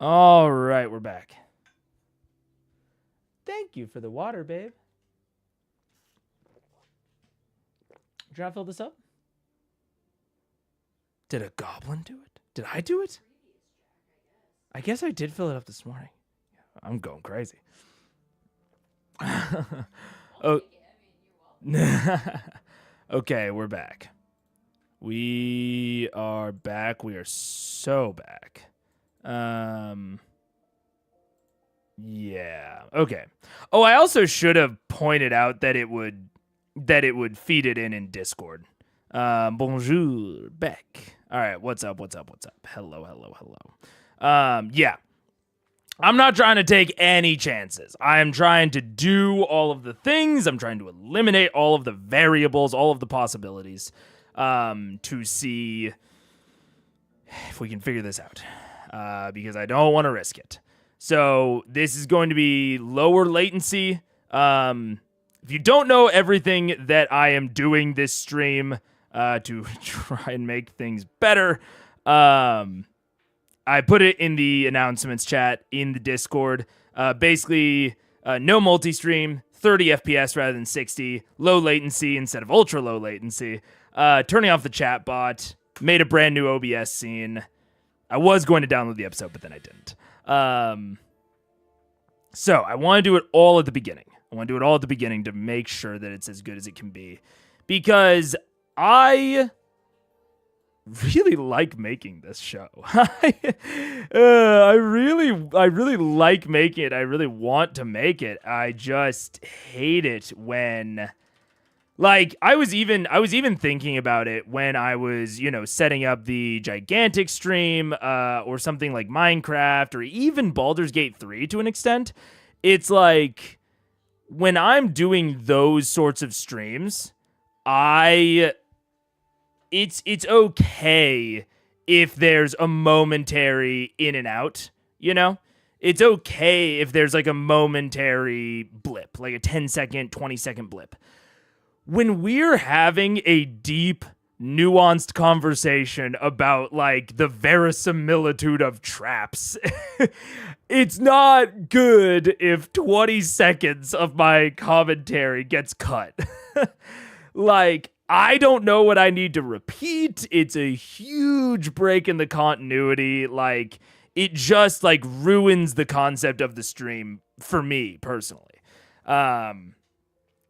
All right, we're back. Thank you for the water, babe. Did you not fill this up? Did a goblin do it? Did I do it? I guess I did fill it up this morning. I'm going crazy. Oh. Okay, we're back. We are back. We are so back. Yeah. Okay. Oh, I also should have pointed out that it would feed it in Discord. Bonjour, Beck. All right, what's up? Hello. Yeah. I'm not trying to take any chances. I'm trying to do all of the things. I'm trying to eliminate all of the variables, all of the possibilities, to see if we can figure this out, because I don't want to risk it. So this is going to be lower latency. If you don't know everything that I am doing this stream to try and make things better, I put it in the announcements chat in the Discord. Basically, no multi-stream, 30 FPS rather than 60, low latency instead of ultra low latency, turning off the chat bot, made a brand new OBS scene. I was going to download the episode, but then I didn't. So I want to do it all at the beginning. I want to do it all at the beginning to make sure that it's as good as it can be, because I really like making this show. I really like making it. I really want to make it. I just hate it when, like, I was even thinking about it when I was, setting up the gigantic stream, or something like Minecraft, or even Baldur's Gate 3 to an extent. It's like, when I'm doing those sorts of streams, it's okay if there's a momentary in and out, It's okay if there's like a momentary blip, like a 10-second, 20-second blip. When we're having a deep, nuanced conversation about like the verisimilitude of traps, it's not good if 20 seconds of my commentary gets cut. Like, I don't know what I need to repeat. It's a huge break in the continuity. Like, it just like ruins the concept of the stream for me personally.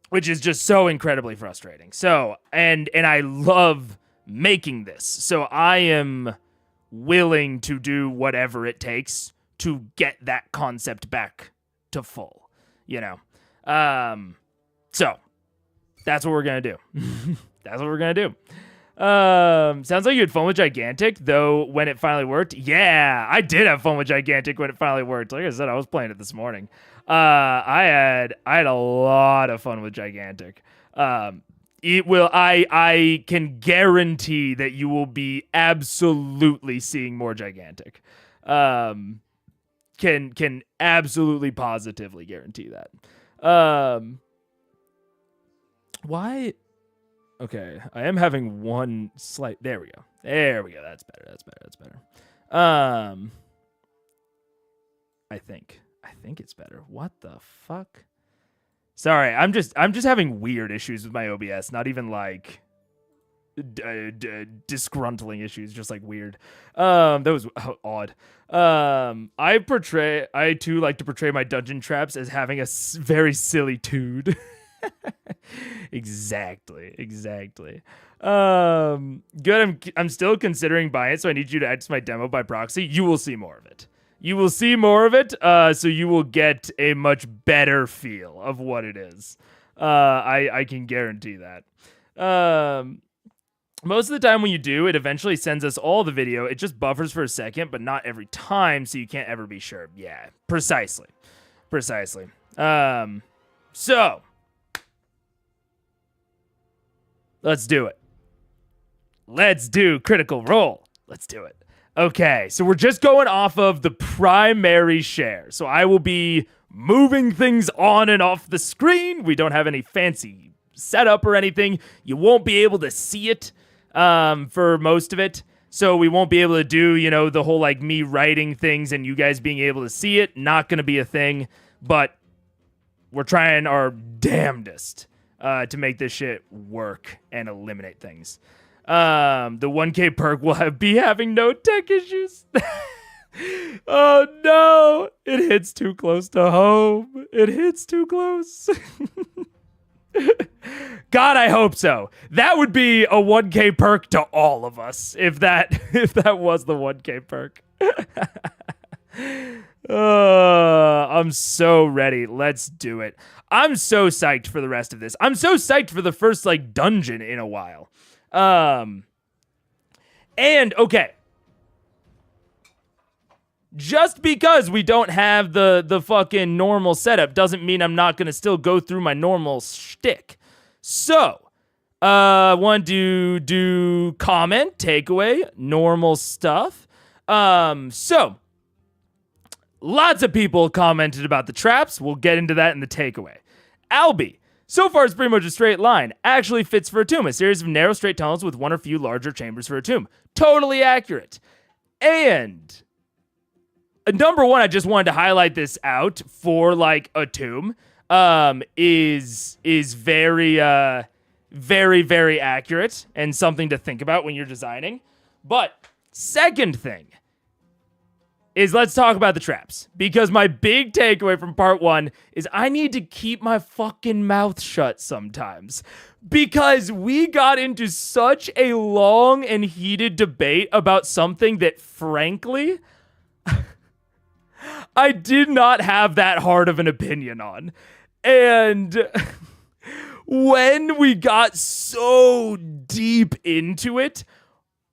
Which is just so incredibly frustrating. So, and I love making this. So I am willing to do whatever it takes to get that concept back to full, So that's what we're going to do. That's what we're going to do. Sounds like you had fun with Gigantic, though, when it finally worked. Yeah, I did have fun with Gigantic when it finally worked. Like I said, I was playing it this morning. I had a lot of fun with Gigantic. It will, I can guarantee that you will be absolutely seeing more Gigantic. Can absolutely positively guarantee that. Why? Okay, I am having one slight. There we go. That's better. I think it's better. What the fuck? Sorry, I'm just having weird issues with my OBS. Not even like disgruntling issues, just like weird. That was odd. I too like to portray my dungeon traps as having a very silly tude. Exactly. Good. I'm still considering buying it, so I need you to add to my demo by proxy. You will see more of it. So you will get a much better feel of what it is. I can guarantee that. Most of the time when you do, it eventually sends us all the video. It just buffers for a second, but not every time, so you can't ever be sure. Yeah, precisely. So let's do it. Let's do Critical Role. Let's do it. Okay, so we're just going off of the primary share. So I will be moving things on and off the screen. We don't have any fancy setup or anything. You won't be able to see it for most of it. So we won't be able to do, the whole like me writing things and you guys being able to see it. Not going to be a thing, but we're trying our damnedest to make this shit work and eliminate things. The 1K perk will be having no tech issues. Oh no, it hits too close to home. It hits too close. God, I hope so. That would be a 1K perk to all of us if that was the 1K perk. I'm so ready. Let's do it. I'm so psyched for the rest of this. I'm so psyched for the first like dungeon in a while. And okay. Just because we don't have the fucking normal setup doesn't mean I'm not going to still go through my normal shtick. So, want to do comment, takeaway, normal stuff. So, lots of people commented about the traps. We'll get into that in the takeaway. Albie. So far, it's pretty much a straight line. Actually fits for a tomb. A series of narrow, straight tunnels with one or few larger chambers for a tomb. Totally accurate. And number one, I just wanted to highlight this out for like a tomb. Is very, very, very accurate and something to think about when you're designing. But second thing is let's talk about the traps, because my big takeaway from part one is I need to keep my fucking mouth shut sometimes, because we got into such a long and heated debate about something that frankly I did not have that hard of an opinion on. And when we got so deep into it,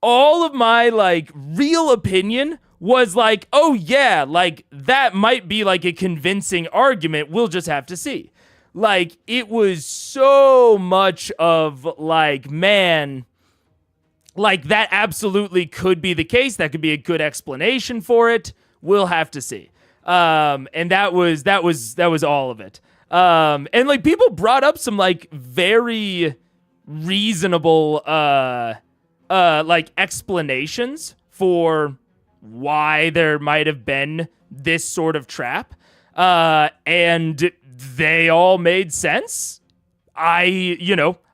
all of my like real opinion was like, oh yeah, like that might be like a convincing argument. We'll just have to see. Like it was so much of like, man, like that absolutely could be the case. That could be a good explanation for it. We'll have to see. And that was all of it. And like people brought up some like very reasonable, like explanations for why there might have been this sort of trap. And they all made sense. I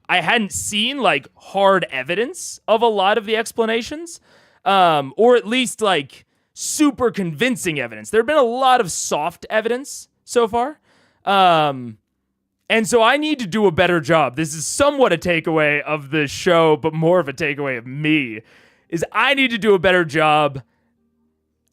hadn't seen like hard evidence of a lot of the explanations, or at least like super convincing evidence. There have been a lot of soft evidence so far. And so I need to do a better job. This is somewhat a takeaway of the show, but more of a takeaway of me, is I need to do a better job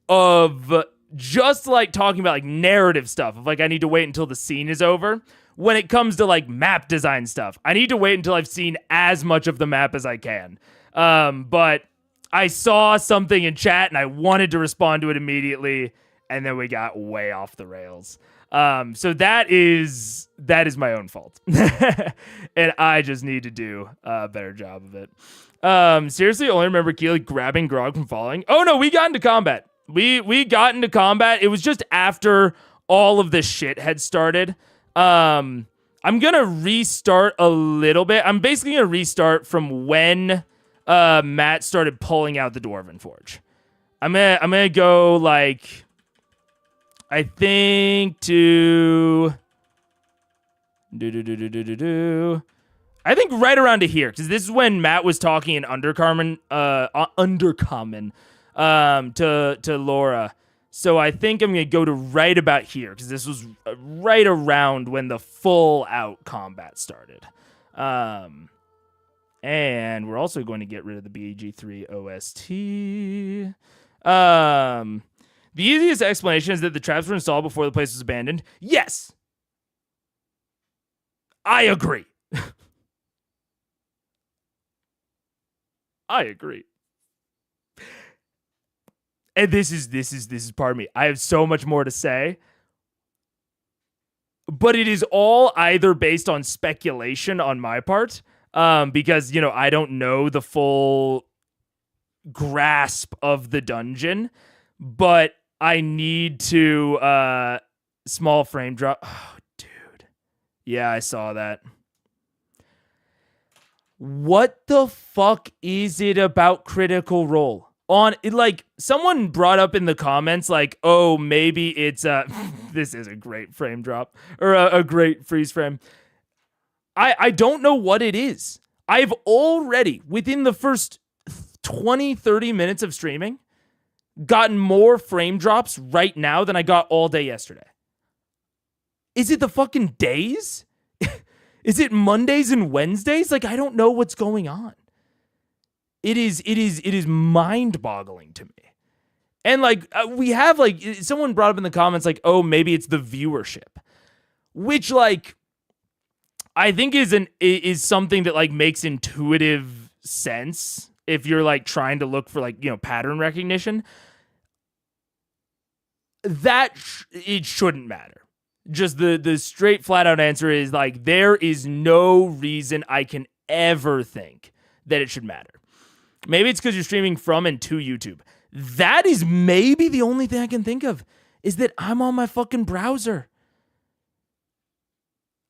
of just like talking about like narrative stuff, of like I need to wait until the scene is over. When it comes to like map design stuff, I need to wait until I've seen as much of the map as I can. But I saw something in chat and I wanted to respond to it immediately, and then we got way off the rails. So that is my own fault. And I just need to do a better job of it. Seriously, only remember Keely grabbing Grog from falling. Oh no, we got into combat. We got into combat. It was just after all of this shit had started. I'm gonna restart a little bit. I'm basically gonna restart from when Matt started pulling out the Dwarven Forge. I'm gonna go like, I think to I think right around to here, because this is when Matt was talking in Undercommon to Laura. So I think I'm gonna go to right about here, because this was right around when the full out combat started. And we're also going to get rid of the BG3 OST. The easiest explanation is that the traps were installed before the place was abandoned. Yes. I agree. I agree. And this is part of me. I have so much more to say. But it is all either based on speculation on my part, because, I don't know the full grasp of the dungeon, but I need to small frame drop. Oh, dude. Yeah, I saw that. What the fuck is it about Critical Role? Like, someone brought up in the comments, like, oh, maybe it's this is a great frame drop, or a great freeze frame. I don't know what it is. I've already, within the first 20, 30 minutes of streaming, gotten more frame drops right now than I got all day yesterday. Is it the fucking days? Is it Mondays and Wednesdays? Like, I don't know what's going on. It is mind-boggling to me. And like, we have, like, someone brought up in the comments, like, oh, maybe it's the viewership, which, like, I think is something that, like, makes intuitive sense if you're, like, trying to look for, like, you know, pattern recognition. That it shouldn't matter. Just the straight flat out answer is, like, there is no reason I can ever think that it should matter. Maybe it's because you're streaming from and to YouTube. That is maybe the only thing I can think of, is that I'm on my fucking browser.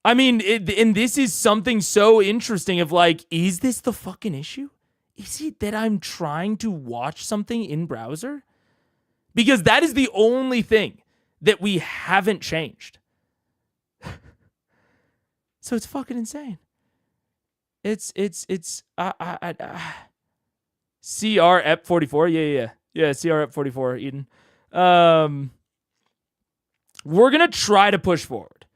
I mean, and this is something so interesting of, like, is this the fucking issue? Is it that I'm trying to watch something in browser? Because that is the only thing that we haven't changed. So it's fucking insane. It's CR Ep 44. Yeah, CR Ep 44, Eden. We're gonna try to push forward.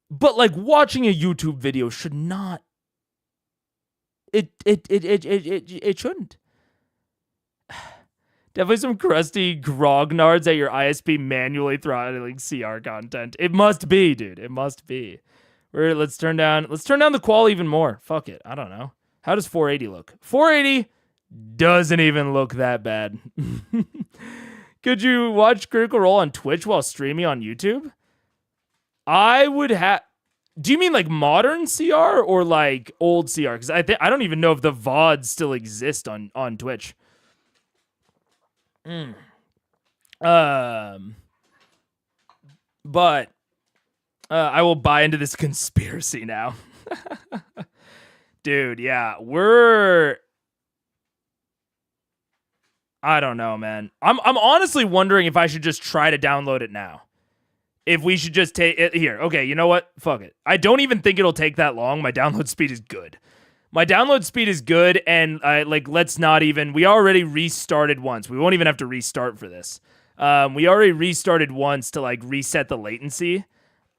But, like, watching a YouTube video should not. It shouldn't. Definitely some crusty grognards at your ISP manually throttling CR content. It must be, dude. It must be. Let's turn down the qual even more. Fuck it. I don't know. How does 480 look? 480 doesn't even look that bad. Could you watch Critical Role on Twitch while streaming on YouTube? I would have. Do you mean like modern CR or like old CR? Because I don't even know if the VODs still exist on Twitch. But I will buy into this conspiracy now. Dude, yeah, I don't know, man. I'm honestly wondering if I should just try to download it now. If we should just take it here. Okay, you know what? Fuck it. I don't even think it'll take that long. My download speed is good. And let's not even. We already restarted once. We won't even have to restart for this. We already restarted once to, like, reset the latency.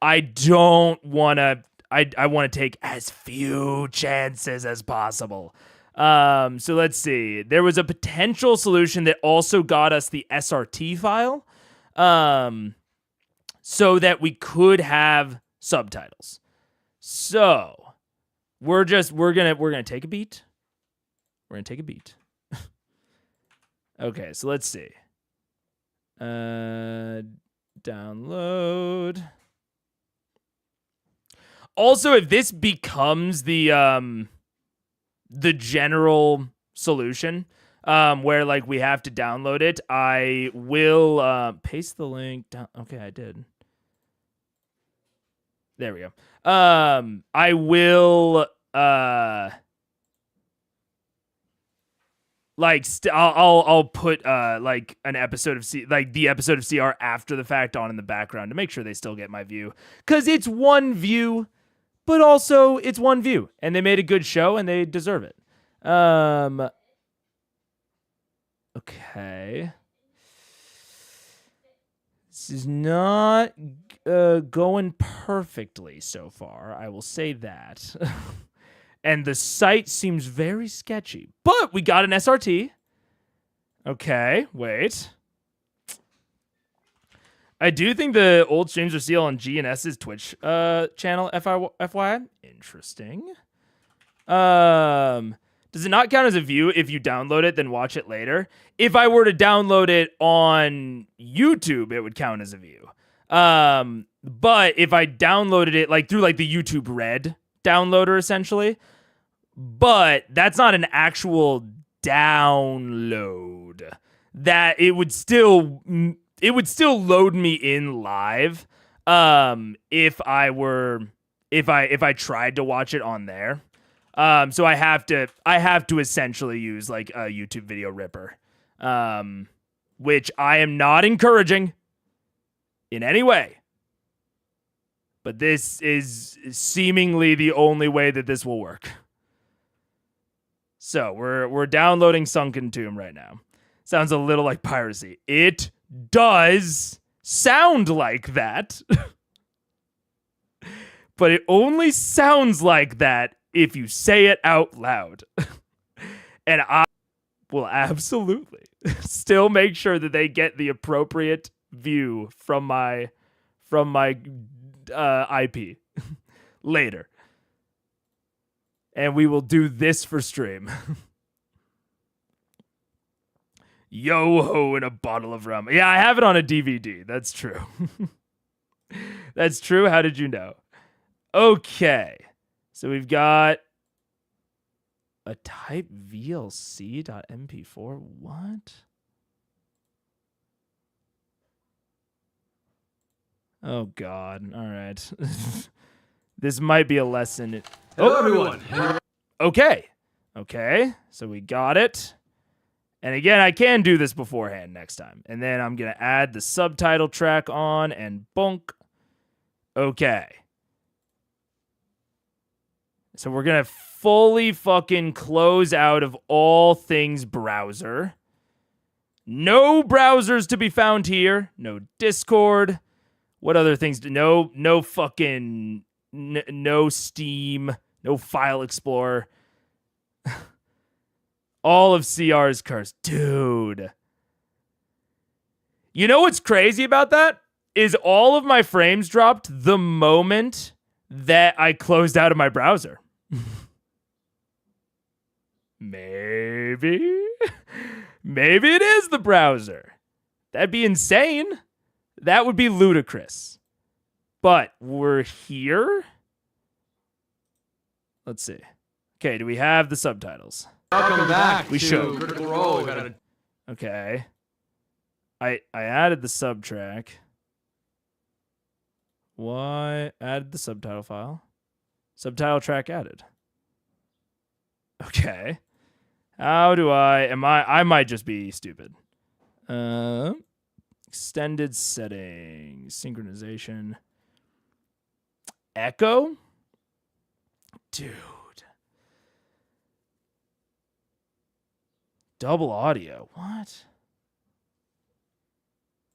I don't want to. I want to take as few chances as possible. So let's see. There was a potential solution that also got us the SRT file, so that we could have subtitles. So we're gonna take a beat. Okay, so let's see. Download. Also, if this becomes the general solution, where, like, we have to download it, I will paste the link down. Okay, I did. There we go. I will I'll put like an episode of the episode of CR after the fact on in the background to make sure they still get my view, because it's one view, but also it's one view, and they made a good show and they deserve it. Okay. This is not going perfectly so far, I will say that. And the site seems very sketchy. But we got an SRT. Okay, wait. I do think the old streams are still on GNS's Twitch channel, FYI. Interesting. Does it not count as a view if you download it, then watch it later? If I were to download it on YouTube, it would count as a view. But if I downloaded it like through like the YouTube Red downloader, essentially, but that's not an actual download. That it would still load me in live. If I tried to watch it on there. So I have to essentially use like a YouTube video ripper. Which I am not encouraging in any way. But this is seemingly the only way that this will work. So we're downloading Sunken Tomb right now. Sounds a little like piracy. It does sound like that. But it only sounds like that if you say it out loud. And I will absolutely still make sure that they get the appropriate view from my IP later. And we will do this for stream. Yo-ho and a bottle of rum. Yeah, I have it on a DVD. That's true. That's true. How did you know? Okay. So we've got a type VLC.mp4. What? Oh, God. All right. This might be a lesson. Hello, everyone. Okay. Okay. So we got it. And again, I can do this beforehand next time. And then I'm going to add the subtitle track on and bonk. Okay. So we're going to fully fucking close out of all things browser. No browsers to be found here. No Discord. What other things? No fucking... no Steam. No File Explorer. All of CR's cursed. Dude. You know what's crazy about that? Is all of my frames dropped the moment that I closed out of my browser. Maybe it is the browser. That'd be insane. That would be ludicrous. But we're here. Let's see. Okay, do we have the subtitles? Welcome back. We should. Critical Role. Okay. I added the sub track. Why added the subtitle file? Subtitle track added. Okay. How do I might just be stupid. Extended settings, synchronization. Echo? Dude. Double audio. What?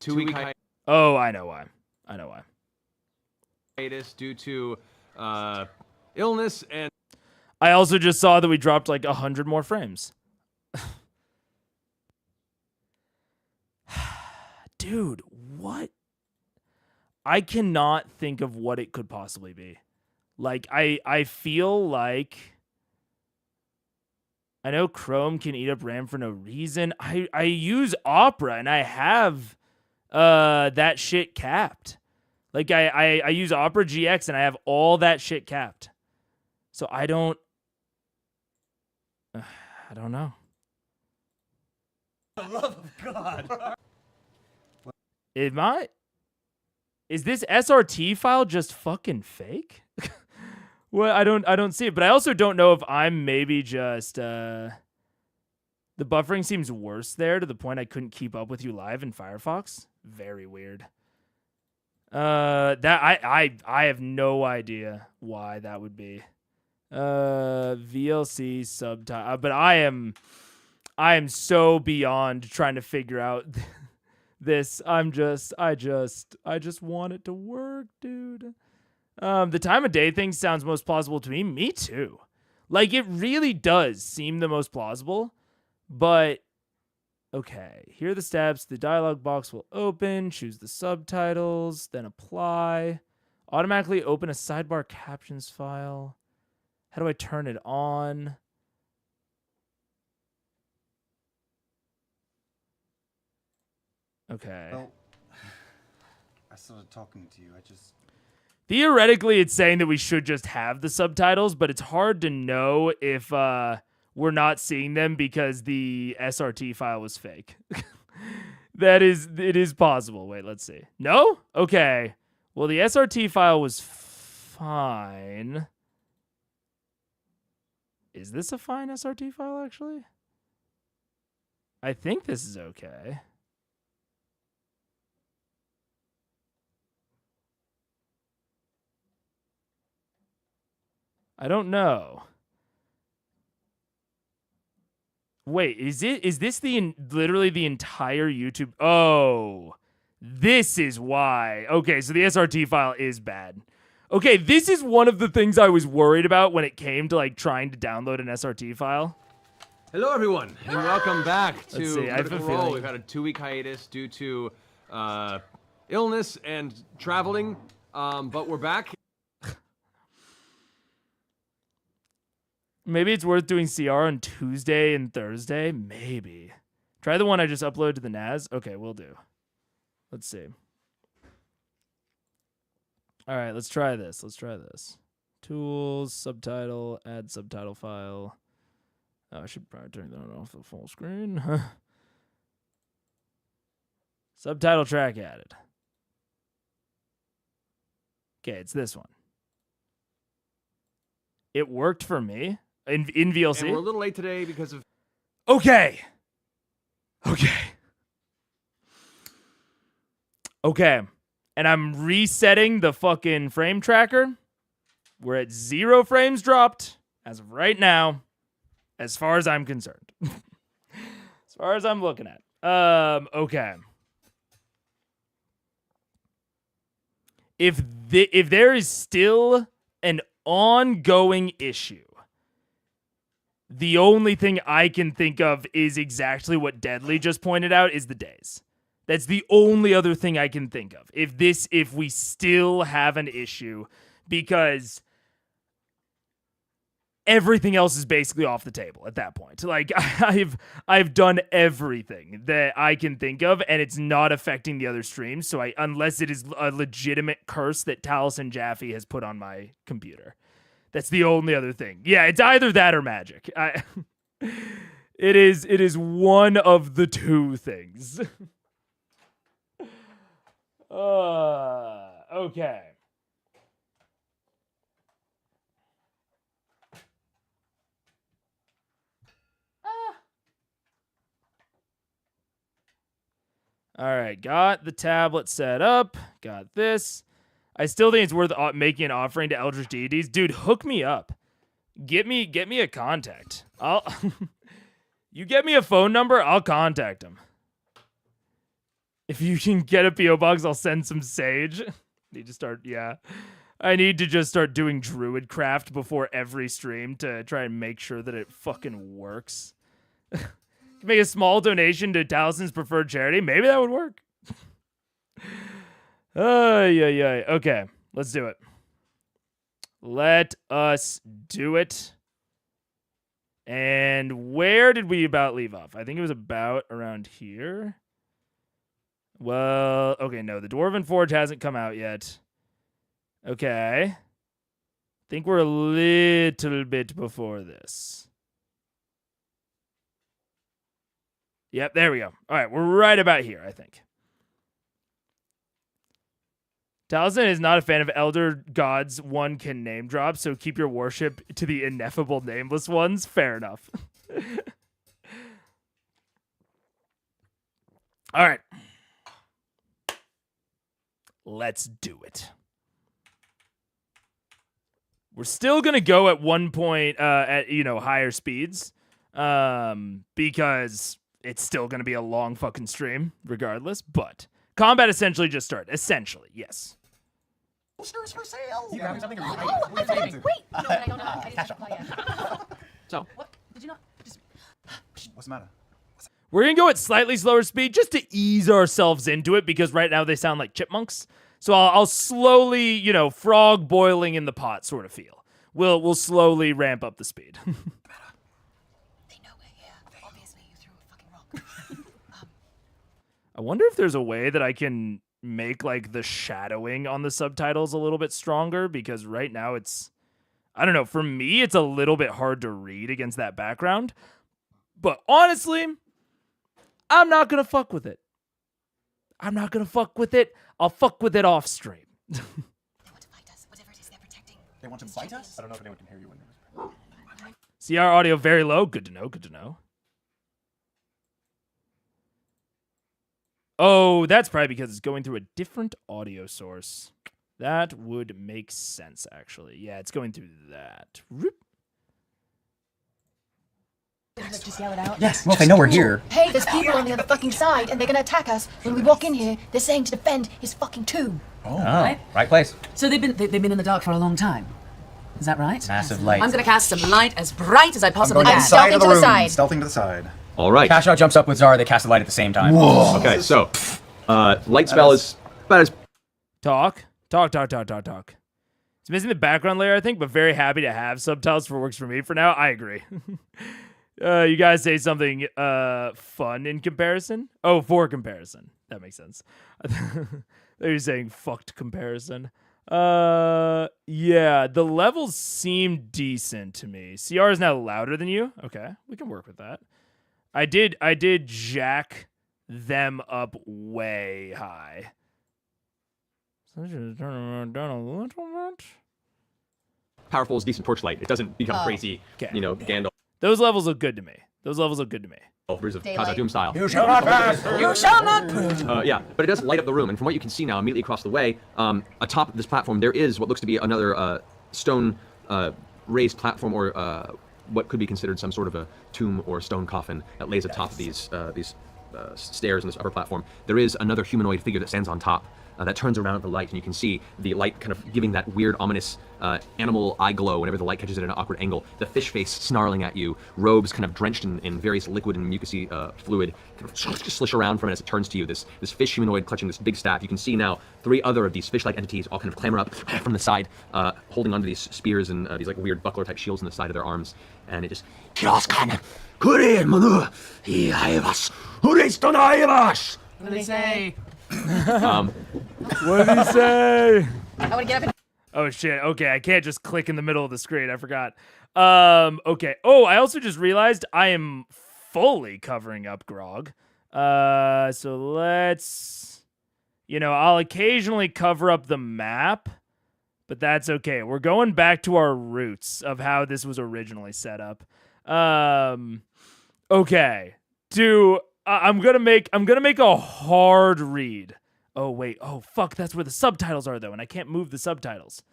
2-week Oh, I know why. hiatus due to illness and I also just saw that we dropped like 100 more frames. Dude, what? I cannot think of what it could possibly be. Like, I feel like... I know Chrome can eat up RAM for no reason. I use Opera, and I have that shit capped. Like, I use Opera GX, and I have all that shit capped. So I don't know. For the love of God. Is this SRT file just fucking fake? Well, I don't see it, but I also don't know if I'm maybe just the buffering seems worse there to the point I couldn't keep up with you live in Firefox. Very weird. That I have no idea why that would be. VLC subtitle, but I am so beyond trying to figure out this. I just want it to work, dude. The time of day thing sounds most plausible to me. Me too. Like, it really does seem the most plausible, but okay. Here are the steps. The dialog box will open. Choose the subtitles, then apply. Automatically open a sidebar captions file. How do I turn it on? Okay. Well, I started talking to you. Theoretically, it's saying that we should just have the subtitles, but it's hard to know if we're not seeing them because the SRT file was fake. It is possible. Wait, let's see. No? Okay. Well, the SRT file was fine. Is this a fine SRT file, actually? I think this is okay. I don't know. Wait, is this literally the entire YouTube? Oh, this is why. Okay, so the SRT file is bad. Okay, this is one of the things I was worried about when it came to like trying to download an SRT file. Hello, everyone, and welcome back to Let's see, I have a Critical feeling- Role. We've had a 2-week hiatus due to illness and traveling, but we're back. Maybe it's worth doing CR on Tuesday and Thursday. Maybe. Try the one I just uploaded to the NAS. Okay, we'll do. Let's see. All right, let's try this. Tools, subtitle, add subtitle file. Oh, I should probably turn that off the full screen. Subtitle track added. Okay, it's this one. It worked for me in VLC. And we're a little late today because of... Okay. And I'm resetting the fucking frame tracker. We're at 0 frames dropped as of right now, as far as I'm concerned. As far as I'm looking at. Okay. If there is still an ongoing issue, the only thing I can think of is exactly what Deadly just pointed out, is the days. That's the only other thing I can think of. If we still have an issue, because everything else is basically off the table at that point. Like I've done everything that I can think of, and it's not affecting the other streams. So unless it is a legitimate curse that Taliesin Jaffe has put on my computer. That's the only other thing. Yeah, it's either that or magic. It is one of the two things. Okay. All right, got the tablet set up. Got this. I still think it's worth making an offering to Eldritch deities. Dude, hook me up. Get me a contact. You get me a phone number, I'll contact him. If you can get a PO box, I'll send some sage. I need to just start doing druid craft before every stream to try and make sure that it fucking works. Make a small donation to Talison's preferred charity. Maybe that would work. Okay, let's do it. Let us do it. And where did we about leave off? I think it was about around here. Well, okay, no, the Dwarven Forge hasn't come out yet. Okay. I think we're a little bit before this. Yep, there we go. All right, we're right about here, I think. Taliesin is not a fan of elder gods one can name drop, so keep your worship to the ineffable nameless ones. Fair enough. All right. Let's do it. We're still going to go at one point at, higher speeds because it's still going to be a long fucking stream regardless, but combat essentially just started. Essentially, yes. Posters for sale. You Yeah. got something Oh, right. wait. No, but I don't know. I didn't Catch up. apply yet. So, What? Did you not? Just. What's the matter? We're going to go at slightly slower speed just to ease ourselves into it because right now they sound like chipmunks. So I'll slowly, frog boiling in the pot sort of feel. We'll slowly ramp up the speed. They know it, yeah. Obviously, you threw a fucking rock. I wonder if there's a way that I can make like the shadowing on the subtitles a little bit stronger, because right now I don't know, for me it's a little bit hard to read against that background. But honestly, I'm not going to fuck with it. I'll fuck with it off stream. They want to fight us, whatever it is they're protecting. They want to bite us? I don't know if anyone can hear you when you're whispering. CR audio very low. Good to know. Good to know. Oh, that's probably because it's going through a different audio source. That would make sense, actually. Yeah, it's going through that. Whoop. Let's just yell it out. Yes, well, they know we're here. Hey, there's people on the other fucking side, and they're gonna attack us. When we walk in here, they're saying to defend his fucking tomb. Oh, right place. So they've been in the dark for a long time. Is that right? Massive light. I'm gonna cast some light as bright as I I'm possibly going can. inside of the Stealthing to the room. side. Stealthing to the side. All right. Kashaw jumps up with Zara. They cast the light at the same time. Whoa. Okay, so light spell is about as Talk. It's missing the background layer, I think, but very happy to have subtitles for works for me for now. I agree. You guys say something fun in comparison? Oh, for comparison. That makes sense. They're saying fucked comparison. Yeah, the levels seem decent to me. CR is now louder than you. Okay, we can work with that. I did jack them up way high. So just turn them down a little bit. powerful as decent torchlight. It doesn't become crazy, Okay. you know, Gandalf. Those levels look good to me. Those levels look good to me. Brews of Daylight. Khazad-dûm style. You shall not pass. You shall not pass. Yeah, but it does light up the room, and from what you can see now, immediately across the way, atop of this platform, there is what looks to be another stone raised platform, or what could be considered some sort of a tomb or stone coffin that lays atop of these stairs and this upper platform. There is another humanoid figure that stands on top. That turns around at the light, and you can see the light kind of giving that weird, ominous animal eye glow whenever the light catches it at an awkward angle. The fish face snarling at you, robes kind of drenched in various liquid and mucousy fluid, kind of just slish around from it as it turns to you. This fish humanoid clutching this big staff. You can see now 3 other of these fish-like entities all kind of clamber up from the side, holding onto these spears and these like weird buckler-type shields on the side of their arms. And it just... What do they say? What did he say? I want to get up and Oh shit. Okay, I can't just click in the middle of the screen. I forgot. Okay. Oh, I also just realized I am fully covering up Grog. So let's, I'll occasionally cover up the map, but that's okay. We're going back to our roots of how this was originally set up. Okay. I'm gonna make a hard read. Oh wait, oh fuck, that's where the subtitles are though, and I can't move the subtitles.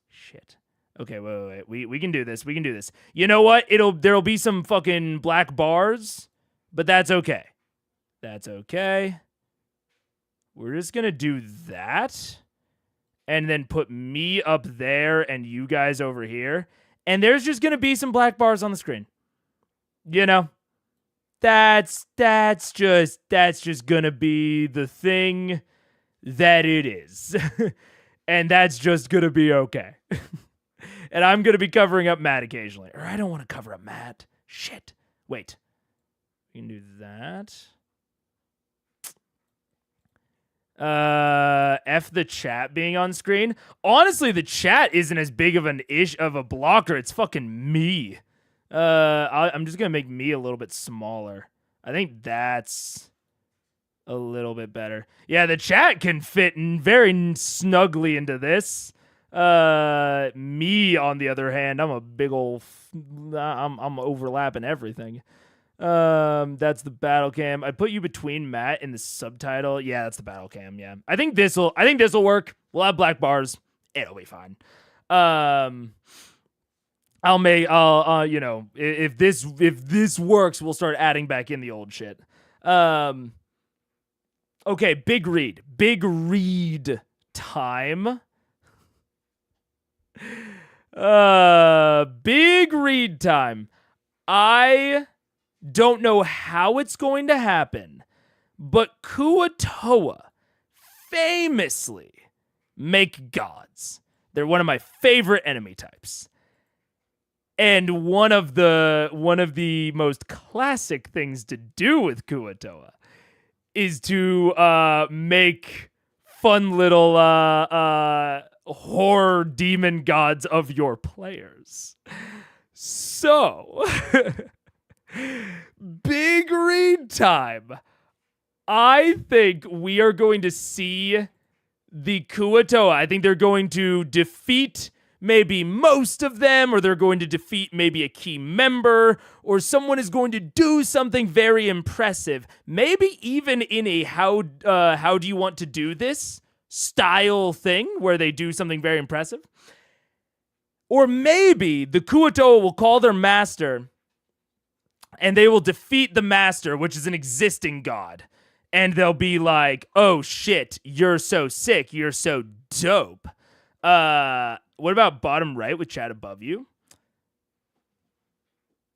Shit. Okay, wait. We can do this. We can do this. You know what? There'll be some fucking black bars, but that's okay. That's okay. We're just gonna do that, and then put me up there and you guys over here, and there's just gonna be some black bars on the screen. That's just gonna be the thing that it is. And that's just gonna be okay. And I'm gonna be covering up Matt occasionally. Or I don't want to cover up Matt. Shit. Wait. We can do that. F the chat being on screen. Honestly, the chat isn't as big of a blocker. It's fucking me. I'm just gonna make me a little bit smaller. I think that's a little bit better. Yeah, the chat can fit very snugly into this. Me, on the other hand, I'm a big old. I'm overlapping everything. That's the battle cam. I put you between Matt and the subtitle. Yeah, that's the battle cam. Yeah, I think this'll work. We'll have black bars. It'll be fine. If this works, we'll start adding back in the old shit. Okay, big read time. Big read time. I don't know how it's going to happen, but Kuo-toa famously make gods. They're one of my favorite enemy types. And one of the most classic things to do with Kuo-toa is to make fun little horror demon gods of your players. So, big read time. I think we are going to see the Kuo-toa. I think they're going to defeat maybe most of them, or they're going to defeat maybe a key member, or someone is going to do something very impressive. Maybe even in a how do you want to do this style thing where they do something very impressive. Or maybe the Kuo-toa will call their master and they will defeat the master, which is an existing god. And they'll be like, oh shit, you're so sick, you're so dope. What about bottom right with chat above you?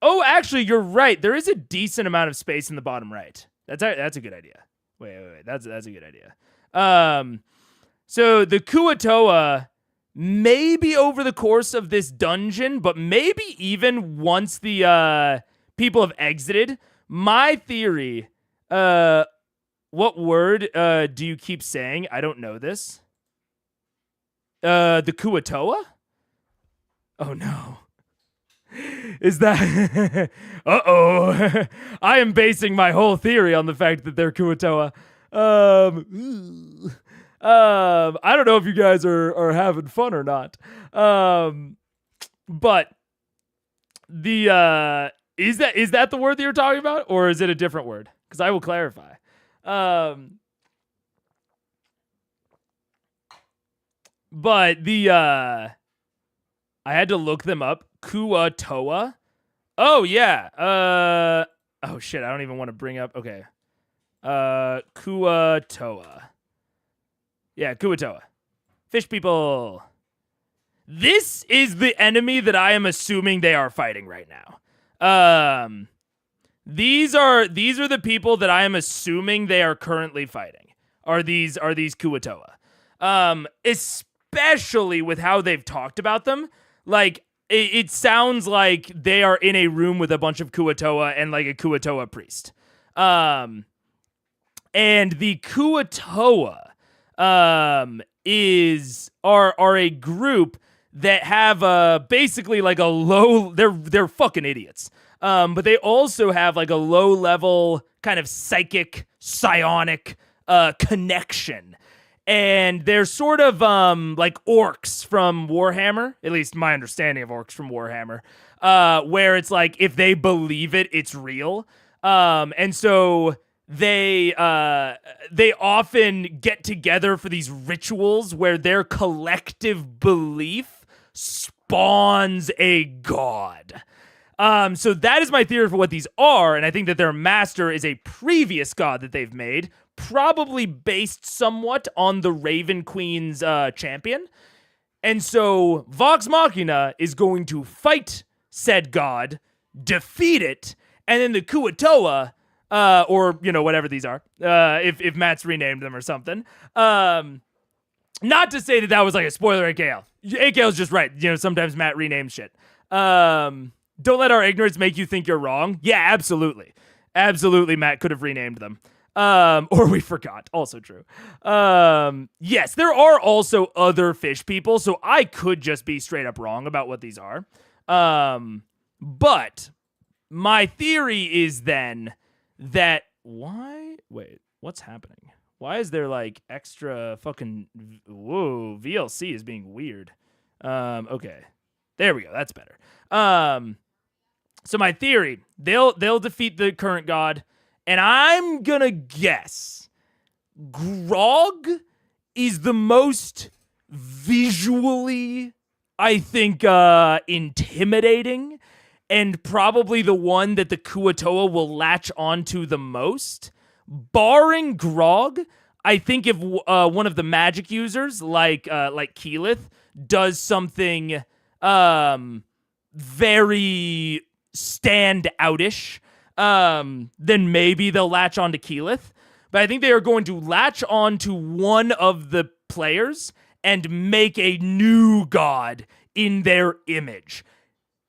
Oh, actually, you're right. There is a decent amount of space in the bottom right. That's a good idea. Wait. That's a good idea. So the Kuo-toa, maybe over the course of this dungeon, but maybe even once the people have exited. My theory, what word do you keep saying? I don't know this. The Kuo-toa? Oh no. Is that... Uh-oh. I am basing my whole theory on the fact that they're Kuo-toa. I don't know if you guys are having fun or not. But the is that the word that you're talking about, or is it a different word? Because I will clarify. But the I had to look them up. Kuo-toa. Oh yeah. Oh shit, I don't even want to bring up. Okay. Kuo-toa. Yeah, Kuo-toa. Fish people. This is the enemy that I am assuming they are fighting right now. These are the people that I am assuming they are currently fighting. Are these Kuo-toa? Especially with how they've talked about them. Like, it sounds like they are in a room with a bunch of Kuo-toa and like a Kuo-toa priest. And the Kuo-toa are a group that have basically like a low, they're fucking idiots. But they also have like a low level kind of psychic psionic connection. And they're sort of like orcs from Warhammer, at least my understanding of orcs from Warhammer, where it's like if they believe it, it's real. And so they often get together for these rituals where their collective belief spawns a god. So that is my theory for what these are, and I think that their master is a previous god that they've made, probably based somewhat on the Raven Queen's champion. And so Vox Machina is going to fight said god, defeat it, and then the Kuo-toa, or, you know, whatever these are, if Matt's renamed them or something. Not to say that was like a spoiler, AKL. AKL's just right. You know, sometimes Matt renames shit. Don't let our ignorance make you think you're wrong. Yeah, absolutely. Absolutely, Matt could have renamed them. Or we forgot. Also true. Yes, there are also other fish people, so I could just be straight up wrong about what these are. But my theory is then that what's happening? Why is there like extra fucking VLC is being weird. Okay. There we go. That's better. So my theory, they'll defeat the current god, and I'm gonna guess Grog is the most visually, I think, intimidating, and probably the one that the Kuo-toa will latch onto the most. Barring Grog, I think if one of the magic users, like Keyleth, does something very stand-outish, then maybe they'll latch onto Keyleth. But I think they are going to latch onto one of the players and make a new god in their image.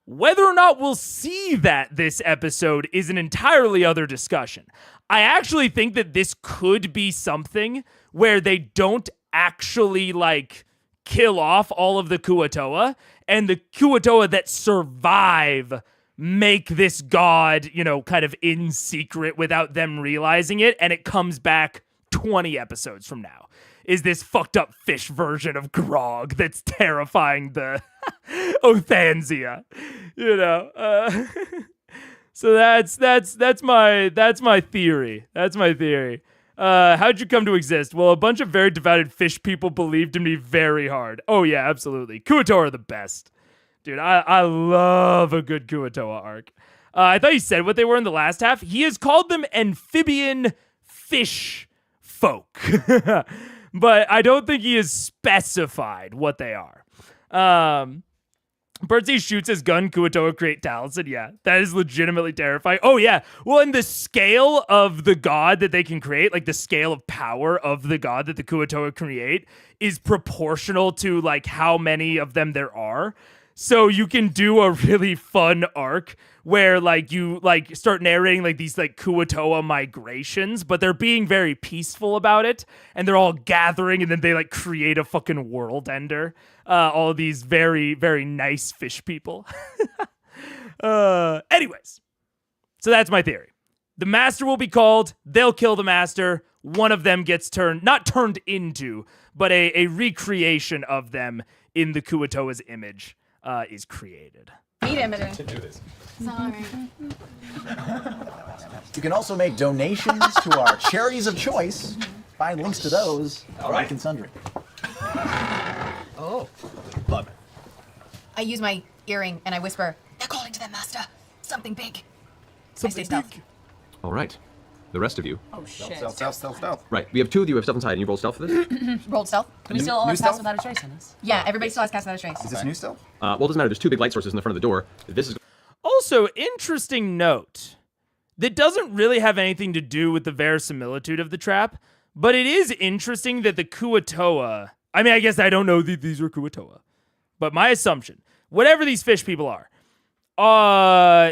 Whether or not we'll see that this episode is an entirely other discussion. I actually think that this could be something where they don't actually, like, kill off all of the Kuo-toa, and the Kuo-toa that survive make this god, you know, kind of in secret without them realizing it, and it comes back 20 episodes from now is this fucked up fish version of Grog that's terrifying the Othanzia, you know. So that's my theory. That's my theory. How'd you come to exist? Well, a bunch of very devoted fish people believed in me very hard. Oh yeah, absolutely. Kuo-toa are the best. Dude, I love a good Kuo-toa arc. I thought he said what they were in the last half. He has called them amphibian fish folk. But I don't think he has specified what they are. Birdsey shoots his gun, Kuo-toa create talents, and yeah, that is legitimately terrifying. Oh yeah, well, and the scale of the god that they can create, like the scale of power of the god that the Kuo-toa create, is proportional to like how many of them there are. So you can do a really fun arc where like you like start narrating like these like Kuo-toa migrations, but they're being very peaceful about it, and they're all gathering, and then they like create a fucking world ender. All of these very, very nice fish people. Anyways, so that's my theory. The master will be called, they'll kill the master, one of them gets not turned into, but a recreation of them in the Kuo-toa's image is created. Need images. To do this. Sorry. You can also make donations to our charities of choice. Find links to those like and sundry. Oh. Love it. I use my earring and I whisper, "They're calling to their master. Something big." I stay stealth. All right. The rest of you. Oh shit. Stealth. Right. We have two of you who have stealth inside, and you roll stealth for this? Rolled stealth. We still all new have stealth? Pass Without a Trace in us. Yeah, everybody still has cast without a trace. Is this new stealth? Well, it doesn't matter. There's two big light sources in the front of the door. This is Also, interesting note that doesn't really have anything to do with the verisimilitude of the trap, but it is interesting that the Kuo-toa, I mean, I guess I don't know that these are Kuo-toa, but my assumption, whatever these fish people are,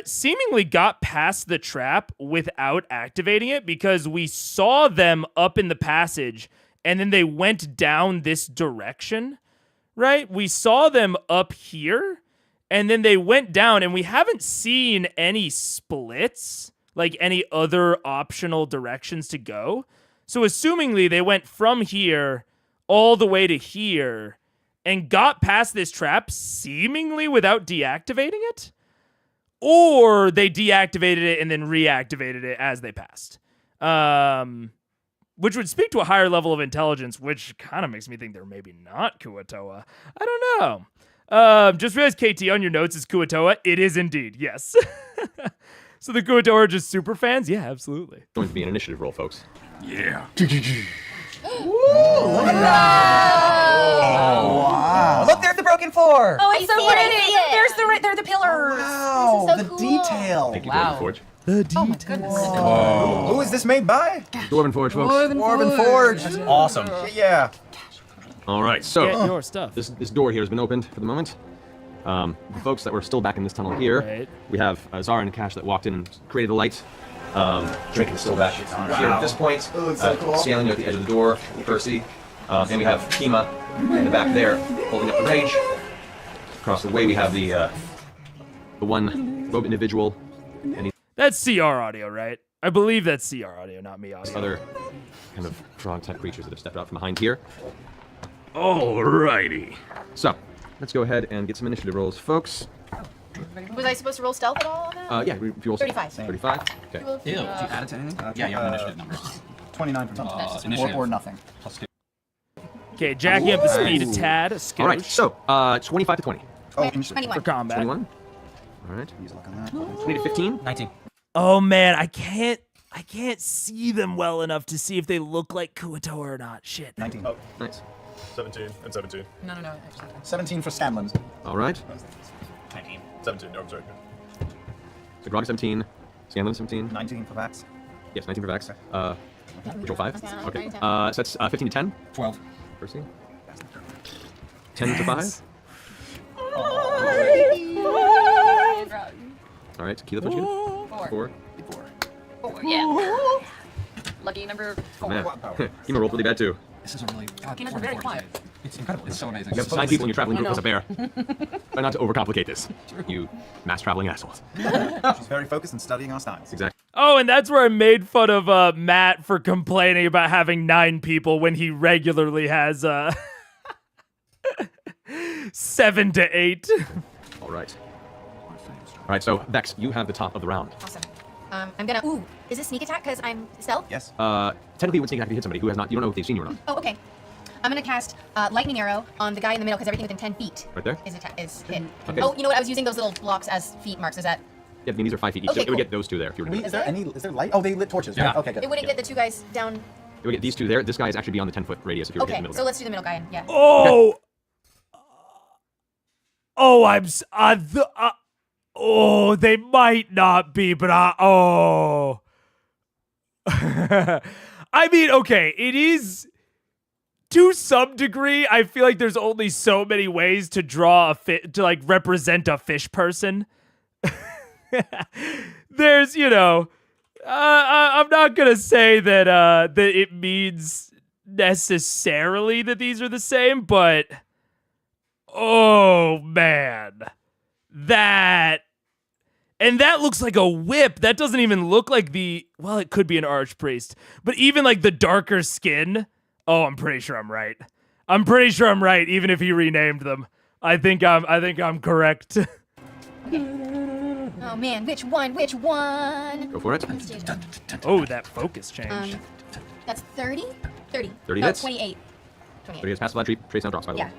seemingly got past the trap without activating it, because we saw them up in the passage and then they went down this direction, right? We saw them up here and then they went down, and we haven't seen any splits, like any other optional directions to go. So assumingly they went from here all the way to here and got past this trap seemingly without deactivating it, or they deactivated it and then reactivated it as they passed. Which would speak to a higher level of intelligence, which kind of makes me think they're maybe not Kuo-toa. I don't know. Just realized KT on your notes is Kuo-toa. It is indeed, yes. So the Kuo-toa are just super fans? Yeah, absolutely. going to be an initiative roll, folks. Yeah. Wow. Look, there's the broken floor. Oh, it's so pretty. They're the pillars. Wow, so the cool. detail. Thank you, Wow. Dwarven Forge. Oh my goodness. Who is this made by? Dwarven Forge, folks. Dwarven Forge. Awesome. Yeah. All right, so Get your stuff. this door here has been opened for the moment. The folks that were still back in this tunnel here, Right. we have Zara and Cash that walked in and created a light. Drinking still back here at this point. Scaling at the edge of the door, Percy. And we have Kima in the back there, holding up the range. Across the way we have the one robe individual, and he's That's CR audio, right? I believe that's CR audio, not me audio. other kind of frog-type creatures that have stepped out from behind here. Alrighty. So, let's go ahead and get some initiative rolls, folks. Was I supposed to roll stealth at all on that? Yeah, if you roll 35. 35. Okay. Ew, did you add it to anything? Yeah, you have an initiative number. 29 for me. Or nothing. Plus 2. Okay, jacking up the speed a tad. All right. So, 25 to 20. Oh, interesting. 21. For combat. 21. All right. He's looking at that. 20 to 15. 19. Oh man, I can't see them well enough to see if they look like Kuo-toa or not. Shit. 19. Oh, Nice. 17 and 17. No. 17 for Scanlons. All right. 19. 17, no, I'm sorry. So, Grog 17. Scanlan 17. 19 for Vax. Yes, 19 for Vax. Which roll 5? Okay. Okay. So that's 15 to 10. 12. Percy. 10 to 5. All right. Keyleth, what you get? 4. Yeah. Lucky number Oh 4. man. Kima rolled really bad too. This is a really. Keenan's very quiet. It's incredible. It's so amazing. You have 9 people in your traveling group as a bear. Try not to overcomplicate this. You mass traveling assholes. She's very focused on studying our styles. Exactly. Oh, and that's where I made fun of Matt for complaining about having 9 people when he regularly has 7 to 8. All right. All right, so Vex, you have the top of the round. Awesome. I'm gonna. Ooh, is this sneak attack? Cause I'm stealth. Yes. Technically, it would sneak attack if you hit somebody who has not. You don't know if they've seen you or not. Oh, okay. I'm gonna cast lightning arrow on the guy in the middle because everything within 10 feet Right there. is hit. Okay. Oh, you know what? I was using those little blocks as feet marks. Is that? Yeah, I mean, these are 5 feet each. Okay, So it would cool. get those 2 there if you were to do Is it. there is there light? Oh, they lit torches, right? Yeah. Okay, good. It wouldn't get the 2 guys down. It would get these 2 there. This guy is actually beyond the 10-foot radius if you were to hit Okay, the middle so guy. let's do the middle guy. Yeah. Oh. Oh, oh, they might not be, but oh. I mean, okay, it is to some degree. I feel like there's only so many ways to draw to like represent a fish person. There's, I'm not gonna say that that it means necessarily that these are the same, but oh man, that looks like a whip. That doesn't even look like well, it could be an archpriest, but even like the darker skin. Oh, I'm pretty sure I'm right. I'm pretty sure I'm right, even if he renamed them. I think I'm correct. Oh man, which one? Which one? Go for it. Oh, that focus change. That's 30. 30. 30 Oh, hits. 28. But he has passive flat trace now drops, by the Yeah. way.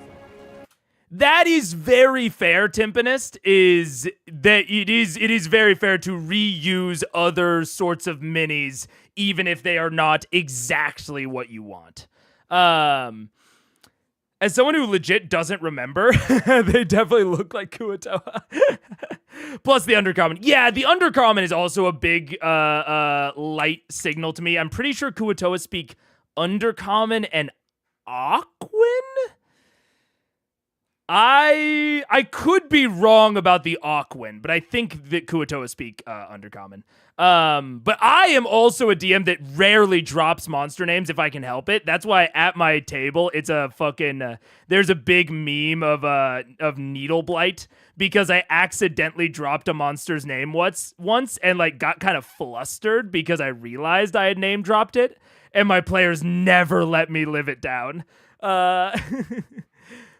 That is very fair, Timpanist, is that it is very fair to reuse other sorts of minis, even if they are not exactly what you want. As someone who legit doesn't remember, they definitely look like Kuo-toa. Plus the undercommon. Yeah, the undercommon is also a big light signal to me. I'm pretty sure Kuo-toa speak undercommon and Aquan? I could be wrong about the Aquan, but I think that Kuo-toa speak undercommon. But I am also a DM that rarely drops monster names if I can help it. That's why at my table it's a fucking there's a big meme of Needle Blight because I accidentally dropped a monster's name once and like got kind of flustered because I realized I had name dropped it and my players never let me live it down.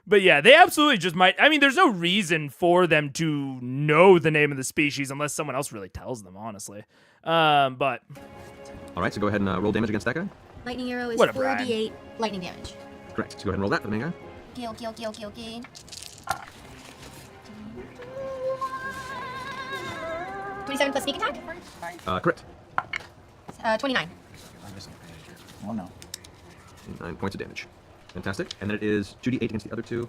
But yeah, they absolutely just might. I mean, there's no reason for them to know the name of the species unless someone else really tells them, honestly. But All right, so go ahead and roll damage against that guy. Lightning arrow is Whatever, Ryan. 4d8 lightning damage. Correct. So go ahead and roll that for the main guy. Okay. 27 plus sneak attack? Correct. 29. Oh no. 9 points of damage. Fantastic. And then it is 2d8 against the other 2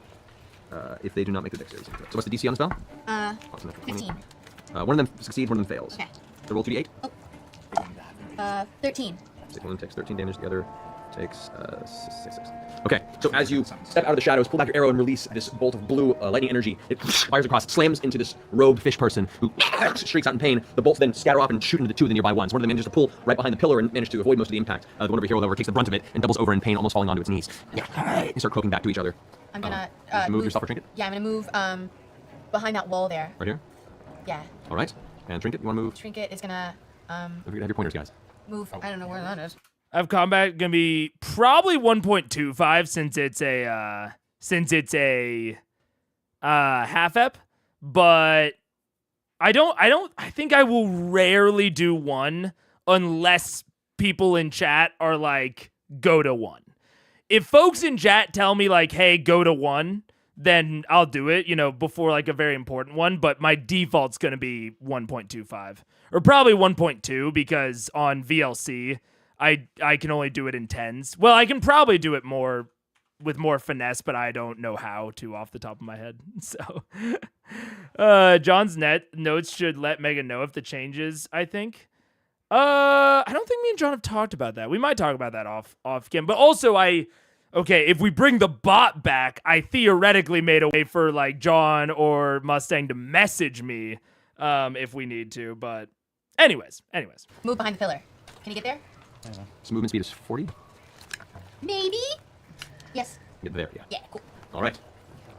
if they do not make the dexterity. So what's the DC on the spell? Oh, it's a natural 20. 15. One of them succeeds, one of them fails. Okay. So roll 2d8. 13. One takes 13 damage, the other takes 6. Okay, so as you step out of the shadows, pull back your arrow and release this bolt of blue lightning energy, it fires across, slams into this robed fish person who shrieks out in pain. The bolts then scatter off and shoot into the 2 of the nearby ones. One of them manages to pull right behind the pillar and manage to avoid most of the impact. The one over here, however, takes the brunt of it and doubles over in pain, almost falling onto its knees. They start croaking back to each other. I'm gonna move your stopper trinket? Yeah, I'm gonna move behind that wall there. Right here? Yeah. All right. And trinket, you want to move? Trinket is gonna Don't forget to have your pointers, guys. move. I don't know where that is. I have combat gonna be probably 1.25 since it's a half ep, but I think I will rarely do 1 unless people in chat are like go to 1. If folks in chat tell me like, hey, go to 1, then I'll do it, before like a very important one, but my default's gonna be 1.25 or probably 1.2 because on VLC I can only do it in 10s. Well, I can probably do it more with more finesse, but I don't know how to off the top of my head. So, John's notes should let Megan know if the changes, I think. I don't think me and John have talked about that. We might talk about that off game, but also if we bring the bot back, I theoretically made a way for like John or Mustang to message me if we need to, but anyways. Move behind the pillar. Can you get there? So movement speed is 40. Maybe. Yes. Get there, yeah. Yeah. Cool. All right.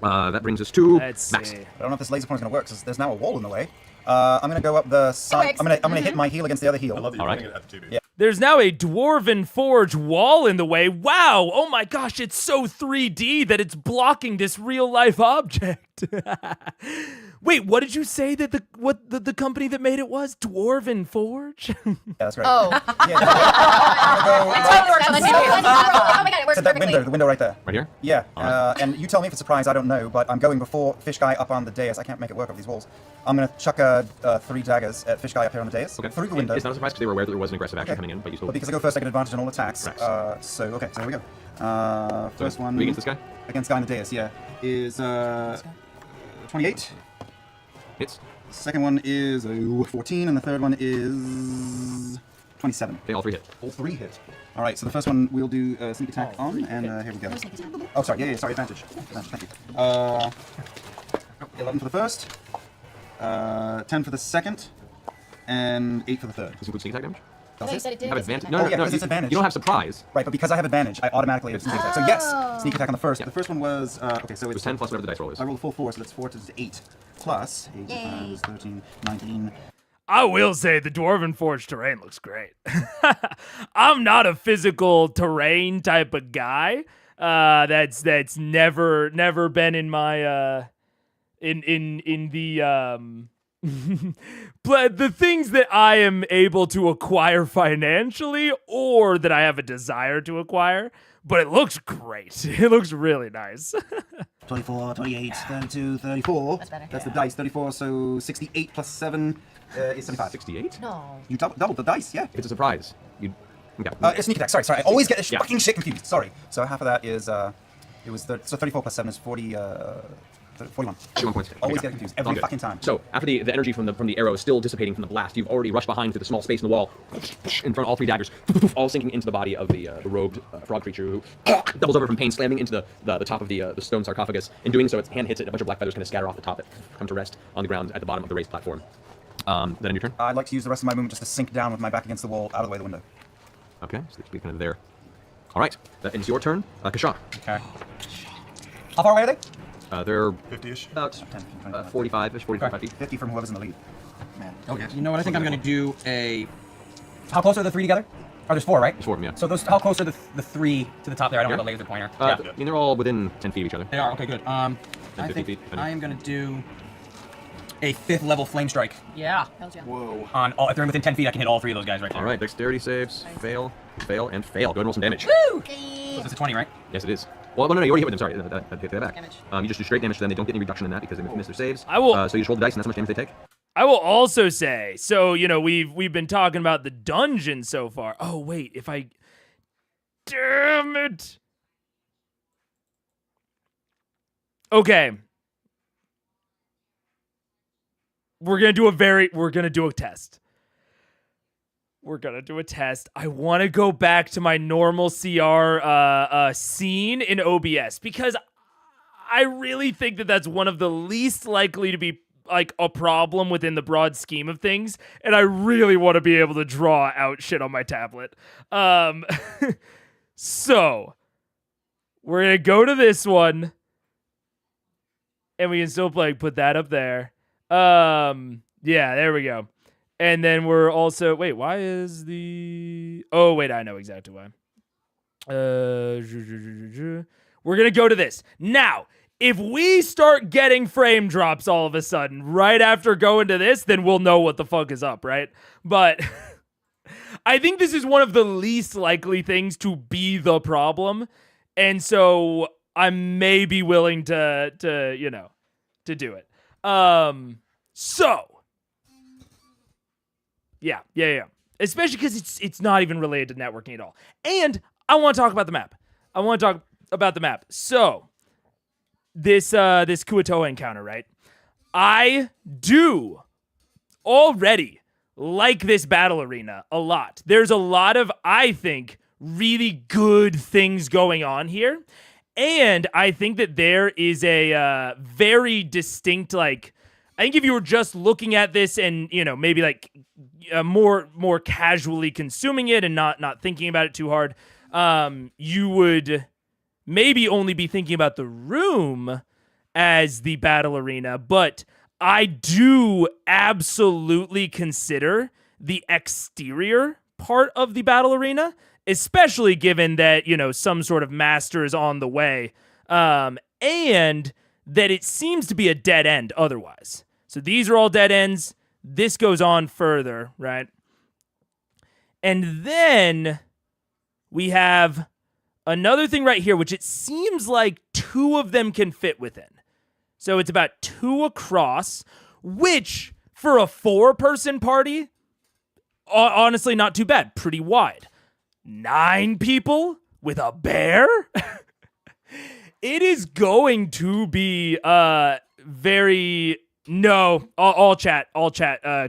That brings us to Let's Max. see. I don't know if this laser pointer is going to work, because there's now a wall in the way. I'm gonna go up the side. Works. I'm gonna hit my heel against the other heel. I love that you're All right. putting it at the TV. Yeah. There's now a dwarven forge wall in the way. Wow! Oh my gosh, it's so 3D that it's blocking this real life object. Wait, what did you say that the company that made it was? Dwarven Forge? Yeah, that's right. Oh. Yeah, I'm gonna go That works. That Oh my god, it works to that perfectly. window, the window right there. Right here? Yeah, Alright. and you tell me if it's a surprise, I don't know, but I'm going before Fish Guy up on the dais. I can't make it work over these walls. I'm gonna chuck 3 daggers at Fish Guy up here on the dais. Okay. Through the window. It's not a surprise because they were aware that there was an aggressive action Okay. coming in, but you still. But because I go first, I get advantage on all attacks. Right. So here we go. First one. Are you against this guy? Against guy on the dais, yeah. Is 28. Hits. Second one is 14, and the third one is 27. Okay, all 3 hit. All 3 hit. All right, so the first one we'll do sneak attack on, and here we go. Oh, sorry, yeah, advantage. Thank you. 11 for the first, 10 for the second, and 8 for the third. Does it include sneak attack damage? No, you said it didn't Have get sneak advantage? attack. No, Oh, no, yeah, no. because it's advantage. You don't have surprise. Right, but because I have advantage, I automatically have sneak attack. So yes, sneak attack on the first. Yeah. The first one was, okay, so It was it's 10 plus whatever the dice roll is. I rolled a full 4, so that's 4 to 8. Plus 8 times 13, 19. I will say the Dwarven Forge terrain looks great. I'm not a physical terrain type of guy. That's never been in my in the but the things that I am able to acquire financially or that I have a desire to acquire, but it looks great. It looks really nice. 24, 28, 32, 34. That's better. That's the dice. 34, so 68 plus 7 is 75. 68? No. You doubled the dice, yeah. If it's a surprise, you. Okay. It's sneak attack. Sorry. I always get this Yeah. fucking shit confused. Sorry. So half of that is it was so 34 plus 7 is 40. 41. 41 points. Always Okay. get confused It's all every good. fucking time. So after the energy from the arrow is still dissipating from the blast, you've already rushed behind through the small space in the wall, in front of all 3 daggers, all sinking into the body of the robed frog creature who doubles over from pain, slamming into the top of the stone sarcophagus. In doing so, its hand hits it, and a bunch of black feathers kind of scatter off the top. It come to rest on the ground at the bottom of the raised platform. Then in your turn. I'd like to use the rest of my movement just to sink down with my back against the wall, out of the way of the window. Okay, so it's kind of there. All right, that ends your turn, Kashaw. Okay. How far away are they? They're 50-ish. about 10, 15, 20, 45-ish, 45 feet. 50 from whoever's in the lead. Man. Okay. You know what? I think I'm gonna do a. How close are the 3 together? Oh, there's 4, right? There's 4 of them, yeah. So those, how close are the 3 to the top there? I don't have a laser pointer. I mean, they're all within 10 feet of each other. They are okay. Good. I 50 think feet, I am gonna do. A 5th level flame strike. Yeah. Hells yeah. Whoa. On all, if they're within 10 feet, I can hit all 3 of those guys right there. All right, dexterity saves. Fail, fail, and fail. Go ahead and roll some damage. So it's a 20, right? Yes, it is. Well, no, you already hit with them. Sorry, I take that back. Damage. You just do straight damage to them. They don't get any reduction in that because they miss their saves. I will- So you just roll the dice, and that's how much damage they take. I will also say, so we've been talking about the dungeon so far. Oh wait, damn it. Okay. We're gonna do a test. We're gonna do a test. I want to go back to my normal CR scene in OBS because I really think that that's one of the least likely to be like a problem within the broad scheme of things, and I really want to be able to draw out shit on my tablet. So we're gonna go to this one, and we can still put that up there. Yeah, there we go. And then we're also why is the I know exactly why. We're gonna go to this now. If we start getting frame drops all of a sudden right after going to this, then we'll know what the fuck is up, right? But I think this is one of the least likely things to be the problem, and so I may be willing to do it. So yeah. Especially because it's not even related to networking at all. And I want to talk about the map. So this Kuo-toa encounter, right? I do already like this battle arena a lot. There's a lot of, I think, really good things going on here. And I think that there is a very distinct, I think if you were just looking at this and, maybe more casually consuming it and not thinking about it too hard, you would maybe only be thinking about the room as the battle arena. But I do absolutely consider the exterior part of the battle arena, especially given that, some sort of master is on the way, and that it seems to be a dead end otherwise. So these are all dead ends. This goes on further, right? And then we have another thing right here, which it seems like 2 of them can fit within. So it's about 2 across, which for a 4-person party, honestly, not too bad. Pretty wide. 9 people with a bear? It is going to be very... No, all chat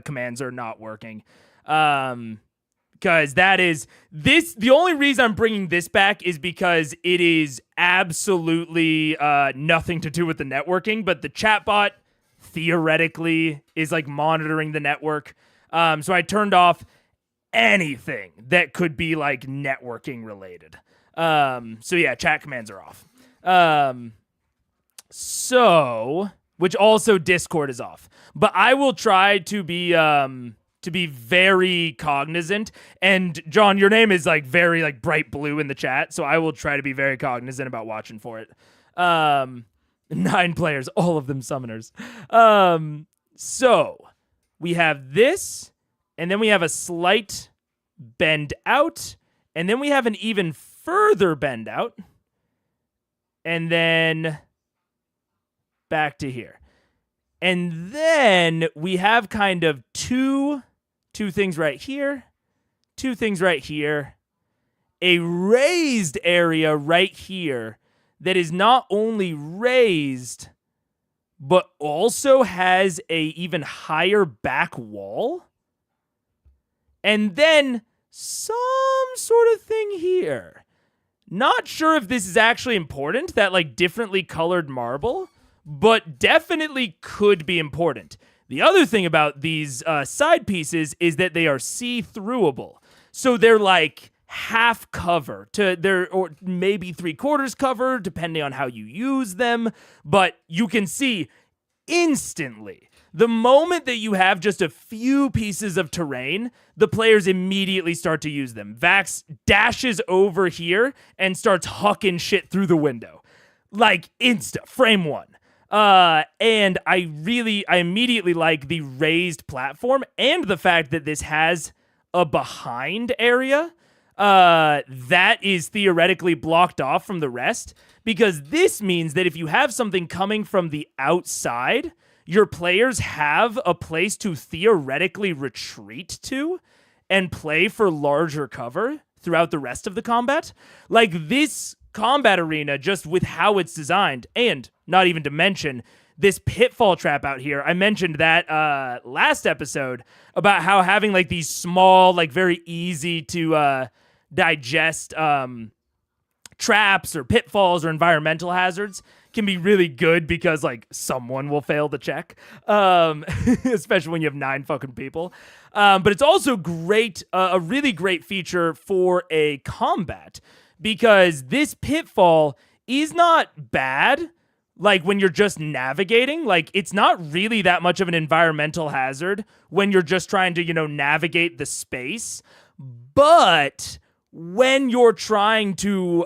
commands are not working. Because that is this. The only reason I'm bringing this back is because it is absolutely nothing to do with the networking, but the chatbot theoretically is like monitoring the network. So I turned off anything that could be like networking related. So yeah, chat commands are off. Which also Discord is off. But I will try to be very cognizant. And John, your name is like very like bright blue in the chat, so I will try to be very cognizant about watching for it. 9 players, all of them summoners. So we have this, and then we have a slight bend out, and then we have an even further bend out, and then back to here. And then we have kind of two things right here, 2 things right here, a raised area right here that is not only raised, but also has a even higher back wall. And then some sort of thing here. Not sure if this is actually important, that like differently colored marble, but definitely could be important. The other thing about these side pieces is that they are see-throughable. So they're like half cover or maybe 3/4 cover, depending on how you use them. But you can see instantly, the moment that you have just a few pieces of terrain, the players immediately start to use them. Vax dashes over here and starts hucking shit through the window. Like frame 1. And I immediately like the raised platform and the fact that this has a behind area, that is theoretically blocked off from the rest, because this means that if you have something coming from the outside, your players have a place to theoretically retreat to and play for larger cover throughout the rest of the combat. Like this combat arena, just with how it's designed, and not even to mention this pitfall trap out here. I mentioned that last episode about how having like these small, like very easy to digest traps or pitfalls or environmental hazards can be really good because like someone will fail the check, especially when you have 9 fucking people. But it's also great, a really great feature for a combat, because this pitfall is not bad. Like when you're just navigating, like it's not really that much of an environmental hazard when you're just trying to, navigate the space. But when you're trying to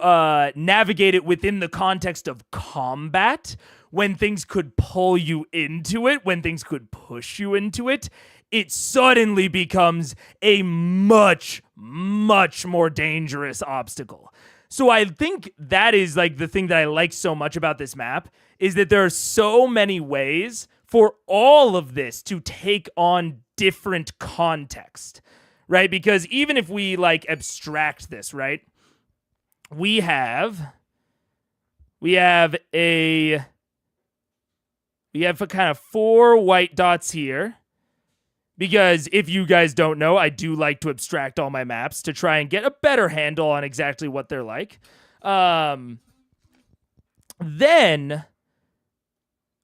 navigate it within the context of combat, when things could pull you into it, when things could push you into it, it suddenly becomes a much, much more dangerous obstacle. So I think that is like the thing that I like so much about this map, is that there are so many ways for all of this to take on different context, right? Because even if we like abstract this, right? We have a kind of 4 white dots here. Because if you guys don't know, I do like to abstract all my maps to try and get a better handle on exactly what they're like. Then,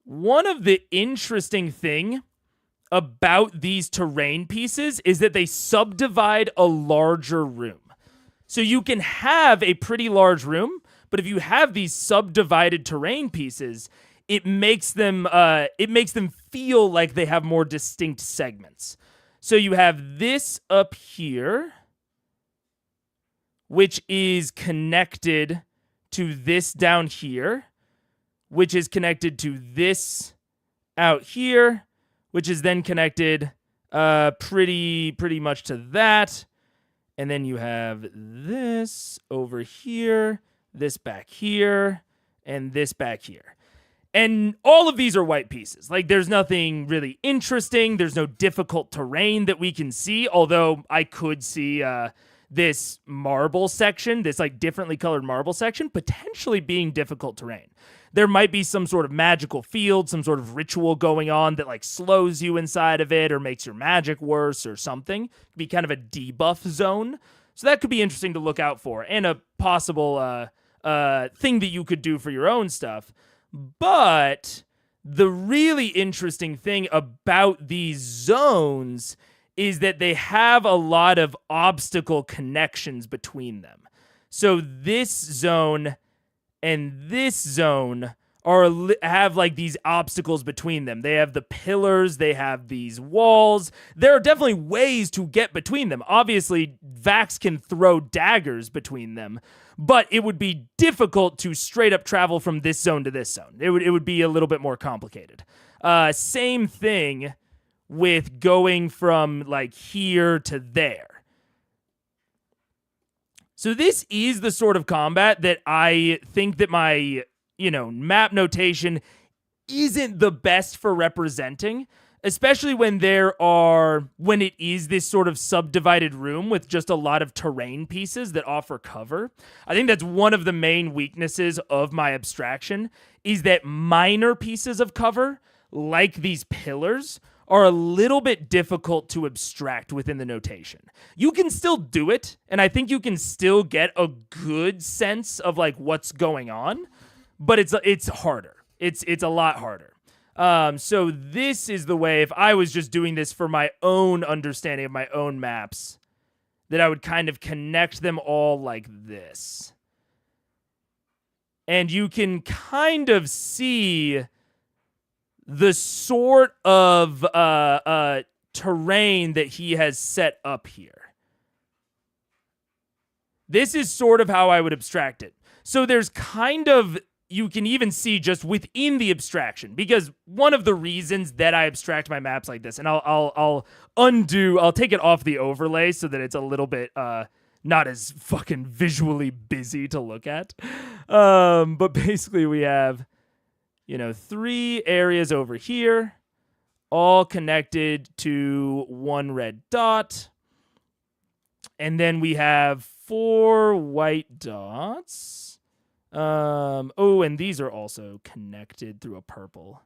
one of the interesting thing about these terrain pieces is that they subdivide a larger room. So you can have a pretty large room, but if you have these subdivided terrain pieces, it makes them feel like they have more distinct segments. So you have this up here, which is connected to this down here, which is connected to this out here, which is then connected pretty much to that. And then you have this over here, this back here, and this back here. And all of these are white pieces. Like, there's nothing really interesting. There's no difficult terrain that we can see, although I could see this marble section, this like differently colored marble section, potentially being difficult terrain. There might be some sort of magical field, some sort of ritual going on that like slows you inside of it or makes your magic worse or something. It could be kind of a debuff zone. So that could be interesting to look out for, and a possible thing that you could do for your own stuff. But the really interesting thing about these zones is that they have a lot of obstacle connections between them. So this zone and this zone have like these obstacles between them. They have the pillars, they have these walls. There are definitely ways to get between them. Obviously, Vax can throw daggers between them, but it would be difficult to straight up travel from this zone to this zone. It would be a little bit more complicated. Same thing with going from like here to there. So this is the sort of combat that I think that my, map notation isn't the best for representing, especially when it is this sort of subdivided room with just a lot of terrain pieces that offer cover. I think that's one of the main weaknesses of my abstraction, is that minor pieces of cover, like these pillars, are a little bit difficult to abstract within the notation. You can still do it, and I think you can still get a good sense of like what's going on, but it's harder. It's a lot harder. So this is the way, if I was just doing this for my own understanding of my own maps, that I would kind of connect them all like this. And you can kind of see the sort of terrain that he has set up here. This is sort of how I would abstract it. So there's kind of, you can even see just within the abstraction, because one of the reasons that I abstract my maps like this, and I'll take it off the overlay so that it's a little bit not as fucking visually busy to look at. But basically we have 3 areas over here, all connected to one red dot. And then we have 4 white dots. And these are also connected through a purple.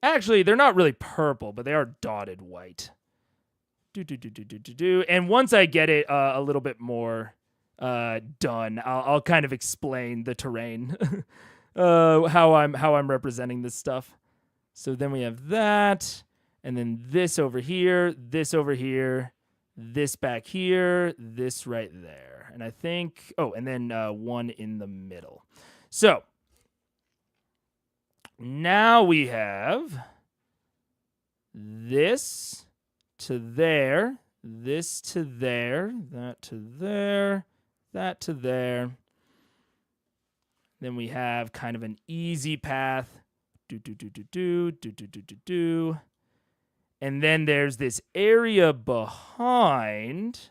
Actually, they're not really purple, but they are dotted white. And once I get it a little bit more done, I'll kind of explain the terrain, how I'm representing this stuff. So then we have that, and then this over here, this back here, this right there, and I think and then one in the middle. So now we have this to there, this to there, that to there, that to there. Then we have kind of an easy path. And then there's this area behind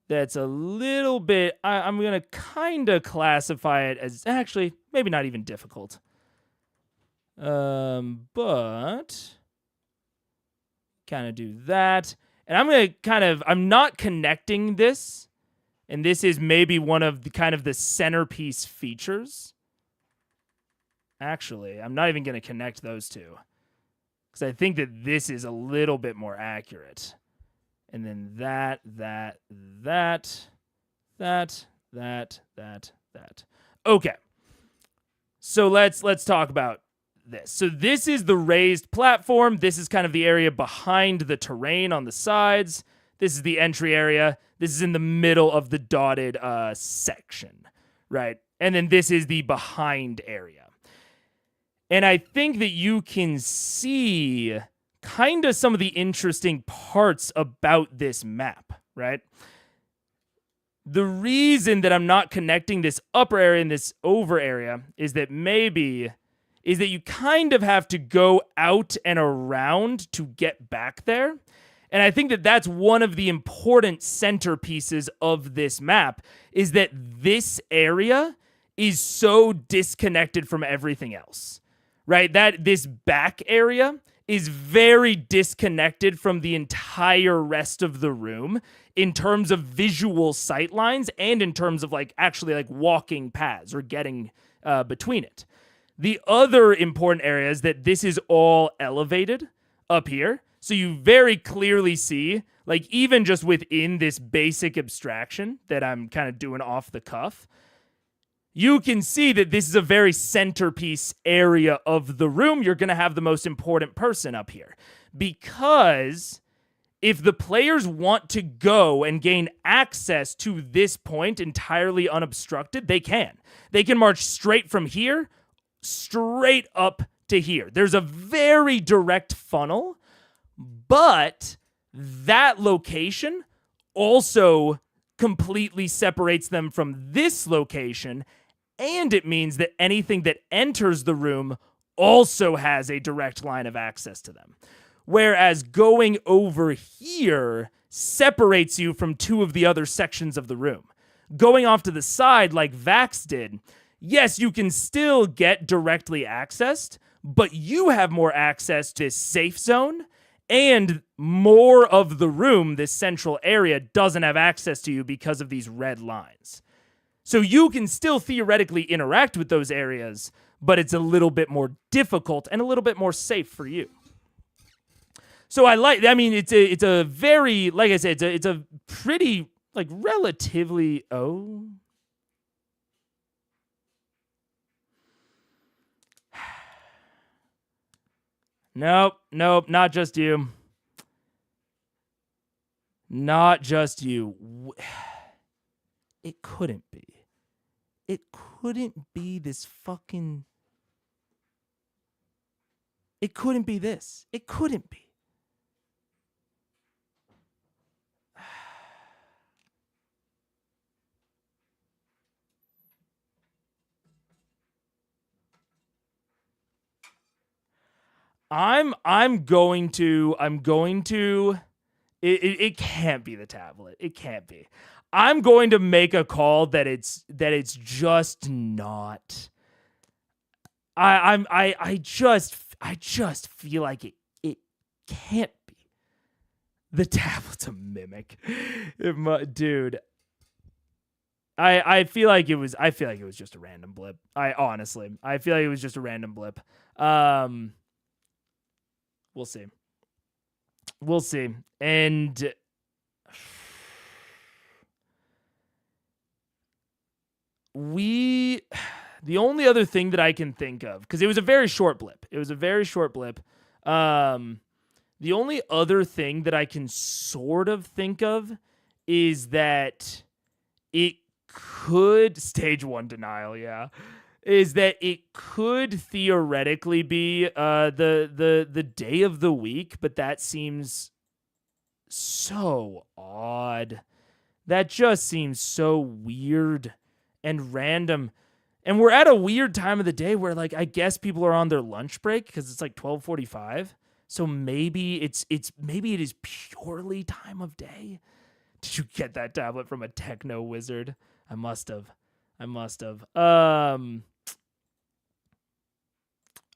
that's a little bit, I'm going to kind of classify it as actually maybe not even difficult. But kind of do that. And I'm not connecting this. And this is maybe one of the kind of the centerpiece features. Actually, I'm not even going to connect those two, because I think that this is a little bit more accurate. And then that. Okay. So let's talk about this. So this is the raised platform. This is kind of the area behind the terrain on the sides. This is the entry area. This is in the middle of the dotted section, right? And then this is the behind area. And I think that you can see kind of some of the interesting parts about this map, right? The reason that I'm not connecting this upper area and this over area is that you kind of have to go out and around to get back there. And I think that that's one of the important centerpieces of this map, is that this area is so disconnected from everything else, right? That this back area is very disconnected from the entire rest of the room in terms of visual sight lines and in terms of actually walking paths or getting between it. The other important area is that this is all elevated up here. So you very clearly see, even just within this basic abstraction that I'm kind of doing off the cuff, you can see that this is a very centerpiece area of the room. You're going to have the most important person up here. Because if the players want to go and gain access to this point entirely unobstructed, they can. They can march straight from here, straight up to here. There's a very direct funnel, but that location also completely separates them from this location, and it means that anything that enters the room also has a direct line of access to them. Whereas going over here separates you from two of the other sections of the room. Going off to the side like Vax did, yes, you can still get directly accessed, but you have more access to this safe zone, and more of the room, this central area, doesn't have access to you because of these red lines. So you can still theoretically interact with those areas, but it's a little bit more difficult and a little bit more safe for you. So it's a very, like I said, it's a pretty, relatively, Nope, not just you. Not just you. It couldn't be. It couldn't be this fucking... It couldn't be this. It couldn't be. I'm going to it can't be the tablet. It can't be. I'm going to make a call that it's just not. I just feel like it can't be. The tablet's a mimic. Dude. I feel like it was just a random blip. I feel like it was just a random blip. We'll see. And the only other thing that I can think of, because it was a very short blip. The only other thing that I can sort of think of is that it could, stage 1 denial, yeah, is that it could theoretically be the day of the week, but that seems so odd. That just seems so weird and random. And we're at a weird time of the day where, I guess people are on their lunch break because it's 12:45. So maybe it is purely time of day. Did you get that tablet from a techno wizard? I must have.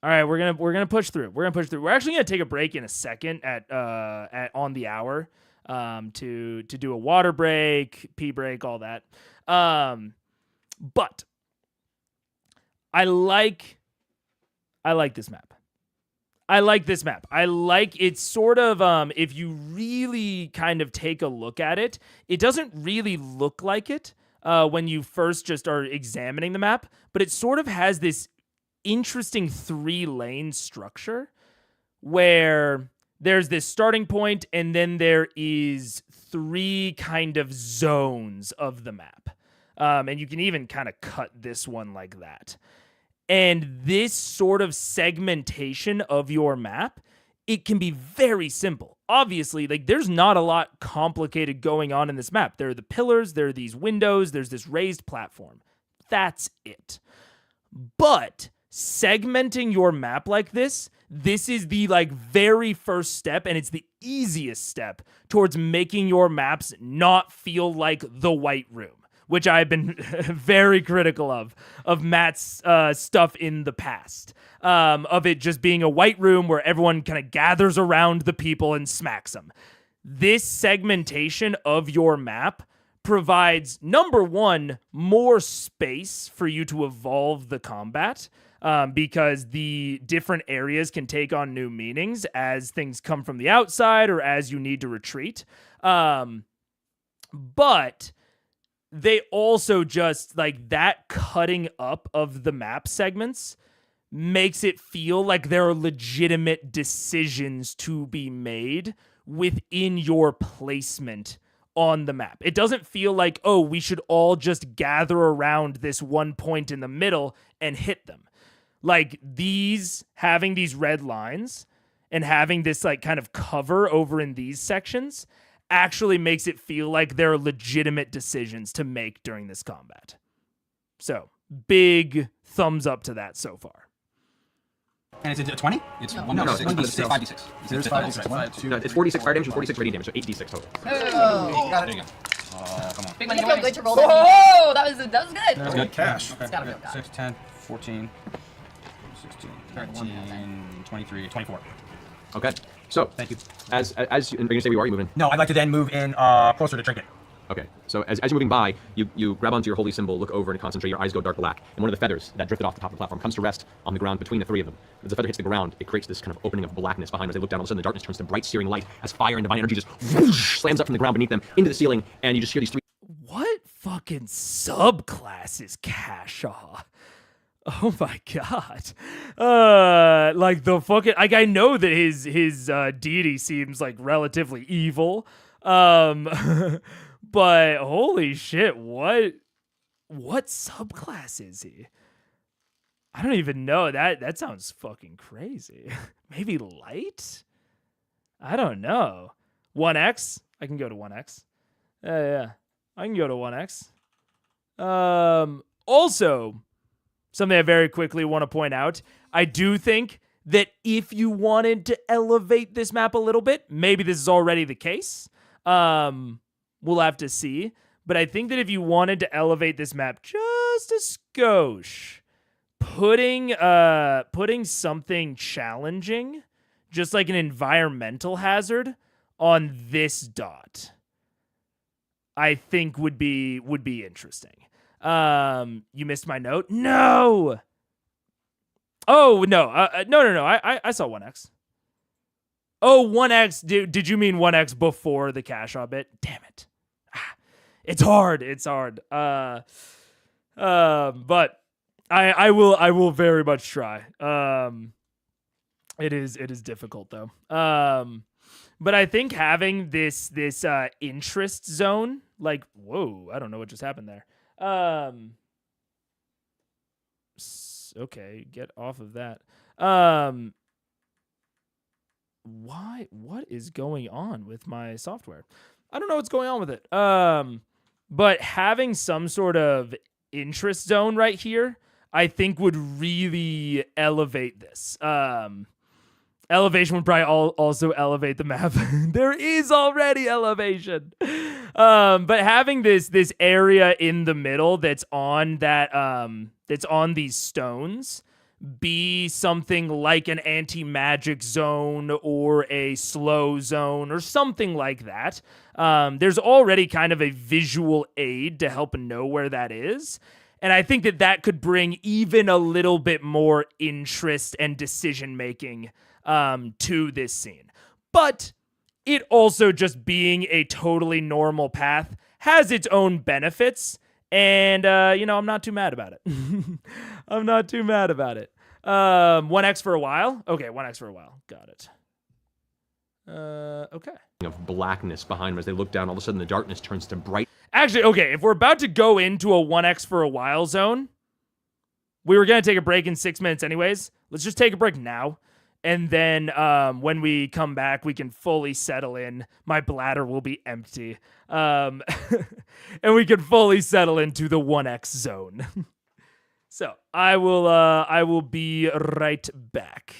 All right, we're gonna push through. We're actually gonna take a break in a second at on the hour, to do a water break, pee break, all that. But I like this map. I like it's sort of, if you really kind of take a look at it, it doesn't really look like it when you first just are examining the map, but it sort of has this interesting 3-lane structure where there's this starting point and then there is 3 kind of zones of the map. And you can even kind of cut this one like that. And this sort of segmentation of your map, it can be very simple. Obviously, like there's not a lot complicated going on in this map. There are the pillars, there are these windows, there's this raised platform. That's it. But segmenting your map like this is the like very first step, and it's the easiest step towards making your maps not feel like the White Room, which I've been very critical of Matt's stuff in the past, of it just being a White Room where everyone kind of gathers around the people and smacks them. This segmentation of your map provides, number one, more space for you to evolve the combat, because the different areas can take on new meanings as things come from the outside or as you need to retreat. But they also just, like, that cutting up of the map segments makes it feel like there are legitimate decisions to be made within your placement on the map. It doesn't feel like, oh, we should all just gather around this one point in the middle and hit them. Like, having these red lines and having this, like, kind of cover over in these sections actually makes it feel like there are legitimate decisions to make during this combat. So, big thumbs up to that so far. And it's a 20? It's No, 1d6, 5d6. There's 5d6. 1, 2. No, it's 46 fire damage and 46 radiant damage, so 8d6 total. Oh. Got it. There you go. Come on. Big Does money it feel good to roll Oh! that? Whoa, that was good. That's good cash. Okay. gotta feel good. 6, 10, 14, 16, 13, 23, 24. Okay, so Thank you. as you, are you gonna say where you are? You moving? No, I'd like to then move in closer to Trinket. Okay, so as you're moving by, you grab onto your holy symbol, look over and concentrate, your eyes go dark black, and one of the feathers that drifted off the top of the platform comes to rest on the ground between the three of them. As the feather hits the ground, it creates this kind of opening of blackness behind them. As they look down, all of a sudden the darkness turns to bright searing light as fire and divine energy just whoosh, slams up from the ground beneath them into the ceiling, and you just hear these three. What fucking subclass is Kashaw? Oh my god. Like the fucking, like, I know that his deity seems like relatively evil. But holy shit, what subclass is he? I don't even know. That sounds fucking crazy. Maybe light? I don't know. 1x? I can go to 1x. Yeah. I can go to 1x. Also, something I very quickly want to point out, I do think that if you wanted to elevate this map a little bit, maybe this is already the case. We'll have to see. But I think that if you wanted to elevate this map just a skosh, putting something challenging, just like an environmental hazard, on this dot, I think would be interesting. You missed my note? No! Oh, no. No. I saw 1x. Oh, 1x. Did you mean 1x before the Kashaw bit? Damn it. It's hard. But I will very much try. It is difficult though. But I think having this interest zone, like, whoa, I don't know what just happened there. Okay, get off of that. What is going on with my software? I don't know what's going on with it. But having some sort of interest zone right here, I think would really elevate this. Elevation would probably also elevate the map. There is already elevation. But having this area in the middle that's on these stones be something like an anti-magic zone or a slow zone or something like that. There's already kind of a visual aid to help know where that is. And I think that could bring even a little bit more interest and decision-making to this scene. But it also just being a totally normal path has its own benefits. And, I'm not too mad about it. I'm not too mad about it. 1x for a while? Okay, 1x for a while. Got it. Okay. Of blackness behind them as they look down, all of a sudden the darkness turns to bright. Actually, okay, if we're about to go into a 1x for a while zone, we were going to take a break in 6 minutes anyways. Let's just take a break now. And then when we come back, we can fully settle in. My bladder will be empty. And we can fully settle into the 1x zone. So I will be right back.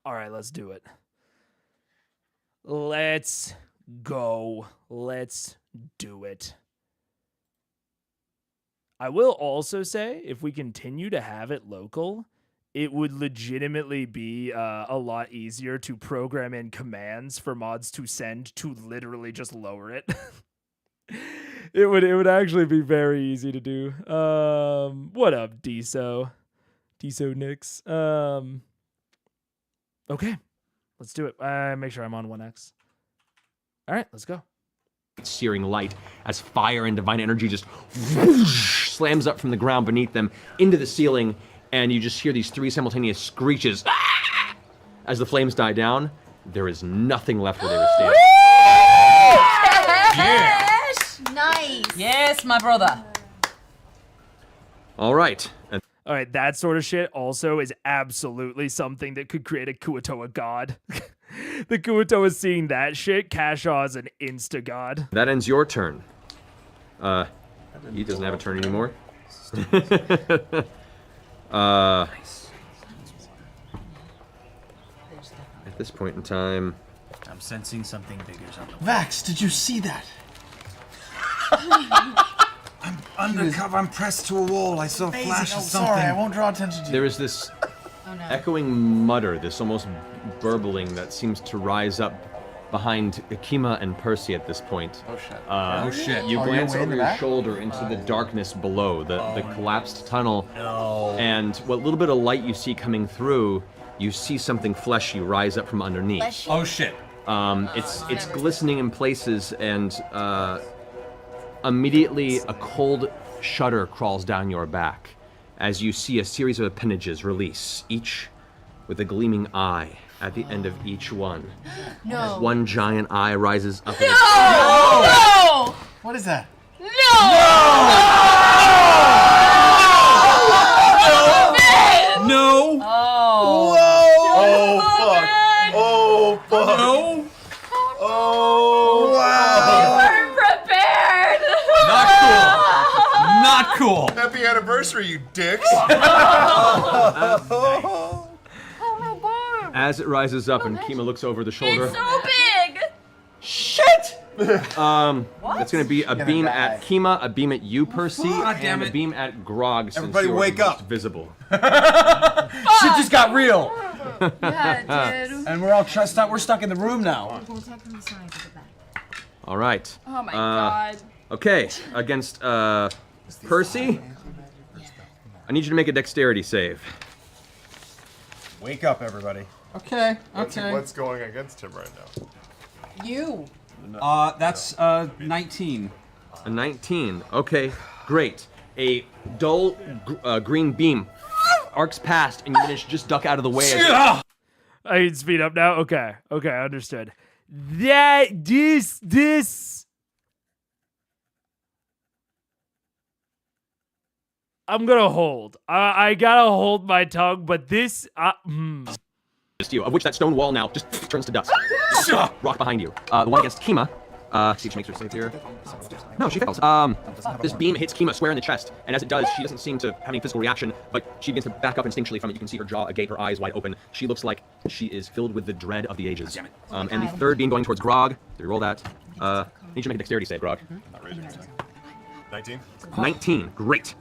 All right, let's do it. Let's go. Let's do it. I will also say, if we continue to have it local, it would legitimately be a lot easier to program in commands for mods to send to literally just lower it. It would actually be very easy to do. What up, Deso? Deso Nix. Okay, let's do it. Make sure I'm on 1x. All right, let's go. Searing light as fire and divine energy just whoosh, slams up from the ground beneath them into the ceiling, and you just hear these 3 simultaneous screeches as the flames die down. There is nothing left where they were standing. Yes! Nice. Yes, my brother. All right. All right, that sort of shit also is absolutely something that could create a Kuo-toa god. The Kuo-toa seeing that shit, Kashaw is an insta-god. That ends your turn. He doesn't have a turn anymore. At this point in time... I'm sensing something bigger's on the way. Vax, did you see that? I'm undercover. I'm pressed to a wall. I saw a flash of something. Sorry, I won't draw attention to you. There is this echoing mutter, this almost burbling that seems to rise up behind Akima and Percy at this point. Oh shit. Oh shit. You Oh, glance you're way in over the your back? shoulder into the darkness below, the collapsed tunnel. No. And what little bit of light you see coming through, you see something fleshy rise up from underneath. Oh shit. It's glistening in places, and immediately a cold shudder crawls down your back as you see a series of appendages release, each with a gleaming eye at the end of each one. No. One giant eye rises up. No! What is that? No. Oh. Oh fuck! Oh fuck! No. Oh wow! We're prepared! Not cool. Happy anniversary, you dicks! As it rises up and Kima looks over the shoulder, It's so big. Shit! that's going to be a beam die. at Kima, a beam at you, Percy, damn and a it. beam at Grog since Everybody you're wake most up. visible. Shit just got real. Yeah, dude. And we're all stuck. We're stuck in the room now. All right. Oh my god. Okay, against Percy, I need you to make a dexterity save. Wake up, everybody. Okay. What's going against him right now? You. That's 19. A 19. Okay, great. A dull green beam arcs past, and you manage to just duck out of the way. I can speed up now. Okay, understood. This. I'm gonna hold. I gotta hold my tongue, but this. To you, of which that stone wall now just turns to dust. Rock behind you. The one against Kima. See if she makes her save here. No, she fails. This beam hits Kima square in the chest, and as it does, she doesn't seem to have any physical reaction, but she begins to back up instinctually from it. You can see her jaw agape, her eyes wide open. She looks like she is filled with the dread of the ages. And the third beam going towards Grog. So roll that. Need you to make a dexterity save, Grog. Not raising. 19? 19. Great.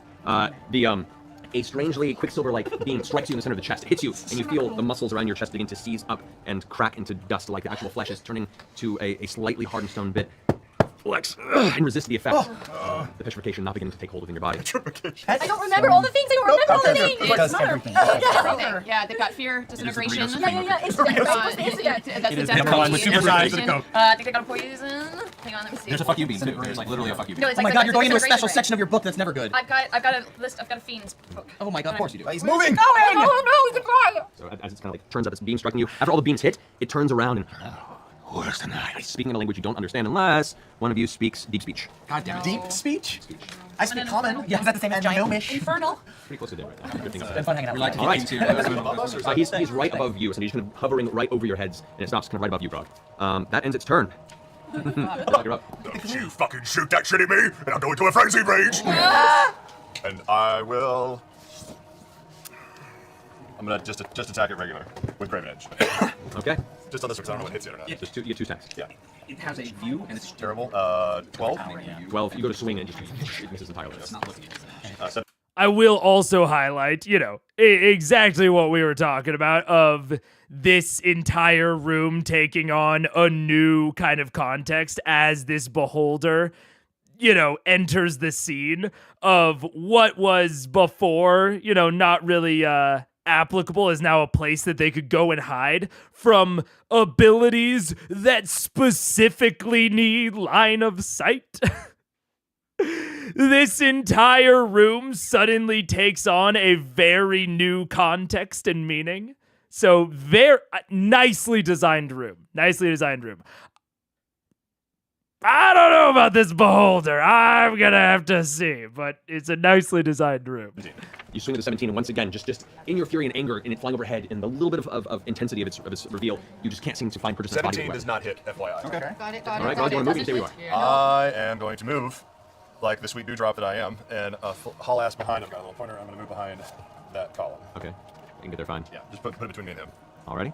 A strangely quicksilver-like beam strikes you in the center of the chest, hits you, and you feel the muscles around your chest begin to seize up and crack into dust like the actual flesh is turning to a slightly hardened stone bit. Flex and resist the effect. The petrification not beginning to take hold within your body. I don't remember all the things. I don't remember all the things. It does everything. Everything. Yeah, they've got fear, disintegration. Yeah. It's that's the Everyone with super size. I think they got poison. Hang on, let me see. There's a fuck you beam too. There's like literally a fuck you beam. No, it's Oh my like god, the you're going into a disintegration special rate. section of your book that's never good. I've got a list. I've got a fiends book. Oh my god, of course you do. He's moving! Oh no, he's a guy. So as it's kind of like turns up, its beam striking you. After all the beams hit, it turns around and speaking in a language you don't understand unless one of you speaks deep speech. God damn it. Deep speech? I speak common. Yeah, is that the same as Gnomish? Infernal. Pretty close to dead right now. Good thing It's about been it. fun hanging out. We like to All get right. into He's right above you, so he's kind of hovering right over your heads, and it stops kind of right above you, Grog. That ends its turn. You're up. You fucking shoot that shit at me, and I'll go into a frenzy rage! And I will... I'm gonna just attack it regular, with Graven Edge. Okay. Just on this one, 'cause I don't know what hits it or not. Just you get two attacks. Yeah. It has a view and it's Terrible. 12? Well, if you go to swing, it misses entirely. I will also highlight, exactly what we were talking about of this entire room taking on a new kind of context as this beholder, enters the scene of what was before, not really applicable is now a place that they could go and hide from abilities that specifically need line of sight. This entire room suddenly takes on a very new context and meaning. So very nicely designed room. I don't know about this beholder. I'm gonna have to see, but it's a nicely designed room. You swing at the 17, and once again, just in your fury and anger, and it flying overhead, and the little bit of intensity of its reveal, you just can't seem to find purchase of the body. 17 does not hit, FYI. Okay. Got it. All right, Grog, you want to move? You stay where you are. I am going to move, like the sweet dewdrop that I am, and haul ass behind. I've got a little pointer. I'm going to move behind that column. Okay, you can get there fine. Yeah, just put it between me and him. Alrighty.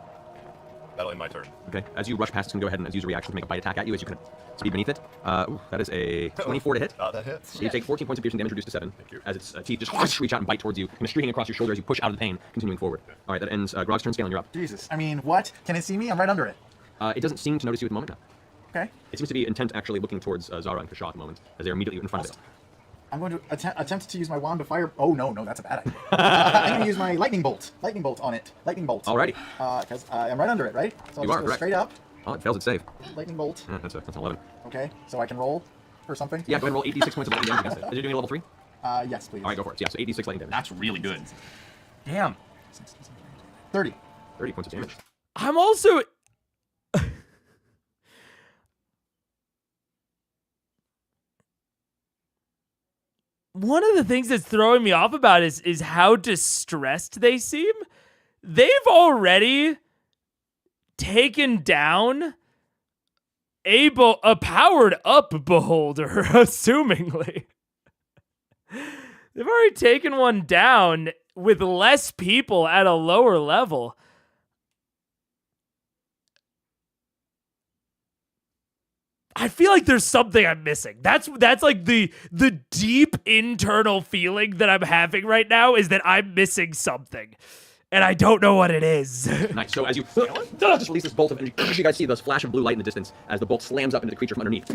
That'll end my turn. Okay, as you rush past, it's going to go ahead and use a reaction to make a bite attack at you as you kind of speed beneath it. That is a 24 to hit. That hits. So you take 14 points of piercing damage, reduced to 7. Thank you. As its teeth just reach out and bite towards you, kind of streaking across your shoulder as you push out of the pain, continuing forward. All right, that ends Grog's turn. Scaling, you're up. Jesus. I mean, what? Can it see me? I'm right under it. It doesn't seem to notice you at the moment now. Okay. It seems to be intent actually looking towards Zara and Kashaw at the moment, as they're immediately in front of it. I'm going to attempt to use my wand to fire. Oh, no, that's a bad idea. I'm going to use my lightning bolt. Lightning bolt on it. Lightning bolt. Alrighty. Because I'm right under it, right? So You I'll are, just go correct. straight up. Oh, it fails its save. Lightning bolt. Yeah, that's an 11. Okay, so I can roll for something? Yeah, go ahead and roll 86 points of lightning damage against it. Is it doing a level 3? Yes, please. All right, go for it. So, yeah, so 86 lightning damage. That's really good. Damn. 30. 30 points of damage. I'm also one of the things that's throwing me off about is how distressed they seem. They've already taken down a powered up beholder, assumingly. They've already taken one down with less people at a lower level. I feel like there's something I'm missing. That's like the deep internal feeling that I'm having right now is that I'm missing something. And I don't know what it is. Nice. So as you just release this bolt of energy, you guys see this flash of blue light in the distance as the bolt slams up into the creature from underneath.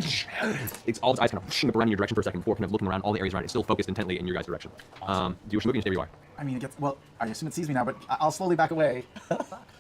It's all its eyes kind of whooshing up around in your direction for a second before kind of looking around all the areas around it. It's still focused intently in your guys' direction. Do you wish to move? You stay where you are. I mean, it gets, well, I assume it sees me now, but I'll slowly back away.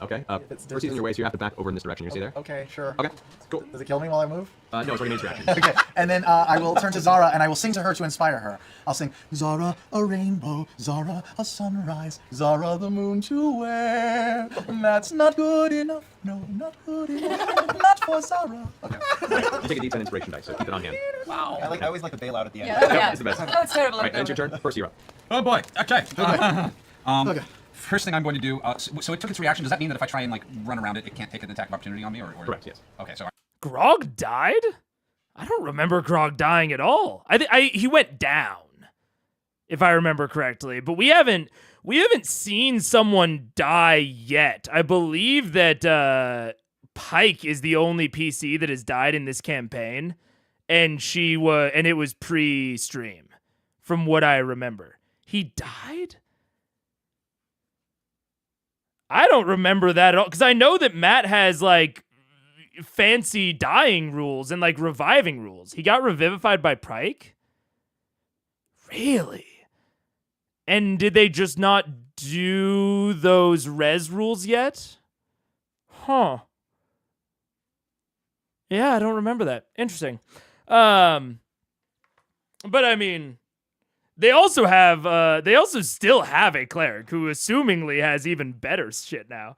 Okay. First he's in your way, so you have to back over in this direction. You stay there? Okay, sure. Okay. Cool. Does it kill me while I move? No, it's already made its reaction. Okay, and then I will turn to Zara and I will sing to her to inspire her. I'll sing, Zara, a rainbow, Zara, a sunrise, Zara, the moon to wear. That's not good enough, no, not good enough, not for Zara. Okay. You take a D10 inspiration dice, so keep it on hand. Wow. I always like the bailout at the end. Yeah. It's the best. That's terrible. All right, and it's your turn. First, you're up. Oh boy. Okay. Okay. First thing I'm going to do. So it took its reaction. Does that mean that if I try and like run around it, it can't take an attack of opportunity on me? Or... Correct. Yes. Okay. So. Grog died? I don't remember Grog dying at all. He went down, if I remember correctly. But we haven't seen someone die yet. I believe that Pike is the only PC that has died in this campaign, and it was pre-stream, from what I remember. He died? I don't remember that at all, because I know that Matt has, like, fancy dying rules and, like, reviving rules. He got revivified by Pike? Really? And did they just not do those res rules yet? Huh. Yeah, I don't remember that. Interesting. But, I mean... They also still have a cleric who assumingly has even better shit now.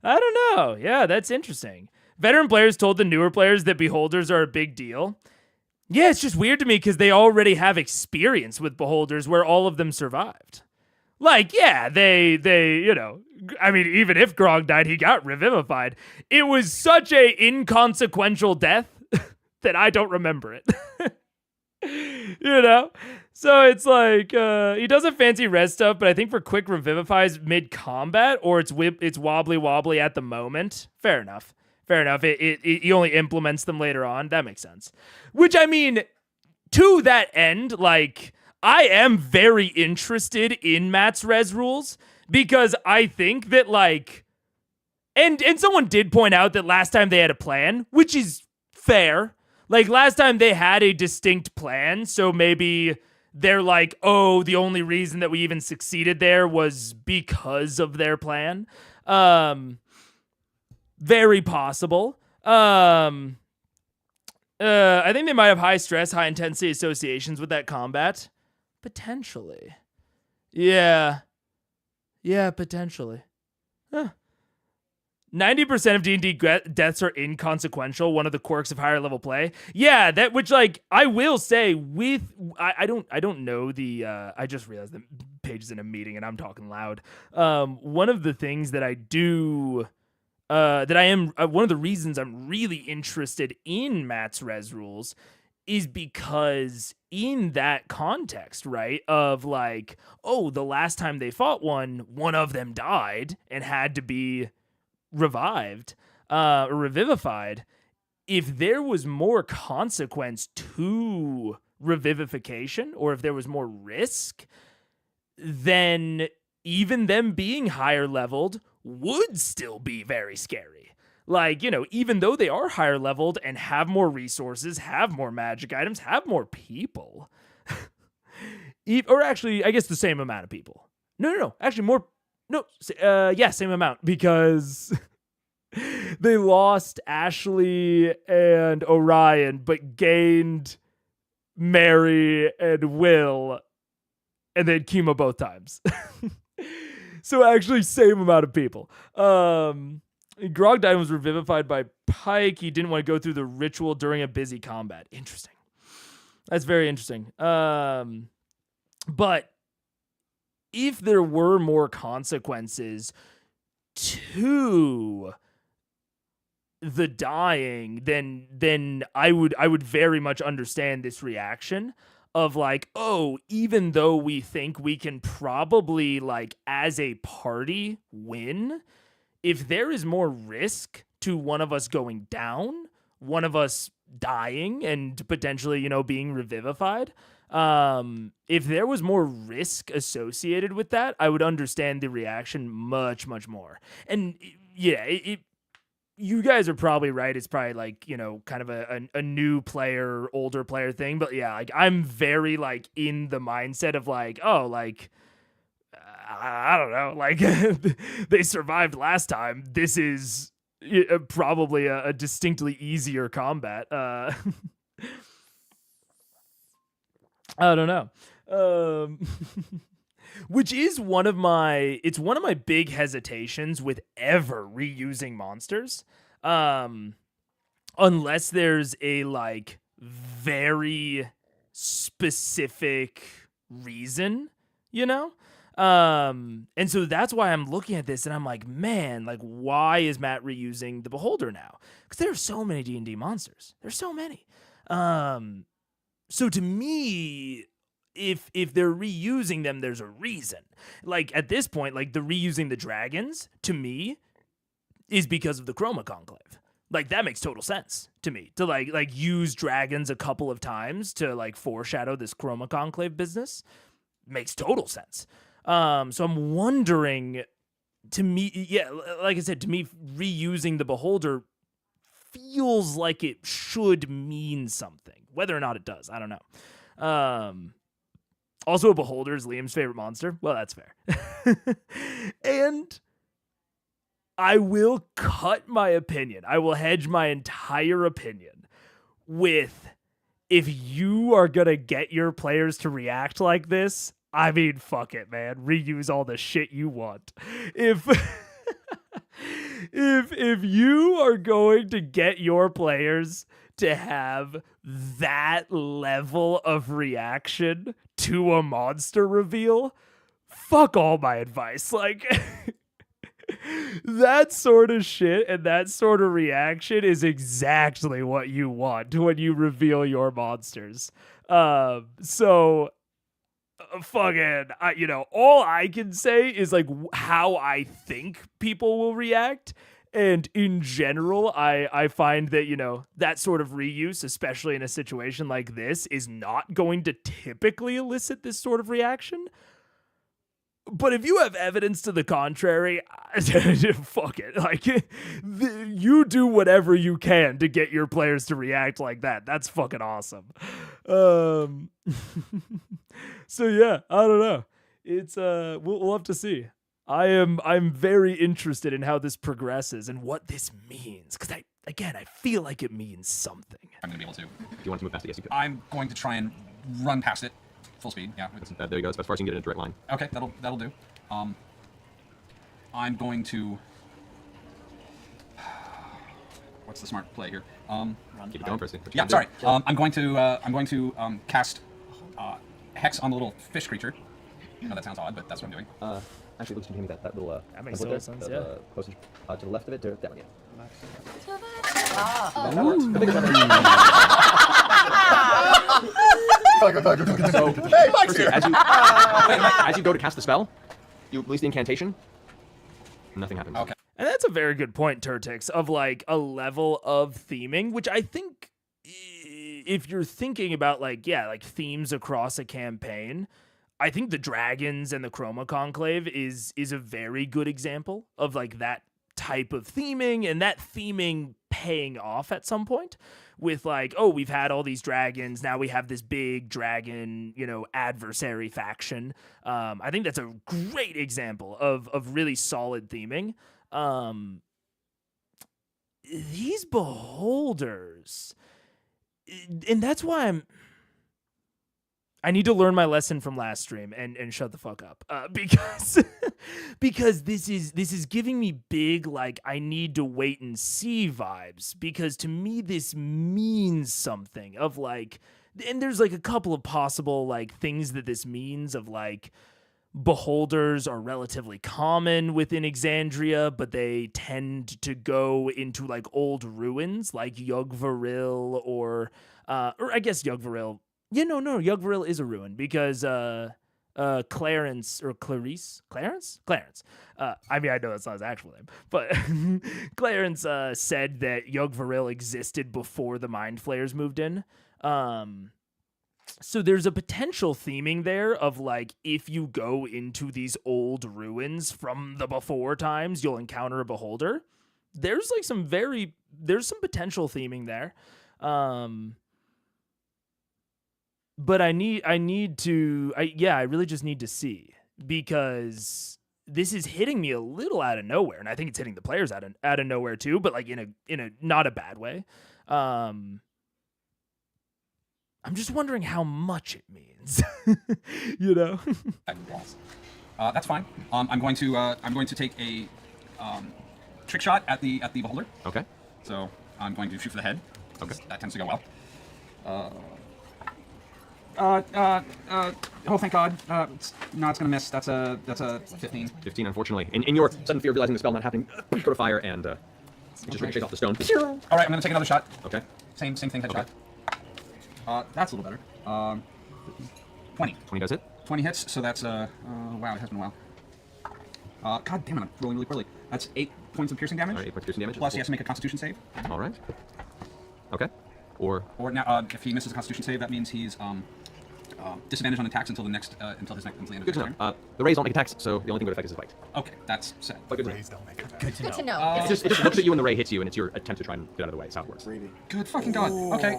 I don't know. Yeah, that's interesting. Veteran players told the newer players that beholders are a big deal. Yeah, it's just weird to me because they already have experience with beholders where all of them survived. Like, yeah, they, I mean, even if Grog died, he got revivified. It was such a inconsequential death that I don't remember it. So it's like, he doesn't fancy res stuff, but I think for quick revivifies mid-combat, or it's wobbly at the moment. Fair enough. He only implements them later on. That makes sense. Which, I mean, to that end, like, I am very interested in Matt's res rules, because I think that, like, and someone did point out that last time they had a plan, which is fair. Like, last time they had a distinct plan, so maybe they're like, oh, the only reason that we even succeeded there was because of their plan. Very possible. I think they might have high stress, high intensity associations with that combat. Potentially. Yeah, potentially. Huh. 90% of D&D deaths are inconsequential, one of the quirks of higher level play. Yeah, that, which, like, I will say I don't know I just realized that Paige is in a meeting and I'm talking loud. One of the things that I do, one of the reasons I'm really interested in Matt's res rules is because in that context, right, of like, oh, the last time they fought one of them died and had to be revived or revivified. If there was more consequence to revivification, or if there was more risk, then even them being higher leveled would still be very scary. Like, even though they are higher leveled and have more resources, have more magic items, have more people, or actually, I guess the same amount of people. No, actually more. No, same amount, because they lost Ashley and Orion, but gained Mary and Will, and then Kima both times. So actually, same amount of people. Grog died and was revivified by Pike. He didn't want to go through the ritual during a busy combat. Interesting. That's very interesting. But if there were more consequences to the dying, then I would very much understand this reaction. of like, oh, even though we think we can probably like as a party win, if there is more risk to one of us going down, one of us dying and potentially, you know, being revivified, if there was more risk associated with that, I would understand the reaction much, much more. And yeah, you guys are probably right. It's probably like, you know, kind of a new player, older player thing. But yeah, like I'm very like in the mindset of like, oh, like, I don't know, like they survived last time. This is probably a distinctly easier combat. I don't know. Which is one of my big hesitations with ever reusing monsters. Unless there's a like very specific reason, you know? And so that's why I'm looking at this and I'm like, man, like why is Matt reusing the Beholder now? Because there are so many D&D monsters. There's so many. So to me, if they're reusing them, there's a reason. Like at this point, like the reusing the dragons to me is because of the Chroma Conclave. Like that makes total sense to me to like use dragons a couple of times to like foreshadow this Chroma Conclave business. Makes total sense. So I'm wondering, to me, yeah, like I said, to me, reusing the Beholder feels like it should mean something. Whether or not it does, I don't know. Also, a Beholder is Liam's favorite monster. Well, that's fair. And I will cut my opinion. I will hedge my entire opinion with, if you are going to get your players to react like this, I mean, fuck it, man. Reuse all the shit you want. If you are going to get your players to have that level of reaction to a monster reveal, fuck all my advice. Like that sort of shit and that sort of reaction is exactly what you want when you reveal your monsters. Fucking, you know, all I can say is like how I think people will react. And in general, I find that, you know, that sort of reuse, especially in a situation like this, is not going to typically elicit this sort of reaction. But if you have evidence to the contrary, fuck it. Like, you do whatever you can to get your players to react like that. That's fucking awesome. So yeah, I don't know. It's we'll have to see. I'm very interested in how this progresses and what this means, because I feel like it means something. I'm gonna be able to. If you want to move past it, yes, you could. I'm going to try and run past it. Full speed, yeah. There you go. That's as far as you can get in a direct line. Okay, that'll do. I'm going to. What's the smart play here? Keep it going, Percy. Yeah, sorry. I'm going to cast Hex on the little fish creature. I know that sounds odd, but that's what I'm doing. Actually, it looks to me that little that makes total sense. Yeah. Postage to the left of it, to down again. That works. So, Percy, as you go to cast the spell, you release the incantation. Nothing happens. Okay. And that's a very good point, Turtix, of like a level of theming, which I think if you're thinking about like themes across a campaign, I think the dragons and the Chroma Conclave is a very good example of like that type of theming, and that theming paying off at some point with like, oh, we've had all these dragons, now we have this big dragon, you know, adversary faction. I think that's a great example of really solid theming. These Beholders, and that's why I need to learn my lesson from last stream and shut the fuck up, because this is giving me big, like, I need to wait and see vibes, because to me this means something of like, and there's like a couple of possible like things that this means of like, Beholders are relatively common within Exandria, but they tend to go into like old ruins like Yugvaril or I guess Yugvaril. Yeah, no, Yugvril is a ruin because Clarence or Clarence. I mean, I know that's not his actual name, but Clarence said that Yugvril existed before the Mind Flayers moved in. So there's a potential theming there of like if you go into these old ruins from the before times, you'll encounter a beholder. There's like some potential theming there. But I really just need to see, because this is hitting me a little out of nowhere, and I think it's hitting the players out of nowhere too, but like in a not a bad way. I'm just wondering how much it means, you know. That's fine. I'm going to take a trick shot at the beholder. Okay. So I'm going to shoot for the head. Okay. That tends to go well. Oh, thank God. It's gonna miss. That's a 15. 15, unfortunately. In your sudden fear of realizing the spell not happening, go to fire and it just ricochets off the stone. All right, I'm gonna take another shot. Okay. Same thing, headshot. That's a little better. 20. 20 does hit. 20 hits, so that's wow, it has been a while. God damn it, I'm rolling really poorly. That's 8 points of piercing damage. All right, 8 points of piercing damage. Plus he has to make a Constitution save. All right. Okay. Or now, if he misses a Constitution save, that means he's disadvantage on attacks until the end of his good to turn. know. The rays don't make attacks, so the only thing that affects is the bite. Okay, that's sad. But good Rays don't make attacks. Good to know. It just looks at you when the ray hits you, and it's your attempt to try and get out of the way. That's how it works. Good fucking God. Okay.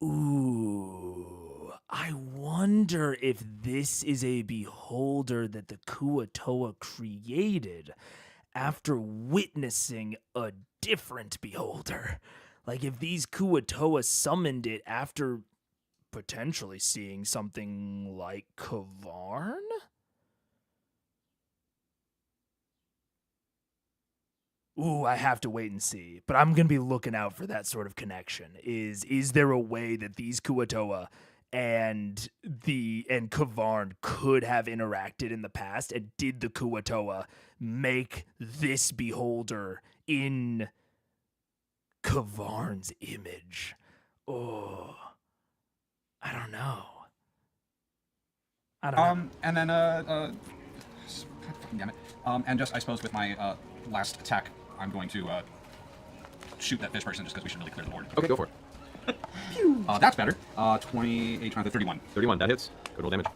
Ooh, I wonder if this is a beholder that the Kuo-toa created after witnessing a different beholder. Like if these Kuo-toa summoned it after potentially seeing something like Kavarn? Ooh, I have to wait and see. But I'm going to be looking out for that sort of connection. Is there a way that these Kuo-toa and Kavarn could have interacted in the past? And did the Kuo-toa make this beholder in Kavarn's image? Oh, I don't know. And then God fucking damn it. And just I suppose with my last attack, I'm going to shoot that fish person just because we should really clear the board. Okay, go for it. That's better. 28, 31. 31, that hits. Good roll damage.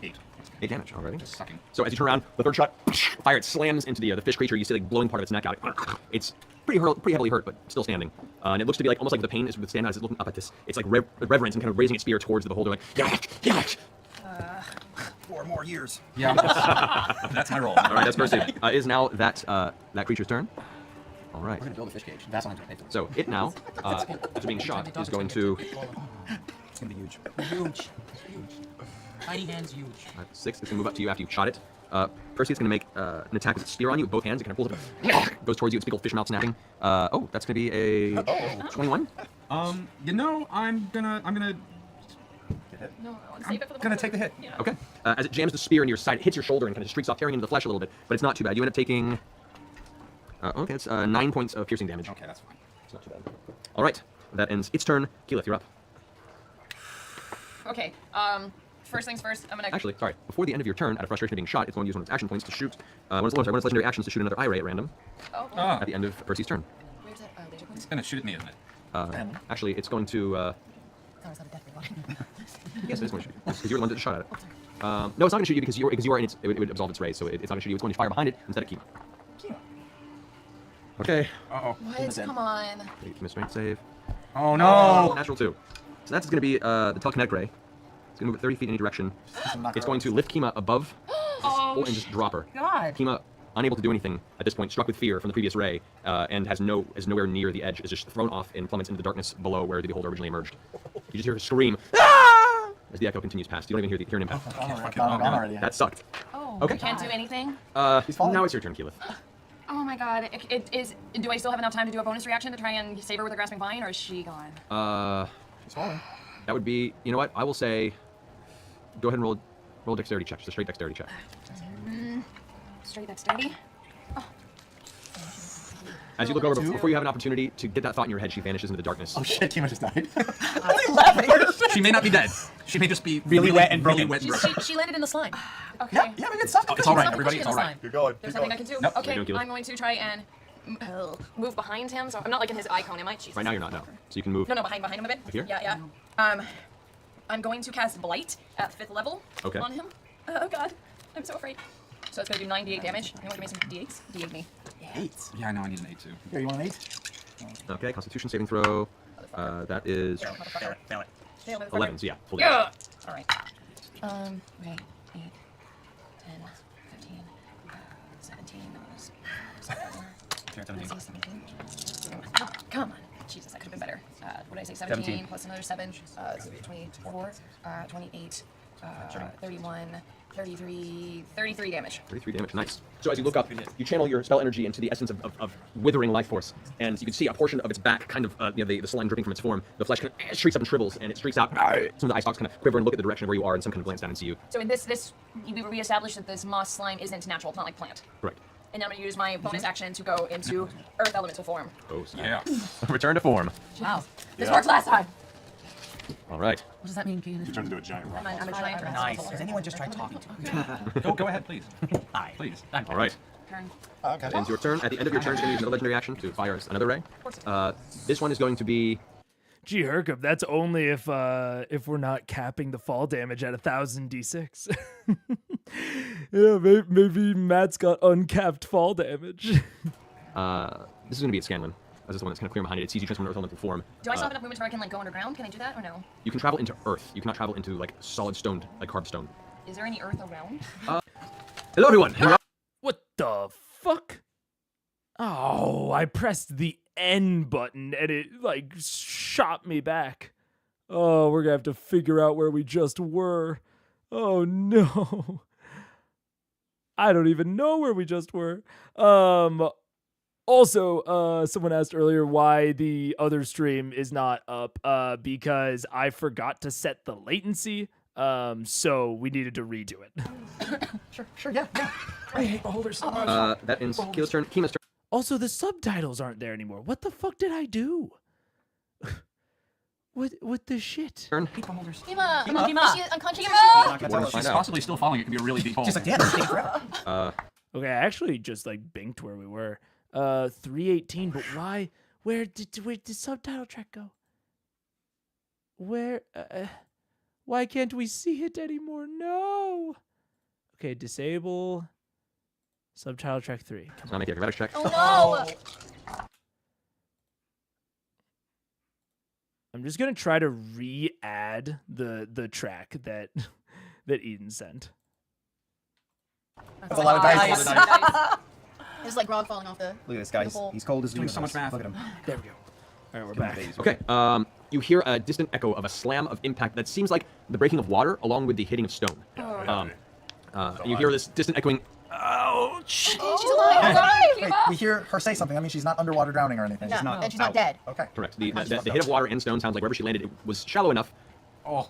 8. 8 damage, alrighty. Just sucking. So as you turn around, the third shot, fire, it slams into the fish creature. You see like blowing part of its neck out. It's pretty heavily hurt, but still standing. And it looks to be like almost like the pain is withstanding as it's looking up at this. It's like reverence and kind of raising its spear towards the beholder, like yak. 4 more years. Yeah, that's my roll. All right, that's Percy. It is now that creature's turn. All right. We're gonna build a fish cage. That's what I'm gonna pay for. So it now, after being shot, is going to. It's gonna be huge. Huge. Tiny hands, huge. 6. It's gonna move up to you after you've shot it. Percy is gonna make an attack with its spear on you with both hands. It kind of pulls up, goes towards you. Its big old fish mouth snapping. Oh, that's gonna be a 21. You know, I'm gonna. No, I want to save it for the Gonna take the hit. Yeah. Okay. As it jams the spear into your side, it hits your shoulder and kind of streaks off, tearing into the flesh a little bit. But it's not too bad. You end up taking. Okay, it's 9 points of piercing damage. Okay, that's fine. It's not too bad. All right, that ends its turn. Keyleth, you're up. Okay. First things first. I'm gonna. Actually, sorry. Before the end of your turn, out of frustration of being shot, it's going to use one of its action points to shoot. One of its legendary actions to shoot another eye ray at random. Oh. At the end of Percy's turn. Where's that laser point? It's gonna shoot at me, isn't it? Actually, it's going to. Yes, it is going to shoot you because you're the one that shot at it. No, it's not going to shoot you because you are in its. It would absolve its rays, so it's not going to shoot you. It's going to fire behind it instead of Kima. Okay. What? Come on. Make a strength save. Oh no! Natural 2. So that's going to be the telekinetic ray. It's going to move it 30 feet in any direction. It's going to lift Kima above and just drop her. God. Kima, unable to do anything at this point, struck with fear from the previous ray, and is nowhere near the edge, is just thrown off and plummets into the darkness below where the beholder originally emerged. You just hear her scream as the echo continues past. You don't even hear an impact. That sucked. Oh. Okay. I can't do anything. Now it's your turn, Keyleth. Oh my God. It is. Do I still have enough time to do a bonus reaction to try and save her with a grasping vine, or is she gone? She's falling. That would be. You know what? I will say. Go ahead and roll a dexterity check. Just a straight dexterity check. Straight dexterity. Oh, As you look over, before you have an opportunity to get that thought in your head, she vanishes into the darkness. Oh shit, Kima just died. She may not be dead. She may just be really wet and broken. She landed in the slime. Okay. Yeah, maybe it's something. It's all right, everybody. It's all right. Keep going. There's Keep nothing going. I can do. Nope. Okay, Don't kill it. I'm going to try and move behind him. So I'm not like in his eye cone, am I? Jesus. Right now you're not, no. So you can move. No, behind him a bit. Here? Yeah. I'm going to cast Blight at 5th level on him. Oh god, I'm so afraid. So it's going to do 98 damage. You want to give me some d8s? D8 me. Yeah. 8. Yeah, I know I need an 8 too. Here, you want an 8? Okay, Constitution saving throw. That is Fail it. 11, so yeah, full Yeah. damage. All right. Okay. 8, 10, 15, 17. 17. Come on. Jesus, that could have been better. What did I say? 17 plus another 7. So 24, 28, 31, 33 damage. 33 damage, nice. So as you look up, you channel your spell energy into the essence of withering life force, and you can see a portion of its back, kind of, the slime dripping from its form. The flesh kind of shrieks up and shrivels, and it streaks out. Some of the ice stalks kind of quiver and look at the direction of where you are, and some kind of glance down and see you. So in this, we established that this moss slime isn't natural. It's not like plant. Correct. And I'm going to use my bonus action to go into earth elemental form. Oh, yeah. Return to form. Wow. This worked last time. All right. What does that mean, Keegan? You turned into a giant rock. I'm a giant earth Nice. elemental. Has anyone just tried talking to me? Go ahead, please. Hi. Please. All right. Turn. Okay. Ends your turn. At the end of your turn, it's going to use another legendary action to fire another ray. This one is going to be... Gee, Hercup, that's only if we're not capping the fall damage at 1,000 d6. Yeah, maybe Matt's got uncapped fall damage. This is going to be at Scanlan. That's the one that's kind of clear behind it. It sees you transform into Earth Elemental form. Do I still have enough movement where I can like go underground? Can I do that or no? You can travel into Earth. You cannot travel into like solid stone, like carved stone. Is there any earth around? Hello, everyone. What the fuck? Oh, I pressed the N button and it like shot me back. Oh, we're gonna have to figure out where we just were. Oh no. I don't even know where we just were. Also, someone asked earlier why the other stream is not up, because I forgot to set the latency, so we needed to redo it. Sure, yeah. I hate beholders so much. That ends Kima's turn. Kima's turn. Also, the subtitles aren't there anymore. What the fuck did I do? What the shit? Turn. Kima! Kima! Is she unconscious? She's possibly still falling. It could be a really deep hole. Just like, damn, it's taking forever. Okay, I actually just like binked where we were. 318, but why? Where did the subtitle track go? Where? Why can't we see it anymore? No. Okay, disable subtitle track 3. Let's not make the acrobatics check. Oh no! I'm just gonna try to re-add the track that Eden sent. That's a lot of dice. It's like Grog falling off the. Look at this, guys. He's cold as Doing so much math. Look at him. There we go. All right, we're back. Okay. You hear a distant echo of a slam of impact that seems like the breaking of water along with the hitting of stone. You hear this distant echoing. Ouch! She's alive! Wait, we hear her say something. I mean, she's not underwater drowning or anything. No, She's not. and she's not dead. Okay. Correct. The hit of water and stone sounds like wherever she landed, it was shallow enough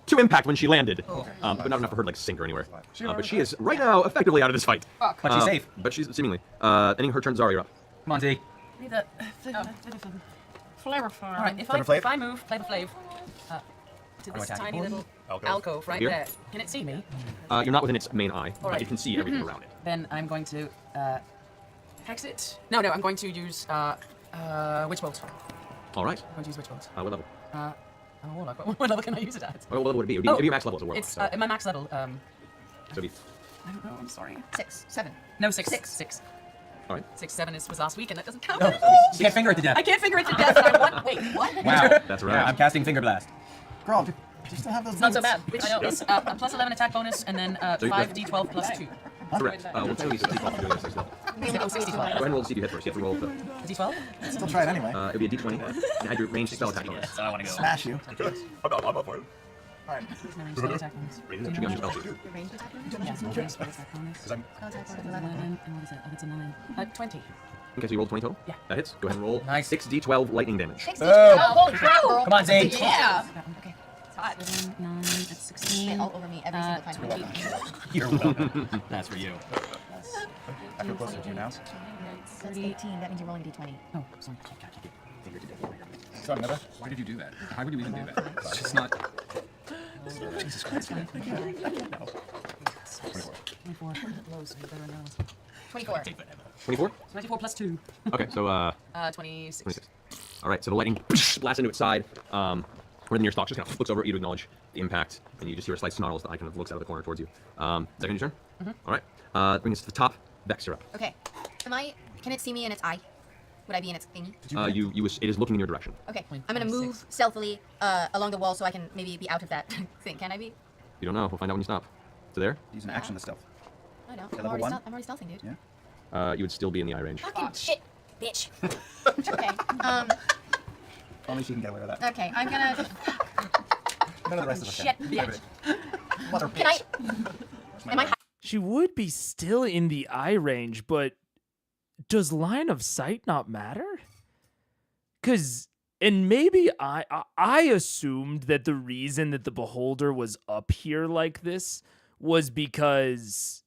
to impact when she landed, but not enough for her to like sink or anywhere. But she is right now effectively out of this fight. But she's safe. But she's seemingly. Ending her turn, Zara, you're up. Come on, Z. Need the flavor farm. All right, Flavor if I move, flavor flav, to this tiny little alcove right Here? there, can it see me? You're not within its main eye, but right. you can see everything around it. Then I'm going to Hex it? No, I'm going to use Witch Bolt. All right. I'm going to use Witch Bolt. What level? I'm a warlock. What level can I use it at? What level would it be? It would be max level as a warlock. It's So my max level. so it'd be. I don't know. I'm sorry. 6, 7. No, 6. All right. 6, 7 was last week, and that doesn't count. You can't finger it to death. I can't finger it to death. And I want. Wait, what? Wow. That's right. Yeah, I'm casting Finger Blast. Grog, do you still have those? It's not so notes? bad. I know. It's a plus 11 attack bonus, and then 5d12 plus 2. Correct. We'll tell you 60 for doing this next level. Oh, 60 Go ahead and roll the CD hit first. You have to roll the. D12? Still try it anyway. It'd be a D20. And add your ranged spell attack bonus. So I want to go. Smash you. I'm up for it. Alright. No range spell attack bonus. Check out your spell. Your range attack bonus? Yeah, no range spell attack bonus. Because I'm. Contact bonus 11, 11. and what is it? Oh, it's a 9. 20. Okay, so you rolled 20 total? Yeah. That hits. Go ahead and roll Nice. 6d12 lightning damage. 60. Oh, crap, girl. Come on, Zane. Yeah. Okay. It's hot. 7, 9, that's 16. All over me every single time. 20. You're welcome. That's for you. I feel closer to you now. That's 18. That means you're rolling a d20. Oh, sorry. Sorry, another. Why did you do that? Why would you even do that? It's just not. Jesus Christ. 24. Lows, you better know. 24. 24? 24 plus 2. Okay, so 26. 26. All right, so the lightning blasts into its side. Where the near stalk just kind of looks over at you to acknowledge the impact, and you just hear a slight snarl as the eye kind of looks out of the corner towards you. Second your turn? All right. Bring us to the top. Vex, you're up. Okay. Can it see me in its eye? Would I be in its thingy? It is looking in your direction. Okay. I'm gonna move stealthily along the wall so I can maybe be out of that thing. Can I be? You don't know. We'll find out when you stop. So there? Use an action to stealth. I know. Okay, I'm level already, 1? I'm already stealthing, dude. Yeah. You would still be in the eye range. Fucking shit, bitch. Okay. Only she can get away with that. Okay. I'm gonna. None of the rest of us Shit, can. bitch. Mother Can I? bitch. Am I? She would be still in the eye range, but does line of sight not matter? And maybe I assumed that the reason that the beholder was up here like this was because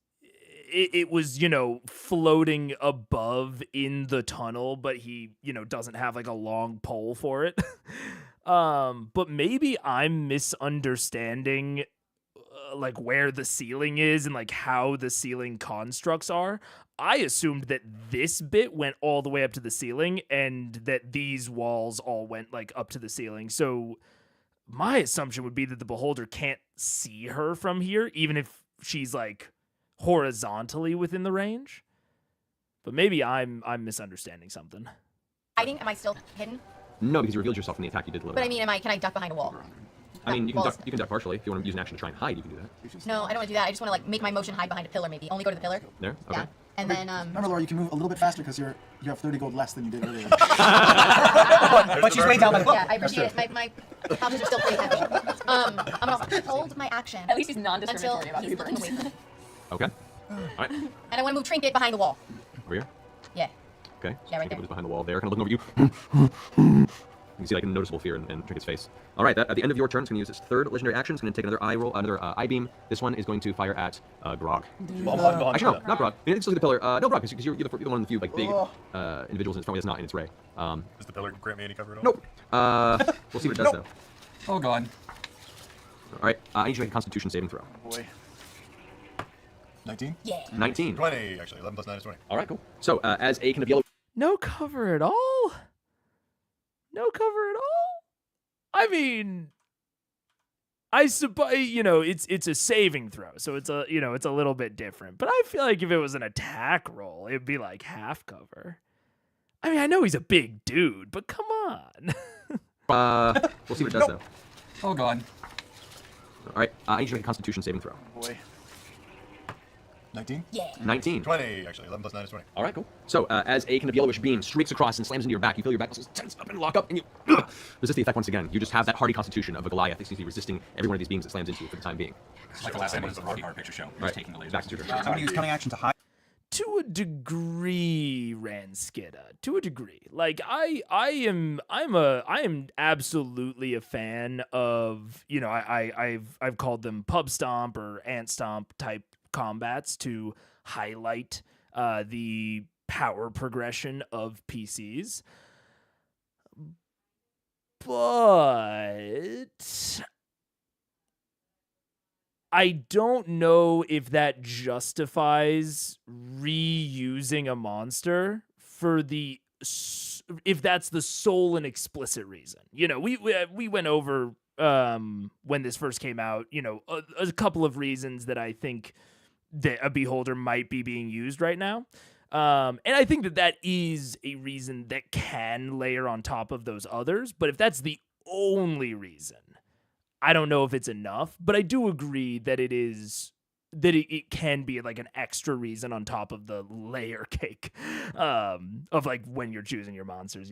it was, floating above in the tunnel, but he, doesn't have like a long pole for it. But maybe I'm misunderstanding like where the ceiling is and like how the ceiling constructs are. I assumed that this bit went all the way up to the ceiling and that these walls all went like up to the ceiling. So my assumption would be that the beholder can't see her from here, even if she's like horizontally within the range. But maybe I'm misunderstanding something. Hiding? Am I still hidden? No, because you revealed yourself in the attack you did a little But I bit. mean, can I duck behind a wall? I mean, you can duck partially. If you want to use an action to try and hide, you can do that. No, I don't want to do that. I just want to like make my motion hide behind a pillar, maybe. Only go to the pillar. There? Okay. Yeah. And then Remember, Laura, you can move a little bit faster because you have 30 gold less than you did earlier. But she's way down by the yeah, I appreciate it. My problems are still pretty heavy. I'm gonna hold my action. At least he's non-discriminatory about he's looking away from me. Okay. All right. And I want to move trinket behind the wall. Over here? Yeah. Okay. Yeah, right Trinket there. was behind the wall there, kind of looking over you. You can see like a noticeable fear in Trinket's face. All right, at the end of your turn, it's going to use its third legendary action. It's going to take another eye roll, another eye beam. This one is going to fire at Grog. Actually, no, not Grog. It's still the pillar. No, Grog, because you're the one of the few like big individuals in its front that's not in its ray. Does the pillar grant me any cover at all? Nope. We'll see what it does though. Oh god. All right, I need you to make a Constitution saving throw. Boy. 19? Yeah. 19. 20, actually. 11 plus 9 is 20. All right, cool. So as a kind of yellow. No cover at all? No cover at all? I mean, I suppose, it's a saving throw, so it's a little bit different. But I feel like if it was an attack roll, it'd be like half cover. I mean, I know he's a big dude, but come on. We'll see what it does though. Oh god. All right, I need you to make a Constitution saving throw. Boy. 19? Yeah. 19. 20, actually. 11 plus 9 is 20. All right, cool. So as a kind of yellowish beam streaks across and slams into your back, you feel your back muscles tense up and lock up, and you resist the effect once again. You just have that hardy constitution of a Goliath that seems to be resisting every one of these beams that slams into you for the time being. It's like the last time it was the Rocky Horror Picture Show. He was taking the laser. Back to your turn. I'm going to use cunning action to hide. To a degree, Ranskida. To a degree. Like I am absolutely a fan of, I've called them pub stomp or ant stomp type combats to highlight the power progression of PCs. But I don't know if that justifies reusing a monster for if that's the sole and explicit reason. We went over when this first came out, a couple of reasons that I think that a beholder might be being used right now. And I think that is a reason that can layer on top of those others. But if that's the only reason, I don't know if it's enough. But I do agree that it can be like an extra reason on top of the layer cake of like when you're choosing your monsters,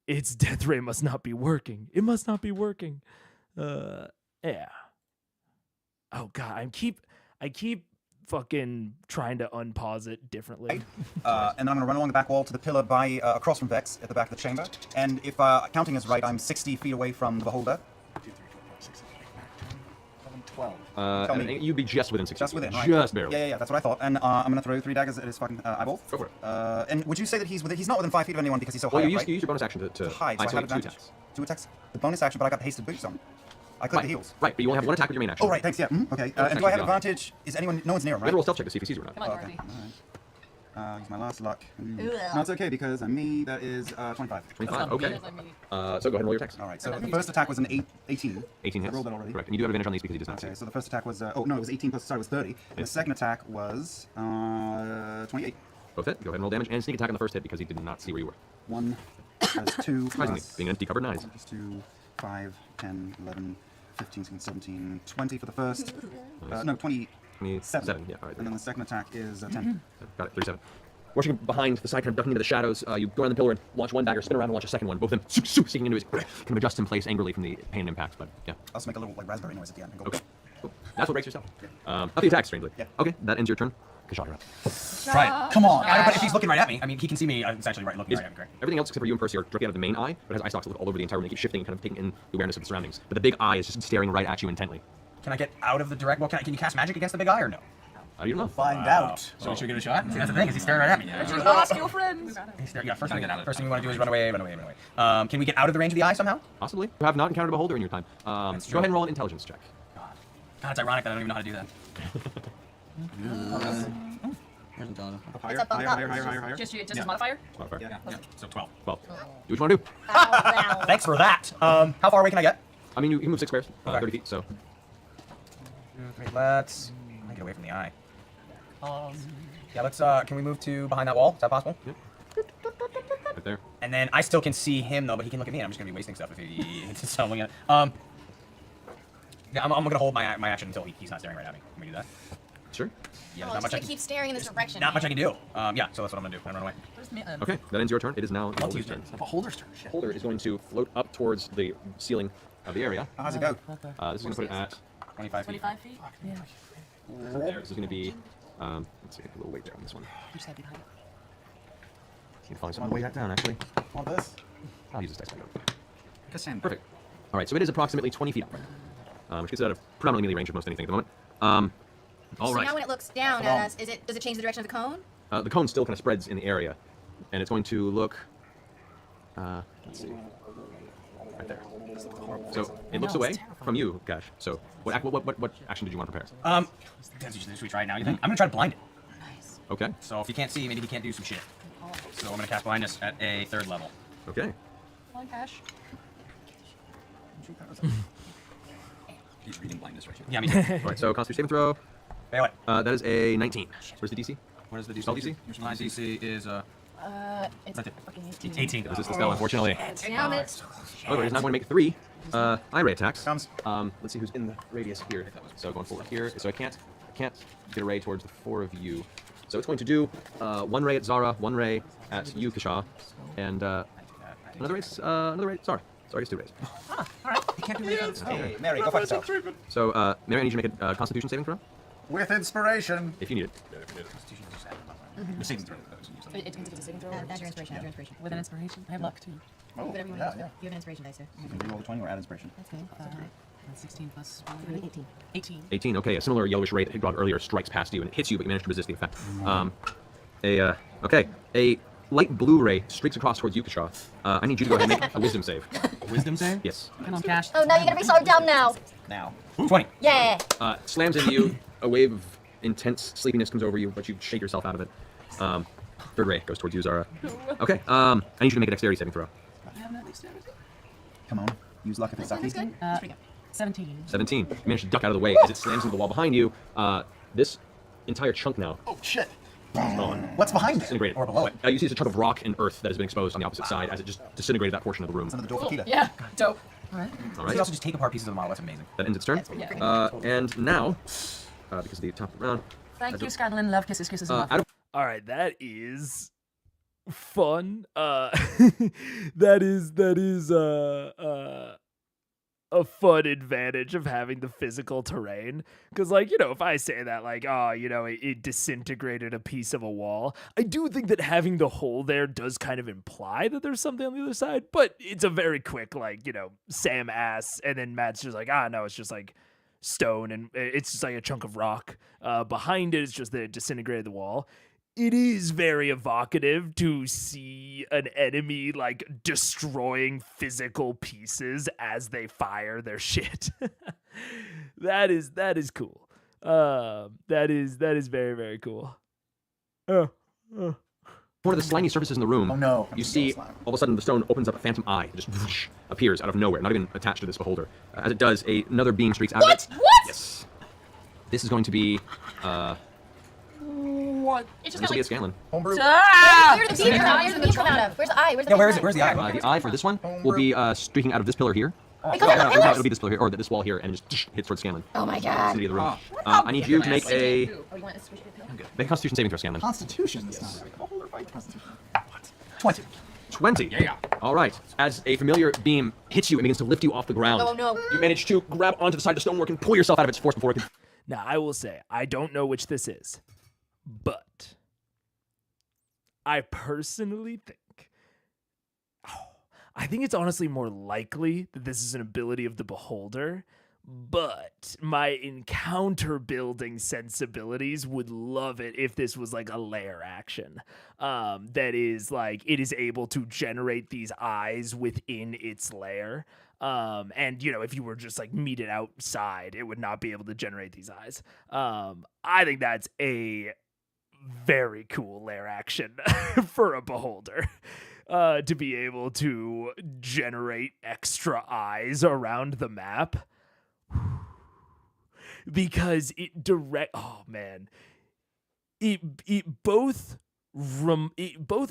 its death ray must not be working. It must not be working. Yeah. Oh god, I keep fucking trying to unpause it differently. And then I'm going to run along the back wall to the pillar by across from Vex at the back of the chamber. And if counting is right, I'm 60 feet away from the beholder. 11, 12. And you'd be just within 60 Just within, right? Just barely. Yeah, that's what I thought. And I'm going to throw 3 daggers at his fucking eyeball. Go for it. And would you say that he's not within 5 feet of anyone because he's so Well, high you up, right? use your bonus action to hide, so I have two advantage. attacks. 2 attacks? The bonus action, but I got the hasted boots on. I click the heels. Right, but you only have 1 attack with your main action. Oh, right, thanks, yeah. Okay, and do I have advantage? Is anyone... No one's near him, right? Roll a stealth check to see if he sees you or not. Come on, Okay. Dorothy. Use my last luck. No, it's okay because I'm me. That is 25. 25, okay. So go ahead and roll your attacks. All right, so the first attack was an 18. 18 hits. I rolled that already. Correct, and you do have advantage on these because he does not see. Okay, so the first attack was... oh, no, it was 18 plus... Sorry, it was 30. And the second attack was 28. Both hit. Go ahead and roll damage and sneak attack on the first hit because he did not see where you were. 1 plus 2 Surprisingly, plus... being an empty covered 9s. Plus 2, 5, 10, 11, 15, 16, 17, 20 for the first. No, 27. Yeah, all right. And then the second attack is 10. Got it, 37. Rushing behind the side, kind of ducking into the shadows, you go around the pillar and launch one dagger, spin around and launch a second one. Both of them sinking into his, kind of adjust in place angrily from the pain and impact, but yeah. I'll just make a little like raspberry noise at the end. And go, okay. Cool. That's what breaks yourself. Not the attack, strangely. Yeah. Okay, that ends your turn. Kashaw, you're up. Right. Come on. But if he's looking right at me, I mean, he can see me. It's actually looking right at me, correct? Everything else except for you and Percy are directly out of the main eye, but has eye stalks all over the entire room. They keep shifting and kind of taking in the awareness of the surroundings. But the big eye is just staring right at you intently. Can I get out of the direct? Well, can you cast magic against the big eye or no? You don't know. Find out. So should we give it a shot? See, that's the thing, is he's staring right at me. Ask your friends. Yeah, first thing we want to do is run away. Can we get out of the range of the eye somehow? Possibly. You have not encountered a beholder in your time. Go ahead and roll an intelligence check. God, it's ironic that I don't even know how to do that. Higher. Just his modifier? Modifier. Yeah. So 12. 12. Do what you want to do. Thanks for that. How far away can I get? I mean, you can move 6 squares, 30 feet, so. Let's get away from the eye. Yeah, let's, can we move to behind that wall? Is that possible? Yep. Right there. And then I still can see him, though, but he can look at me, and I'm just gonna be wasting stuff if he's stumbling at it. Yeah, I'm gonna hold my action until he's not staring right at me. Can we do that? Sure. Yeah, Oh, not much I can, keep staring in this direction. not much I can do. Yeah, so that's what I'm gonna do. I'm gonna run away. Okay, that ends your turn. It is now the holder's turn. A holder's turn. The holder is going to float up towards the ceiling of the area. How's it go? This is going to put it at 25 feet. 25 feet? Yeah. there. This is going to be, let's see, a little weight there on this one. You said behind. Need to find someone to weigh that down, actually. Want this? I'll use this dice back. Cassandra. Perfect. All right, so it is approximately 20 feet up, which gets it out of predominantly melee range of most anything at the moment. All So right. now when it looks down at us, does it change the direction of the cone? The cone still kind of spreads in the area, and it's going to look, let's see, right there. So it looks away from you, Gash. So what action did you want to prepare? Should we try it now, you think? I'm gonna try to blind it. Nice. Okay. So if you can't see, maybe he can't do some shit. So I'm gonna cast blindness at a 3rd level. Okay. Come on, Cash. He's reading blindness right here. Yeah, me too. All right, so Constitution saving throw. Hey, what? That is a 19. Where's the DC? What is the DC? Spell DC? My DC is It's Right there. fucking 18. 18. This is the spell, unfortunately. Damn it. However, he's now going to make 3 eye ray attacks. Comes. Let's see who's in the radius here. So going forward here. So I can't get a ray towards the 4 of you. So it's going to do 1 ray at Zara, 1 ray at you, Kashaw, and another ray, Zara. Sorry, it's 2 rays. Alright, he can't do anything. Hey, Mary, go fuck yourself. So, Mary, I need you to make a Constitution saving throw, With inspiration. if you need it. The saving throw. It's a saving throw. That's your inspiration. That's your inspiration. With an inspiration. I have luck too. Oh, Whatever you yeah, want to yeah. You have an inspiration dice, sir. You can roll the 20 or add inspiration. That's good. 16 plus 18. 18. 18. Okay, a similar yellowish ray that hit Grog earlier strikes past you and it hits you, but you manage to resist the effect. A light blue ray streaks across towards you, Kashaw. I need you to go ahead and make a wisdom save. Wisdom save? Yes. Come on, Cash. Oh, no, you're gonna be so dumb now. Now. 20. Yeah. Slams into you. A wave of intense sleepiness comes over you, but you shake yourself out of it. 3rd ray goes towards you, Zara. Okay. I need you to make a dexterity saving throw. Come on. Use luck if it's sucky. 17. 17. You manage to duck out of the way as it slams into the wall behind you. This entire chunk now Oh, shit. is gone. What's behind it? Disintegrated. Or below it. You see it's a chunk of rock and earth that has been exposed on the opposite side as it just disintegrated that portion of the room. It's under the door for Kita. Yeah, dope. All You right. can also just take apart pieces of the model. That's amazing. That ends its turn. And now, because of the top of the round, Thank you, Scadlin. Love kisses, kisses, and love. out of All right, that is fun. That is a fun advantage of having the physical terrain. Because, like, if I say that, like, it disintegrated a piece of a wall, I do think that having the hole there does kind of imply that there's something on the other side, but it's a very quick, like, Sam asks, and then Matt's just like, no, it's just, like, stone, and it's just like a chunk of rock. Behind it is just the disintegrated the wall. It is very evocative to see an enemy like destroying physical pieces as they fire their shit. That is cool. That is very, very cool. One of the slimy surfaces in the room, Oh no. you see all of a sudden the stone opens up, a phantom eye just whoosh, appears out of nowhere, not even attached to this beholder. As it does, another beam streaks out of it. What? Yes. This is going to be, What? It just this got will be like. a Scanlan. Homebrew. Where's the beam come out? Where's the beam come out of? Where's the eye? Where's the Yeah, fucking where's the eye? The eye for this one will be streaking out of this pillar here. It comes out of the It'll pillars. be this pillar here, or this wall here, and it just hits towards Scanlan. Oh my god. City of the room. I need you to make a Oh, you want to switch it? make a Constitution saving throw, Scanlan. Constitution. That's not a beholder fight. Constitution. What? 20. 20. Yeah. All right. As a familiar beam hits you and begins to lift you off the ground, Oh no. you manage to grab onto the side of the stonework and pull yourself out of its force before it can. Now, I will say, I don't know which this is, but I personally think, I think it's honestly more likely that this is an ability of the beholder, but my encounter building sensibilities would love it if this was like a lair action. That is like, it is able to generate these eyes within its lair. And you know, if you were just like meet it outside, it would not be able to generate these eyes. I think that's a very cool lair action for a beholder. To be able to generate extra eyes around the map. Because it both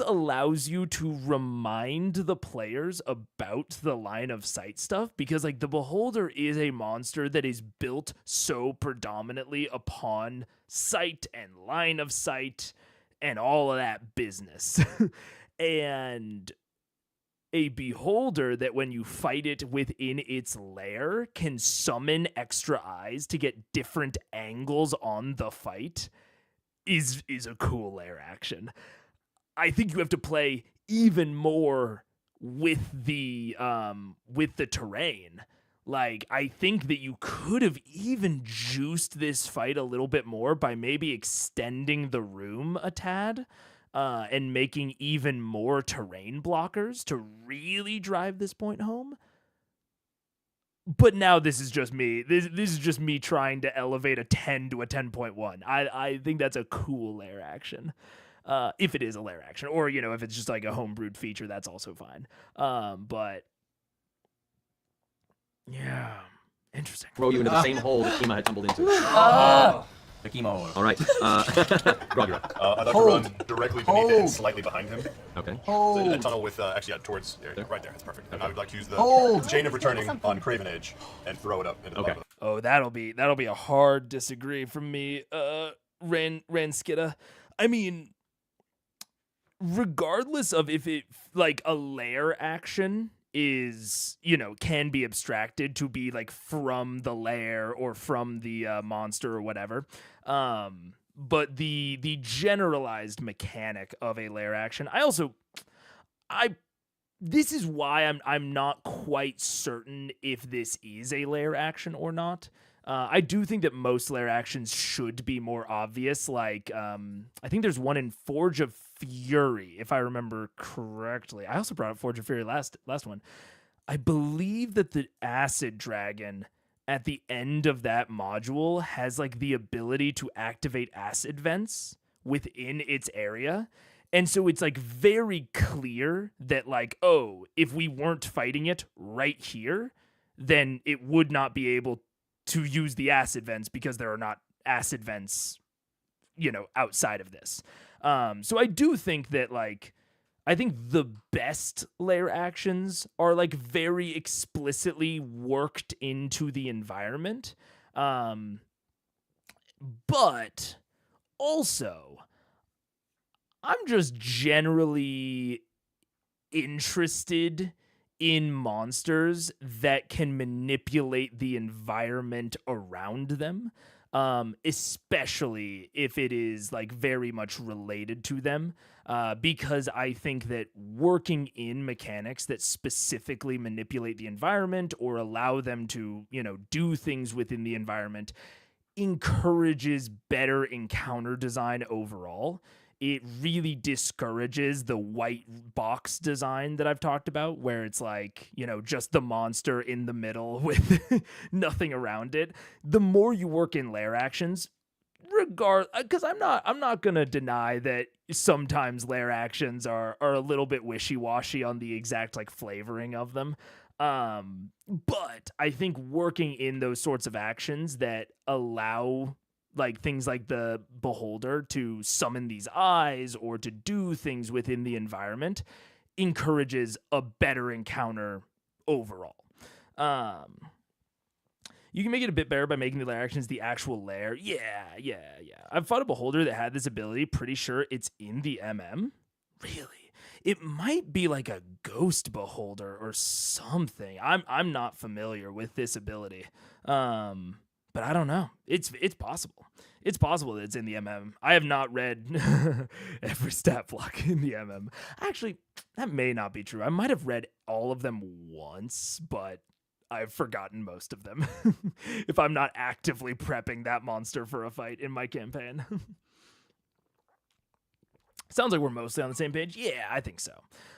allows you to remind the players about the line of sight stuff, because like the beholder is a monster that is built so predominantly upon sight and line of sight and all of that business. And a beholder that when you fight it within its lair can summon extra eyes to get different angles on the fight is a cool lair action. I think you have to play even more with the terrain. Like, I think that you could have even juiced this fight a little bit more by maybe extending the room a tad. And making even more terrain blockers to really drive this point home. But now this is just me. This is just me trying to elevate a 10 to a 10.1. I think that's a cool lair action. If it is a lair action. Or, you know, if it's just like a homebrewed feature, that's also fine. But yeah, interesting. Throw you into the same hole that Kima had tumbled into. The chemo. All right. Grog, you're up. I'd like to run directly beneath it and slightly behind him. Okay. So a tunnel with, actually, towards, right there, that's perfect. And I would like to use the chain of returning on Craven Age and throw it up into the bottom of the... Oh, that'll be a hard disagree from me, Ranskida. I mean, regardless of if it, like, a lair action is, you know, can be abstracted to be like from the lair or from the monster or whatever. But the generalized mechanic of a lair action, this is why I'm not quite certain if this is a lair action or not. I do think that most lair actions should be more obvious. Like, I think there's one in Forge of Fury, if I remember correctly. I also brought up Forge of Fury last one. I believe that the Acid Dragon at the end of that module has like the ability to activate acid vents within its area. And so it's like very clear that like, oh, if we weren't fighting it right here, then it would not be able to use the acid vents because there are not acid vents, you know, outside of this. So I do think that, like, I think the best lair actions are, like, very explicitly worked into the environment. But also, I'm just generally interested in monsters that can manipulate the environment around them. especially if it is like very much related to them, because I think that working in mechanics that specifically manipulate the environment or allow them to, do things within the environment encourages better encounter design overall. It really discourages the white box design that I've talked about, where it's like, just the monster in the middle with nothing around it. The more you work in lair actions, because I'm not gonna deny that sometimes lair actions are a little bit wishy-washy on the exact like flavoring of them. But I think working in those sorts of actions that allow like things like the beholder to summon these eyes or to do things within the environment encourages a better encounter overall. You can make it a bit better by making the lair actions the actual lair. Yeah. I've fought a beholder that had this ability. Pretty sure it's in the MM. Really? It might be like a ghost beholder or something. I'm not familiar with this ability. But I don't know. It's possible. It's possible that it's in the MM. I have not read every stat block in the MM. Actually, that may not be true. I might have read all of them once, but I've forgotten most of them if I'm not actively prepping that monster for a fight in my campaign. Sounds like we're mostly on the same page. Yeah, I think so.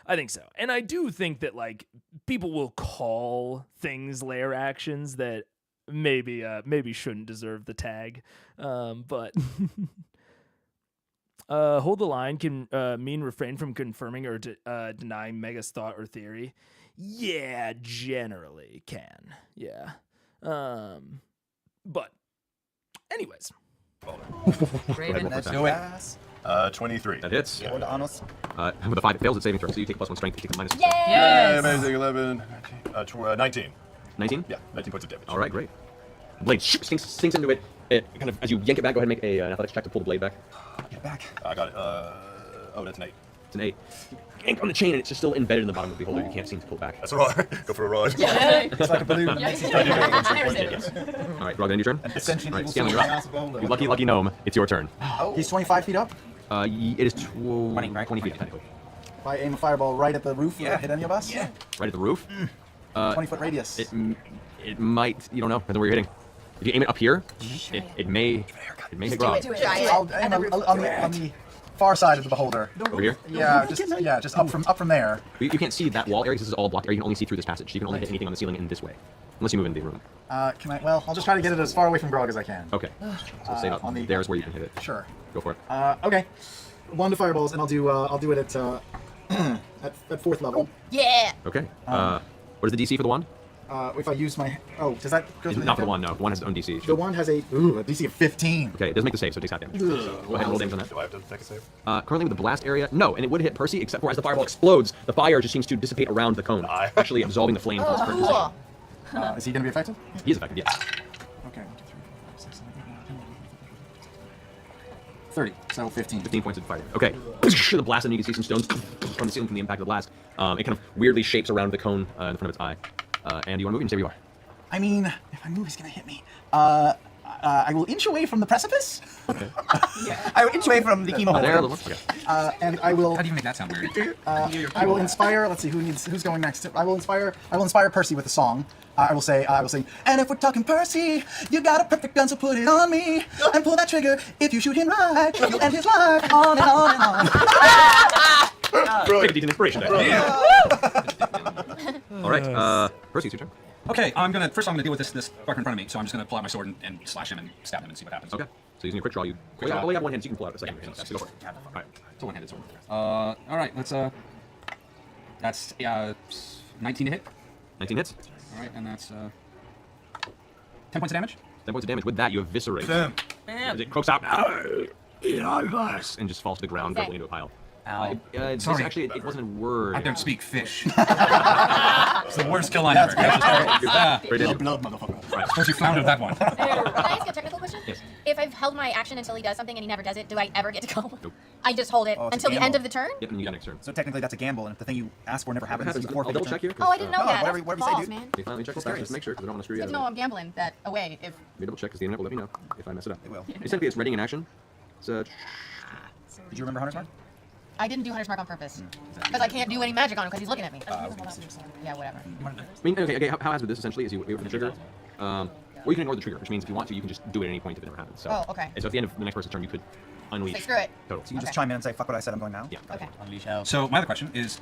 And I do think that like people will call things lair actions that maybe shouldn't deserve the tag. But hold the line can mean refrain from confirming or denying Mega's thought or theory. Yeah, generally can. Yeah. But anyways. Raven, Let's do it. 23. That hits. With With a 5, it fails its saving throw, so you take +1 strength, you take the minus. Yay! Amazing. 11. 19. 19? Yeah, 19 points of damage. All right, great. Blade sinks into it. It kind of, as you yank it back, go ahead and make an athletics check to pull the blade back. Get back. I got it. That's an 8. It's an 8. Yank on the chain, and it's just still embedded in the bottom of the beholder. You can't seem to pull it back. That's right. Go for a ride. Yeah. It's like a balloon. Yes. All right, Grog, end your turn. Essentially, All right, Scanlan, you're up. You lucky gnome. It's your turn. He's 25 feet up. It is 20 feet, technically. If I aim a fireball right at the roof, will it hit any of us? Yeah. Right at the roof? 20-foot radius. It might, you don't know, depends on where you're hitting. If you aim it up here, it may hit Grog. I'll aim on the far side of the beholder. Over here? Yeah, just up from there. You can't see that wall area, this is all blocked area. You can only see through this passage. You can only hit anything on the ceiling in this way. Unless you move into the room. I'll just try to get it as far away from Grog as I can. Okay. So say up there's where you can hit it. Sure. Go for it. Okay. 1 to fireballs, and I'll do it at at 4th level. Yeah. Okay. What is the DC for the wand? If I use my does that go to Not for the wand, no. The wand has its own DC. The wand has a DC of 15. Okay, it doesn't make the save, so it takes half damage. So go ahead and roll damage on that. Do I have to take a save? Currently with the blast area, no, and it would hit Percy, except for as the fireball explodes, the fire just seems to dissipate around the cone, actually absorbing the flame from its current position. Is he going to be affected? He is affected, yes. Okay, 1, 2, 3, 4, 5, 6, 7, 8, 9, 10, 11, 12, 30, so 15. 15 points of fire. Okay. The blast, and you can see some stones from the ceiling from the impact of the blast. It kind of weirdly shapes around the cone in front of its eye. And you want to move and stay where you are. I mean, if I move, he's going to hit me. I will inch away from the precipice. Okay. I will inch away from the chemo hole. Okay. And I will. How do you make that sound weird? I will inspire. Let's see who's going next. I will inspire Percy with a song. I will sing. And if we're talking Percy, you got a perfect gun, so put it on me and pull that trigger. If you shoot him right, you'll end his life. On and on and on. Take a decent inspiration there. Yeah. All right. Percy, it's your turn. Okay, I'm gonna deal with this fucker in front of me. So I'm just gonna pull out my sword and slash him and stab him and see what happens. Okay. So using your quick draw, you only have one hand, so you can pull out a second hand. So go for it. All right. It's a one-handed sword. All right. Let's that's 19 to hit. 19 hits. All right, and that's 10 points of damage. 10 points of damage. With that, you eviscerate. As it croaks out, and just falls to the ground, gurgling into a pile. Sorry. Actually, it wasn't a word. I don't speak fish. It's the worst kill line ever. Blood, motherfucker. Right. Suppose you floundered that one. Can I ask a technical question? Yes. If I've held my action until he does something and he never does it, do I ever get to go? Nope. I just hold it Oh, it's a until the end gamble. of the turn? Yep, and you got next turn. So technically that's a gamble, and if the thing you ask for never happens, happens. you I'll forfeit double the check turn. here. Oh, I didn't know No, that. whatever- whatever you say, Balls, dude. man. Can you finally check this fast? Just make sure, because I don't want to screw you Good out to of know I'm gambling that away if... Let me double check, because the internet will let me know if I mess it up. It will. Essentially, it's readying in action. So, Did you remember Hunter's Mark? I didn't do Hunter's Mark on purpose. Because I can't do any magic on him because he's looking at me. Yeah, whatever. I mean, okay, how has with this essentially is you wait for the trigger, or you can ignore the trigger, which means if you want to, you can just do it at any point if it never happens. So, Oh, okay. And so at the end of the next person's turn, you could unleash. Say, screw it. Total. So you can just chime in and say, fuck what I said, I'm going now? Yeah. Okay. Unleash hell. So my other question is,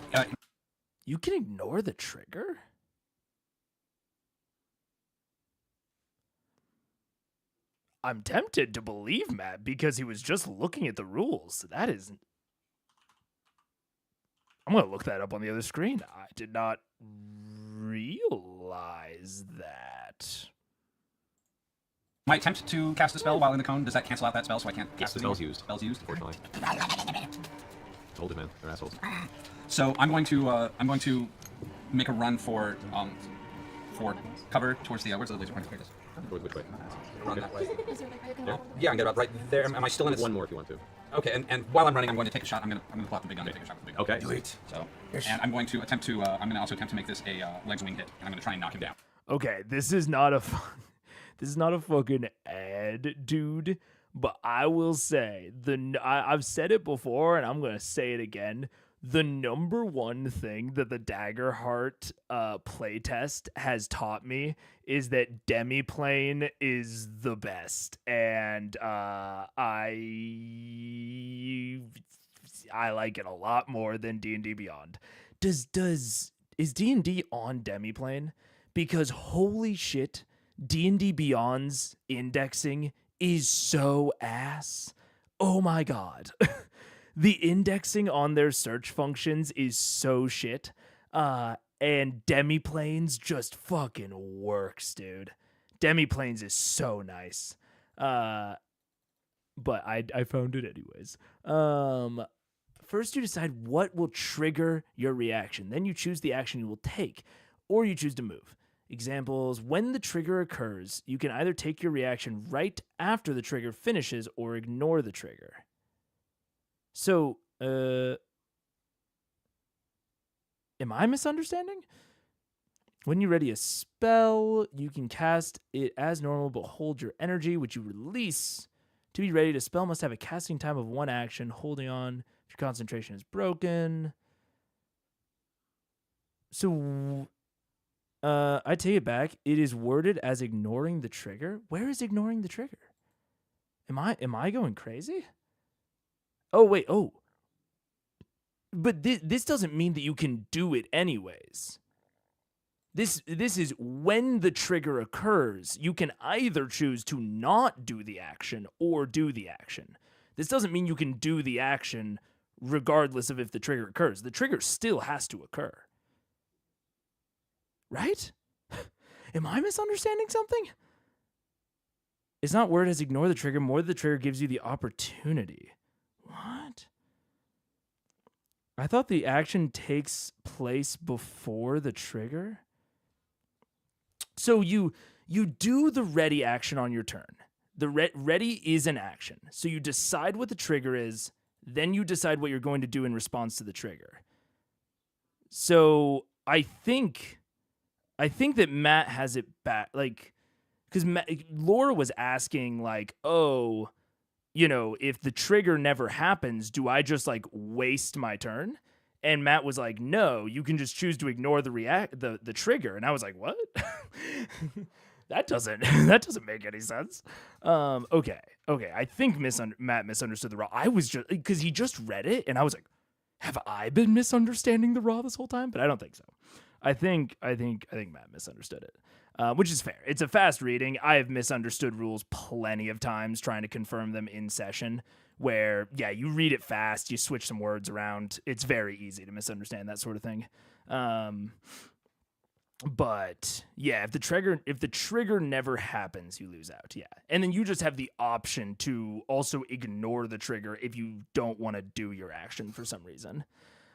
You can ignore the trigger? I'm tempted to believe Matt because he was just looking at the rules. That isn't. I'm going to look that up on the other screen. I did not realize that. my attempt to cast a spell while in the cone, does that cancel out that spell so I can't Yes, cast the it spell's anymore? used. Spell's used? Unfortunately. Told it, man. They're assholes. So I'm going to make a run for cover towards the where's the laser pointer? Which way? Run that way. There? Yeah, I can get about right there. Am I still in it? One more if you want to. Okay, and while I'm running, I'm going to take a shot. I'm going to pull out the big gun and take a shot with the big gun. Okay. Do it. So, and I'm going to attempt to I'm going to also attempt to make this a legs wing hit, and I'm going to try and knock him down. Okay, this is not a this is not a fucking ad, dude. But I will say I've said it before, and I'm gonna say it again. The number one thing that the Daggerheart playtest has taught me is that Demiplane is the best, and I like it a lot more than D&D Beyond. Is D&D on Demiplane? Because holy shit, D&D Beyond's indexing is so ass. Oh my god. The indexing on their search functions is so shit. And Demiplanes just fucking works, dude. Demiplanes is so nice. But I found it anyways. First you decide what will trigger your reaction. Then you choose the action you will take, or you choose to move. Examples: when the trigger occurs, you can either take your reaction right after the trigger finishes or ignore the trigger. So, am I misunderstanding? When you ready a spell, you can cast it as normal, but hold your energy, which you release. To be ready to spell must have a casting time of 1 action, holding on if your concentration is broken. So, I take it back. It is worded as ignoring the trigger. Where is ignoring the trigger? Am I going crazy? Oh, wait. Oh. But this doesn't mean that you can do it anyways. This is when the trigger occurs, you can either choose to not do the action or do the action. This doesn't mean you can do the action regardless of if the trigger occurs. The trigger still has to occur. Right? Am I misunderstanding something? It's not worded as ignore the trigger, more the trigger gives you the opportunity. What? I thought the action takes place before the trigger. So you do the ready action on your turn. The ready is an action. So you decide what the trigger is, then you decide what you're going to do in response to the trigger. So I think that Matt has it back, like, because Laura was asking, like, oh, you know, if the trigger never happens, do I just like waste my turn? And Matt was like, no, you can just choose to ignore the trigger. And I was like, what? that doesn't make any sense. Okay. I think Matt misunderstood the raw. I was just, because he just read it and I was like, have I been misunderstanding the raw this whole time? But I don't think so. I think Matt misunderstood it, which is fair. It's a fast reading. I have misunderstood rules plenty of times trying to confirm them in session, where, yeah, you read it fast, you switch some words around. It's very easy to misunderstand that sort of thing. But yeah, if the trigger never happens, you lose out. Yeah. And then you just have the option to also ignore the trigger if you don't want to do your action for some reason.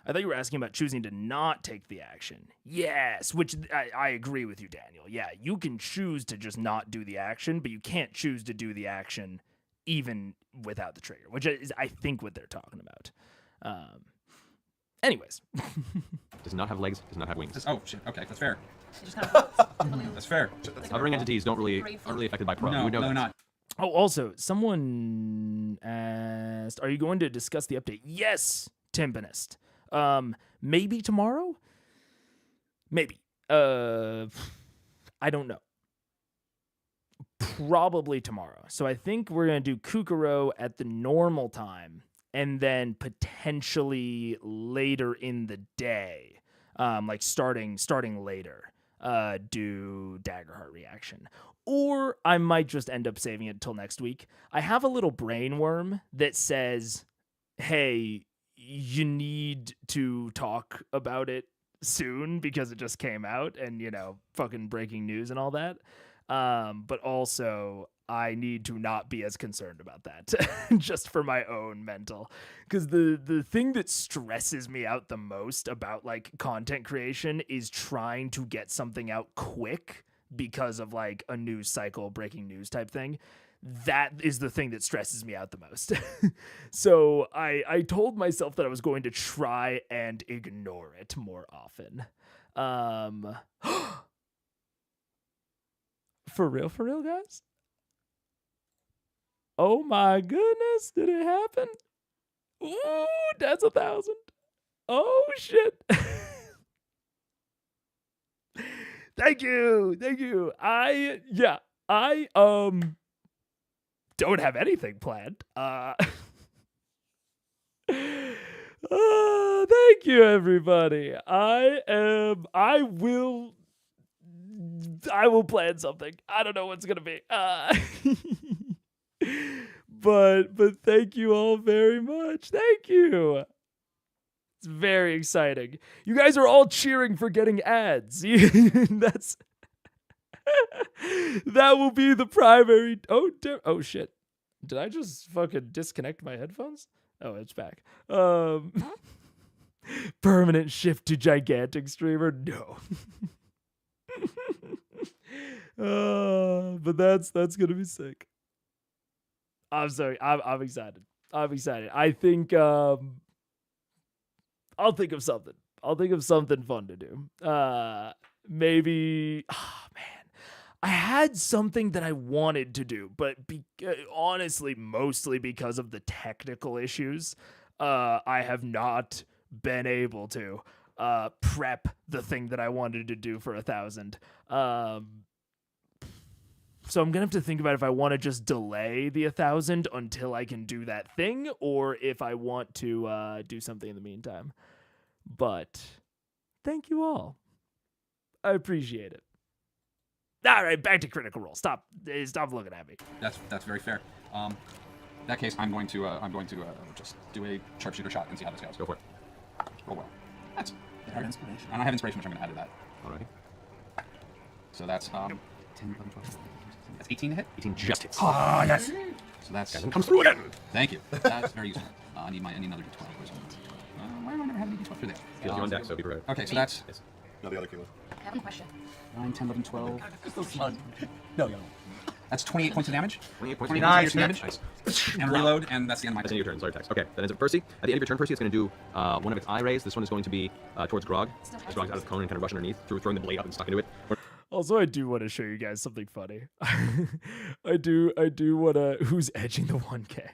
I thought you were asking about choosing to not take the action. Yes, which I agree with you, Daniel. Yeah, you can choose to just not do the action, but you can't choose to do the action even without the trigger, which is, I think, what they're talking about. Anyways. Does not have legs, does not have wings. Oh, shit. Okay, that's fair. Just kind of That's fair. Hovering entities aren't really affected by Pro. No, You would know no, that. they're not. Oh, also, someone asked, are you going to discuss the update? Yes, Timpanist. Maybe tomorrow? Maybe. I don't know. Probably tomorrow. So I think we're going to do Kukuro at the normal time, and then potentially later in the day, like starting later, do Daggerheart reaction. Or I might just end up saving it till next week. I have a little brain worm that says, hey, you need to talk about it soon because it just came out and, you know, fucking breaking news and all that. But also I need to not be as concerned about that just for my own mental. Because the thing that stresses me out the most about like content creation is trying to get something out quick because of like a news cycle, breaking news type thing. That is the thing that stresses me out the most. So I told myself that I was going to try and ignore it more often. For real, guys? Oh my goodness, did it happen? Ooh, that's 1,000. Oh shit. Thank you. I don't have anything planned. Thank you, everybody. I will plan something. I don't know what's gonna be. But thank you all very much. Thank you. It's very exciting. You guys are all cheering for getting ads. That will be the primary. Oh shit. Did I just fucking disconnect my headphones? Oh, it's back. Permanent shift to gigantic streamer? No. But that's gonna be sick. I'm sorry. I'm excited. I think I'll think of something. I'll think of something fun to do. Maybe. Oh man, I had something that I wanted to do, but honestly, mostly because of the technical issues, I have not been able to prep the thing that I wanted to do for 1,000. So I'm gonna have to think about if I want to just delay the 1,000 until I can do that thing, or if I want to do something in the meantime. But thank you all. I appreciate it. All right, back to Critical Role. Stop looking at me. That's very fair. In that case, I'm going to just do a sharpshooter shot and see how this goes. Go for it. Roll well. That's I have inspiration. And I have inspiration, which I'm going to add to that. Alrighty. So that's 10, 11, 12. That's 18 to hit. 18 just hits. Ah, yes. So that's and comes through again. Thank you. That's very useful. I need another d12. Why do I never have any d12 for this? Feels you on deck, so be prepared. Okay, so that's No, the other kilo. I have a question. 9, 10, 11, 12. So smug. No. That's 28 points of damage. 28 points. 29 points of damage. Nice. And reload, and that's the end of my That's turn. the end of your turn. Sorry, text. Okay, that ends up Percy. At the end of your turn, Percy is going to do one of its eye rays. This one is going to be towards Grog. As Grog's out of the cone and kind of rush underneath, throwing the blade up and stuck into it. Also, I do want to show you guys something funny. I do want to. Who's edging the 1K?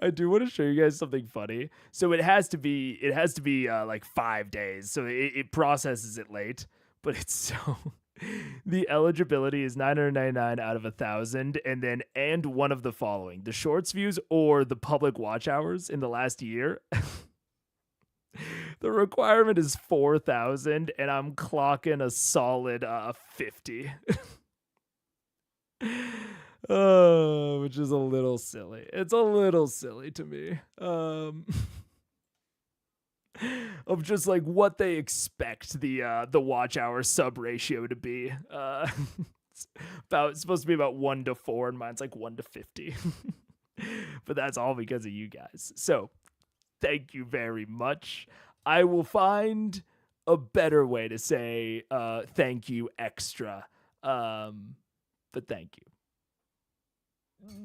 I do want to show you guys something funny. So it has to be like 5 days. So it processes it late, but it's so. The eligibility is 999 out of 1,000, and one of the following: the shorts views or the public watch hours in the last year. The requirement is 4,000, and I'm clocking a solid 50. Which is a little silly. It's a little silly to me. Of just like what they expect the watch hour sub ratio to be. It's supposed to be about 1 to 4, and mine's like 1 to 50. But that's all because of you guys. So thank you very much. I will find a better way to say thank you extra. But thank you.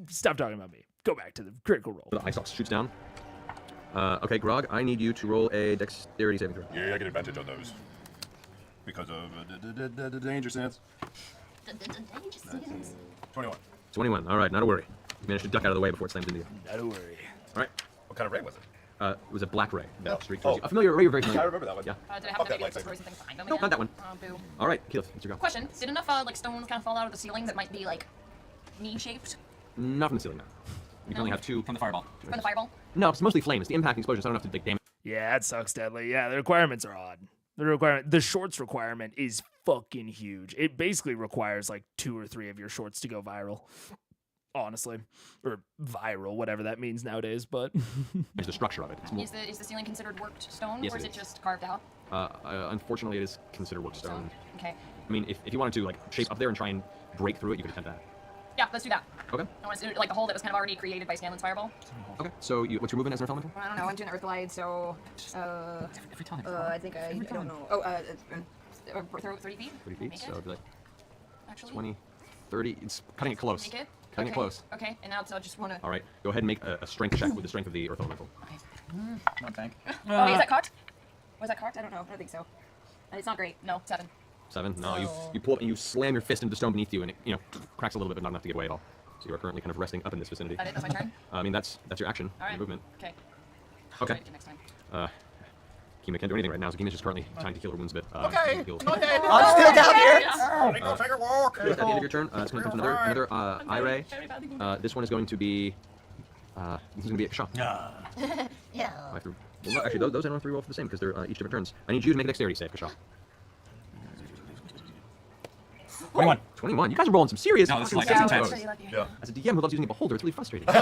stop talking about me. Go back to the critical roll. The ice ox shoots down. Okay, Grog, I need you to roll a dexterity saving throw. Yeah, I get advantage on those. Because of the danger sense. 21. 21. All right, not a worry. You managed to duck out of the way before it slams into you. Not a worry. All right. What kind of ray was it? It was a black ray that streaked towards you. A familiar ray, you're very familiar. I remember that one. Yeah. Did I have to maybe like throw something behind them No, again? not that one. Boo. All right, Keyleth, it's your go. Question: did enough like stones kind of fall out of the ceiling that might be like knee-shaped Not from the ceiling, no. You can only have 2. From the fireball. from the fireball? No, it's mostly flames. The impact and explosions, I don't have to like damage. Yeah, that sucks, Deadly. Yeah, the requirements are odd. The shorts requirement is fucking huge. It basically requires like 2 or 3 of your shorts to go viral. Honestly, or viral, whatever that means nowadays. But It's the structure of it. It's more, Is the ceiling considered worked stone, Yes, or is it it is. just carved out? unfortunately, it is considered work stone. Okay. I mean, if you wanted to like shape up there and try and break through it, you could attempt that. Yeah, let's do that. Okay. I want to do like the hole that was kind of already created by Scanlan's fireball. Okay. So what's your movement as an elemental? I don't know. I'm doing Earth Glide, so Every time. I think I don't know. Oh, throw 30 feet. 30 feet. Make So it? it'd be like Actually, 20, 30. It's cutting it close. Make it. Cutting okay. it close. Okay, and now I just want to. All right. Go ahead and make a strength check with the strength of the earth elemental. No thank. Oh, wait, is that cocked? Was that cocked? I don't know. I don't think so. It's not great. No, 7. 7. No, you pull up and you slam your fist into the stone beneath you, and it cracks a little bit, but not enough to get away at all. So you are currently kind of resting up in this vicinity. That it? That's my turn. I mean, that's your action, All right. your movement. Okay. Okay. Try to do next time. Kima can't do anything right now, so Kima's just currently trying to heal her wounds a bit. Okay. Heal. I'm still down here. Go take a walk. At the end of your turn, it's going to come from another eye ray. This one is going to be a shot. Yeah. I have to, well, no, actually, those I don't have to reroll for the same because they're each different turns. I need you to make a dexterity save, Kashaw. 21. 21. You guys are rolling some serious. No, this is fucking like saving intense. throws. Yeah. As a DM who loves using a beholder, it's really frustrating. That's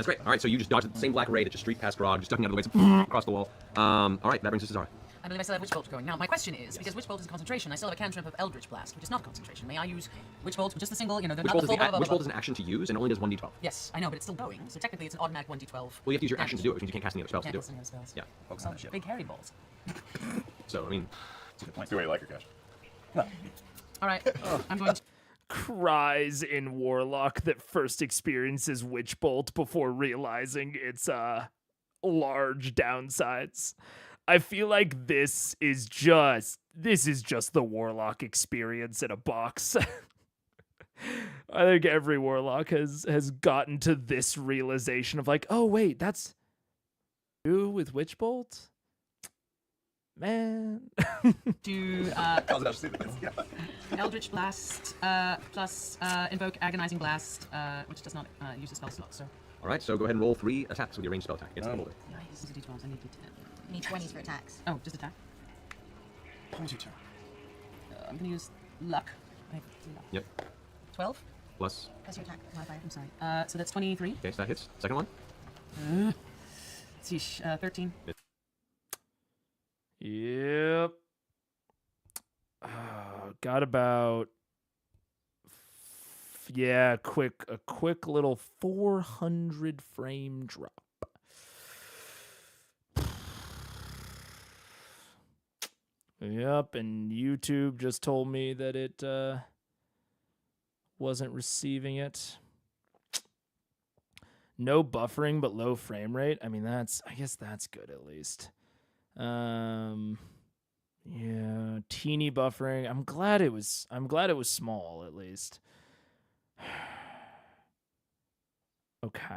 great. All right, so you just dodged the same black ray that just streaked past Grog, just ducking out of the way, across the wall. All right, that brings us to Zara. I believe I still have Witch Bolt going. Now, my question is, because Witch Bolt is a concentration, I still have a cantrip of Eldritch Blast, which is not a concentration. May I use Witch Bolt with just a single, Witch not Bolt, the full blah, blah, Witch blah, Bolt is an action to use and only does 1d12. Yes, I know, but it's still going, so technically it's an automatic 1d12. Well, you have to use your action to do it, which means you can't cast any other spells to do Can't it. cast any other spells. Yeah. Focus on the ship. Big hairy balls. So, I mean, That's a good point. Do what you like, your cash. All right, I'm going to... cries in Warlock that first experiences Witch Bolt before realizing its large downsides. I feel like this is just the Warlock experience in a box. I think every Warlock has gotten to this realization of like, oh wait, that's you with Witch Bolt? Man. to Eldritch Blast plus invoke Agonizing Blast, which does not use a spell slot, so... all right, so go ahead and roll 3 attacks with your ranged spell attack against the beholder. Nice. These are D12s, I need D10. Need 20s for attacks. Oh, just attack. Hold your turn. I'm gonna use luck. I have luck. Yep. 12? Plus. That's your attack modifier. I'm sorry. So that's 23. Okay, so that hits. Second one. Sheesh, 13. Yep. Got about a quick little 400 frame drop. Yep, and YouTube just told me that it wasn't receiving it. No buffering, but low frame rate. I mean, I guess that's good at least. Yeah, teeny buffering. I'm glad it was small at least. Okay.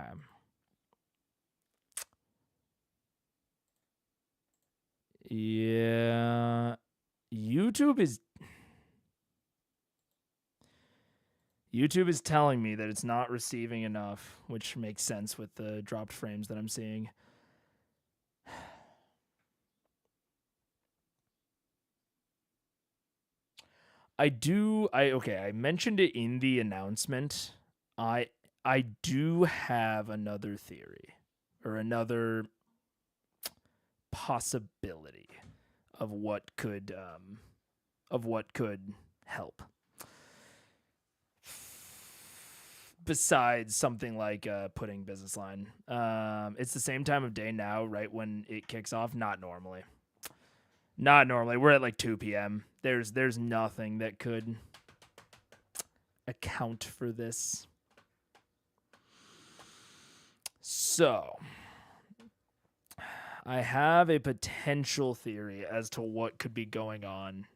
Yeah. YouTube is telling me that it's not receiving enough, which makes sense with the dropped frames that I'm seeing. I mentioned it in the announcement. I do have another theory or another possibility of what could help. Besides something like putting business line. It's the same time of day now, right when it kicks off. Not normally. We're at like 2 p.m. There's nothing that could account for this. So, I have a potential theory as to what could be going on.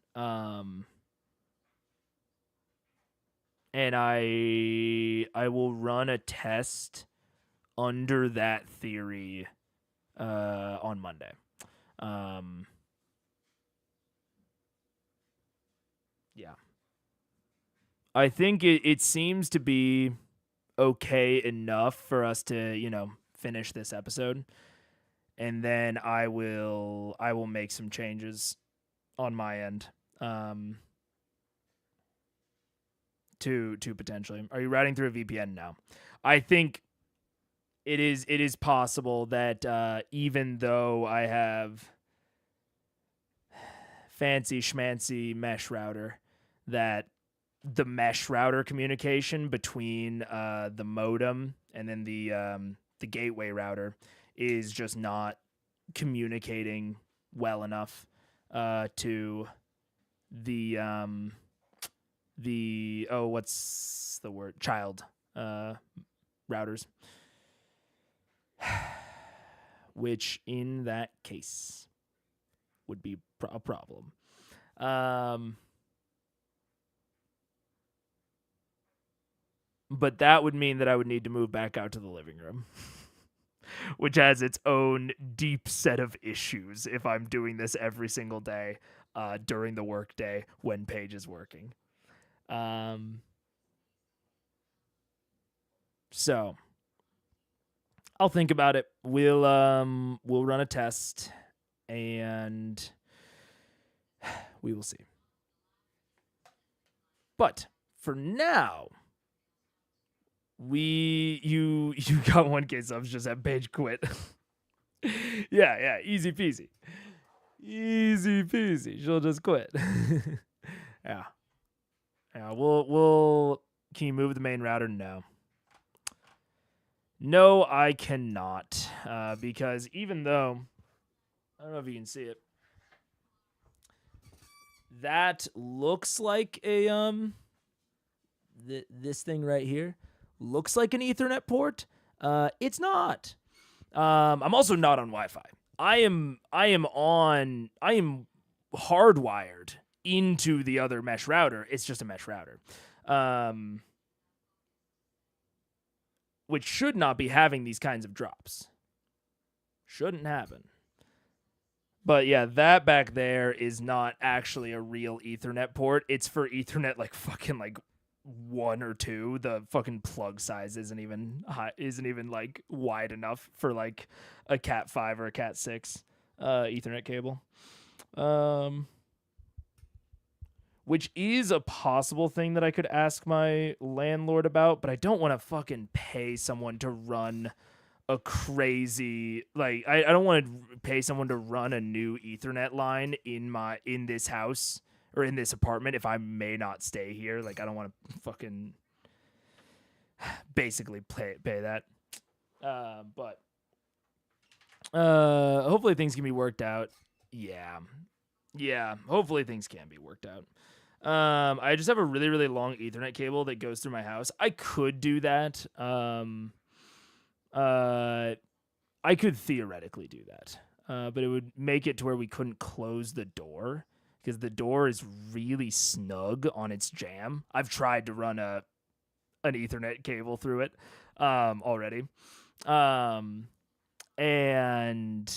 And I will run a test under that theory on Monday. Yeah. I think it seems to be okay enough for us to, finish this episode. And then I will make some changes on my end. To potentially. Are you routing through a VPN now? I think it is possible that even though I have fancy schmancy mesh router, that the mesh router communication between the modem and then the gateway router is just not communicating well enough to the what's the word? Child routers. Which in that case would be a problem. But that would mean that I would need to move back out to the living room, which has its own deep set of issues if I'm doing this every single day during the workday when Paige is working. So I'll think about it. We'll run a test and we will see. But for now, you got 1K subs, just have Paige quit. yeah, easy peasy. Easy peasy. She'll just quit. Yeah. Yeah, we'll can you move the main router? No, I cannot. Because even though I don't know if you can see it. That looks like a this thing right here looks like an Ethernet port. It's not. I'm also not on Wi-Fi. I am hardwired into the other mesh router. It's just a mesh router. Which should not be having these kinds of drops. Shouldn't happen. But yeah, that back there is not actually a real Ethernet port. It's for Ethernet fucking 1 or 2. The fucking plug size isn't even wide enough for a Cat 5 or a Cat 6 Ethernet cable. Which is a possible thing that I could ask my landlord about, but I don't want to fucking pay someone to run a crazy I don't want to pay someone to run a new Ethernet line in this house or in this apartment if I may not stay here. I don't want to fucking basically pay that. But hopefully things can be worked out. Yeah, hopefully things can be worked out. I just have a really, really long Ethernet cable that goes through my house. I could do that. I could theoretically do that, but it would make it to where we couldn't close the door because the door is really snug on its jamb. I've tried to run an Ethernet cable through it already, and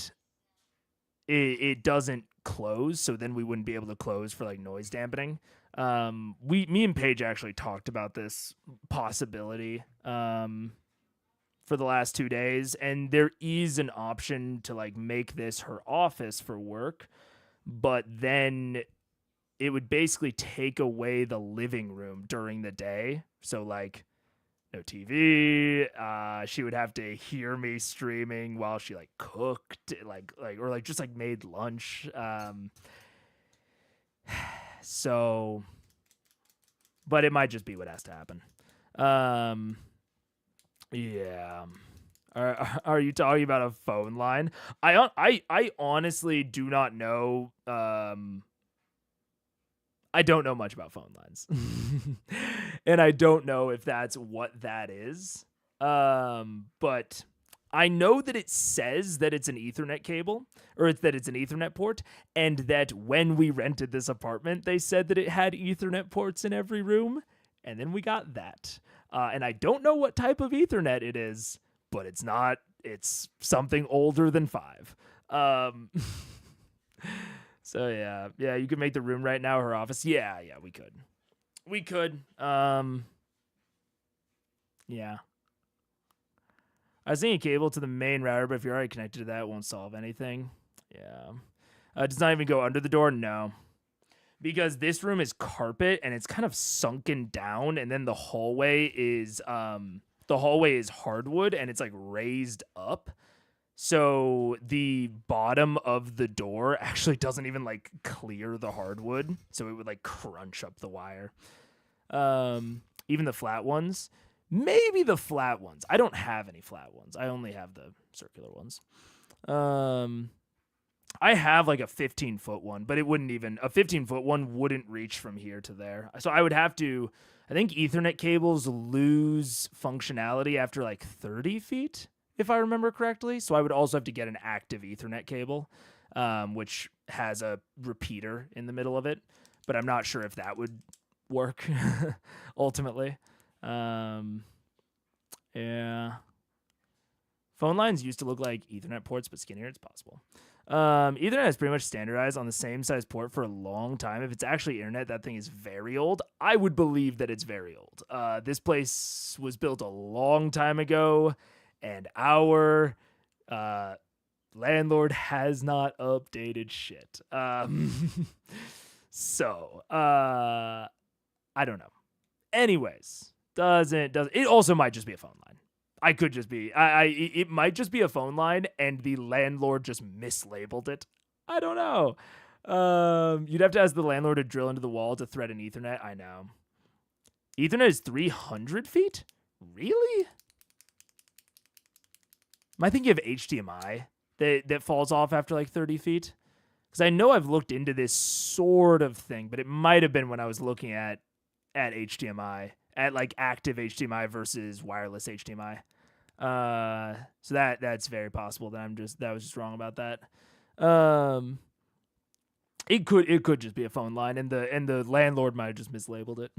it doesn't close, so then we wouldn't be able to close for noise dampening. Me and Paige actually talked about this possibility for the last 2 days, and there is an option to make this her office for work, but then it would basically take away the living room during the day. So no TV. She would have to hear me streaming while she cooked, or just made lunch. So, but it might just be what has to happen. Yeah. Are you talking about a phone line? I honestly do not know. I don't know much about phone lines. And I don't know if that's what that is. But I know that it says that it's an Ethernet cable, or that it's an Ethernet port, and that when we rented this apartment, they said that it had Ethernet ports in every room, and then we got that. And I don't know what type of Ethernet it is, but it's not. It's something older than 5. So yeah, you could make the room right now her office. Yeah, we could. Yeah. I was thinking a cable to the main router, but if you're already connected to that, it won't solve anything. Yeah. Does not even go under the door? No. Because this room is carpet and it's kind of sunken down, and then the hallway is hardwood and it's like raised up. So the bottom of the door actually doesn't even like clear the hardwood. So it would like crunch up the wire. Even the flat ones. Maybe the flat ones. I don't have any flat ones. I only have the circular ones. I have like a 15-foot one, but it wouldn't even... A 15-foot one wouldn't reach from here to there. So I would have to... I think Ethernet cables lose functionality after like 30 feet, if I remember correctly. So I would also have to get an active Ethernet cable, which has a repeater in the middle of it. But I'm not sure if that would work ultimately. Yeah. Phone lines used to look like Ethernet ports, but skinnier. It's possible. Ethernet is pretty much standardized on the same size port for a long time. If it's actually internet, that thing is very old. I would believe that it's very old. This place was built a long time ago, and our landlord has not updated shit. So, I don't know. Anyways, doesn't it also might just be a phone line. I could just be it might just be a phone line and the landlord just mislabeled it. I don't know. You'd have to ask the landlord to drill into the wall to thread an Ethernet. I know. Ethernet is 300 feet? Really? Am I thinking of HDMI that falls off after like 30 feet? Because I know I've looked into this sort of thing, but it might have been when I was looking at HDMI, at like active HDMI versus wireless HDMI. So that's very possible that I was just wrong about that. It could just be a phone line, and the landlord might have just mislabeled it.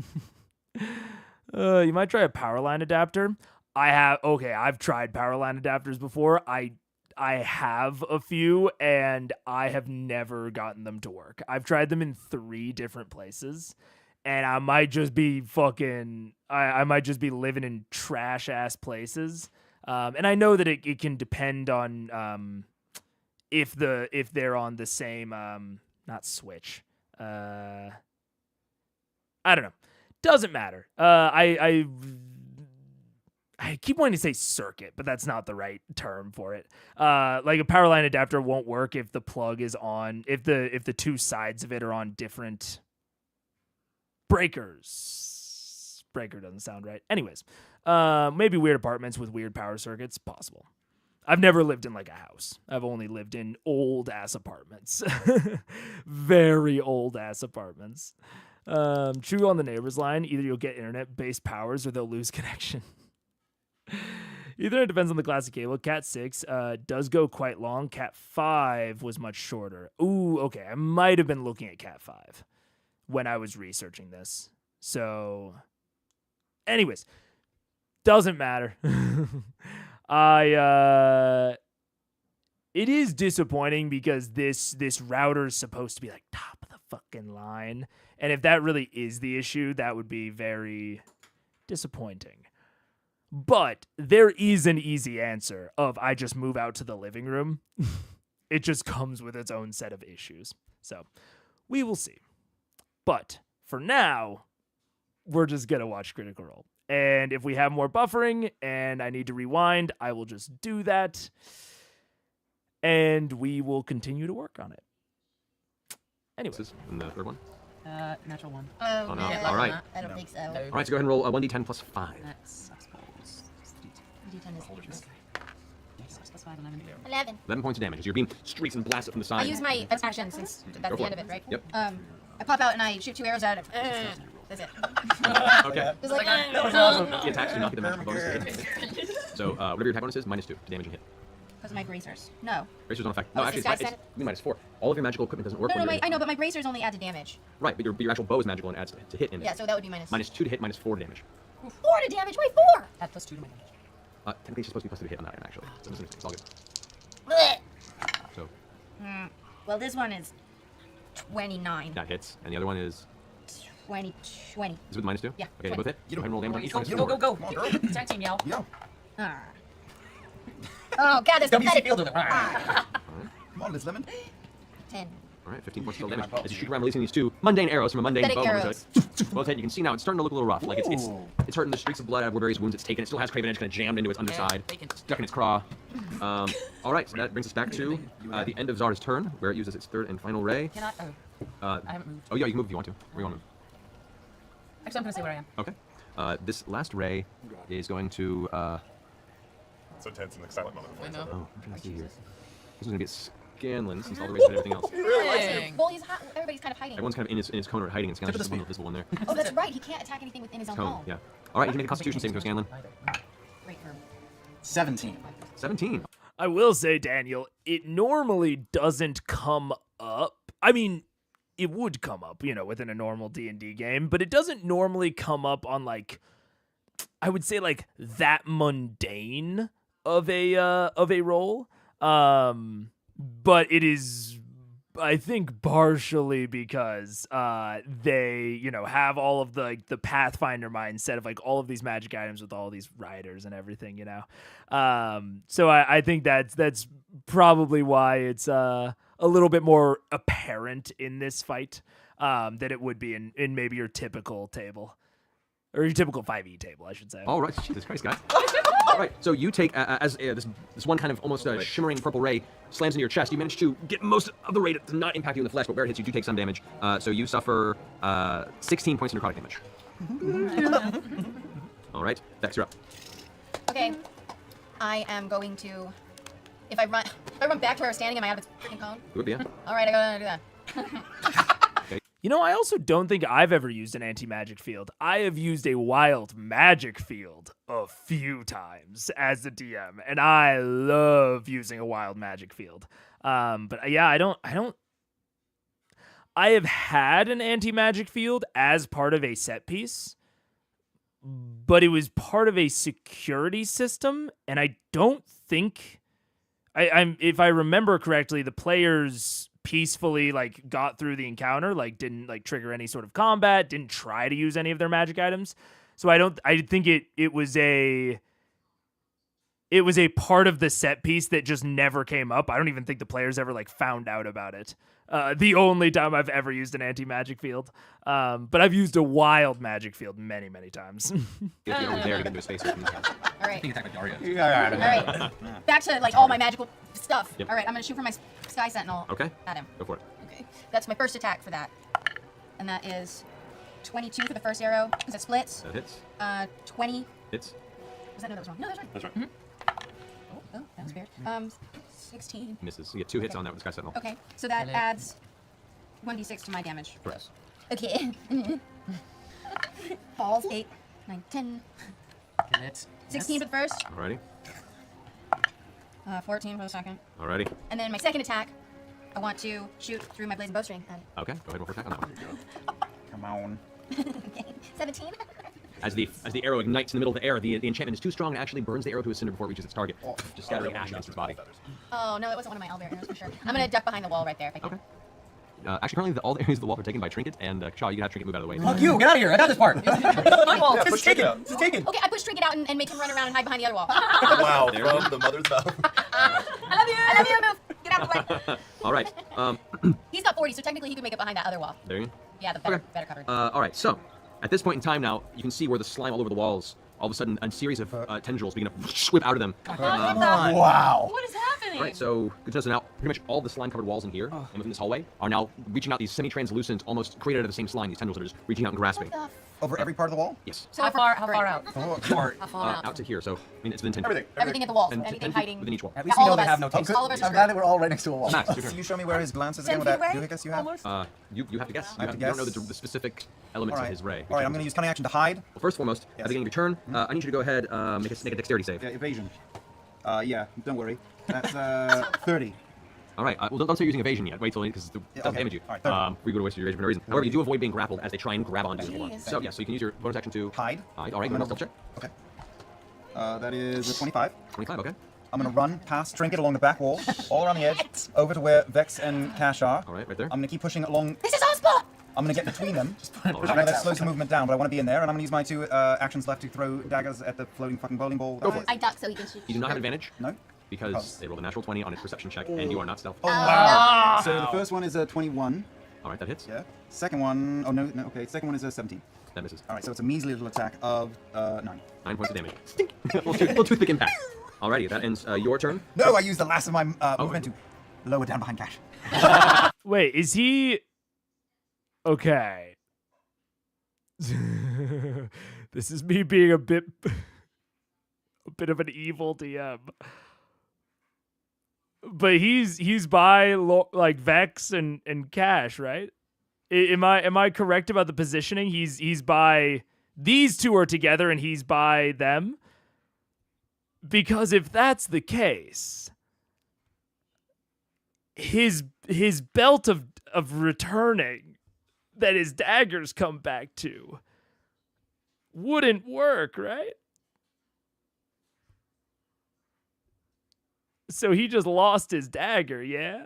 You might try a power line adapter. I've tried power line adapters before. I have a few, and I have never gotten them to work. I've tried them in 3 different places, and I might just be I might just be living in trash ass places. And I know that it can depend on if they're on the same not switch. I don't know. Doesn't matter. I keep wanting to say circuit, but that's not the right term for it. Like a power line adapter won't work if the plug is on, if the 2 sides of it are on different breakers. Breaker doesn't sound right. Anyways, maybe weird apartments with weird power circuits, possible. I've never lived in like a house. I've only lived in old ass apartments. Very old ass apartments. Chew on the neighbor's line. Either you'll get internet-based powers or they'll lose connection. Either it depends on the classic cable. Cat 6 does go quite long. Cat 5 was much shorter. Ooh, okay. I might have been looking at Cat 5 when I was researching this. So, anyways, doesn't matter. It is disappointing because this router is supposed to be like top of the fucking line. And if that really is the issue, that would be very disappointing. But there is an easy answer of I just move out to the living room. It just comes with its own set of issues. So we will see. But for now, we're just going to watch Critical Role. And if we have more buffering and I need to rewind, I will just do that. And we will continue to work on it. Anyways. And the third one? Natural 1. Oh, no. Yeah, All right. I don't think so. All right, so go ahead and roll a 1d10 plus 5. That's, I suppose, D10 is plus 5, 11. 11. 11 points of damage as your beam streaks and blasts it from the side. I use my action since that's Go the for end it. of it, right? Yep. I pop out and I shoot 2 arrows at it. That's it. Okay. Just like, The attacks do not get the magical bonus to hit. So whatever your attack bonus is, -2 to damage and hit. Because of my bracers. No. Bracers don't affect. No, Oh, actually, it's it's -4. All of your magical equipment doesn't work. No, when no, you're I know, but my bracers only add to damage. Right, but your actual bow is magical and adds to hit in it. Yeah, so that would be minus. -2 to hit, -4 to damage. 4 to damage? Why 4? Add +2 to my damage. Technically, it's supposed to be +2 to hit on that end, actually. So it's all good. So Well, this one is 29. that hits, and the other one is 20. is with -2. Yeah, Okay, they both hit. Go ahead and roll damage on each one. Go. Tag team, yell. Ah. Oh, God, that's WC pathetic. Field with it. Come on, Miss Lemon. 10. All right, 15 points of damage. As you shoot around, releasing these 2 mundane arrows from a mundane Pathetic bow. arrows. Both hit. You can see now it's starting to look a little rough. Like it's hurting the streaks of blood out of various wounds it's taken. It still has Craven Edge kind of jammed into its underside, stuck in its craw. All right, so that brings us back to the end of Zara's turn, where it uses its 3rd and final ray. Can I? Oh. I haven't moved. Oh yeah, you can move if you want to. Where you want to move? Actually, I'm gonna say where I am. Okay. This last ray is going to. So tense and excitement moment. I know. Oh, I'm trying to see here. This is going to be at Scanlan, since all the rays and everything else. Well, everybody's kind of hiding. Everyone's kind of in his corner hiding, and Scanlan's just one visible in there. Oh, that's right. He can't attack anything within his own Cone, home. yeah. All right, you can make a Constitution saving throw, Scanlan. Great for 17. 17. I will say, Daniel, it normally doesn't come up. I mean, it would come up, within a normal D&D game, but it doesn't normally come up on I would say that mundane of a role. But it is, I think, partially because they, have all of the Pathfinder mindset of all of these magic items with all these riders and everything, So I think that's probably why it's a little bit more apparent in this fight than it would be in maybe your typical table. Or your typical 5e table, I should say. All right, Jesus Christ, guys. All right, so you take, as this one kind of almost shimmering purple ray slams into your chest, you manage to get most of the ray to not impact you in the flesh, but where it hits you do take some damage. So you suffer 16 points of necrotic damage. All right, Vex, you're up. Okay. I am going to... If I run back to where I was standing, am I out of its freaking cone? It would be, yeah. All right, I gotta do that. I also don't think I've ever used an anti-magic field. I have used a wild magic field a few times as a DM, and I love using a wild magic field. But yeah, I have had an anti-magic field as part of a set piece, but it was part of a security system, and I don't think if I remember correctly, the players peacefully got through the encounter, didn't trigger any sort of combat, didn't try to use any of their magic items. So I think it was a part of the set piece that just never came up. I don't even think the players ever found out about it. The only time I've ever used an anti-magic field. But I've used a wild magic field many, many times. If you're over there to get into a space. All right. Being attacked by Daria. All right. Back to all my magical stuff. Yep. All right, I'm gonna shoot for my Sky Sentinel. Okay. At him. Go for it. Okay. That's my first attack for that. And that is 22 for the first arrow, because it splits. That hits. 20. Hits. Was that? No, that was wrong. No, that was right. That's right. Mm-hmm. Oh, that was weird. 16. Misses. You get 2 hits on that with Sky Sentinel. Okay, so that adds 1d6 to my damage. Correct. Okay. Balls, 8, 9, 10. 16 for the first. Alrighty. 14 for the second. Alrighty. And then my second attack, I want to shoot through my blazing bowstring. Okay, go ahead and roll for attack on that one. Come on. Okay, 17. As the arrow ignites in the middle of the air, the enchantment is too strong and actually burns the arrow to a cinder before it reaches its target, just scattering ash against its body. Oh, no, it wasn't one of my owlbear arrows for sure. I'm going to duck behind the wall right there if I can. Okay. Actually, currently all the areas of the wall are taken by Trinket, and Shaw, you can have Trinket move out of the way. Fuck you, get out of here, I got this part. My wall. This is taken. This is taken. Okay, I push Trinket out and make him run around and hide behind the other wall. Wow, from the mother's mouth. I love you. Move. Get out of the way. All right. He's got 40, so technically he could make it behind that other wall. There you go. Yeah, the better covered. All right, so at this point in time now, you can see where the slime all over the walls, all of a sudden a series of tendrils begin to swip out of them. Wow. What is happening? All right, so good to know. So now pretty much all the slime-covered walls in here and within this hallway are now reaching out these semi-translucent, almost created out of the same slime, these tendrils that are just reaching out and grasping. What Over every part of the wall? Yes. So How far out? You are How far out? out to here, so I mean it's within 10 Everything. Everything at the walls. And Anything 10 feet hiding. within each wall. At least all we know of they us. have no All taste. of us are I'm glad that we're all right next to a wall. Max, your Can turn. you show me where his glances Seven again? feet away? Do you guess you have? You have to guess. I have to You don't know guess? the specific elements All right. of his ray. All right, I'm going to use cunning action to hide. Well, first and foremost, at the beginning of your turn, I need you to go ahead make a dexterity save. Yeah, evasion. Yeah, don't worry. That's 30. All right. Well, don't start using evasion yet. Wait till because it doesn't damage you. All right, we go to waste your evasion for no reason. However, you do avoid being grappled as they try and grab onto you. Jeez. So yeah, so you can use your bonus action to Hide. Hide. All right. Go ahead, stealth check. Okay. That is a 25. 25. Okay. I'm going to run past Trinket along the back wall, all around the edge, over to where Vex and Cash are. All right, right there. I'm going to keep pushing along. This is our spot! I'm going to get between them. All I right. know that slows the movement down, but I want to be in there, and I'm going to use my 2 actions left to throw daggers at the floating fucking bowling ball. Go for it. I duck so he can shoot. You do not have advantage No? because they rolled a natural 20 on its perception check, and you are not stealth. Oh, wow. So the first one is a 21. All right, that hits. Yeah. Second one, oh no, okay. Second one is a 17. That misses. All right, so it's a measly little attack of 9. 9 points of damage. Stink. little toothpick impact. Alrighty, that ends your turn. No, I used the last of my movement to lower down behind Cash. Wait, is he okay? This is me being a bit of an evil DM. But he's by like Vex and Cash, right? Am I correct about the positioning? He's by these two are together and he's by them. Because if that's the case, his belt of returning that his daggers come back to wouldn't work, right? So he just lost his dagger, yeah?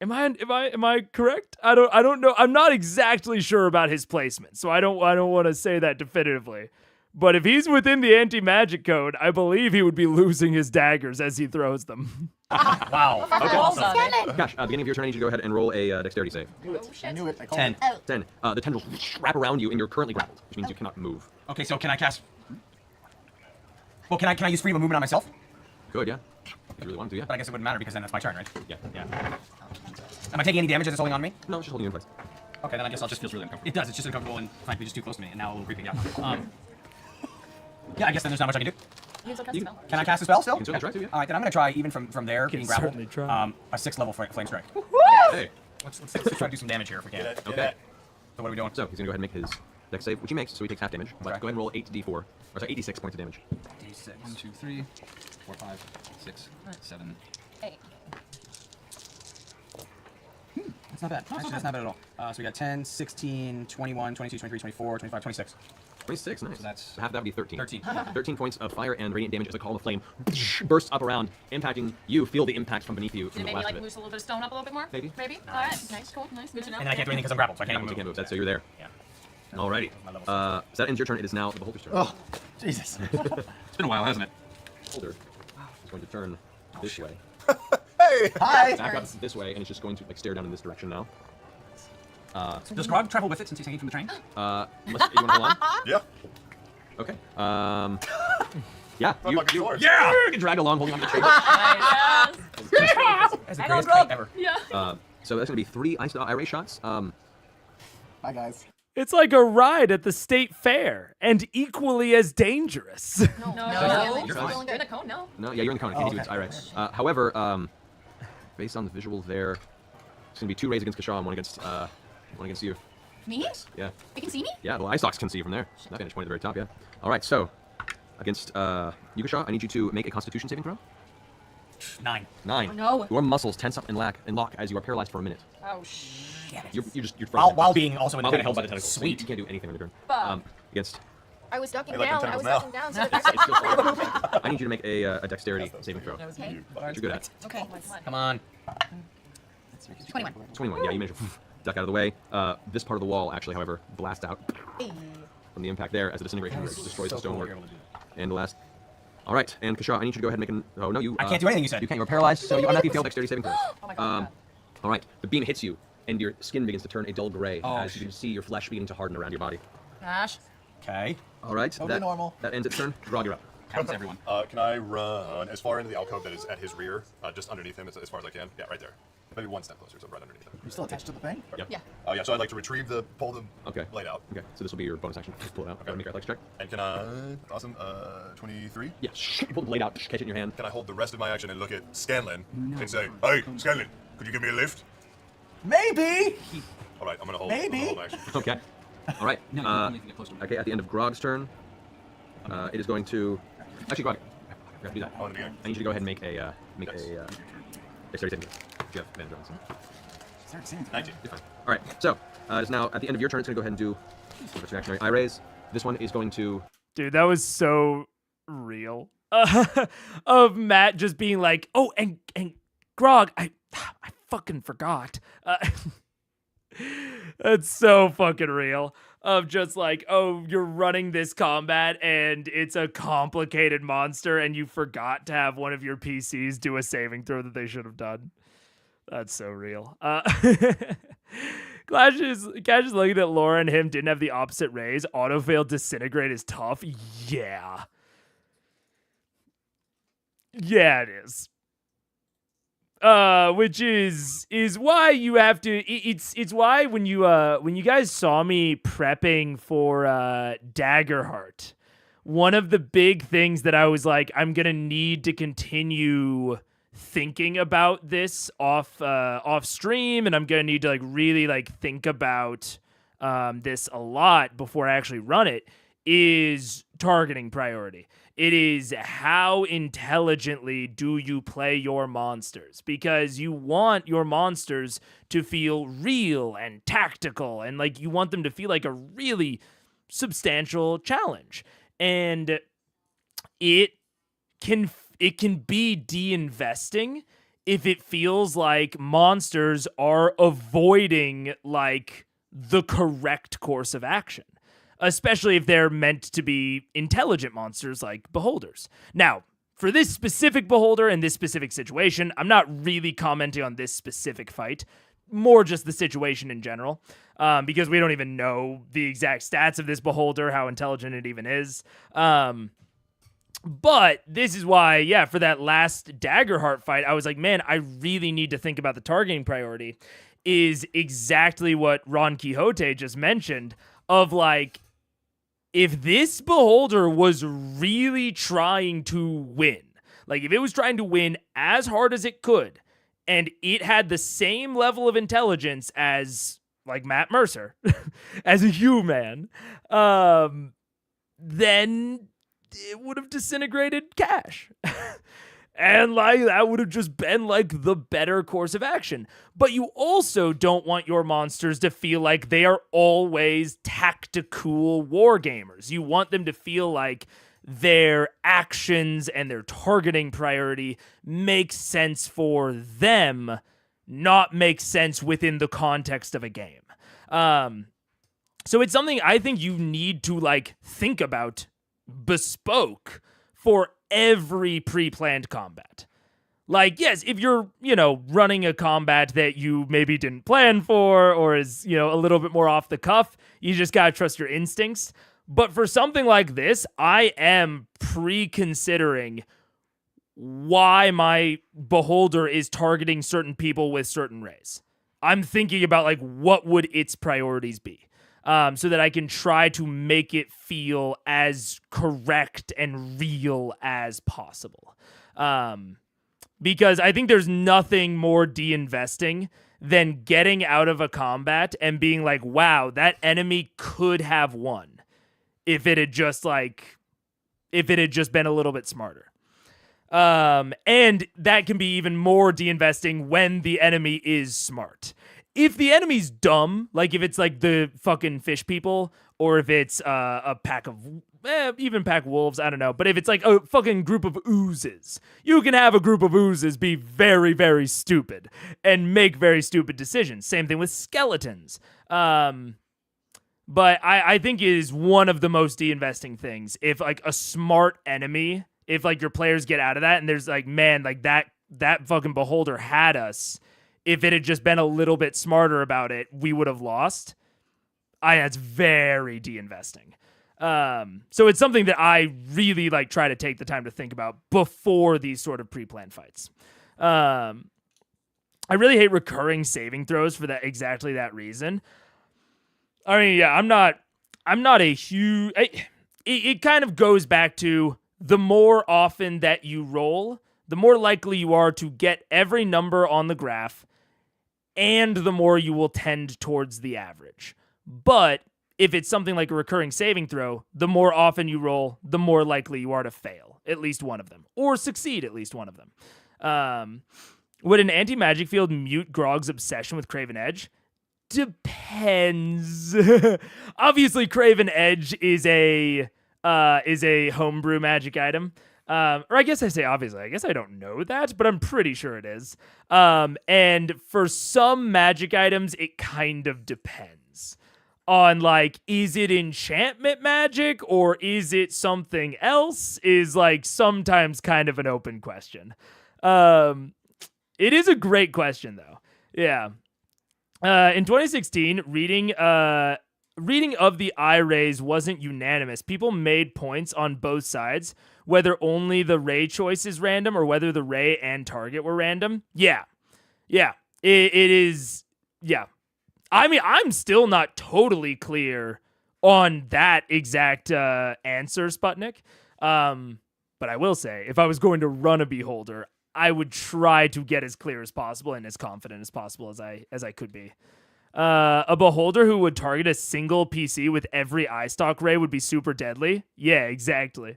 Am I correct? I don't know. I'm not exactly sure about his placement, so I don't want to say that definitively. But if he's within the anti-magic code, I believe he would be losing his daggers as he throws them. Wow. Okay. Gosh, beginning of your turn, I need you to go ahead and roll a dexterity save. I knew it. I called 10. it. 10. The tendrils wrap around you, and you're currently grappled, which means you cannot move. Okay, so can I cast? Well, can I use freedom of movement on myself? Good, yeah. If you really want to, yeah. But I guess it wouldn't matter because then that's my turn, right? Yeah. Am I taking any damage as it's holding on me? No, it's just holding you in place. Okay, then I guess I'll just feels really uncomfortable. It does. It's just uncomfortable and frankly just too close to me, and now a little creepy. Yeah. Yeah, I guess then there's not much I can do. Can I cast a spell still? You can certainly try to, yeah. All right, then I'm gonna try even from there being grappled. certainly try. A 6th level flame strike. Hey. Let's try to do some damage here if we can. Okay. So what are we doing? So he's gonna go ahead and make his dex save, which he makes, so he takes half damage. But Okay. go ahead and roll 8d4, or sorry, 86 points of damage. D6. 1, 2, 3, 4, 5, 6, 7. That's not bad. Actually, that's not bad at all. So we got 10, 16, 21, 22, 23, 24, 25, 26. 26, nice. So that's half that would be 13. 13. 13 points of fire and radiant damage as a column of flame bursts up around, impacting you. Feel the impact from beneath you from Did the it maybe blast like of it. loose a little bit of stone up a little bit more? Maybe. Maybe? Alright, nice, cool, nice, good to know. And then I can't do anything because I'm grappled, so I can't You even can't move. move that, so you're there. Yeah. Alrighty. So that ends your turn. It is now the beholder's turn. Oh, Jesus. It's been a while, hasn't it? Beholder is going to turn this way. Hey! Hi. Back up this way, and it's just going to like stare down in this direction now. Does Grog travel with it since he's hanging from the train? Unless you want to hold on. Yeah. Okay. Yeah. You can drag along holding on to the tree. Yes. That's the greatest kite ever. Yeah. So that's going to be 3 ray shots. Hi, guys. It's like a ride at the state fair, and equally as dangerous. No. You're fine. You're in the cone, no? No, yeah, you're in the cone. I can't do its eye ray. However, based on the visual there, it's going to be 2 rays against Kashaw and 1 against you. Me? Yeah. You can see me? Yeah, well, eye stalks can see you from there. That vantage point at the very top, yeah. All right, so against you, Kashaw, I need you to make a Constitution saving throw. 9. 9. Oh, no. Your muscles tense up and lock as you are paralyzed for a minute. Oh, shit. You're While being also in the while being tentacles. held by the tentacles. Sweet. You can't do anything on your turn. Fuck. Against. I was ducking I like down. the I was tentacles ducking down. So It's still fine. I need you to make a dexterity saving throw. Okay. Which you're good at. Okay. Come on. 21. 21. Yeah, you managed to duck out of the way. This part of the wall, actually, however, blasts out from the impact there as the disintegration destroys the stonework. And the last. All right, and Kashaw, I need you to go ahead and make an. Oh no, you. I can't do anything. You said. You can't. You're paralyzed, so you automatically fail dexterity saving throws. Oh my god. All right, the beam hits you, and your skin begins to turn a dull gray Oh, as you can see your flesh beginning to harden around your body. Gosh. Okay. All right, Totally normal. That ends its turn. Grog, you're up. Happens to everyone. Can I run as far into the alcove that is at his rear, just underneath him as far as I can? Yeah, right there. maybe one step closer, so right underneath it. You still attached to the thing? Yep. Yeah. Oh yeah, so I'd like to pull the Okay. blade out. Okay, so this will be your bonus action. Pull it out. Okay. Make your athletics check. And can I, awesome, 23? Yeah, pull the blade out, catch it in your hand. Can I hold the rest of my action and look at Scanlan and say, hey, Scanlan, could you give me a lift? Maybe. All right, I'm gonna hold. Maybe. I'm gonna hold my action. Okay. All right. No, you only can get close to me. Okay, at the end of Grog's turn, it is going to... Actually, Grog, I forgot to do that. Oh, in the beginning. I need you to go ahead and make a dexterity saving throw. You have advantage on this. 19. You're fine. All right, so it's now at the end of your turn. It's going to go ahead and do what's reactionary eye raise. This one is going to... Dude, that was so real. Of Matt just being like, oh, and Grog, I fucking forgot. That's so fucking real. Of just like, oh, you're running this combat and it's a complicated monster and you forgot to have one of your PCs do a saving throw that they should have done. That's so real. Clash is lucky that Laura and him didn't have the opposite raise. Auto-fail disintegrate is tough. Yeah. Yeah, it is. Which is why you have to. It's why when you guys saw me prepping for Daggerheart, one of the big things that I was like, I'm gonna need to continue thinking about this off stream, and I'm gonna need to like really like think about this a lot before I actually run it, is targeting priority. It is how intelligently do you play your monsters, because you want your monsters to feel real and tactical, and like you want them to feel like a really substantial challenge. And it can be de-investing if it feels like monsters are avoiding like the correct course of action, especially if they're meant to be intelligent monsters like beholders. Now, for this specific beholder in this specific situation, I'm not really commenting on this specific fight, more just the situation in general, because we don't even know the exact stats of this beholder, how intelligent it even is. But this is why, yeah, for that last Daggerheart fight, I was like, man, I really need to think about the targeting priority, is exactly what Ron Quixote just mentioned, of like, if this beholder was really trying to win, like if it was trying to win as hard as it could, and it had the same level of intelligence as like Matt Mercer, as a human, then it would have disintegrated Cash. And like that would have just been like the better course of action. But you also don't want your monsters to feel like they are always tactical war gamers. You want them to feel like their actions and their targeting priority make sense for them, not make sense within the context of a game. So it's something I think you need to like think about bespoke for every pre-planned combat. Like, yes, if you're, running a combat that you maybe didn't plan for, or is, a little bit more off the cuff, you just gotta trust your instincts. But for something like this, I am pre-considering why my beholder is targeting certain people with certain rays. I'm thinking about, like, what would its priorities be? So that I can try to make it feel as correct and real as possible. Because I think there's nothing more de-investing than getting out of a combat and being like, wow, that enemy could have won if it had just been a little bit smarter. And that can be even more de-investing when the enemy is smart. If the enemy's dumb, like if it's like the fucking fish people, or if it's a pack of, even pack wolves, I don't know. But if it's like a fucking group of oozes, you can have a group of oozes be very, very stupid and make very stupid decisions. Same thing with skeletons. But I think it is one of the most de-investing things. If like a smart enemy, if like your players get out of that and there's like, man, like that fucking beholder had us. If it had just been a little bit smarter about it, we would have lost. That's very de-investing. So it's something that I really like try to take the time to think about before these sort of pre-planned fights. I really hate recurring saving throws for that exactly that reason. I mean, yeah, I'm not a huge. It kind of goes back to the more often that you roll, the more likely you are to get every number on the graph, and the more you will tend towards the average. But if it's something like a recurring saving throw, the more often you roll, the more likely you are to fail at least one of them, or succeed at least one of them. Would an anti-magic field mute Grog's obsession with Craven Edge? Depends. Obviously, Craven Edge is a homebrew magic item. Or I guess I say obviously. I guess I don't know that, but I'm pretty sure it is. And for some magic items, it kind of depends on, like, is it enchantment magic or is it something else? Is, like, sometimes kind of an open question. It is a great question though. Yeah. In 2016, reading of the eye rays wasn't unanimous. People made points on both sides, whether only the ray choice is random or whether the ray and target were random. Yeah. It is. Yeah. I mean, I'm still not totally clear on that exact answer, Sputnik. But I will say, if I was going to run a beholder, I would try to get as clear as possible and as confident as possible as I could be. A beholder who would target a single PC with every eye stalk ray would be super deadly. Yeah, exactly.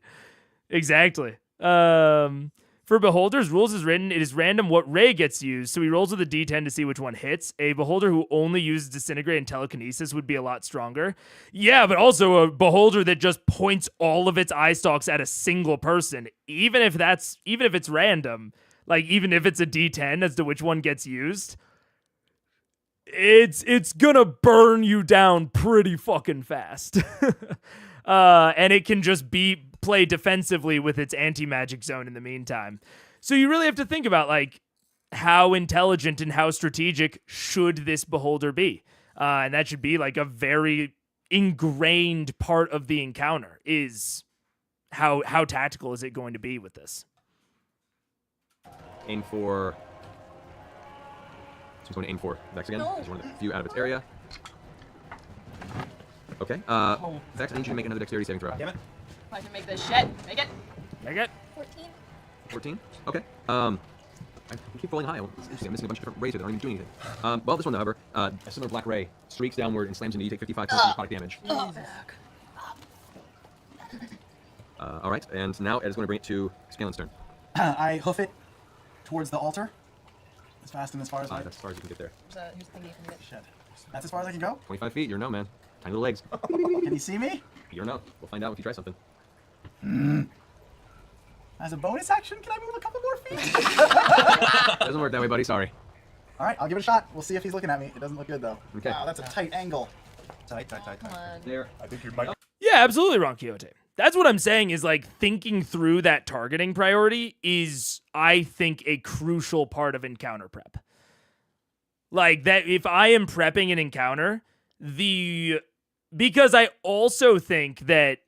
For beholders, rules is written, it is random what ray gets used, so he rolls with a d10 to see which one hits. A beholder who only uses disintegrate and telekinesis would be a lot stronger. Yeah, but also a beholder that just points all of its eye stalks at a single person, even if it's random, like even if it's a d10 as to which one gets used, it's gonna burn you down pretty fucking fast. And it can just play defensively with its anti-magic zone in the meantime. So you really have to think about, like, how intelligent and how strategic should this beholder be? And that should be, like, a very ingrained part of the encounter, is how tactical is it going to be with this? Aim for... So I'm going to aim for Vex again. He's one of the few out of its area. Okay. Vex, I need you to make another dexterity saving throw. Damn it. I can make this shit. Make it. 14. 14? Okay. I keep rolling high. It's interesting. I'm missing a bunch of different rays that aren't even doing anything. Well, this one, however, a similar black ray streaks downward and slams into you. You take 55 points of product damage. All right, and now Ed is going to bring it to Scalen's turn. I hoof it towards the altar as fast and as far as That's as far as you can get there. Here's the thingy for me. Shit. That's as far as I can go? 25 feet, you're no, man. Tiny little legs. Can you see me? You're no. We'll find out if you try something. As a bonus action, can I move a couple more feet? Doesn't work that way, buddy. Sorry. All right, I'll give it a shot. We'll see if he's looking at me. It doesn't look good, though. Okay. Wow, that's a tight angle. Tight. Come on. There. I think you might. Yeah, absolutely, Ron Quixote. That's what I'm saying, is, like, thinking through that targeting priority is, I think, a crucial part of encounter prep. Like, that if I am prepping an encounter, because I also think that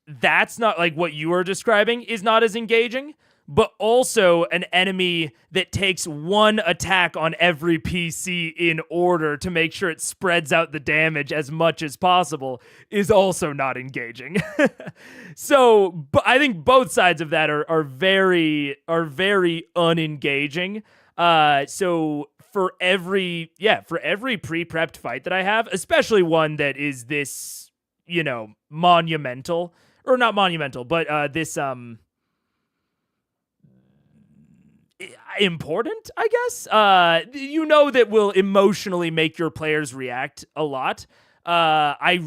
that's not, like, what you are describing is not as engaging, but also an enemy that takes one attack on every PC in order to make sure it spreads out the damage as much as possible is also not engaging. So, but I think both sides of that are very unengaging. So for every pre-prepped fight that I have, especially one that is this, monumental, or not monumental, but this important, I guess. That will emotionally make your players react a lot. I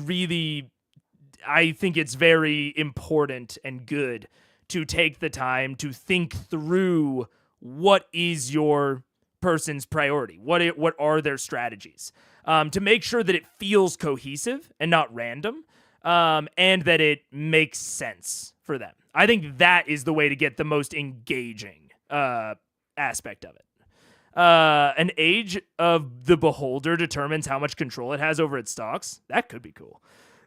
think it's very important and good to take the time to think through what is your person's priority. What are their strategies? To make sure that it feels cohesive and not random, and that it makes sense for them. I think that is the way to get the most engaging aspect of it. An age of the beholder determines how much control it has over its stocks. That could be cool.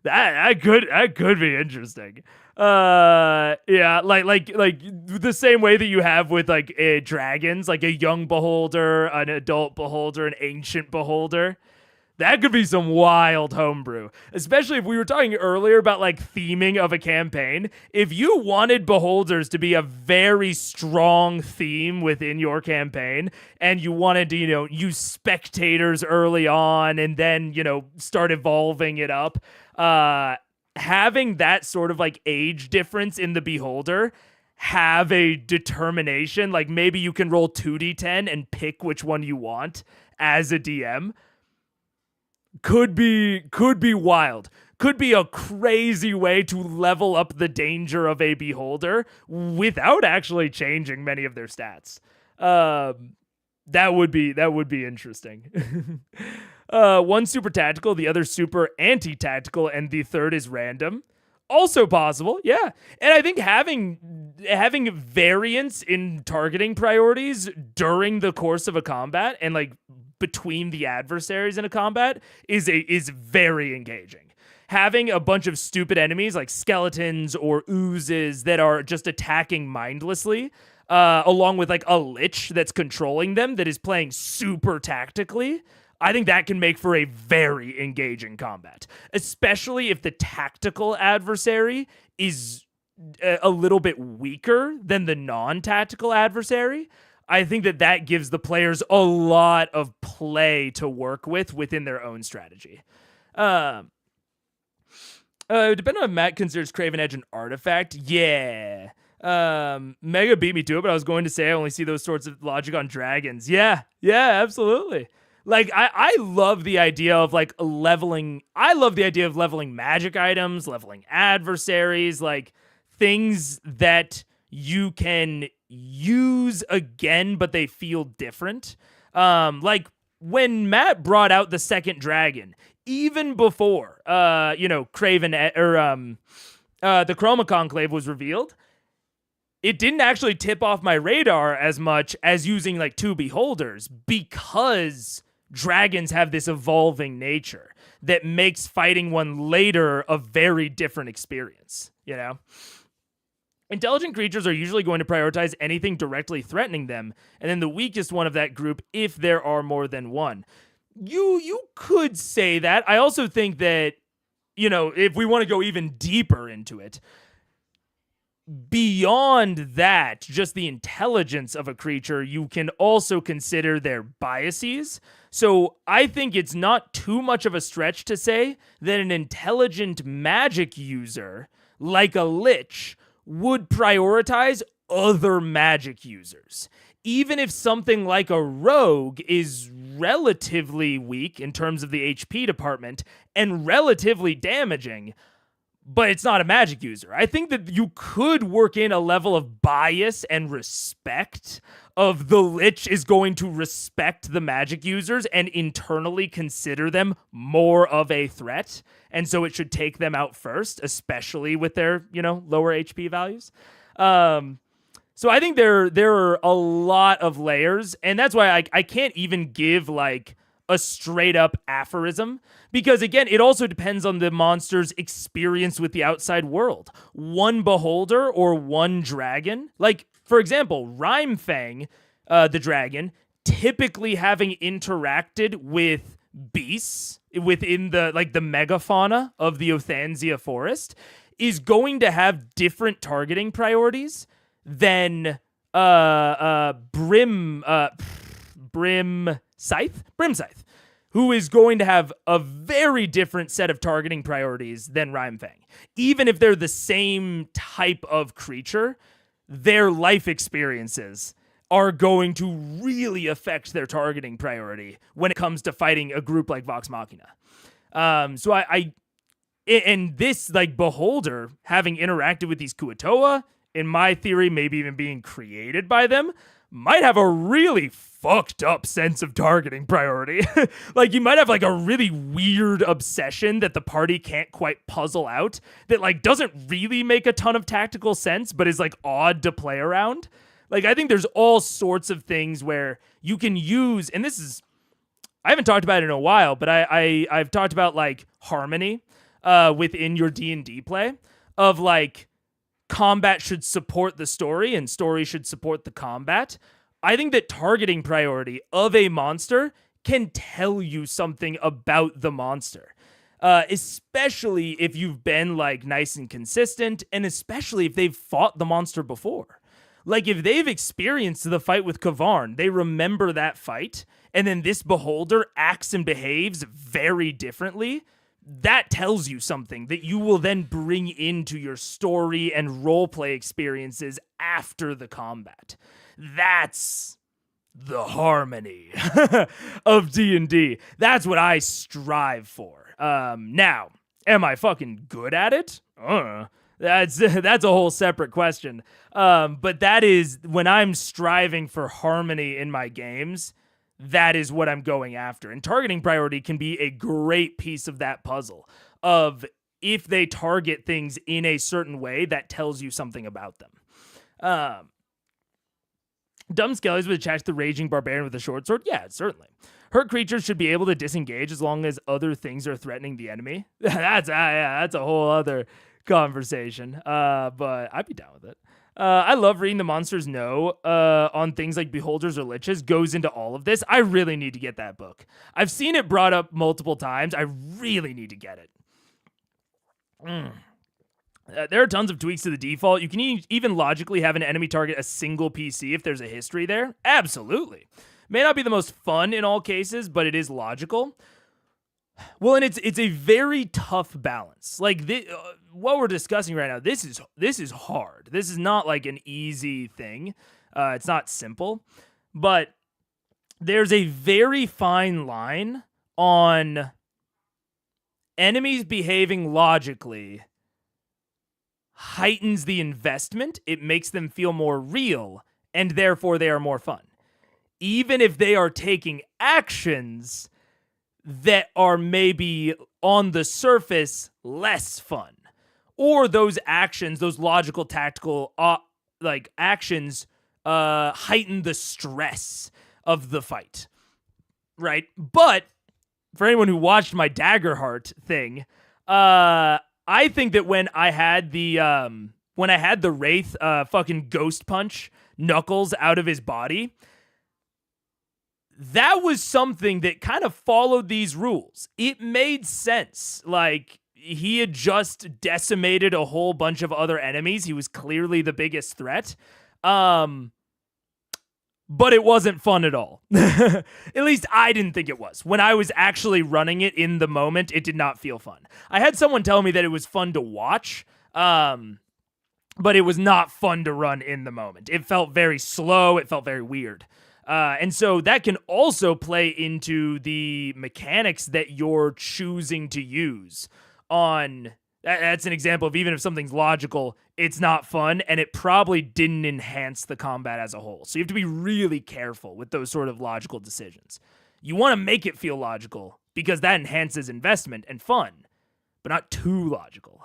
That could be interesting. Yeah, like the same way that you have with like dragons, like a young beholder, an adult beholder, an ancient beholder. That could be some wild homebrew, especially if we were talking earlier about like theming of a campaign. If you wanted beholders to be a very strong theme within your campaign and you wanted to, use spectators early on and then, start evolving it up, having that sort of like age difference in the beholder have a determination, like maybe you can roll 2d10 and pick which one you want as a DM. Could be wild. Could be a crazy way to level up the danger of a beholder without actually changing many of their stats. That would be interesting. One super tactical, the other super anti-tactical, and the third is random. Also possible, yeah. And I think having variance in targeting priorities during the course of a combat and like between the adversaries in a combat is very engaging. Having a bunch of stupid enemies like skeletons or oozes that are just attacking mindlessly, along with like a lich that's controlling them that is playing super tactically, I think that can make for a very engaging combat, especially if the tactical adversary is a little bit weaker than the non-tactical adversary. I think that gives the players a lot of play to work with within their own strategy. Depending on if Matt considers Craven Edge an artifact, yeah. Mega beat me to it, but I was going to say I only see those sorts of logic on dragons. Yeah, absolutely. Like, I love the idea of like leveling. I love the idea of leveling magic items, leveling adversaries, like things that you can use again, but they feel different. Like when Matt brought out the second dragon, even before, Craven or the Chroma Conclave was revealed, it didn't actually tip off my radar as much as using like two beholders because dragons have this evolving nature that makes fighting one later a very different experience, Intelligent creatures are usually going to prioritize anything directly threatening them, and then the weakest one of that group if there are more than one. You could say that. I also think that, if we want to go even deeper into it, beyond that, just the intelligence of a creature, you can also consider their biases. So I think it's not too much of a stretch to say that an intelligent magic user, like a lich, would prioritize other magic users. Even if something like a rogue is relatively weak in terms of the HP department and relatively damaging, but it's not a magic user. I think that you could work in a level of bias and respect of the lich is going to respect the magic users and internally consider them more of a threat. And so it should take them out first, especially with their, lower HP values. So I think there are a lot of layers, and that's why I can't even give like a straight up aphorism, because again, it also depends on the monster's experience with the outside world. One beholder or one dragon, like for example, Rhymefang, the dragon, typically having interacted with beasts within the megafauna of the Othanzia forest, is going to have different targeting priorities than Brim Scythe, who is going to have a very different set of targeting priorities than Rhymefang. Even if they're the same type of creature, their life experiences are going to really affect their targeting priority when it comes to fighting a group like Vox Machina. So and this like beholder having interacted with these Kuo-toa, in my theory, maybe even being created by them, might have a really fucked up sense of targeting priority. Like you might have like a really weird obsession that the party can't quite puzzle out, that like doesn't really make a ton of tactical sense, but is like odd to play around. Like I think there's all sorts of things where you can use, and this is, I haven't talked about it in a while, but I've talked about like harmony. within your D&D play of like combat should support the story and story should support the combat. I think that targeting priority of a monster can tell you something about the monster. Especially if you've been like nice and consistent, and especially if they've fought the monster before. Like if they've experienced the fight with Kavarn, they remember that fight, and then this beholder acts and behaves very differently. That tells you something that you will then bring into your story and roleplay experiences after the combat. That's the harmony of D&D. That's what I strive for. Now, am I fucking good at it? That's a whole separate question. But that is when I'm striving for harmony in my games, that is what I'm going after. And targeting priority can be a great piece of that puzzle of if they target things in a certain way, that tells you something about them. Dumb Skellies would attach the Raging Barbarian with a short sword? Yeah, certainly. Hurt creatures should be able to disengage as long as other things are threatening the enemy. That's a whole other conversation. But I'd be down with it. I love reading the monsters know on things like beholders or liches goes into all of this. I really need to get that book. I've seen it brought up multiple times. I really need to get it. There are tons of tweaks to the default. You can even logically have an enemy target a single PC if there's a history there. Absolutely. May not be the most fun in all cases, but it is logical. Well, and it's a very tough balance. Like what we're discussing right now, this is hard. This is not like an easy thing. It's not simple, but there's a very fine line on enemies behaving logically heightens the investment. It makes them feel more real, and therefore they are more fun. Even if they are taking actions that are maybe on the surface less fun, or those actions, those logical, tactical actions heighten the stress of the fight, right? But for anyone who watched my Daggerheart thing, I think that when I had the Wraith fucking ghost punch Knuckles out of his body, that was something that kind of followed these rules. It made sense. Like, he had just decimated a whole bunch of other enemies. He was clearly the biggest threat. But it wasn't fun at all. At least I didn't think it was. When I was actually running it in the moment, it did not feel fun. I had someone tell me that it was fun to watch, but it was not fun to run in the moment. It felt very slow. It felt very weird. And so that can also play into the mechanics that you're choosing to use on. That's an example of even if something's logical, it's not fun, and it probably didn't enhance the combat as a whole. So you have to be really careful with those sort of logical decisions. You want to make it feel logical because that enhances investment and fun, but not too logical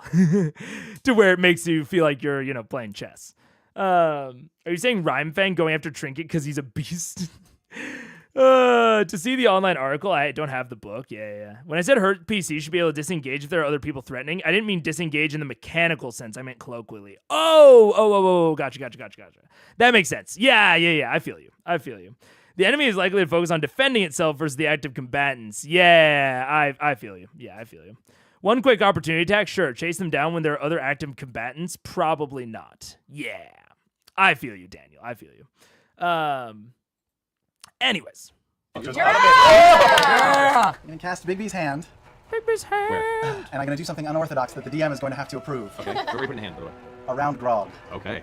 to where it makes you feel like you're, playing chess. Are you saying Rhymefang going after Trinket because he's a beast? To see the online article, I don't have the book. Yeah. When I said hurt PC should be able to disengage if there are other people threatening, I didn't mean disengage in the mechanical sense. I meant colloquially. Oh, gotcha. That makes sense. Yeah. I feel you. The enemy is likely to focus on defending itself versus the active combatants. Yeah, I feel you. Yeah, I feel you. One quick opportunity attack, sure. Chase them down when there are other active combatants? Probably not. Yeah. I feel you, Daniel. I feel you. Anyways. I'm going to cast Bigby's hand. Where? And I'm going to do something unorthodox that the DM is going to have to approve. Okay, where are we putting the hand, by the way? Around Grog. Okay.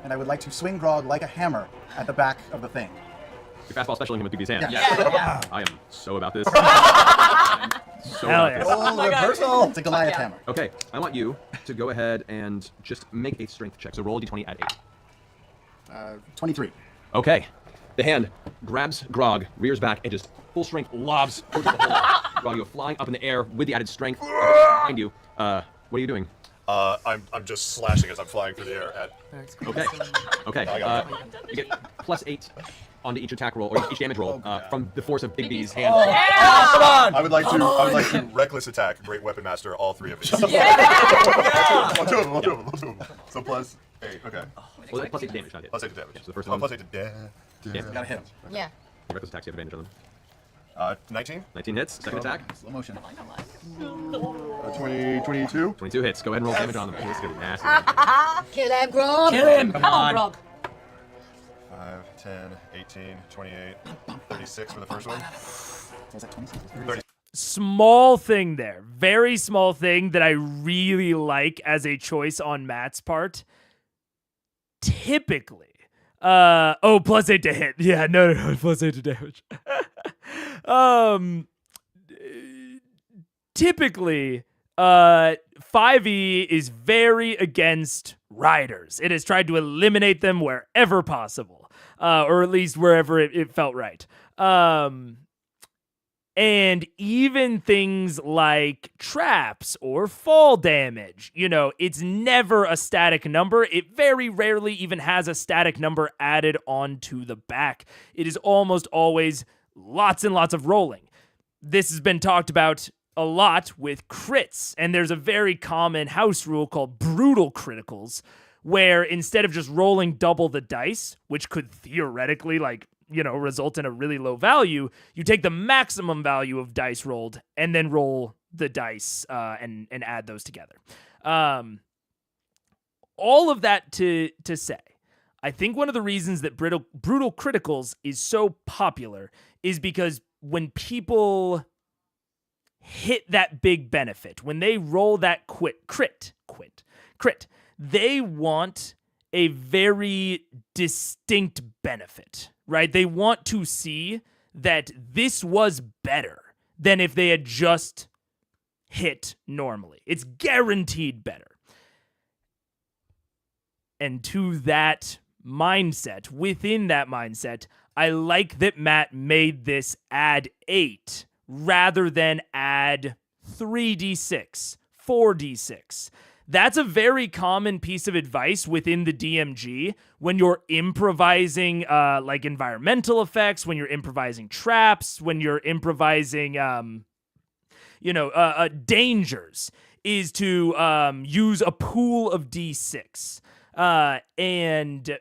And I would like to swing Grog like a hammer at the back of the thing. Your fastball specialing him with BB's hand. Yeah. I am so about this. Oh, reversal! It's a Goliath hammer. Okay, I want you to go ahead and just make a strength check. So roll a d20 at 8. 23. Okay. The hand grabs Grog, rears back, and just full strength lobs towards the hole. Grog, you go flying up in the air with the added strength. Behind you. What are you doing? I'm just slashing as I'm flying through the air at. Okay. You get +8 onto each attack roll or each damage roll from the force of Big B's hand. Come on! I would like to reckless attack, great weapon master, all three of these. Two of them. So plus 8. Okay. Well, plus 8 to damage, not hit. Plus 8 to damage. Yeah, so the first one. Plus 8 to damage. Yeah. Gotta hit him. Yeah. Reckless attacks, you have advantage on them. 19. 19 hits. Second attack. Slow motion. 22. 22 hits. Go ahead and roll damage on them. This is gonna be nasty. Kill him, Grog. Kill him! Come on, Grog. 5, 10, 18, 28, 36 for the first one. Was that 26? 30. Small thing there. Very small thing that I really like as a choice on Matt's part. Typically. Plus 8 to hit. Yeah, no, plus 8 to damage. Typically, 5e is very against riders. It has tried to eliminate them wherever possible, or at least wherever it felt right. And even things like traps or fall damage, it's never a static number. It very rarely even has a static number added onto the back. It is almost always lots and lots of rolling. This has been talked about a lot with crits, and there's a very common house rule called brutal criticals, where instead of just rolling double the dice, which could theoretically result in a really low value, you take the maximum value of dice rolled and then roll the dice and add those together. All of that to say, I think one of the reasons that brutal criticals is so popular is because when people hit that big benefit, when they roll that crit, they want a very distinct benefit, right? They want to see that this was better than if they had just hit normally. It's guaranteed better. And to that mindset, within that mindset, I like that Matt made this add 8 rather than add 3d6, 4d6. That's a very common piece of advice within the DMG when you're improvising like environmental effects, when you're improvising traps, when you're improvising dangers, is to use a pool of d6. And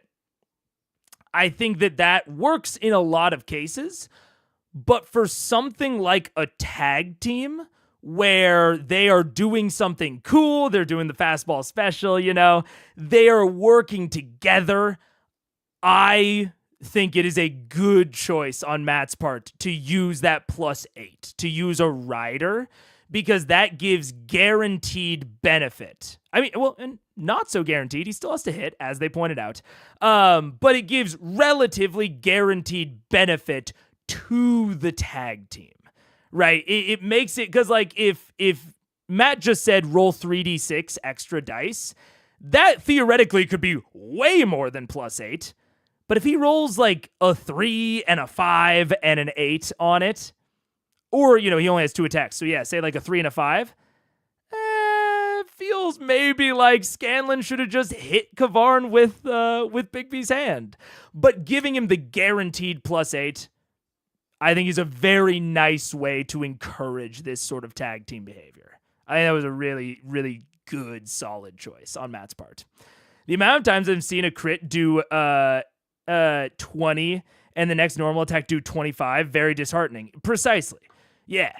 I think that works in a lot of cases, but for something like a tag team where they are doing something cool, they're doing the fastball special, they are working together, I think it is a good choice on Matt's part to use that plus 8, to use a rider, because that gives guaranteed benefit. And not so guaranteed. He still has to hit, as they pointed out. But it gives relatively guaranteed benefit to the tag team, right? It makes it, because if Matt just said roll 3d6 extra dice, that theoretically could be way more than plus 8. But if he rolls a 3 and a 5 and an 8 on it, or, he only has 2 attacks. So yeah, say a 3 and a 5. Feels maybe like Scanlan should have just hit Kavarn with Bigby's hand. But giving him the guaranteed plus 8, I think is a very nice way to encourage this sort of tag team behavior. I think that was a really, really good, solid choice on Matt's part. The amount of times I've seen a crit do 20 and the next normal attack do 25, very disheartening. Precisely. Yeah.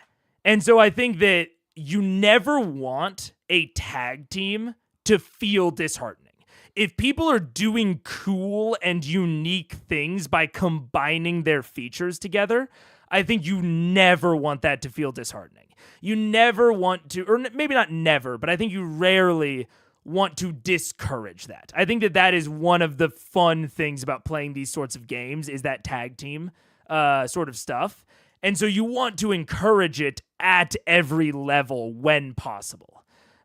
And so I think that you never want a tag team to feel disheartening. If people are doing cool and unique things by combining their features together, I think you never want that to feel disheartening. You never want to, or maybe not never, but I think you rarely want to discourage that. I think that is one of the fun things about playing these sorts of games, is that tag team sort of stuff. And so you want to encourage it at every level when possible.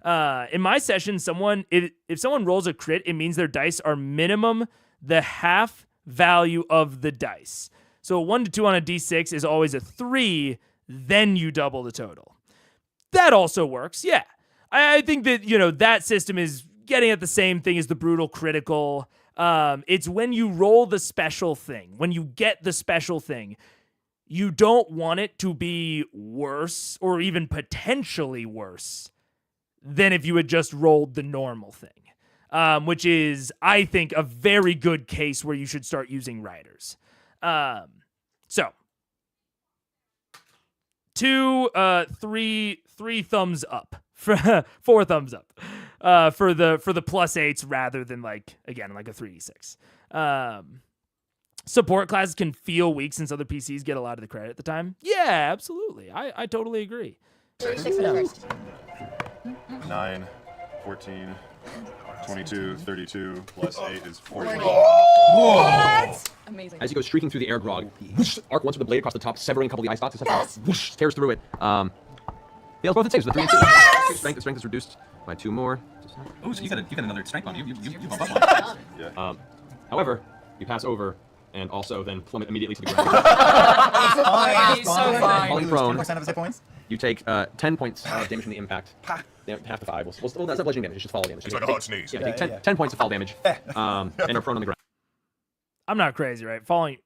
In my session, if someone rolls a crit, it means their dice are minimum the half value of the dice. So a 1 to 2 on a d6 is always a 3, then you double the total. That also works, yeah. I think that, that system is getting at the same thing as the brutal critical. It's when you roll the special thing, when you get the special thing, you don't want it to be worse or even potentially worse than if you had just rolled the normal thing, which is, I think, a very good case where you should start using riders. So, 3 thumbs up, 4 thumbs up for the +8s rather than like a 3d6. Support classes can feel weak since other PCs get a lot of the credit at the time. Yeah, absolutely. I totally agree. 36 for the first. 9, 14, 22, 32, plus 8 is 40. What? Amazing. As you go streaking through the air, Grog, whoosh, arc once with the blade across the top, severing a couple of the ice dots, etc. Whoosh, tears through it. Fails both its saves with a 3 and 2. Strength is reduced by 2 more. Oh, so you got another strength on you. You bumped up one. Yeah. However, you pass over and also then plummet immediately to the ground. He's so fine. Falling prone. 10% of his hit points. You take 10 points of damage from the impact. Half the 5. Well, that's not bludgeoning damage. It's just fall damage. It's like a hot sneeze. Yeah, take 10 points of fall damage. And are prone on the ground. I'm not crazy, right? Falling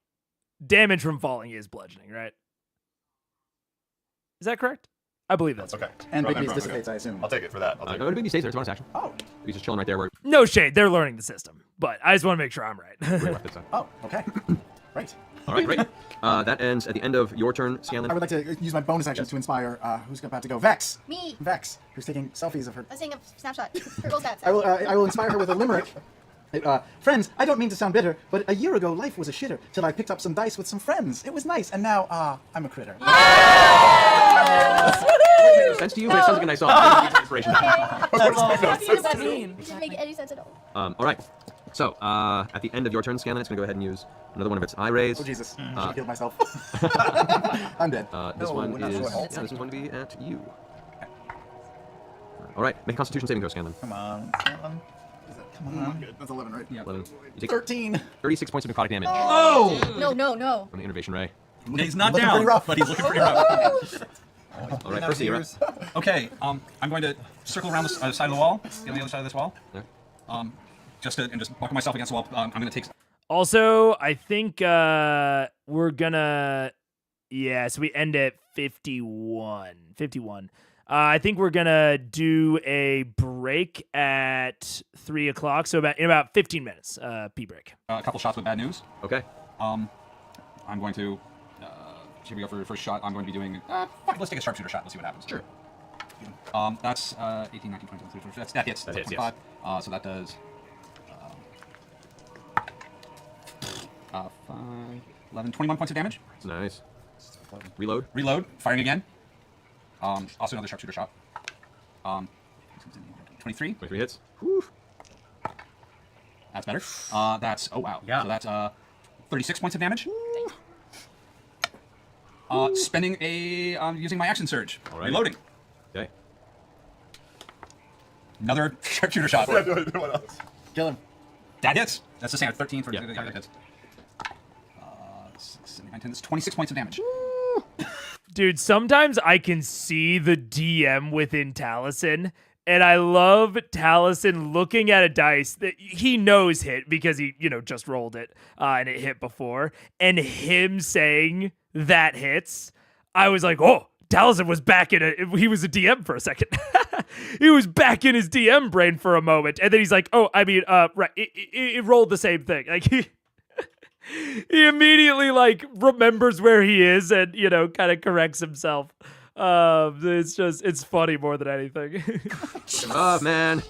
damage from falling is bludgeoning, right? Is that correct? I believe that's okay. correct. And Big Beast dissipates, I assume. I'll take it for that. No, Big Beast stays there. It's a bonus action. Oh. He's just chilling right there. Where No shade. They're learning the system, but I just want to make sure I'm right. Oh, okay. Right. All right, great. That ends at the end of your turn, Scanlan. I would like to use my bonus actions to inspire who's about to go. Vex. Me. Vex, who's taking selfies of her. I was taking a snapshot. Her goal stats. I will inspire her with a limerick. Friends, I don't mean to sound bitter, but a year ago life was a shitter till I picked up some dice with some friends. It was nice, and now, I'm a critter. It makes sense to you, but it sounds like a nice song. Inspiration. What does that mean? It didn't make any sense at all. All right. So, at the end of your turn, Scanlan, it's going to go ahead and use another one of its eye rays. Oh, Jesus. I should have killed myself. I'm dead. This one is... this one's going to be at you. All right. Make a Constitution saving throw, Scanlan. Come on. Come on. That's 11, right? Yeah. 11. You take 13. 36 points of necrotic damage. Oh! No. From the Innervation Ray. He's not Looking down, pretty rough. but he's looking pretty rough. All right, Percy, you're up. Okay, I'm going to circle around the side of the wall, get on the other side of this wall. Yeah. Just buckle myself against the wall. I'm going to take... Also, I think we're gonna... Yeah, so we end at 51. I think we're gonna do a break at 3 o'clock, so in about 15 minutes, pee break. A couple shots with bad news. Okay. I'm going to... should we go for the first shot? I'm going to be doing... fuck, let's take a sharpshooter shot. Let's see what happens. Sure. That's 18, 19, 20, 21, that hits. That hits, 25. So that does... 5, 11, 21 points of damage. Nice. Reload. Firing again. Also another sharpshooter shot. 23. 23 hits. Whew. That's better. That's... Oh, wow. Yeah. So that's 36 points of damage. Spending a... using my action surge. All right. Reloading. Okay. Another sharpshooter shot. Kill him. That hits. That's the same. 13 for... Yeah. That hits. 6, 9, 10. That's 26 points of damage. Dude, sometimes I can see the DM within Taliesin, and I love Taliesin looking at a dice that he knows hit because he, just rolled it and it hit before, and him saying that hits. I was like, oh, Taliesin was back in it. He was a DM for a second. He was back in his DM brain for a moment, and then he's like, oh, I mean, right, it rolled the same thing. Like he immediately remembers where he is and kind of corrects himself. It's funny more than anything. Oh man.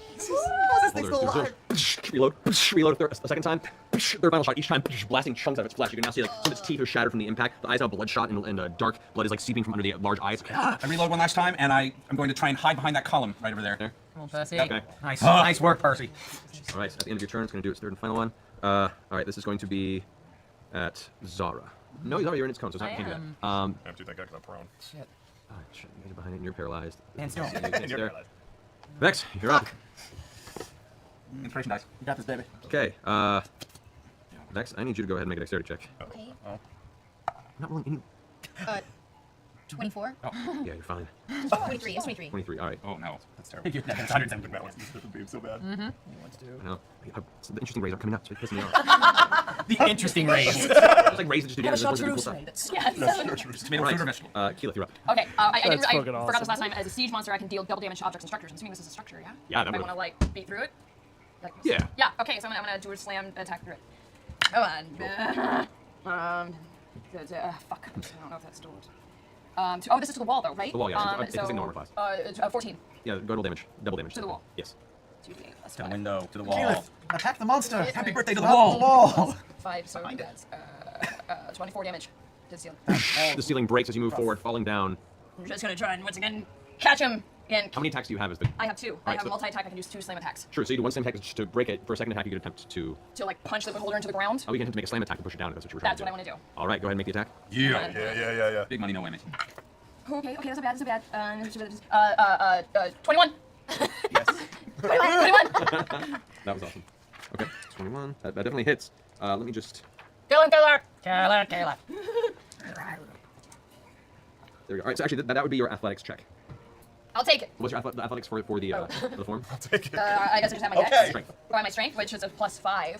Reload. Reload a second time. Third final shot. Each time blasting chunks out of its flesh. You can now see some of its teeth are shattered from the impact. The eyes are bloodshot and dark blood is seeping from under the large eyes. I reload one last time, and I'm going to try and hide behind that column right over there. Come on, Percy. Okay. Nice work, Percy. All right. At the end of your turn, it's going to do its third and final one. All right. This is going to be at Zara. No, Zara, you're in its cone, so it's not going to do that. I have to think I can prone. Shit. Oh, shit, you're behind it and you're paralyzed. And still. You're paralyzed. Vex, you're up. Inspiration dice. You got this, baby. Okay. Vex, I need you to go ahead and make a dexterity check. Okay. I'm not rolling any. 24. Yeah, you're fine. 23. It's 23. 23. All right. Oh no, that's terrible. That's 170. Being so bad. I know. The interesting rays are coming up, so it's pissing me off. The interesting rays. It's like rays that just do Have a damage. chartreuse Cool ray. stuff. That's Yes. Tomato fruit or vegetable? Keyleth, you're up. Okay, I That's fucking forgot awesome. this last time. As a siege monster, I can deal double damage to objects and structures. I'm assuming this is a structure, yeah? Yeah, If I that want to, would. like, beat through it? Like, Yeah. Yeah, okay, so I'm gonna do a slam attack through it. Come on. Fuck. I don't know if that's doors. Oh, this is to the wall, though, right? The wall, yeah. It's in normal class. 14. Yeah, go double damage. Double damage. To the wall. Yes. 2d8 plus To the 5. window, to the wall. Keyleth, attack the monster. Happy birthday to the Not wall. The wall. 5, so that's 24 damage to the ceiling. The ceiling breaks as you move forward, falling down. I'm just gonna try and once again catch him. And How many attacks do you have as the... I have 2. I Alright, have so- multi-attack. I can use 2 slam attacks Sure, so you do one slam attack to break it. For a second attack, you can attempt to... to like punch the beholder into the ground. Oh, you can attempt to make a slam attack to push it down if that's what you were trying That's to what do. I want to do. All right, go ahead and make the attack. Yeah. Big money, no whammy. Okay, that's not bad. 21. Yes. 21. That was awesome. Okay, 21. That definitely hits. Let me just... Kill him, killer. There we go. All right, so actually, that would be your athletics check. I'll take it. What's your athletics for the form? I'll take it. I guess I just have my Okay. dex. Strength. Or my strength, which is a +5.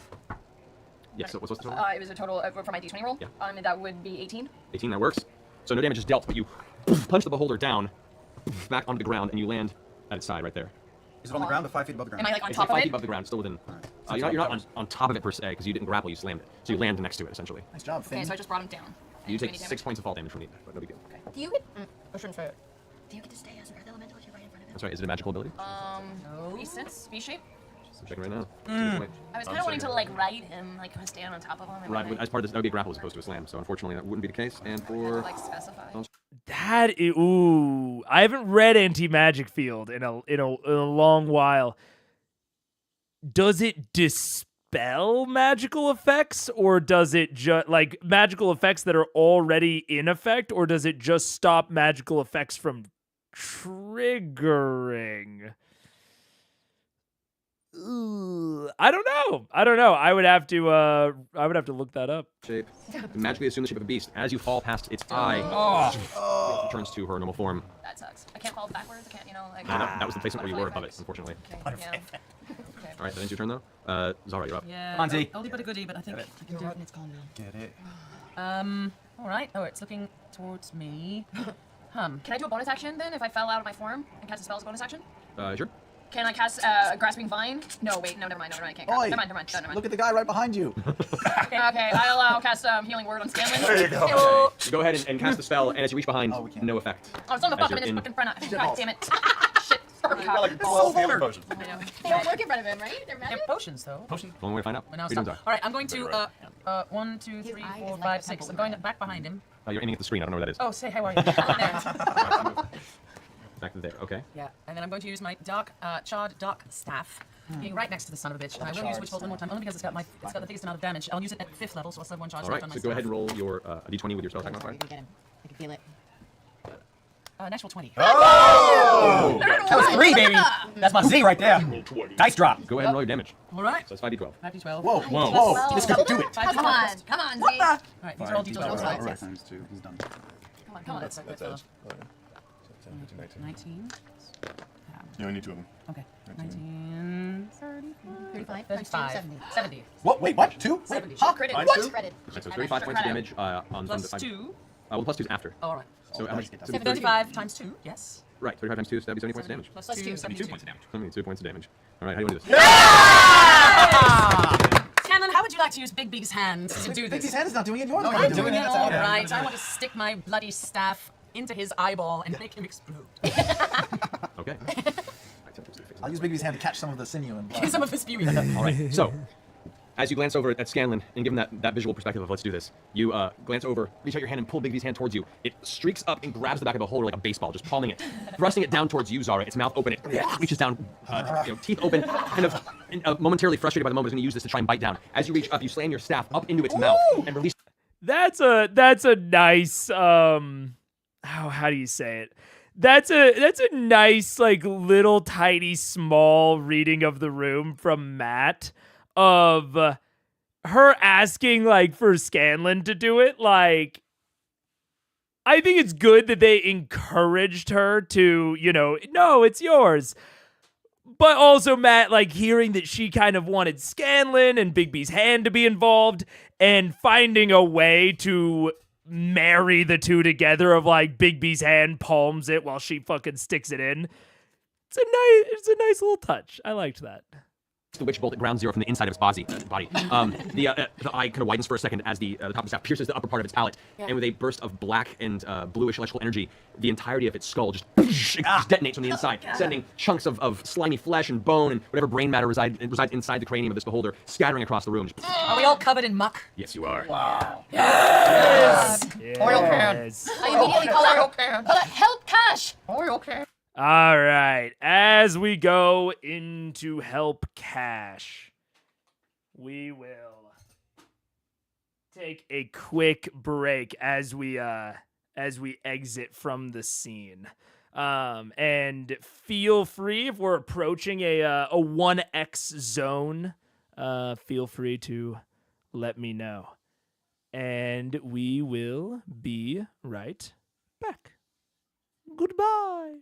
Yes, so what's the total? It was a total for my d20 roll. Yeah. That would be 18. 18, that works. So no damage is dealt, but you punch the beholder down, back onto the ground, and you land at its side right there. Is it on the ground or 5 feet above the ground? Am I like on It's top like 5 of feet it? above the ground, still within. You're not on top of it per se, because you didn't grapple, you slammed it. So you land next to it, essentially. Nice job, Okay, Finn. so I just brought him down. You And do I take need 6 damage? points of fall damage from it, but no big deal. Do you get? I shouldn't say it. Do you get to stay as an earth elemental if you're right in front of it? That's right, is it a magical ability? V shape. So I'm checking right now. I was kind of wanting to like ride him, like stand on top of him. And Right, like, as part of this, that would be a grapple as opposed to a slam, so unfortunately that wouldn't be the case. And for... like specify. That is, ooh, I haven't read Anti-Magic Field in a long while. Does it dispel magical effects, or does it just like magical effects that are already in effect, or does it just stop magical effects from triggering? I don't know. I would have to look that up. Shape. Magically assume the shape of a beast. As you fall past its eye, it returns to her normal form. That sucks. I can't fall backwards. I can't, like. No, that was the placement where you were above it, unfortunately. Okay, yeah. All right, that ends your turn though. Zara, you're up. Yeah. Come on, Z. Oldie but a goodie, but I think I can do it. It's calm down. Get it. All right. Oh, it's looking towards me. Can I do a bonus action then if I fell out of my form and cast a spell as a bonus action? Sure. Can I cast Grasping Vine? No, wait, no, never mind, I can't. Oi, Never mind. No, never mind. Look at the guy right behind you. Okay, I'll cast Healing Word on Scanlan. There you go. Hello. Go ahead and cast the spell, and as you reach behind, we can't. no effect. Oh, son of a As fuck, I'm you're in in- his fucking front. God damn it. Shit. You got like 12 healing potions. I know. They don't work in front of him, right? They're They're magic. potions, though. One way to find out. But now What are you stop. doing, All right, I'm going to 1, 2, 3, eye 4, is like 5, a 6. temple I'm going rune. back behind him. You're aiming at the screen. I don't know where that is. Oh, say how are you? There. Back to there. Okay. Yeah, and then I'm going to use my charred dark staff, being right next to the son of a bitch. And I will use Witch Bolt one more time, only because it's got the biggest amount of damage. I'll use it at 5th level, so I'll still have 1 charge All left right. on my So go ahead and staff. roll your d20 with your spell attack modifier. Go get him. I can feel it. Natural 20. Oh! That was 3, baby. That's my Z right there. Dice drop. Go ahead and roll your damage. All right. So it's 5d12. 5d12. Whoa, Whoa. whoa. This could do it. Come on, come on, Z. All right, these are all details. All right, times 2. He's done. Come on. That's That's edge. 19. You only need 2 of them. Okay. 19. 35, 35. 70. 70. What? Wait, what? 2? 70. Credit. Mine's What? 2? Credit. Right, so 35 points of damage on Plus the 5. 2. Well, the plus 2 is after. All right. So how much? Get that. so 35 times 2, yes. Right, 35 times 2, so that'd be 70 points of damage. Plus Plus 2, 2. 72 points of damage. 72 points of damage. All right, how do you want to do this? Scanlan, how would you like to use Big Big's hand to do Bigby's this? hand is not doing it. Yours I'm is doing it That's all how- right. I want to stick my bloody staff into his eyeball and make him explode. Okay. I'll use Bigby's hand to catch some of the sinew and blood. Some of his spewing. All right, so as you glance over at Scanlan and give him that visual perspective of let's do this, you glance over, reach out your hand and pull Bigby's hand towards you. It streaks up and grabs the back of the holder like a baseball, just palming it, thrusting it down towards you, Zara. Its mouth open, it reaches down, teeth open, kind of momentarily frustrated by the moment. It's going to use this to try and bite down. As you reach up, you slam your staff up into its mouth and release. That's a nice how do you say it? That's a nice like little tiny small reading of the room from Matt of her asking like for Scanlan to do it, like I think it's good that they encouraged her to, no, it's yours. But also, Matt, like hearing that she kind of wanted Scanlan and Bigby's hand to be involved and finding a way to marry the two together of like Bigby's hand palms it while she fucking sticks it in. It's a nice little touch. I liked that. The witch bolt at ground zero from the inside of its body. The eye kind of widens for a second as the top of the staff pierces the upper part of its palate, and with a burst of black and bluish electrical energy, the entirety of its skull just detonates from the inside, sending chunks of slimy flesh and bone and whatever brain matter resides inside the cranium of this beholder, scattering across the room. Are we all covered in muck? Yes, you are. Wow. Yes. Oil can. I immediately call out, help Cash. Oil can. All right, as we go into help Cash, we will take a quick break as we exit from the scene. And feel free, if we're approaching a 1x zone, feel free to let me know. And we will be right back. Goodbye.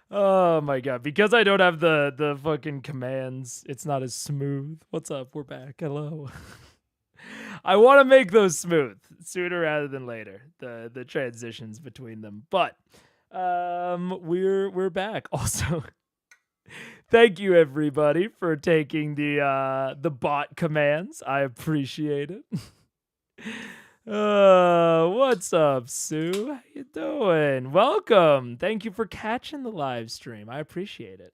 Oh my god. Because I don't have the fucking commands, it's not as smooth. What's up? We're back. Hello. I want to make those smooth sooner rather than later. The transitions between them. But we're back. Also, thank you everybody for taking the bot commands. I appreciate it. What's up, Sue? How you doing? Welcome. Thank you for catching the live stream. I appreciate it.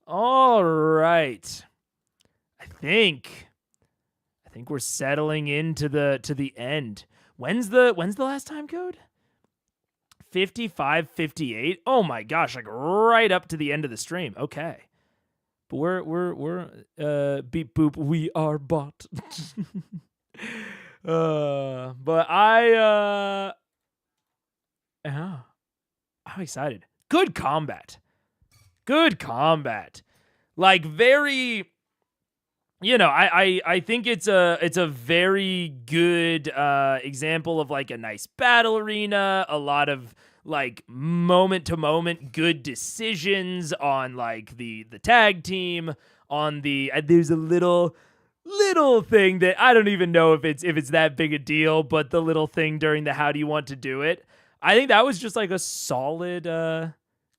All right. I think we're settling into the end. When's the last time code? 55:58. Oh my gosh, like right up to the end of the stream. Okay. But we're beep boop, we are bot. But I'm excited. Good combat. Like very, I think it's a very good example of like a nice battle arena, a lot of like moment to moment good decisions on like the tag team, on the there's a little thing that I don't even know if it's that big a deal, but the little thing during the how do you want to do it, I think that was just like a solid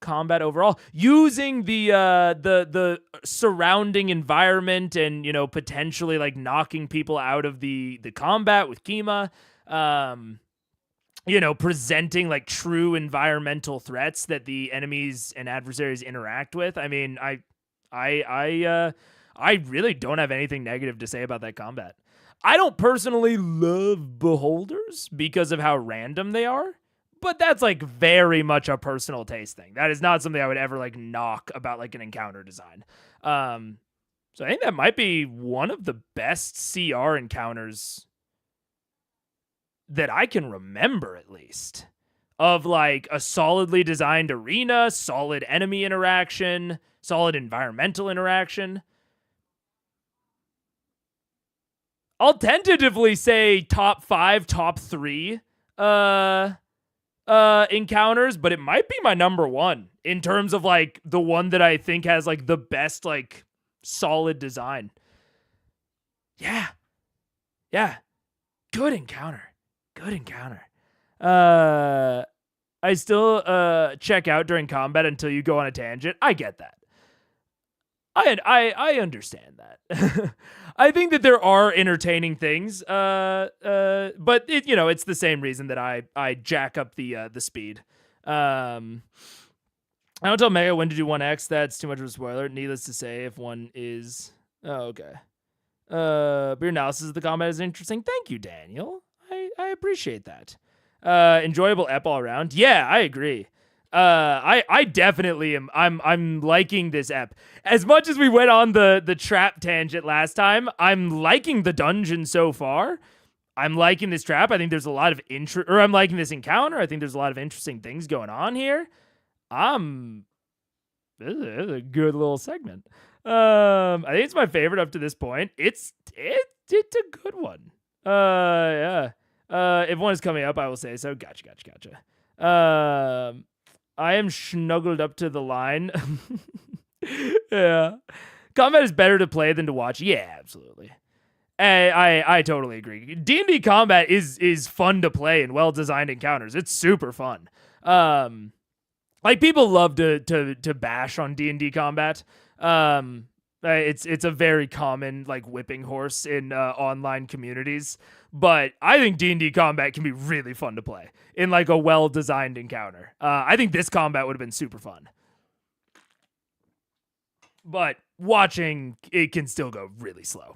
combat overall, using the surrounding environment and potentially like knocking people out of the combat with Kima, presenting like true environmental threats that the enemies and adversaries interact with. I mean, I really don't have anything negative to say about that combat. I don't personally love beholders because of how random they are, but that's like very much a personal taste thing. That is not something I would ever like knock about like an encounter design. So I think that might be one of the best CR encounters that I can remember, at least, of like a solidly designed arena, solid enemy interaction, solid environmental interaction. I'll tentatively say top 5, top 3 encounters, but it might be my number 1 in terms of like the one that I think has like the best like solid design. Yeah. Good encounter. I still check out during combat until you go on a tangent. I get that. I understand that. I think that there are entertaining things, but it's the same reason that I jack up the speed. I don't tell Mega when to do 1x. That's too much of a spoiler. Needless to say, if one is... Oh, okay. But your analysis of the combat is interesting. Thank you, Daniel. I appreciate that. Enjoyable ep all around. Yeah, I agree. I definitely am. I'm liking this ep. As much as we went on the trap tangent last time, I'm liking the dungeon so far. I'm liking this trap. I think there's a lot of I'm liking this encounter. I think there's a lot of interesting things going on here. This is a good little segment. I think it's my favorite up to this point. It's a good one. Yeah. If one is coming up, I will say so. Gotcha. I am snuggled up to the line. Yeah. Combat is better to play than to watch. Yeah, absolutely. I totally agree. D&D combat is fun to play in well-designed encounters. It's super fun. Like people love to bash on D&D combat. It's a very common like whipping horse in online communities, but I think D&D combat can be really fun to play in like a well-designed encounter. I think this combat would have been super fun, but watching it can still go really slow.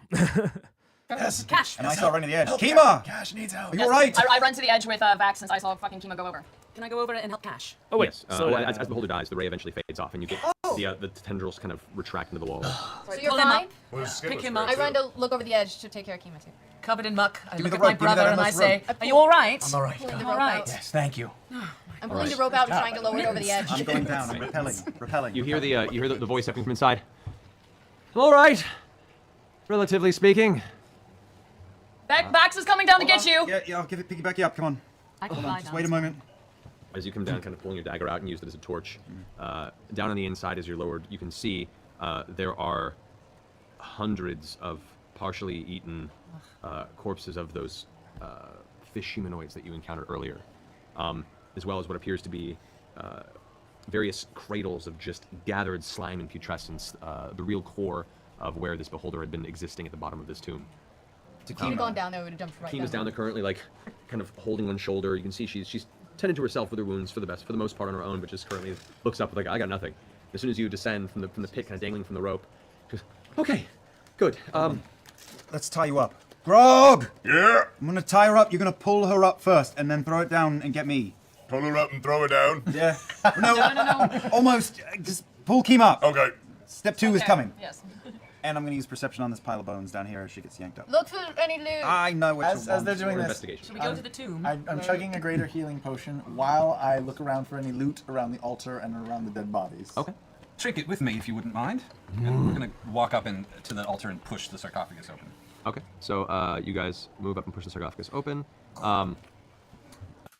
Yes. Cash. And I saw running the edge. Help. Kima! Cash needs help. Are you alright? I run to the edge with Vax since I saw fucking Kima go over. Can I go over and help Cash? Oh wait, Yes. As the beholder dies, the ray eventually fades off, and you get the tendrils kind of retract into the wall. So you're fine? Pick him up. I run to look over the edge to take care of Kima too. Covered in muck. I Give me look the at my rope, give me that brother and I endless say, rope. "Are you all right?" I'm alright. Pulling the All rope right. out. Yes, thank you. I'm pulling the rope out and trying to lower it over the edge. I'm going down. I'm repelling. You hear the voice echoing from inside. All right, relatively speaking. Vax is coming down to get you. Yeah, I'll give it piggyback you up. Come on. I can Hold fly on. Just down. wait a moment. As you come down, kind of pulling your dagger out and use it as a torch, down on the inside as you're lowered, you can see there are hundreds of partially eaten corpses of those fish humanoids that you encountered earlier, as well as what appears to be various cradles of just gathered slime and putrescence, the real core of where this beholder had been existing at the bottom of this tomb. If you'd gone down there, we would have jumped right Kima's down there currently, like, kind of holding one shoulder. You can see she's tending to herself with her wounds for the most part on her own, but just currently looks up like, I got nothing. As soon as you descend from the pit, kind of dangling from the rope, she goes, okay, good. Let's tie you up. Grog! Yeah? I'm gonna tie her up, you're gonna pull her up first, and then throw it down and get me. Pull her up and throw her down? Yeah. No, almost. Just pull Kima up. Okay. Step 2 is coming. Yes. And I'm gonna use perception on this pile of bones down here as she gets yanked up. Look for any loot. I know what As they're doing this, investigation. Should we go to the tomb? I'm chugging a greater healing potion while I look around for any loot around the altar and around the dead bodies. Okay. Trinket with me, if you wouldn't mind. And we're gonna walk up to the altar and push the sarcophagus open. Okay, so you guys move up and push the sarcophagus open.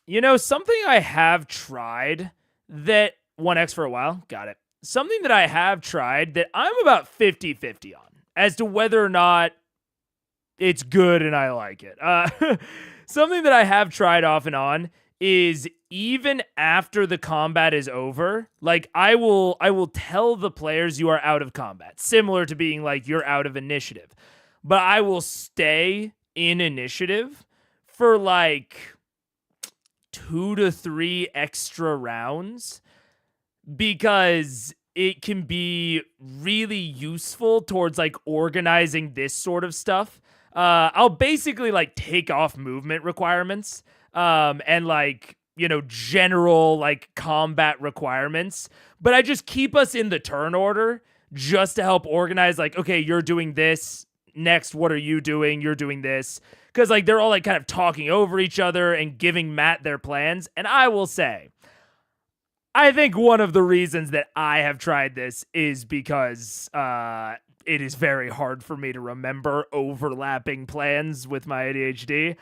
You know, something I have tried that 1x for a while, got it. Something that I have tried that I'm about 50-50 on as to whether or not it's good and I like it. Something that I have tried off and on is even after the combat is over, like I will tell the players you are out of combat, similar to being like you're out of initiative. But I will stay in initiative for like 2 to 3 extra rounds because it can be really useful towards like organizing this sort of stuff. I'll basically like take off movement requirements and like, you know, general like combat requirements, but I just keep us in the turn order just to help organize like, okay, you're doing this. Next, what are you doing? You're doing this. Because, like, they're all, like, kind of talking over each other and giving Matt their plans. And I will say, I think one of the reasons that I have tried this is because it is very hard for me to remember overlapping plans with my ADHD.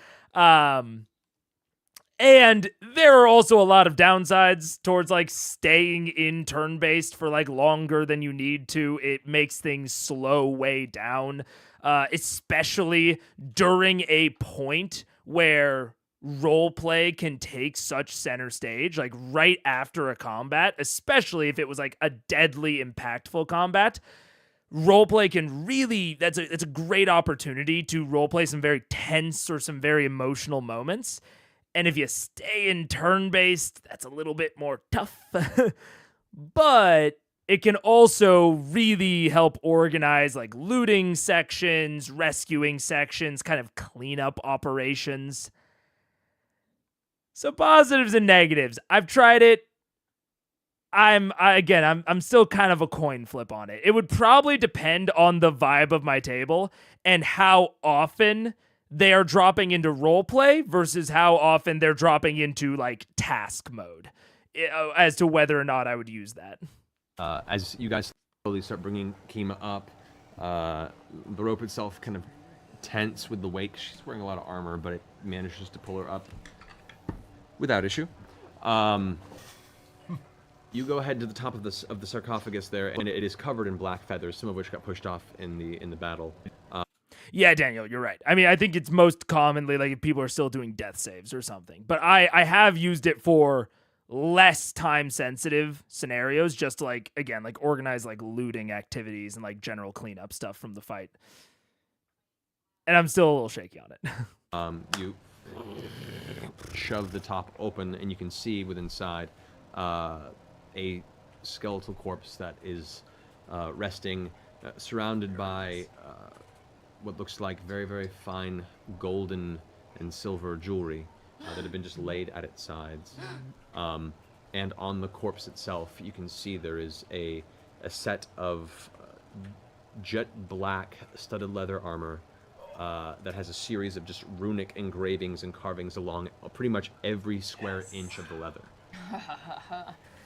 And there are also a lot of downsides towards like staying in turn-based for like longer than you need to. It makes things slow way down, especially during a point where roleplay can take such center stage, like right after a combat, especially if it was like a deadly impactful combat. Roleplay can really, it's a great opportunity to roleplay some very tense or some very emotional moments. And if you stay in turn-based, that's a little bit more tough. But it can also really help organize like looting sections, rescuing sections, kind of cleanup operations. So positives and negatives. I've tried it. I'm still kind of a coin flip on it. It would probably depend on the vibe of my table and how often they are dropping into roleplay versus how often they're dropping into like task mode as to whether or not I would use that. As you guys slowly start bringing Kima up, the rope itself kind of tense with the weight. She's wearing a lot of armor, but it manages to pull her up without issue. You go ahead to the top of the sarcophagus there, and it is covered in black feathers, some of which got pushed off in the battle. Yeah, Daniel, you're right. I mean, I think it's most commonly like if people are still doing death saves or something. But I have used it for less time-sensitive scenarios, just to like, again, like organize like looting activities and like general cleanup stuff from the fight. And I'm still a little shaky on it. You shove the top open, and you can see within inside a skeletal corpse that is resting, surrounded by what looks like very, very fine golden and silver jewelry that have been just laid at its sides. And on the corpse itself, you can see there is a set of jet black studded leather armor that has a series of just runic engravings and carvings along pretty much every square inch of the leather.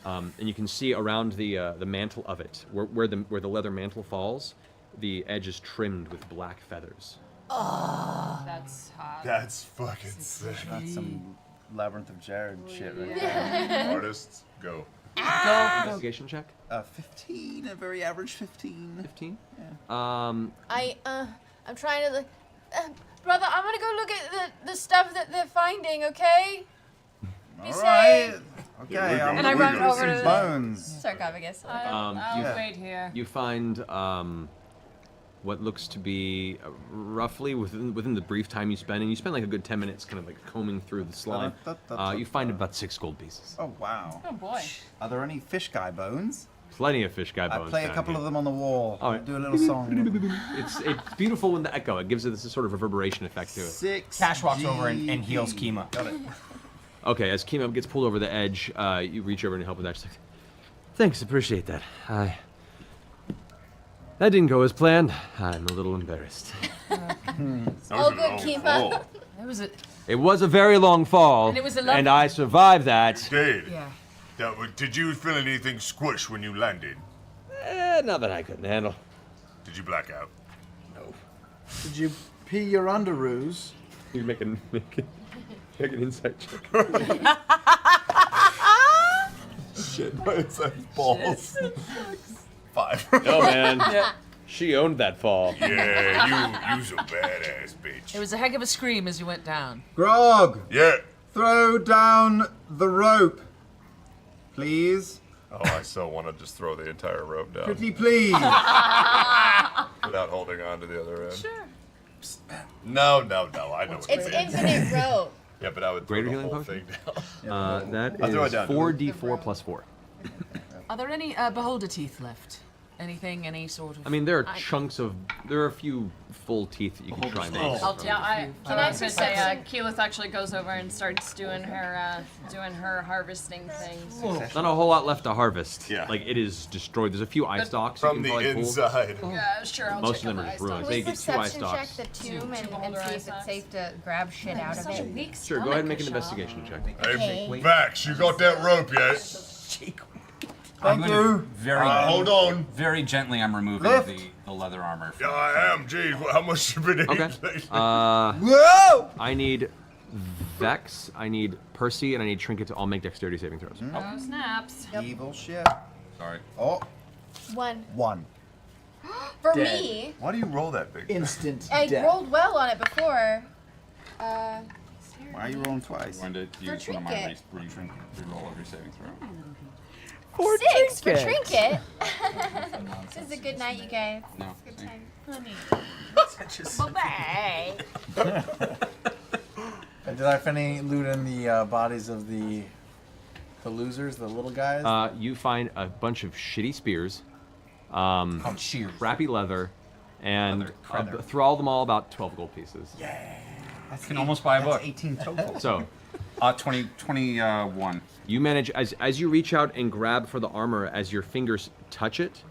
And you can see around the mantle of it, where the leather mantle falls, the edge is trimmed with black feathers. Oh, that's hot. That's fucking sick. Got some Labyrinth of Jared shit right now. Artists, go. Investigation check. 15, a very average 15. 15. Yeah. I'm trying to. Brother, I'm gonna go look at the stuff that they're finding. Okay. Be safe. Okay. And I run over to the bones. sarcophagus. I'll wait here. You find what looks to be roughly within the brief time you spend, and you spend like a good 10 minutes kind of like combing through the slime. You find about 6 gold pieces. Oh wow. Oh boy. Are there any fish guy bones? Plenty of fish guy bones. I play a down couple here. of them on the wall. All right. Do a little song. It's beautiful when the echo. It gives it this sort of reverberation effect to it. 6. Cash walks over and heals Kima. Got it. Okay, as Kima gets pulled over the edge, you reach over and help with that. She's like, thanks, appreciate that. That didn't go as planned. I'm a little embarrassed. All good, Kima. It was a very long fall, And it was a lovely- and I survived that. Did. Yeah. Did you feel anything squish when you landed? Not that I couldn't handle. Did you black out? No. Did you pee your underoos? You make an insight check. Shit, my inside balls. 5. Oh man, she owned that fall. Yeah, you's a badass bitch. It was a heck of a scream as you went down. Grog. Yeah. Throw down the rope, please. Oh, I so want to just throw the entire rope down. Pretty please. Without holding on to the other end. Sure. No, I know what It's you mean. infinite rope. Yeah, but I would throw Greater the healing whole potion? thing down. That I'll throw it is down. 4d4 plus 4. Are there any beholder teeth left? Anything, any sort of... I mean, there are chunks of. There are a few full teeth that you can try and make. I'll take Can I say, Keyleth actually goes over and starts doing her harvesting things. Not a whole lot left to harvest. Yeah. Like it is destroyed. There's a few eye stalks From you the can probably inside. Yeah, sure, I'll Most check of them out are the just eye ruins. stalks. They get 2 eye Perception check stalks. the tomb and beholder see eye if it's stalks. safe to grab shit out of it. Sure, go ahead and make an investigation check. Hey, Vax, you got that rope yet? Thank you. Very Hold on. Very gently, I'm removing Lift. the leather armor. Yeah, I am. Geez, how much you been eating Okay. lately? Whoa! I need Vex, I need Percy, and I need Trinket to all make dexterity saving throws. Oh, snaps. Evil shit. Sorry. Oh, 1. For Dead. me, Why do you roll that big? Instant I death. rolled well on it before. why are you rolling twice? I'm going to use one of my trinket. re-roll every saving throw. 6 for trinket. This is a good night, you guys. No. Good see? time. Bye-bye. And did I find any loot in the bodies of the losers, the little guys? You find a bunch of shitty spears, Shears. crappy leather, and Leather. through all them all about 12 gold pieces. I can almost buy a book. 18 total. So 21. you manage as you reach out and grab for the armor. As your fingers touch it,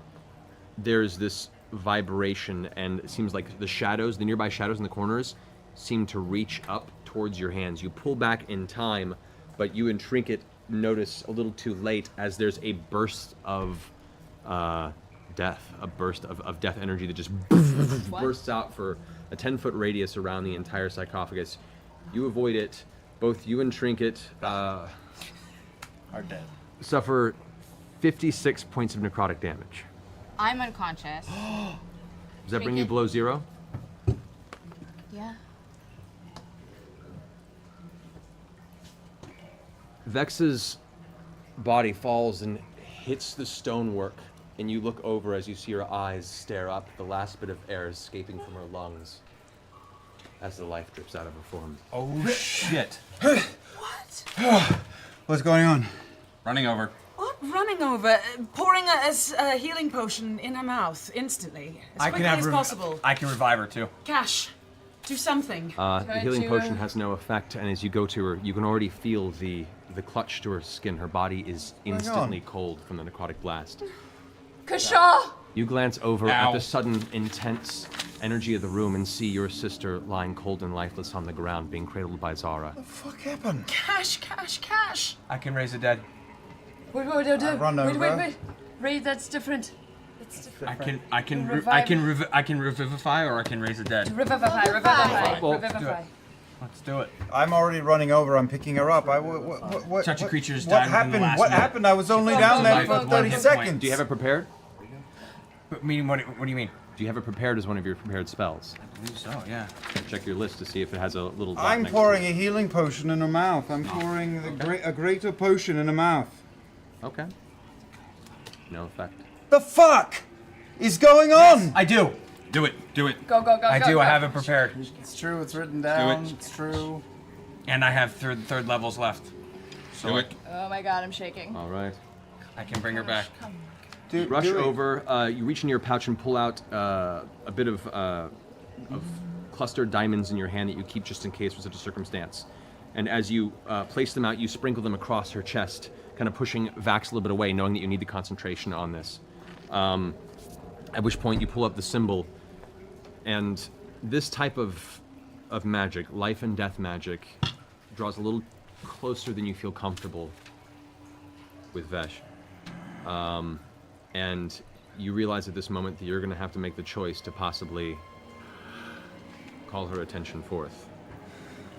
there's this vibration, and it seems like the nearby shadows in the corners, seem to reach up towards your hands. You pull back in time, but you and Trinket notice a little too late as there's a burst of death, a burst of death energy that just bursts out for a 10-foot radius around the entire sarcophagus. You avoid it. Both you and Trinket Are dead. suffer 56 points of necrotic damage. I'm unconscious. Does that bring you below 0? Yeah. Vex's body falls and hits the stonework, and you look over as you see her eyes stare up, the last bit of air escaping from her lungs as the life drips out of her form. Oh shit. What's going on? Running over. What? Running over, pouring a healing potion in her mouth instantly, as quickly as possible. I can revive her too. Cash, do something. The healing potion has no effect, and as you go to her, you can already feel the clutch to her skin. Her body is instantly cold from the necrotic blast. Kashaw! You glance over at Ow. the sudden, intense energy of the room and see your sister lying cold and lifeless on the ground, being cradled by Zara. What the fuck happened? Cash. I can raise the dead. Wait. run over. Wait. Ray, that's different. I can revivify or I can raise the dead. Revivify. Well, Do it. Let's do it. I'm already running over. I'm picking her up. What Such a creature's what died within the happened? last What minute. happened? I was only down there for 30 seconds. Do you have it prepared? But meaning, what do you mean? Do you have it prepared as one of your prepared spells? I believe so, yeah. Check your list to see if it has a little dot I'm next pouring to a healing potion in her mouth. I'm pouring a greater potion in her mouth. it. Okay. No effect. The fuck is going on? I do. Do it. Do it. Go, go, go, I go, do. go. I have it prepared. It's true. It's written down. it. It's true. And I have third levels left. So Do it. Oh my god, I'm shaking. All right. I can bring her back. You rush over. You reach into your pouch and pull out a bit of clustered diamonds in your hand that you keep just in case for such a circumstance. And as you place them out, you sprinkle them across her chest, kind of pushing Vax a little bit away, knowing that you need the concentration on this. At which point you pull up the symbol, and this type of magic, life and death magic, draws a little closer than you feel comfortable with Vesh. And you realize at this moment that you're going to have to make the choice to possibly call her attention forth.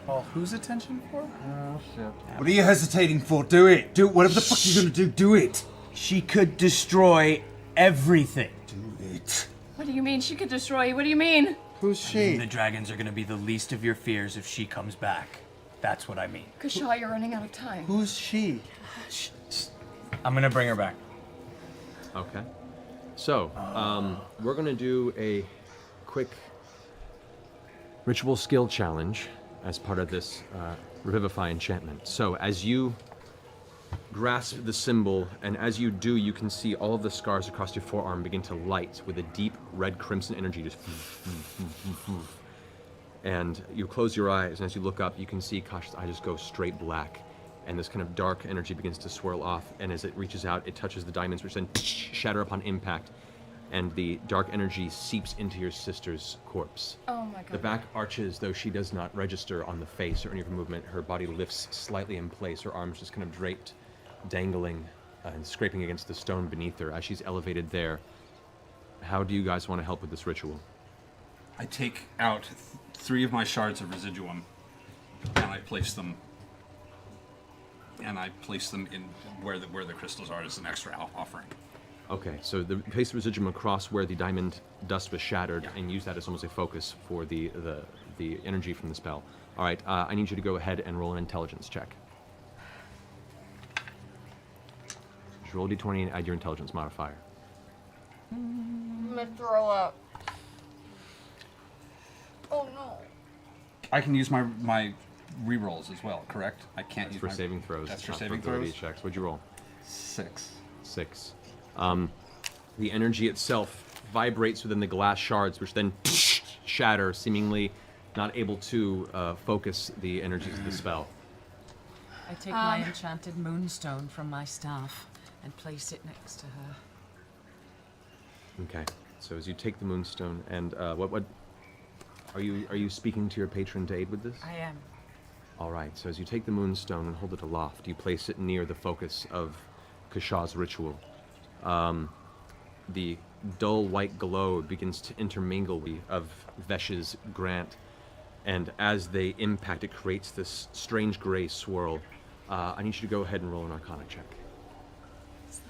Call whose attention for? Oh shit. What are you hesitating for? Do it. Do whatever the fuck you're gonna do. Do it. She could destroy everything. Do it. What do you mean she could destroy you? What do you mean? Who's she? The dragons are going to be the least of your fears if she comes back. That's what I mean. Kushaw, you're running out of time. Who's she? I'm going to bring her back. Okay. So, we're going to do a quick ritual skill challenge as part of this Revivify enchantment. So, as you grasp the symbol, and as you do, you can see all of the scars across your forearm begin to light with a deep red crimson energy. Just and you close your eyes, and as you look up, you can see Kasha's eye just go straight black, and this kind of dark energy begins to swirl off, and as it reaches out, it touches the diamonds, which then shatter upon impact, and the dark energy seeps into your sister's corpse. Oh my god. The back arches, though she does not register on the face or any of her movement. Her body lifts slightly in place, her arms just kind of draped, dangling and scraping against the stone beneath her as she's elevated there. How do you guys want to help with this ritual? I take out 3 of my shards of residuum, and I place them. In where the crystals are as an extra offering. Okay, so place the residuum across where the diamond dust was shattered, and use that as almost a focus for the energy from the spell. All right, I need you to go ahead and roll an intelligence check. Just roll a d20 and add your intelligence modifier. I'm gonna throw up. Oh no. I can use my rerolls as well, correct? I can't use for my saving throws. That's for not saving ability throws. checks. What'd you roll? 6. 6. The energy itself vibrates within the glass shards, which then shatter, seemingly not able to focus the energies of the spell. I take my enchanted moonstone from my staff and place it next to her. Okay. So as you take the moonstone, and what are you speaking to your patron to aid with this? I am. All right. So as you take the moonstone and hold it aloft, you place it near the focus of Kasha's ritual. The dull white glow begins to intermingle of Vesh's grant, and as they impact, it creates this strange gray swirl. I need you to go ahead and roll an Arcana check. Just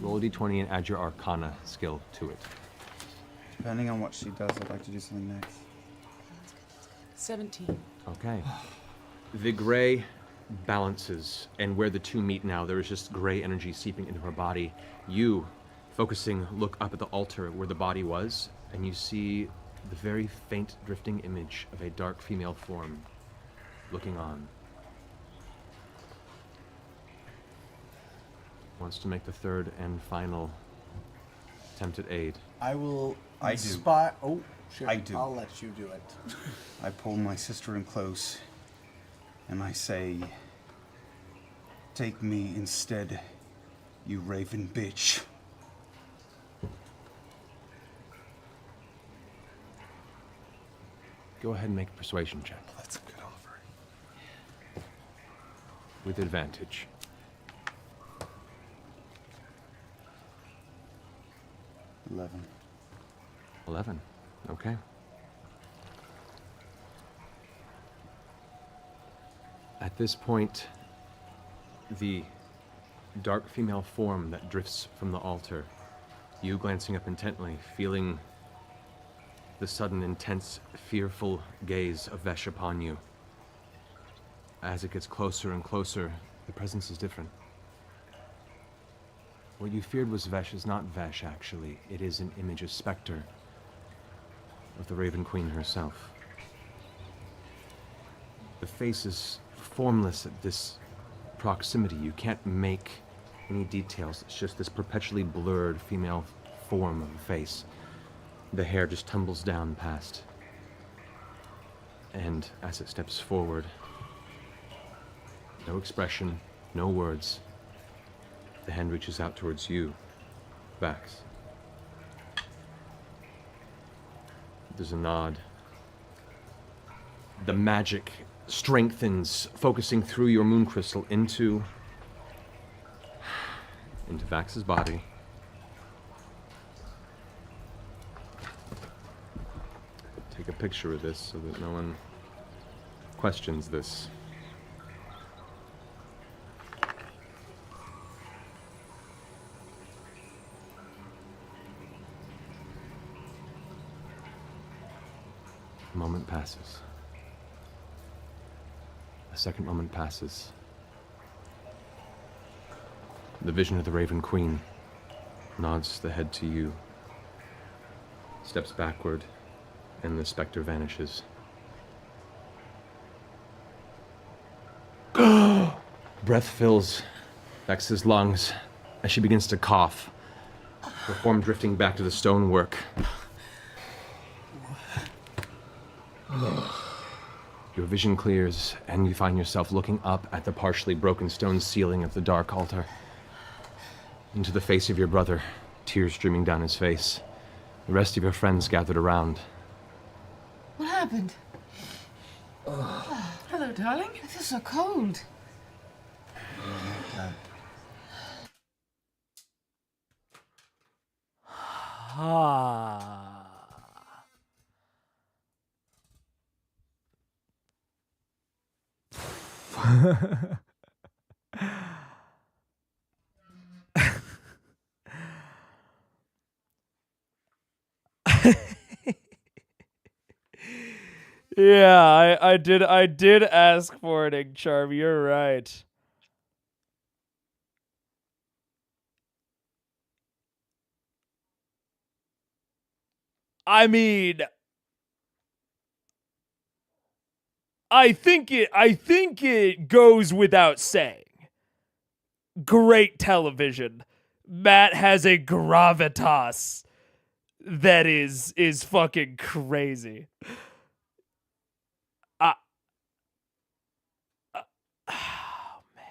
roll a d20 and add your Arcana skill to it. Depending on what she does, I'd like to do something next. 17. Okay. The gray balances, and where the two meet now, there is just gray energy seeping into her body. You, focusing, look up at the altar where the body was, and you see the very faint drifting image of a dark female form looking on. Wants to make the third and final attempt at aid. I will. I do. Oh, shit. I do. I'll let you do it. I pull my sister in close, and I say, "Take me instead, you raven bitch." Go ahead and make a persuasion check. That's a good offer. With advantage. 11. Okay. At this point, the dark female form that drifts from the altar, you glancing up intently, feeling the sudden, intense, fearful gaze of Vesh upon you. As it gets closer and closer, the presence is different. What you feared was Vesh is not Vesh, actually. It is an image, a specter of the Raven Queen herself. The face is formless at this proximity. You can't make any details. It's just this perpetually blurred female form of a face. The hair just tumbles down past. And as it steps forward, no expression, no words, the hand reaches out towards you, Vax. There's a nod. The magic strengthens, focusing through your moon crystal into Vax's body. Take a picture of this so that no one questions this. A moment passes. A second moment passes. The vision of the Raven Queen nods the head to you, steps backward, and the specter vanishes. Breath fills Vex's lungs as she begins to cough, her form drifting back to the stonework. Your vision clears, and you find yourself looking up at the partially broken stone ceiling of the dark altar. Into the face of your brother, tears streaming down his face. The rest of your friends gathered around. What happened? Hello, darling. I feel so cold. Yeah, I did ask for it, Charm. You're right. I mean, I think it goes without saying. Great television. Matt has a gravitas that is fucking crazy. Oh man.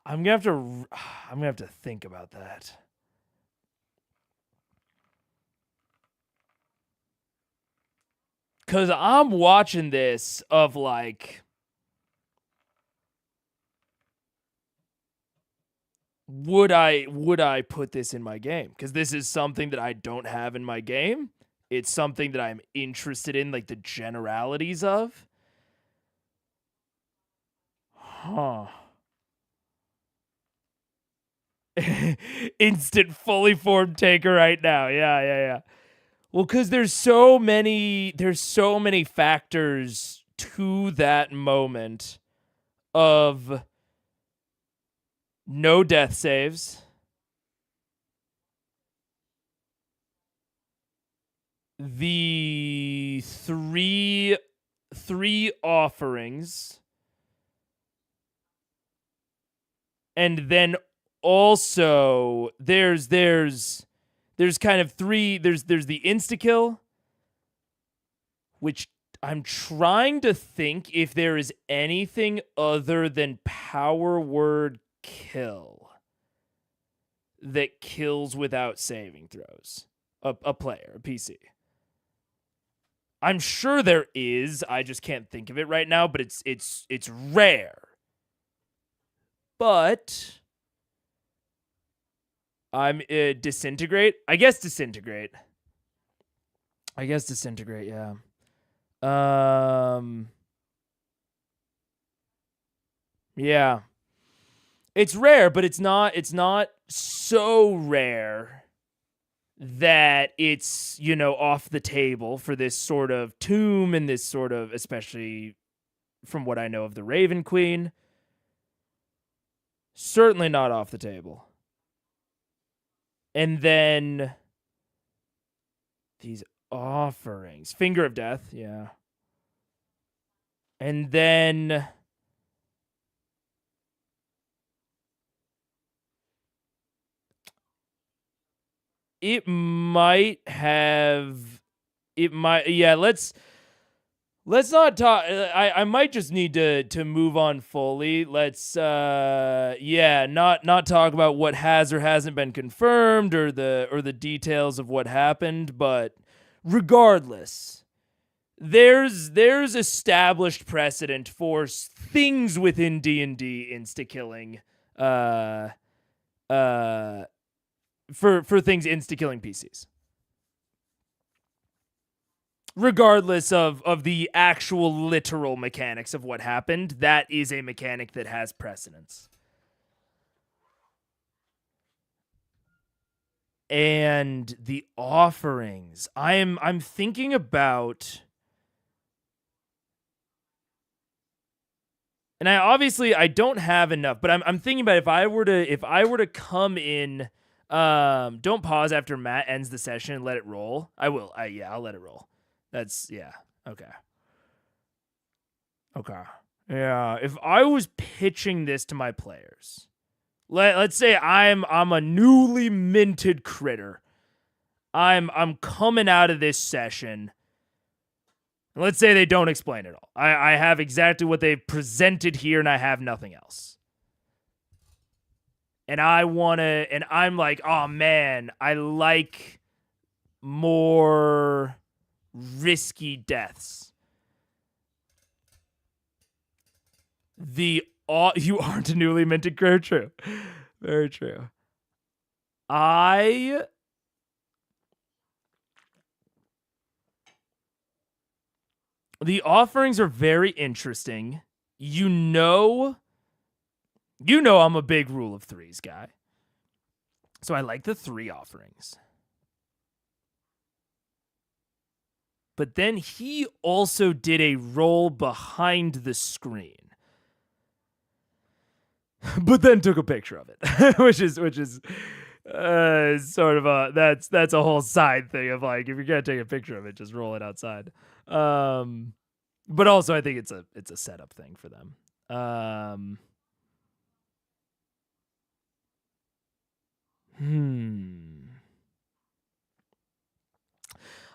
I'm gonna have to think about that. Cause I'm watching this of like, would I put this in my game? Because this is something that I don't have in my game. It's something that I'm interested in, like the generalities of. Huh. Instant fully formed taker right now. Yeah. Well, because there's so many factors to that moment of no death saves, the three offerings, and then also there's kind of three, there's the insta-kill, which I'm trying to think if there is anything other than power word kill that kills without saving throws a player, a PC. I'm sure there is. I just can't think of it right now, but it's rare. But I'm disintegrate. I guess disintegrate. Yeah. Yeah. It's rare, but it's not so rare that it's, off the table for this sort of tomb and this sort of, especially from what I know of the Raven Queen. Certainly not off the table. And then these offerings. Finger of Death, yeah. And then it might, yeah, let's not talk. I might just need to move on fully. Let's not talk about what has or hasn't been confirmed or the details of what happened, but regardless, there's established precedent for things within D&D insta-killing for things insta-killing PCs. Regardless of the actual literal mechanics of what happened, that is a mechanic that has precedence. And the offerings. I'm thinking about, and I don't have enough, but I'm thinking about if I were to come in, don't pause after Matt ends the session and let it roll. I will. I'll let it roll. Okay. Yeah, if I was pitching this to my players, let's say I'm a newly minted critter. I'm coming out of this session. Let's say they don't explain it all. I have exactly what they've presented here and I have nothing else. And I'm like, oh man, I like more risky deaths. You aren't a newly minted critter. True. Very true. The offerings are very interesting. You know I'm a big rule of threes guy. So I like the 3 offerings. But then he also did a roll behind the screen. But then took a picture of it, which is sort of that's a whole side thing of like, if you're gonna take a picture of it, just roll it outside. But also I think it's a setup thing for them.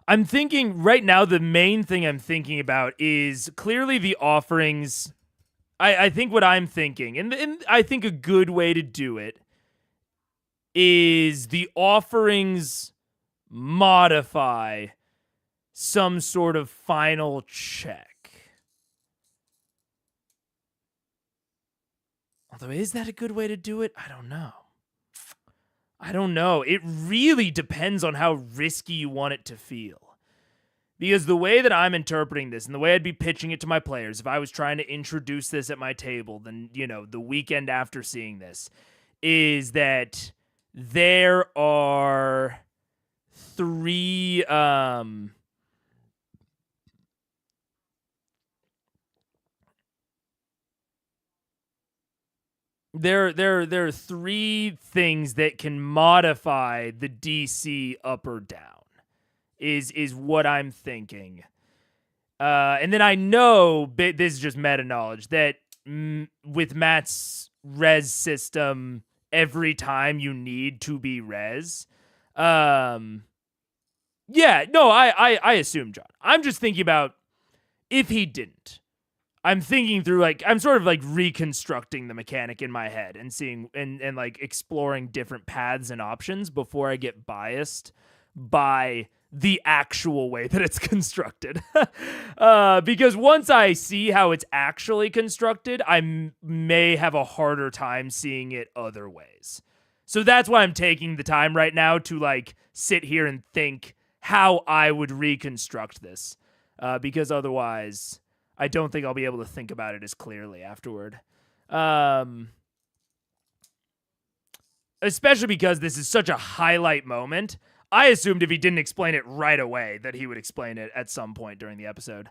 I'm thinking right now, the main thing I'm thinking about is clearly the offerings. I think what I'm thinking, and I think a good way to do it is the offerings modify some sort of final check. Although, is that a good way to do it? I don't know. It really depends on how risky you want it to feel. Because the way that I'm interpreting this and the way I'd be pitching it to my players, if I was trying to introduce this at my table, then, the weekend after seeing this, is that there are 3, there are 3 things that can modify the DC up or down. Is what I'm thinking. And then I know, this is just meta knowledge, that with Matt's res system, every time you need to be res. I assume, John. I'm just thinking about if he didn't. I'm thinking through, I'm sort of reconstructing the mechanic in my head and seeing and exploring different paths and options before I get biased by the actual way that it's constructed. Because once I see how it's actually constructed, I may have a harder time seeing it other ways. So that's why I'm taking the time right now to sit here and think how I would reconstruct this. because otherwise I don't think I'll be able to think about it as clearly afterward. Especially because this is such a highlight moment. I assumed if he didn't explain it right away that he would explain it at some point during the episode.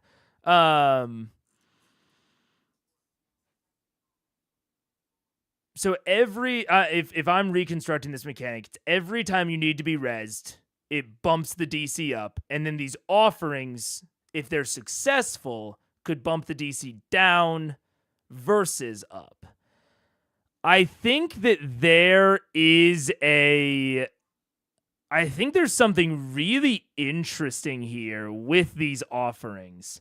So every if I'm reconstructing this mechanic, it's every time you need to be rezzed, it bumps the DC up, and then these offerings, if they're successful, could bump the DC down versus up. I think that there's something really interesting here with these offerings.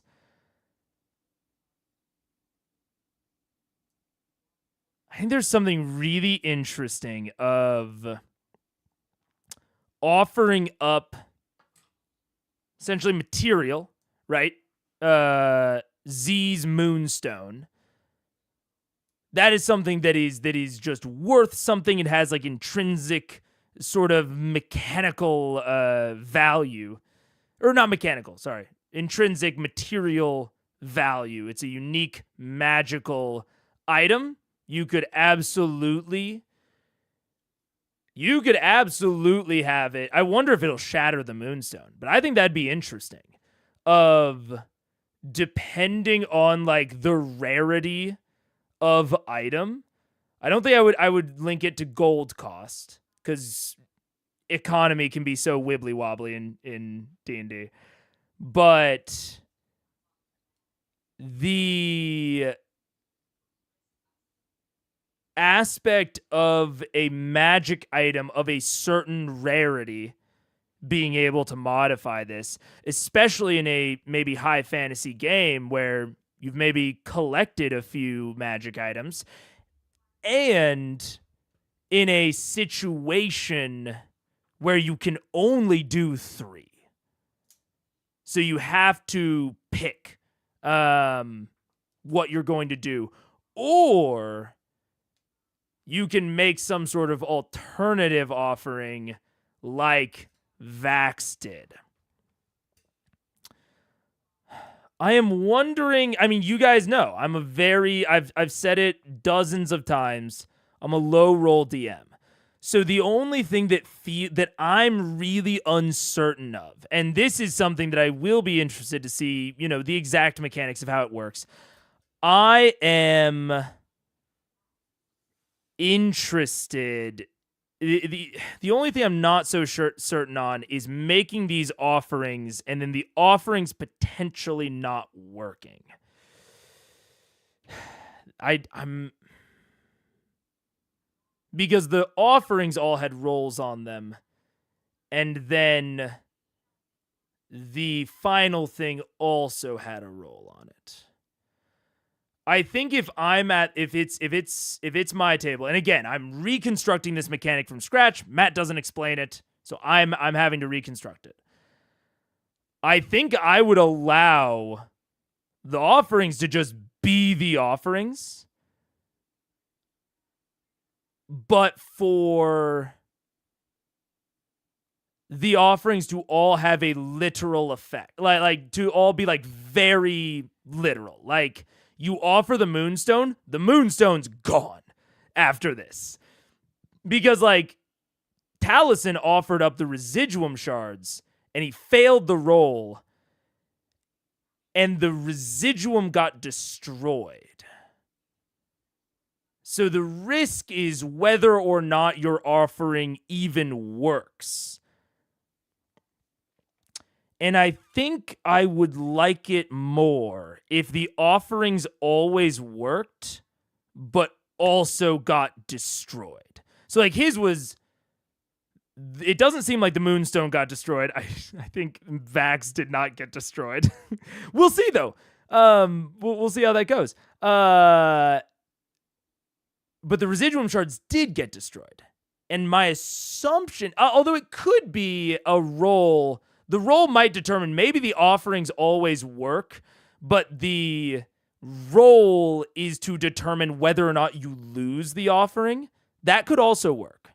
I think there's something really interesting of offering up essentially material, right? Z's Moonstone. That is something that is just worth something. It has like intrinsic sort of mechanical value. Or not mechanical, sorry. Intrinsic material value. It's a unique magical item. You could absolutely have it. I wonder if it'll shatter the Moonstone, but I think that'd be interesting. Depending on like the rarity of item, I don't think I would link it to gold cost because economy can be so wibbly wobbly in D&D. But the aspect of a magic item of a certain rarity being able to modify this, especially in a maybe high fantasy game where you've maybe collected a few magic items, and in a situation where you can only do 3. So you have to pick what you're going to do, or you can make some sort of alternative offering like Vax did. I am wondering, I mean, you guys know, I've said it dozens of times, I'm a low roll DM. So the only thing that I'm really uncertain of, and this is something that I will be interested to see, the exact mechanics of how it works. I am interested. The only thing I'm not so certain on is making these offerings and then the offerings potentially not working. I'm because the offerings all had rolls on them, and then the final thing also had a roll on it. I think if it's my table, and again, I'm reconstructing this mechanic from scratch. Matt doesn't explain it, so I'm having to reconstruct it. I think I would allow the offerings to just be the offerings, but for the offerings to all have a literal effect, like to all be like very literal, like. You offer the Moonstone's gone after this. Because, like, Taliesin offered up the Residuum shards, and he failed the roll, and the Residuum got destroyed. So the risk is whether or not your offering even works. And I think I would like it more if the offerings always worked, but also got destroyed. So like his was, it doesn't seem like the Moonstone got destroyed. I think Vax did not get destroyed. We'll see though. We'll see how that goes. But the Residuum shards did get destroyed. And my assumption, although it could be a roll. The roll might determine maybe the offerings always work, but the roll is to determine whether or not you lose the offering. That could also work.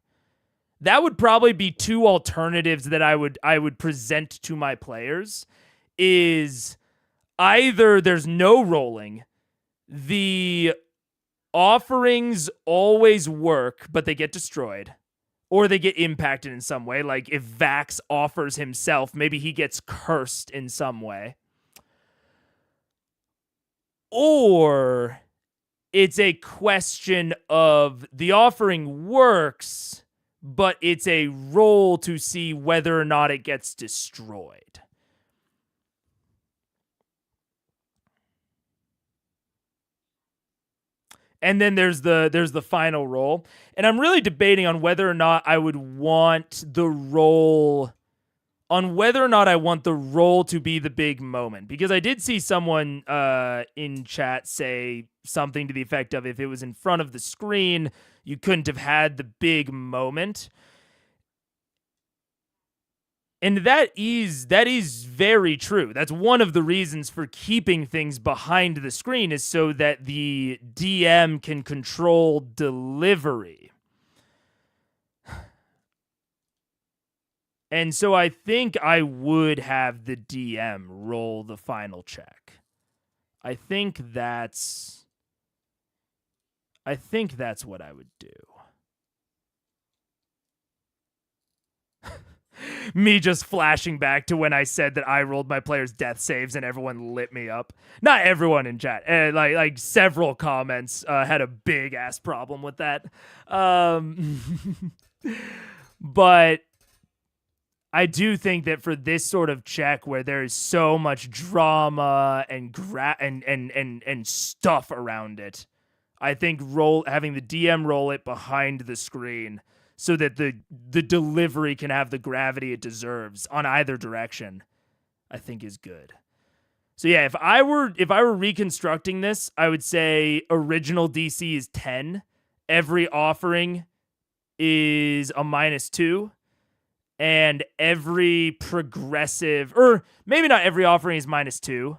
That would probably be 2 alternatives that I would present to my players is either there's no rolling, the offerings always work, but they get destroyed, or they get impacted in some way. Like if Vax offers himself, maybe he gets cursed in some way. Or it's a question of the offering works, but it's a roll to see whether or not it gets destroyed. And then there's the final roll. And I'm really debating on whether or not I would want the roll to be the big moment. Because I did see someone in chat say something to the effect of, if it was in front of the screen, you couldn't have had the big moment. And that is very true. That's one of the reasons for keeping things behind the screen, is so that the DM can control delivery. And so I think I would have the DM roll the final check. I think that's what I would do. Me just flashing back to when I said that I rolled my players' death saves and everyone lit me up. Not everyone in chat. Like several comments had a big ass problem with that. But I do think that for this sort of check where there is so much drama and stuff around it, I think having the DM roll it behind the screen so that the delivery can have the gravity it deserves on either direction, I think is good. So yeah, if I were reconstructing this, I would say original DC is 10. Every offering is a -2. And every progressive, or maybe not every offering is -2,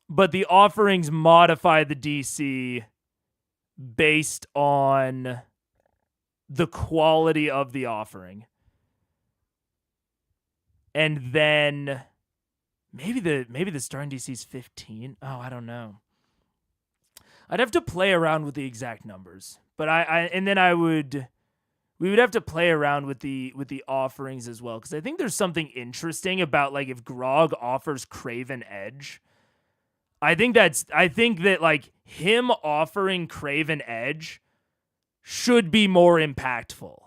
but the offerings modify the DC based on the quality of the offering. And then maybe the starting DC is 15. Oh, I don't know. I'd have to play around with the exact numbers. But we would have to play around with the offerings as well, because I think there's something interesting about, like, if Grog offers Craven Edge. I think that like him offering Craven Edge should be more impactful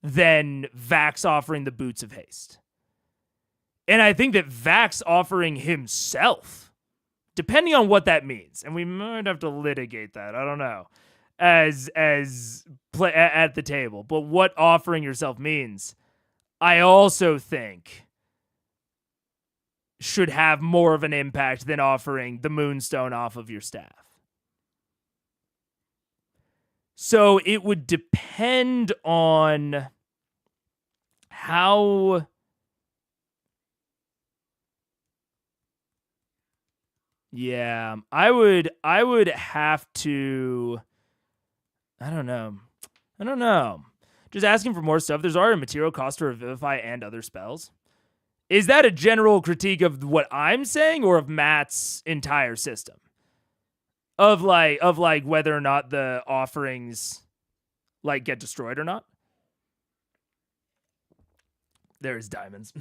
than Vax offering the Boots of Haste. And I think that Vax offering himself, depending on what that means, and we might have to litigate that, I don't know, as play at the table, but what offering yourself means, I also think should have more of an impact than offering the Moonstone off of your staff. So it would depend on how I would have to, I don't know. Just asking for more stuff. There's already a material cost to revivify and other spells. Is that a general critique of what I'm saying, or of Matt's entire system? Of like whether or not the offerings like get destroyed or not? There's diamonds.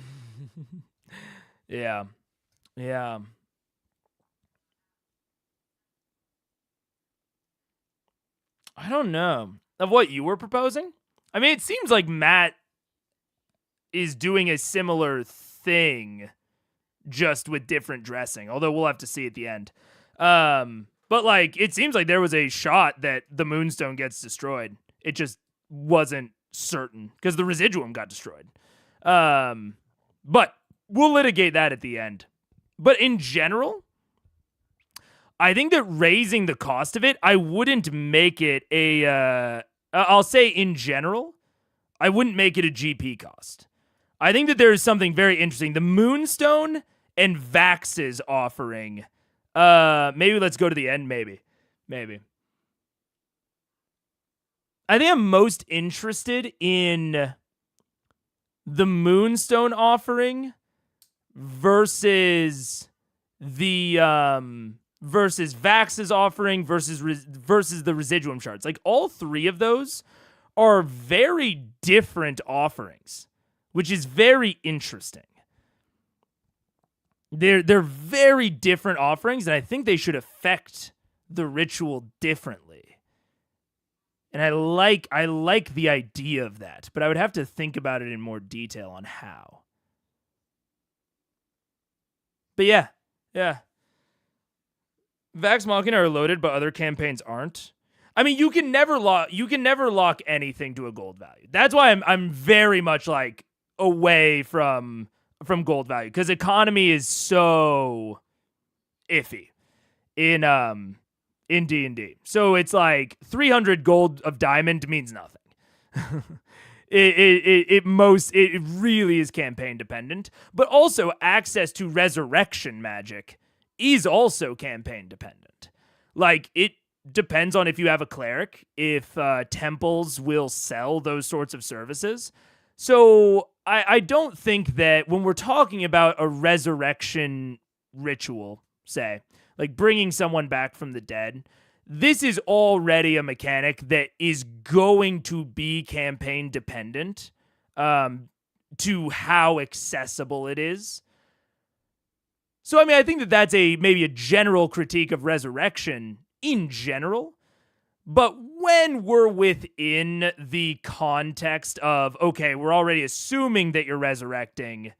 Yeah. I don't know. Of what you were proposing? I mean, it seems like Matt is doing a similar thing, just with different dressing. Although we'll have to see at the end. But like, it seems like there was a shot that the Moonstone gets destroyed. It just wasn't certain because the Residuum got destroyed. But we'll litigate that at the end. But in general, I think that raising the cost of it, I wouldn't make it I'll say in general, I wouldn't make it a GP cost. I think that there is something very interesting. The Moonstone and Vax's offering. Maybe let's go to the end, maybe. I think I'm most interested in the Moonstone offering versus the versus Vax's offering versus the residuum shards. Like all three of those are very different offerings, which is very interesting. They're very different offerings, and I think they should affect the ritual differently. And I like the idea of that, but I would have to think about it in more detail on how. But yeah. Vax Machina are loaded, but other campaigns aren't. I mean, you can never lock anything to a gold value. That's why I'm very much like away from gold value, because economy is so iffy in D&D. So it's like 300 gold of diamond means nothing. It really is campaign dependent, but also access to resurrection magic is also campaign dependent. Like, it depends on if you have a cleric, if temples will sell those sorts of services. So I don't think that when we're talking about a resurrection ritual, say, like bringing someone back from the dead, this is already a mechanic that is going to be campaign dependent to how accessible it is. So, I mean, I think that that's maybe a general critique of resurrection in general. But when we're within the context of, okay, we're already assuming that you're resurrecting,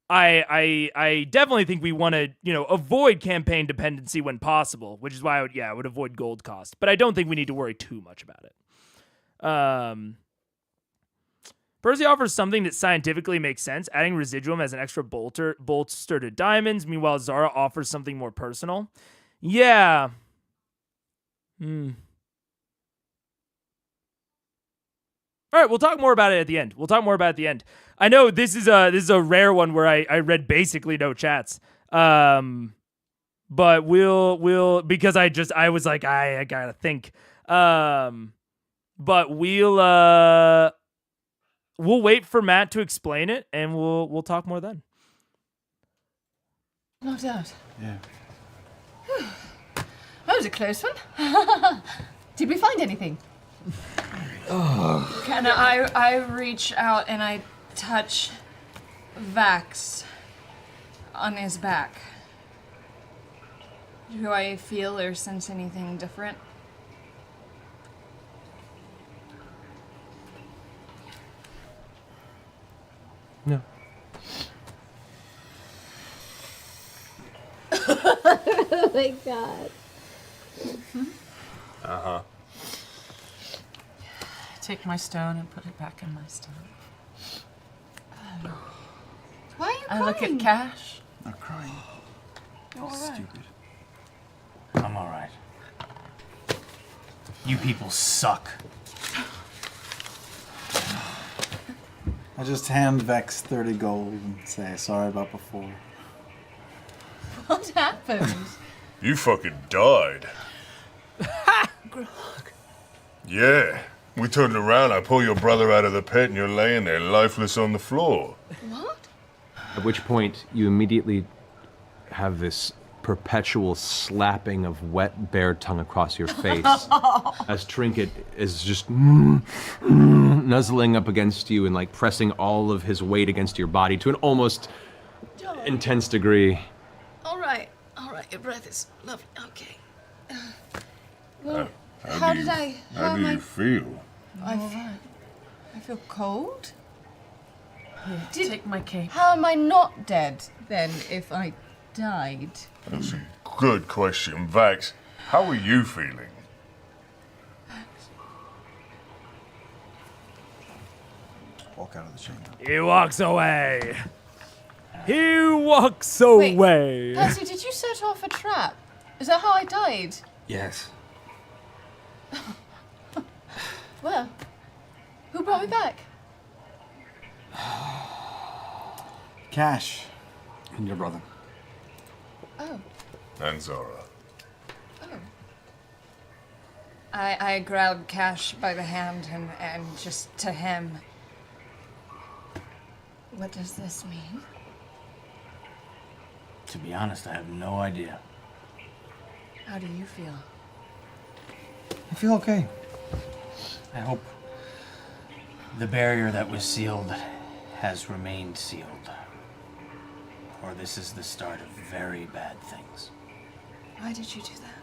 I definitely think we want to, avoid campaign dependency when possible, which is why I would avoid gold cost. But I don't think we need to worry too much about it. Percy offers something that scientifically makes sense, adding residuum as an extra bolster to diamonds. Meanwhile, Zara offers something more personal. Yeah. All right, we'll talk more about it at the end. I know this is a rare one where I read basically no chats. But we'll because I was like I gotta think. But we'll wait for Matt to explain it, and we'll talk more then. No doubt. Yeah. That was a close one. Did we find anything? Can I reach out and I touch Vax on his back? Do I feel or sense anything different? No. Oh my god. Uh-huh. Take my stone and put it back in my stone. Why are you I crying? look at Cash. Not crying. You're all right. Stupid. I'm alright. You people suck. I just hand Vex 30 gold and say sorry about before. What happened? You fucking died. Yeah. We turned around, I pull your brother out of the pit, and you're laying there lifeless on the floor. What? At which point, you immediately have this perpetual slapping of wet bear tongue across your face as Trinket is just nuzzling up against you and like pressing all of his weight against your body to an almost intense degree. All right. Your breath is lovely. Okay. Well, how do you feel? I feel cold. Here, take my cape. How am I not dead then if I died? That's a good question, Vax. How are you feeling? Walk out of the chamber. He walks away. Away. Percy, did you set off a trap? Is that how I died? Yes. Well, who brought me back? Cash. And your brother. Oh. And Zara. Oh. I grab Cash by the hand and just to him. What does this mean? To be honest, I have no idea. How do you feel? I feel okay. I hope the barrier that was sealed has remained sealed. Or this is the start of very bad things. Why did you do that?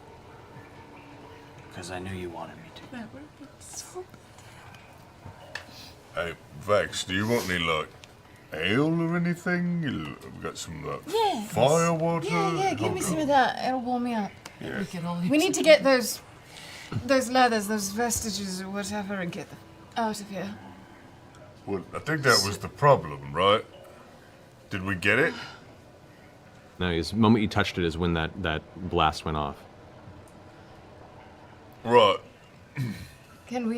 Because I knew you wanted me to. That would be so Hey, Vex, do you want any, like, ale or anything? We've got some, like, Yeah. fire water? Yeah, give me some of that. It'll warm me up. Yeah. We need to get those leathers, those vestiges or whatever, and get them out of here. Well, I think that was the problem, right? Did we get it? No, the moment you touched it is when that blast went off. Right. Can we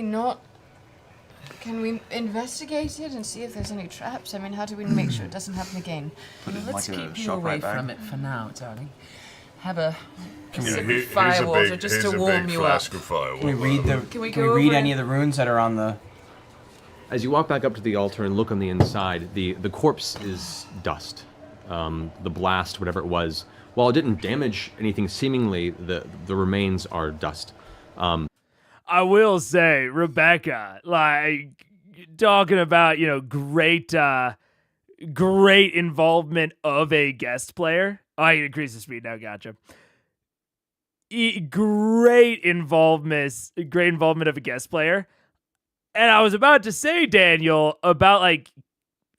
investigate it and see if there's any traps? I mean, how do we make sure it doesn't happen again? Let's keep you away from it for now, darling. Have a Yeah, sip here's of fire water just here's to a warm big you up. flask of fire Can we water. read the? Can we Can go we read over any it? of the runes that are on the? As you walk back up to the altar and look on the inside, the corpse is dust. The blast, whatever it was, while it didn't damage anything, seemingly the remains are dust. I will say, Rebecca, like talking about, great involvement of a guest player. Oh, I can increase the speed now. Gotcha. Great involvement of a guest player. And I was about to say, Daniel, about like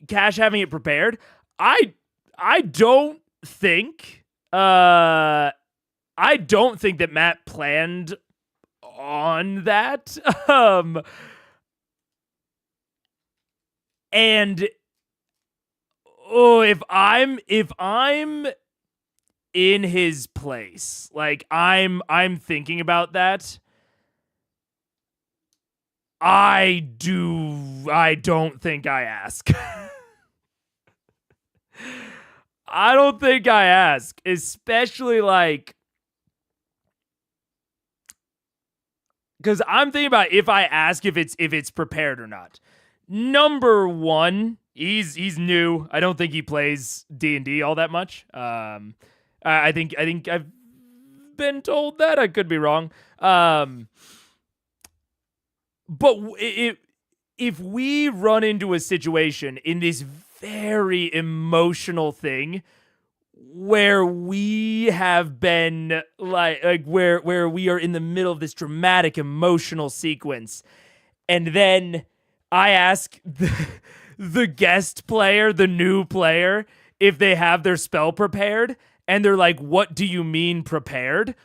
Cash having it prepared. I don't think that Matt planned on that. And if I'm in his place, like I'm thinking about that, I don't think I ask. I don't think I ask, especially like, because I'm thinking about if I ask if it's prepared or not. Number one, he's new. I don't think he plays D&D all that much. I think I've been told that. I could be wrong. But if we run into a situation in this very emotional thing where we have been like where we are in the middle of this dramatic emotional sequence, and then I ask the guest player, the new player, if they have their spell prepared, and they're like, "What do you mean prepared?"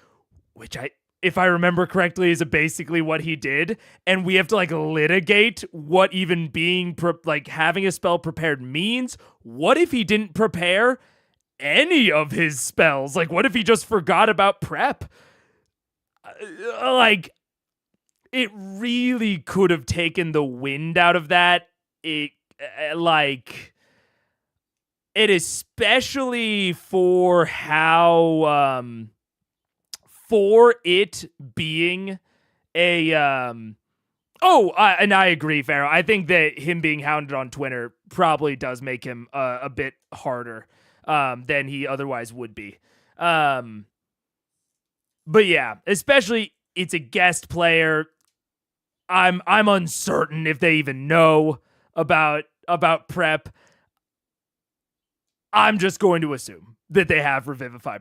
Which if I remember correctly, is basically what he did, and we have to like litigate what even being having a spell prepared means. What if he didn't prepare any of his spells? Like, what if he just forgot about prep? Like, it really could have taken the wind out of that. It especially for how for it being a and I agree, Pharaoh. I think that him being hounded on Twitter probably does make him a bit harder than he otherwise would be. But yeah, especially it's a guest player. I'm uncertain if they even know about prep. I'm just going to assume that they have Revivify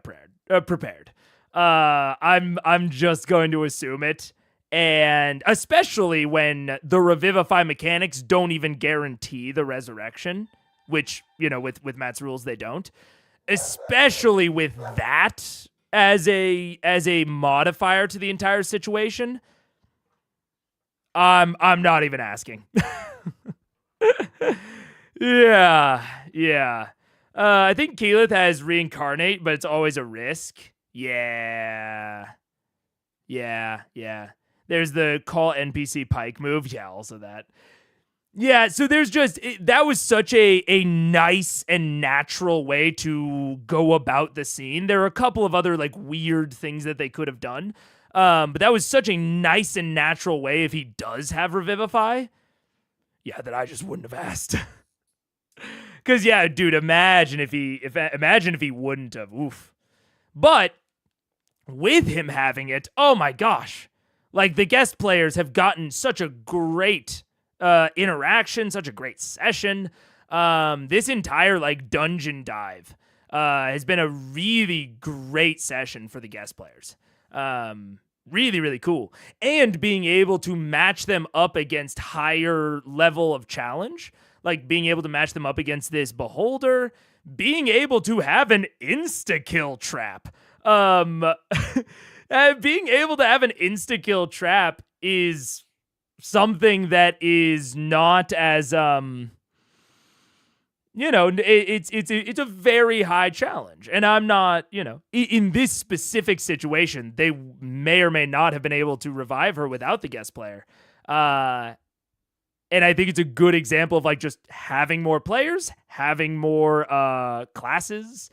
prepared. I'm just going to assume it, and especially when the Revivify mechanics don't even guarantee the resurrection, which with Matt's rules they don't. Especially with that as a modifier to the entire situation, I'm not even asking. Yeah. I think Keyleth has reincarnate, but it's always a risk. Yeah. There's the call NPC pike move. Yeah, also that. Yeah, so there's that was such a nice and natural way to go about the scene. There are a couple of other like weird things that they could have done. But that was such a nice and natural way if he does have Revivify. Yeah, that I just wouldn't have asked. Because yeah, dude, imagine if he wouldn't have. Oof. But with him having it, oh my gosh, like the guest players have gotten such a great interaction, such a great session. This entire like dungeon dive has been a really great session for the guest players. Really, really cool. And being able to match them up against higher level of challenge, like being able to match them up against this beholder, being able to have an insta-kill trap. Being able to have an insta-kill trap is something that is not as it's a very high challenge. And I'm not, in this specific situation, they may or may not have been able to revive her without the guest player. And I think it's a good example of like just having more players, having more classes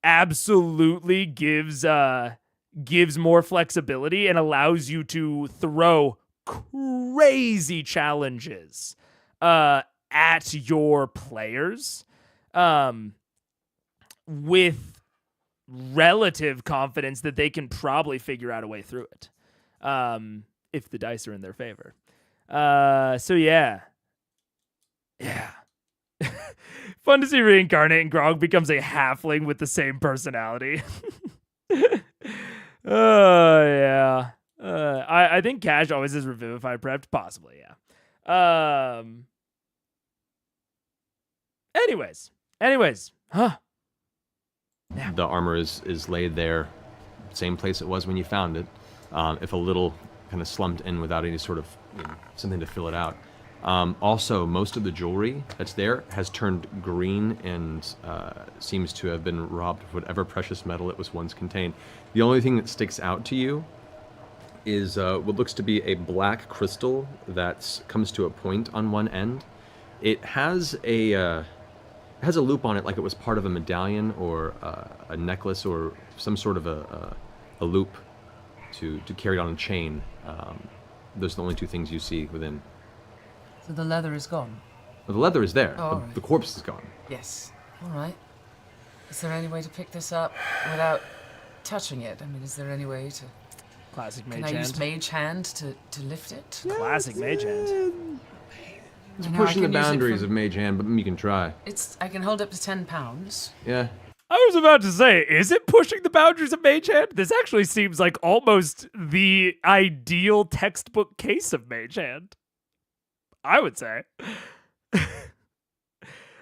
absolutely gives more flexibility and allows you to throw crazy challenges at your players with relative confidence that they can probably figure out a way through it if the dice are in their favor. So yeah. Fun to see Reincarnate and Grog becomes a halfling with the same personality. Oh yeah. I think Cash always is Revivify prepped, possibly, yeah. Anyways, huh? Yeah. The armor is laid there, same place it was when you found it. If a little kind of slumped in without any sort of something to fill it out. Also, most of the jewelry that's there has turned green and seems to have been robbed of whatever precious metal it was once contained. The only thing that sticks out to you is what looks to be a black crystal that comes to a point on one end. It has a loop on it like it was part of a medallion or a necklace or some sort of a loop to carry it on a chain. Those are the only two things you see within. So the leather is gone? Well, the leather is there. Oh, the corpse is gone. Yes. All right. Is there any way to pick this up without touching it? I mean, is there any way to... Classic mage hand. Can I use mage hand to lift it? Classic mage hand. It's pushing the boundaries of mage hand, but you can try. I can hold up to 10 pounds. Yeah. I was about to say, is it pushing the boundaries of mage hand? This actually seems like almost the ideal textbook case of mage hand, I would say.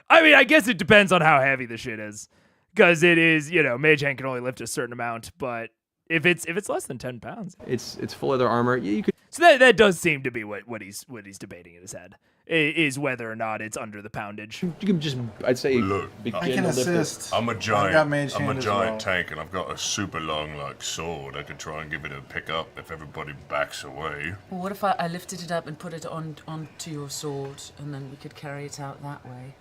I mean, I guess it depends on how heavy the shit is. Because it is, mage hand can only lift a certain amount, but if it's less than 10 pounds. It's full leather armor. You could. So that does seem to be what he's debating in his head, is whether or not it's under the poundage. You can just, I'd say, look, I can assist. I'm a giant. I've got mage I'm a hand as giant well. tank, and I've got a super long sword. I could try and give it a pick up if everybody backs away. Well, what if I lifted it up and put it onto your sword, and then we could carry it out that way?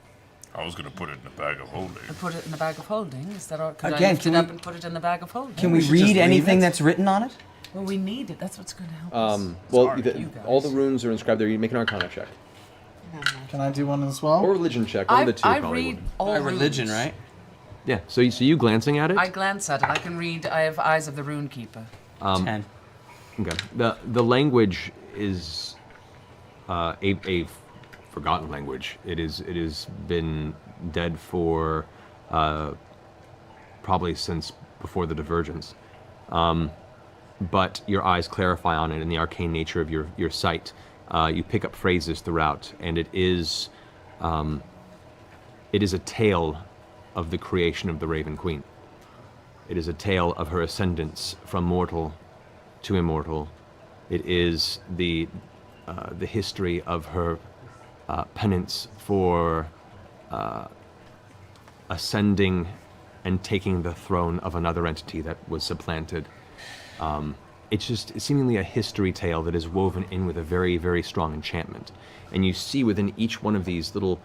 I was gonna put it in the bag of holding. And put it in the bag of holding? Is that all? Could I Again, lift can it up we- and put it in the bag of holding? Can we read anything that's written on it? Well, we need it. That's what's going to help us. Well, all the runes are inscribed there. You make an Arcana check. Can I do one as well? Or religion check. One of the two I probably read would. all religion, runes. right? Yeah. So you glancing at it? I glance at it. I can read. I have eyes of the rune keeper. 10. Okay. The language is a forgotten language. It has been dead for probably since before the Divergence. But your eyes clarify on it and the arcane nature of your sight. You pick up phrases throughout, and it is a tale of the creation of the Raven Queen. It is a tale of her ascendance from mortal to immortal. It is the history of her penance for ascending and taking the throne of another entity that was supplanted. It's just seemingly a history tale that is woven in with a very, very strong enchantment. And you see within each one of these little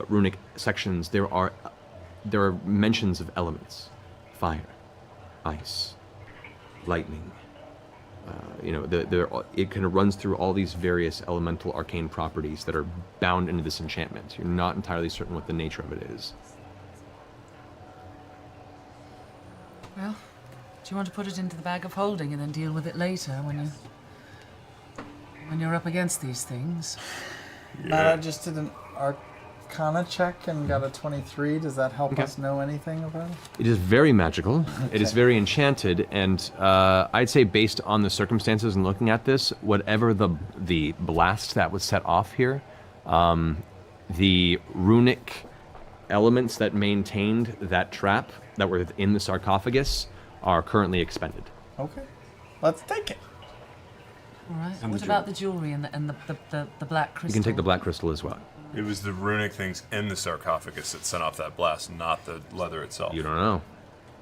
runic sections, there are mentions of elements: fire, ice, lightning, it kind of runs through all these various elemental arcane properties that are bound into this enchantment. You're not entirely certain what the nature of it is. Well, do you want to put it into the bag of holding and then deal with it later when you're up against these things? I just did an Arcana check and got a 23. Does that help us know anything about it? It is very magical. Okay. It is very enchanted, and I'd say based on the circumstances and looking at this, whatever the blast that was set off here, the runic elements that maintained that trap that were within the sarcophagus are currently expended. Okay, let's take it. All right. And What the about the jewelry and the black crystal? You can take the black crystal as well. It was the runic things in the sarcophagus that sent off that blast, not the leather itself. You don't know.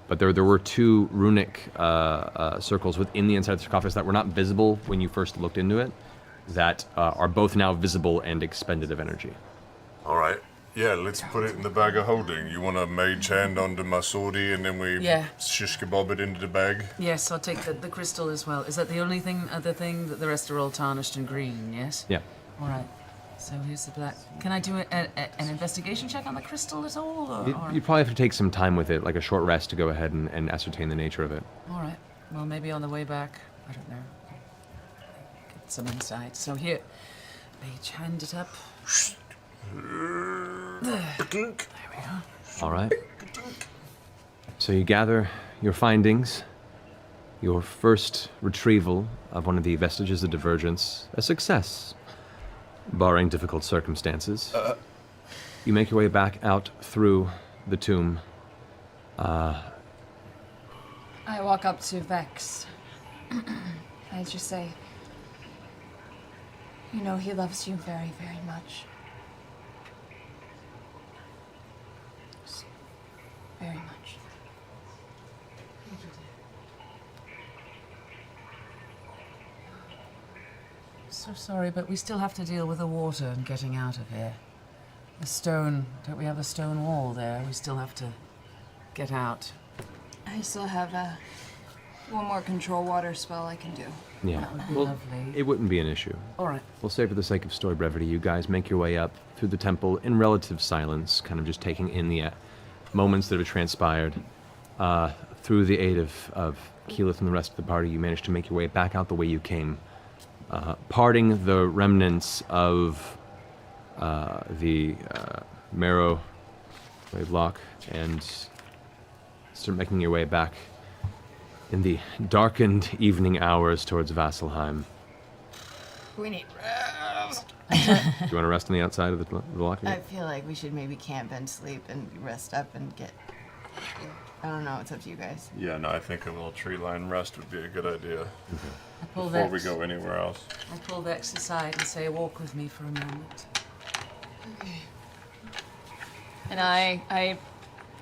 But there were two runic circles within the inside of the sarcophagus that were not visible when you first looked into it, that are both now visible and expended of energy. All right. Yeah, let's put it in the bag of holding. You want a mage hand onto my swordie and then we shish kebab it into the bag? Yes, I'll take the crystal as well. Is that the only other thing that the rest are all tarnished and green, yes? Yeah. All right. So here's the black. Can I do an investigation check on the crystal at all? Or? You probably have to take some time with it, like a short rest, to go ahead and ascertain the nature of it. All right. Well, maybe on the way back. I don't know. Get some insight. So here, mage, hand it up. There we go. All right. So you gather your findings, your first retrieval of one of the vestiges of divergence, a success, barring difficult circumstances. You make your way back out through the tomb. I walk up to Vex. I just say, you know, he loves you very, very much. Very much. So sorry, but we still have to deal with the water and getting out of here. The stone, don't we have a stone wall there? We still have to get out. I still have one more control water spell I can do. Yeah. That would be Well, lovely. it wouldn't be an issue. All right. We'll say for the sake of story brevity, you guys make your way up through the temple in relative silence, kind of just taking in the moments that have transpired. Through the aid of Keyleth and the rest of the party, you managed to make your way back out the way you came, parting the remnants of the Marrow Lock and start making your way back in the darkened evening hours towards Vasselheim. We need rest. Do you want to rest on the outside of the lock? I feel like we should maybe camp and sleep and rest up and get. I don't know. It's up to you guys. Yeah, no, I think a little tree line rest would be a good idea I pull before we Vex. go anywhere else. I pull Vex aside and say, walk with me for a moment. Okay. And I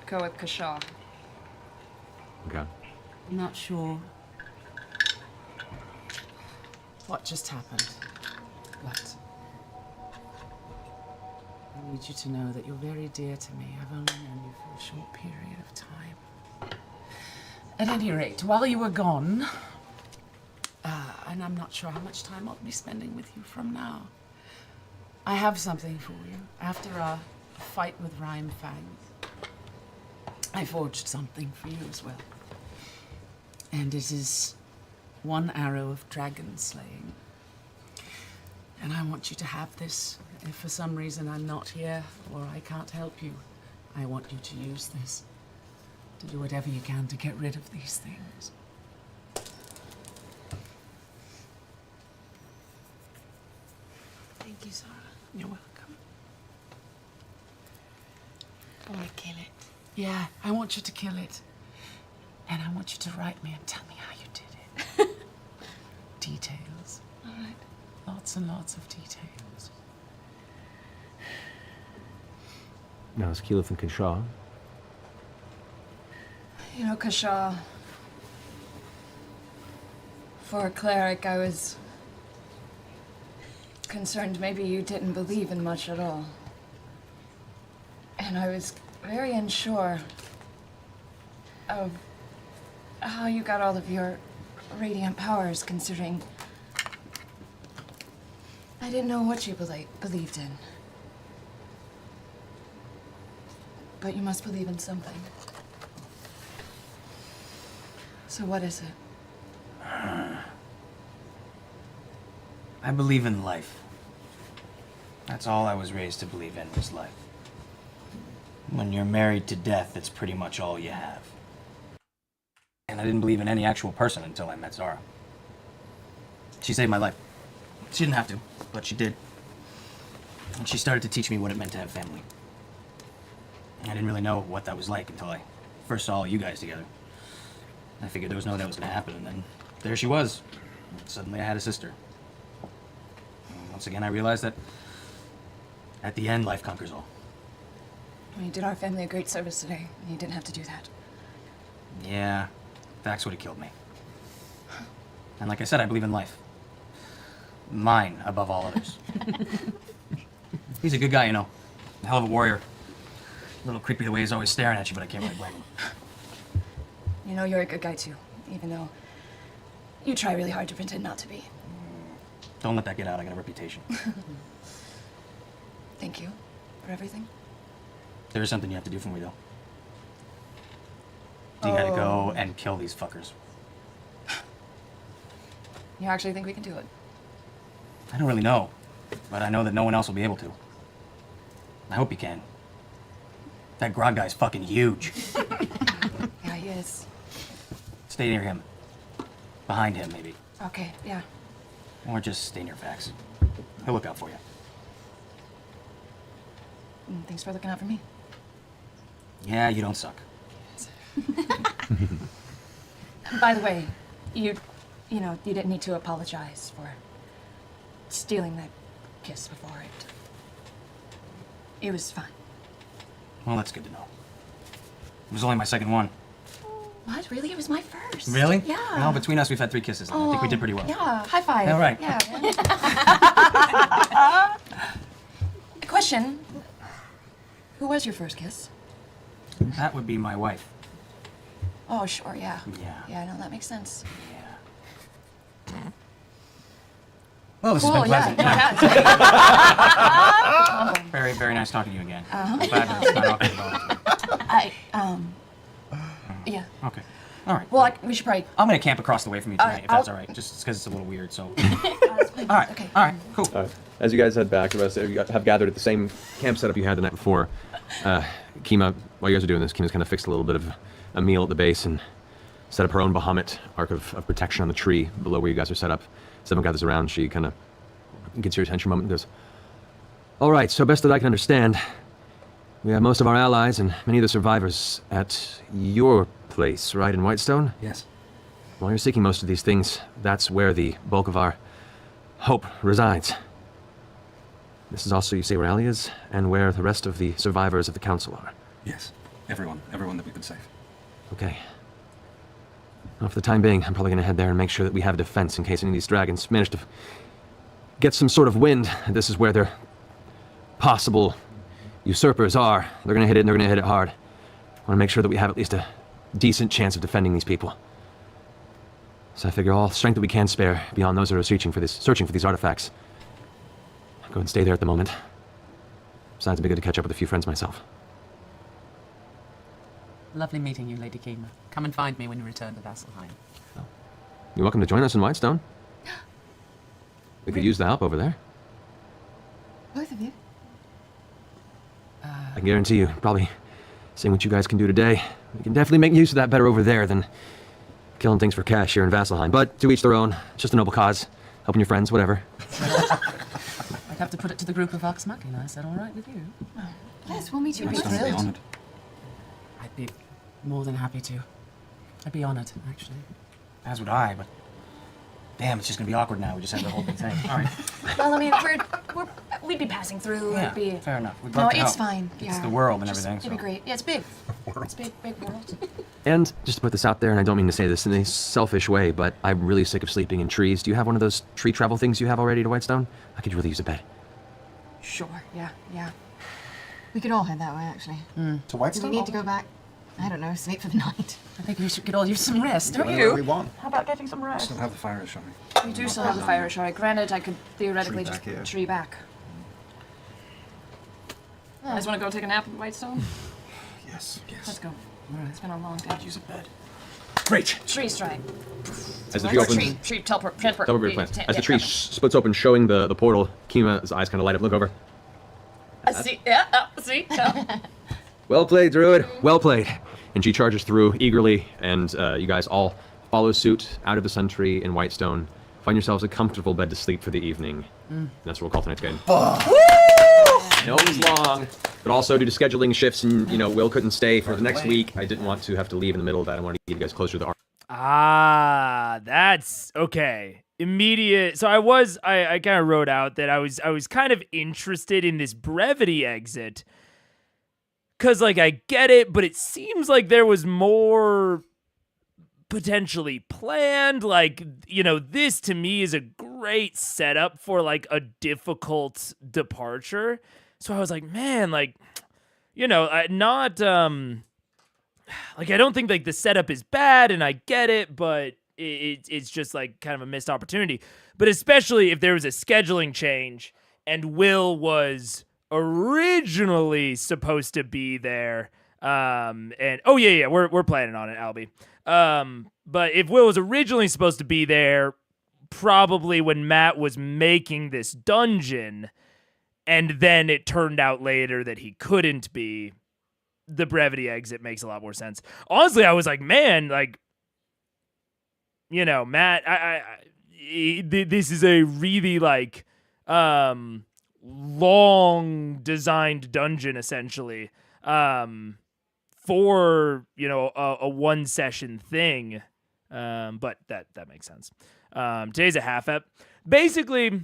go with Kashaw. Okay. I'm not sure what just happened, but I need you to know that you're very dear to me. I've only known you for a short period of time. At any rate, while you were gone, and I'm not sure how much time I'll be spending with you from now, I have something for you. After our fight with Rhymefang, I forged something for you as well. And it is one arrow of dragon slaying. And I want you to have this. If for some reason I'm not here or I can't help you, I want you to use this to do whatever you can to get rid of these things. Thank you, Zara. You're welcome. I want to kill it. Yeah, I want you to kill it. And I want you to write me and tell me how you did it. Details. All right. Lots and lots of details. Now it's Keyleth and Kashaw. You know, Kashaw, for a cleric, I was concerned maybe you didn't believe in much at all. And I was very unsure of how you got all of your radiant powers, considering I didn't know what you believed in. But you must believe in something. So what is it? I believe in life. That's all I was raised to believe in, was life. When you're married to death, it's pretty much all you have. And I didn't believe in any actual person until I met Zara. She saved my life. She didn't have to, but she did. And she started to teach me what it meant to have family. I didn't really know what that was like until I first saw you guys together. I figured there was no way that was going to happen, and then there she was. And suddenly I had a sister. And once again, I realized that at the end, life conquers all. Well, you did our family a great service today, and you didn't have to do that. Yeah, facts would have killed me. And like I said, I believe in life. Mine above all others. He's a good guy, you know. A hell of a warrior. A little creepy the way he's always staring at you, but I can't really blame him. You know, you're a good guy too, even though you try really hard to pretend not to be. Don't let that get out. I got a reputation. Thank you for everything. There is something you have to do for me, though. You gotta go and kill these fuckers. You actually think we can do it? I don't really know, but I know that no one else will be able to. I hope you can. That Grog guy's fucking huge. Yeah, he is. Stay near him. Behind him, maybe. Okay, yeah. Or just stay near Vax. He'll look out for you. Thanks for looking out for me. Yeah, you don't suck. By the way, you know, you didn't need to apologize for stealing that kiss before it. It was fine. Well, that's good to know. It was only my second one. What? Really? It was my first. Really? Yeah. Well, between us, we've had 3 kisses, and I think we did pretty well. Yeah. High five. All right. Yeah. Question. Who was your first kiss? That would be my wife. Oh, sure, yeah. Yeah. Yeah, no, that makes sense. Well, this has been pleasant. Yeah. Very, very nice talking to you again. Uh-huh. I'm glad that it's not awkward at all. Yeah. Okay. All right. Well, we should probably... I'm going to camp across the way from you tonight, if that's all right. Just because it's a little weird, so... all right. Okay. All right. Cool. As you guys head back, the rest of you have gathered at the same camp setup you had the night before. Kima, while you guys are doing this, Kima's kind of fixed a little bit of a meal at the base and set up her own Bahamut arc of protection on the tree below where you guys are set up. As everyone gathers around, she kind of gets your attention a moment and goes, all right, so best that I can understand, we have most of our allies and many of the survivors at your place, right, in Whitestone? Yes. While you're seeking most of these things, that's where the bulk of our hope resides. This is also, you say, where Allie is, and where the rest of the survivors of the council are. Yes. Everyone that we could save. Okay. Well, for the time being, I'm probably going to head there and make sure that we have a defense in case any of these dragons manage to get some sort of wind. This is where their possible usurpers are. They're going to hit it, and they're going to hit it hard. I want to make sure that we have at least a decent chance of defending these people. So I figure all strength that we can spare beyond those that are searching for these artifacts. I'll go and stay there at the moment. Besides, it'd be good to catch up with a few friends myself. Lovely meeting you, Lady Kima. Come and find me when you return to Vasselheim. You're welcome to join us in Whitestone. We could use the help over there. Both of you? I can guarantee you, probably seeing what you guys can do today, we can definitely make use of that better over there than killing things for cash here in Vasselheim. But to each their own. It's just a noble cause. Helping your friends, whatever. I'd have to put it to the group of Vox Machina. Is that all right with you? Oh, yes, we'll meet you. I'd be We're thrilled. thrilled. I'd be more than happy to. I'd be honored, actually. As would I, but... Damn, it's just going to be awkward now. We just had the whole big thing. All right. Well, I mean, we'd be passing through. Yeah, It'd be... fair enough. We'd No, love to it's help. fine. It's Yeah. the world and Just- everything, It'd be so... great. Yeah, it's big. It's big world. And just to put this out there, and I don't mean to say this in a selfish way, but I'm really sick of sleeping in trees. Do you have one of those tree travel things you have already to Whitestone? I could really use a bed. Sure. Yeah. We could all head that way, actually. To Do we Whitestone? need to go back I don't know, sleep for the night. I think we should all use some rest, don't Whatever you? we want. How about getting some rest? Still have the fire showing. We do still have the fire ashore. Granted, I could theoretically Tree just back here. tree back. You guys want to go take a nap at Whitestone? Yes. Let's go. It's been a long day. Use a bed. Great. Tree strike. As the tree opens, Tree teleport. Transport. Teleport plans. As the tree splits open, showing the portal, Kima's eyes kind of light up. Look over. See? Yeah, see? Yeah. Well played, Druid. Well played. And she charges through eagerly, and you guys all follow suit out of the Sun Tree in Whitestone. Find yourselves a comfortable bed to sleep for the evening. And that's what we'll call tonight's game. No, it was long, but also due to scheduling shifts and, Will couldn't stay for the next week. I didn't want to have to leave in the middle of that. I wanted to get you guys closer to the arc. Ah, that's okay. Immediate. So I kind of wrote out that I was kind of interested in this brevity exit. Cause like I get it, but it seems like there was more potentially planned. Like, this to me is a great setup for like a difficult departure. So I was like, man, like, not like I don't think like the setup is bad, and I get it, but it's just like kind of a missed opportunity. But especially if there was a scheduling change and Will was originally supposed to be there, and we're planning on it, Albie. But if Will was originally supposed to be there, probably when Matt was making this dungeon, and then it turned out later that he couldn't be, the brevity exit makes a lot more sense. Honestly, I was like, man, like, Matt, this is a really like, long designed dungeon essentially, for a one session thing, but that makes sense. Today's a half ep. Basically,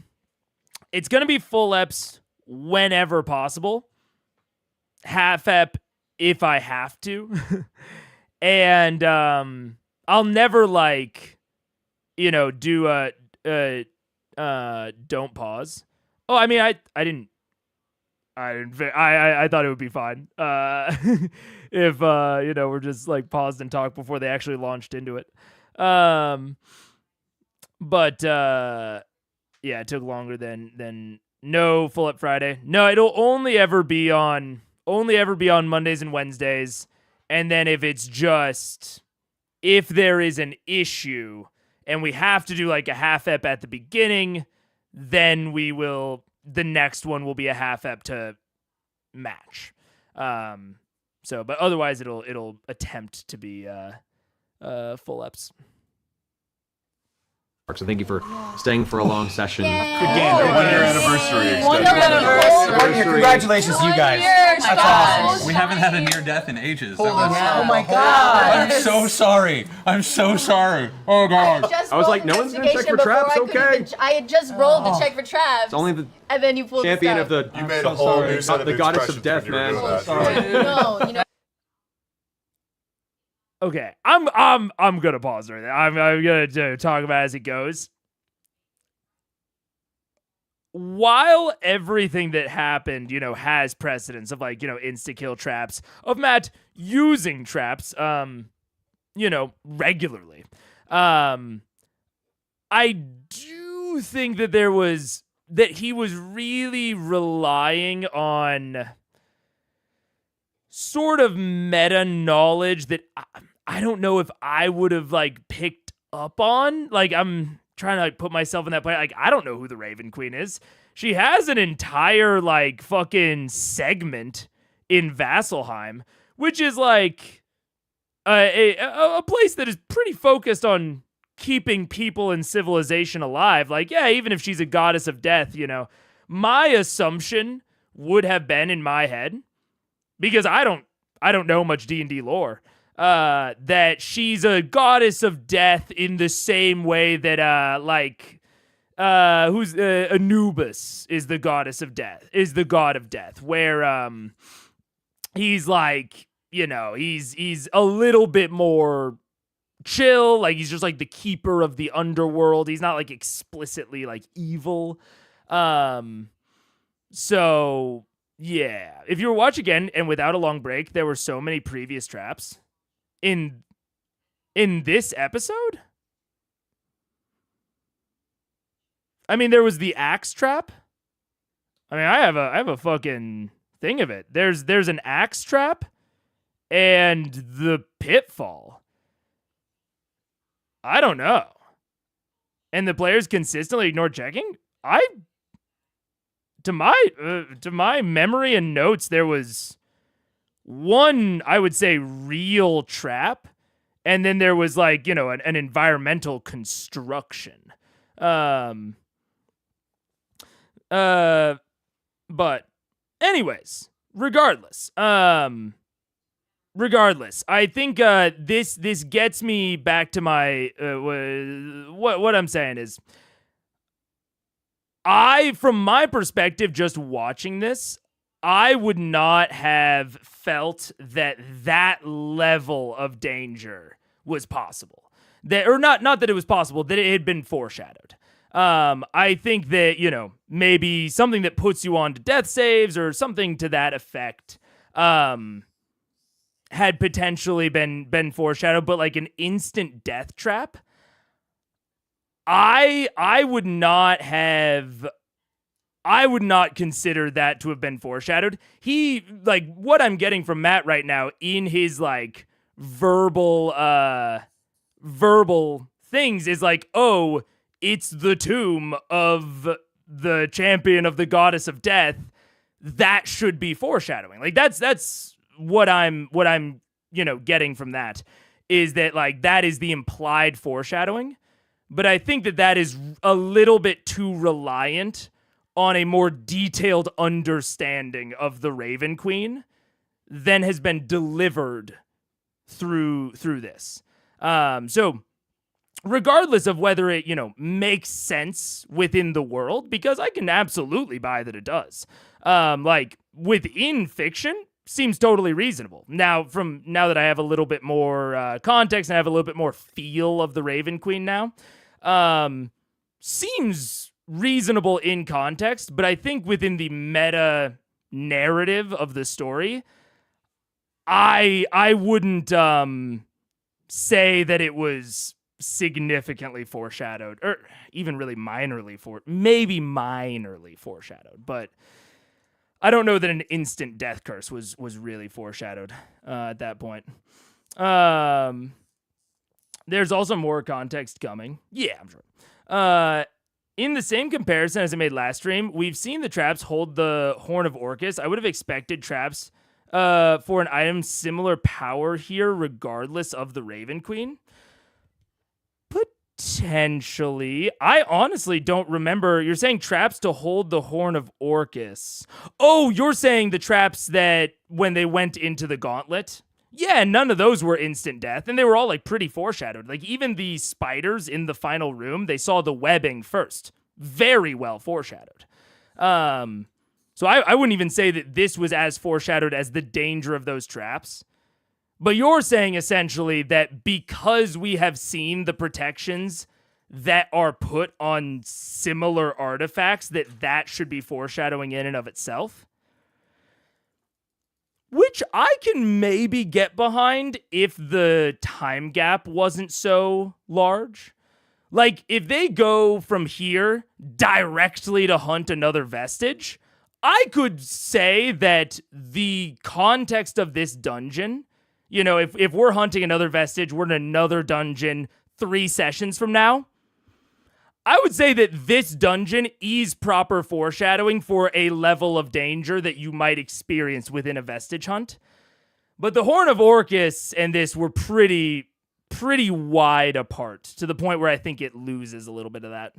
it's gonna be full eps whenever possible, half ep if I have to, and I'll never like do a don't pause. Oh, I mean, I thought it would be fine if we're just like paused and talked before they actually launched into it. But it took longer than no full up Friday. No, it'll only ever be on Mondays and Wednesdays, and then if there is an issue and we have to do like a half ep at the beginning, then the next one will be a half ep to match. But otherwise it'll attempt to be full eps. So thank you for staying for a long session. Good game. 1 year anniversary. Congratulations, you guys. That's awesome. We haven't had a near death in ages. Oh my god. I'm so sorry. I'm so sorry. Oh god. I was like, no one's gonna check for traps. Okay. I had just rolled to check for traps. It's only the and then you pulled champion the of the. You made a whole new set of the goddess of expressions death, when you were man. doing that. No, Okay, I'm gonna pause right there. I'm gonna talk about it as it goes. While everything that happened, has precedence of like, insta-kill traps, of Matt using traps, regularly. I do think that he was really relying on sort of meta knowledge that I don't know if I would have like picked up on. Like, I'm trying to like put myself in that place. Like, I don't know who the Raven Queen is. She has an entire like fucking segment in Vasselheim, which is like a place that is pretty focused on keeping people and civilization alive. Like, yeah, even if she's a goddess of death, my assumption would have been in my head, because I don't know much D&D lore, that she's a goddess of death in the same way that Anubis is the goddess of death, is the god of death, where he's like, he's a little bit more chill, like he's just like the keeper of the underworld. He's not like explicitly like evil. So yeah, if you were watching again and without a long break, there were so many previous traps in this episode? I mean, there was the axe trap. I mean, I have a fucking thing of it. There's an axe trap and the pitfall. I don't know. And the players consistently ignore checking? To my memory and notes, there was one, I would say, real trap, and then there was like, an environmental construction. But anyways, regardless, I think this gets me back to my what I'm saying is, from my perspective, just watching this, I would not have felt that level of danger was possible. Not that it was possible, that it had been foreshadowed. I think that, maybe something that puts you on to death saves or something to that effect, had potentially been foreshadowed, but like an instant death trap, I would not consider that to have been foreshadowed. He, like, what I'm getting from Matt right now in his like verbal things is like, oh, it's the tomb of the champion of the goddess of death. That should be foreshadowing. Like that's what I'm getting from that, is that like that is the implied foreshadowing. But I think that is a little bit too reliant on a more detailed understanding of the Raven Queen than has been delivered through this. So regardless of whether it, makes sense within the world, because I can absolutely buy that it does. Like within fiction, seems totally reasonable. Now that I have a little bit more context and I have a little bit more feel of the Raven Queen now, seems reasonable in context, but I think within the meta narrative of the story, I wouldn't say that it was significantly foreshadowed, or even really minorly foreshadowed, but I don't know that an instant death curse was really foreshadowed at that point. There's also more context coming. Yeah, I'm sure. In the same comparison as I made last stream, we've seen the traps hold the Horn of Orcus. I would have expected traps for an item similar power here, regardless of the Raven Queen. Potentially. I honestly don't remember. You're saying traps to hold the Horn of Orcus. Oh, you're saying the traps that when they went into the gauntlet? Yeah, none of those were instant death, and they were all like pretty foreshadowed. Like even the spiders in the final room, they saw the webbing first. Very well foreshadowed. So I wouldn't even say that this was as foreshadowed as the danger of those traps. But you're saying essentially that because we have seen the protections that are put on similar artifacts, that should be foreshadowing in and of itself? Which I can maybe get behind if the time gap wasn't so large. Like, if they go from here directly to hunt another vestige, I could say that the context of this dungeon, if we're hunting another vestige, we're in another dungeon 3 sessions from now, I would say that this dungeon is proper foreshadowing for a level of danger that you might experience within a vestige hunt. But the Horn of Orcus and this were pretty wide apart, to the point where I think it loses a little bit of that.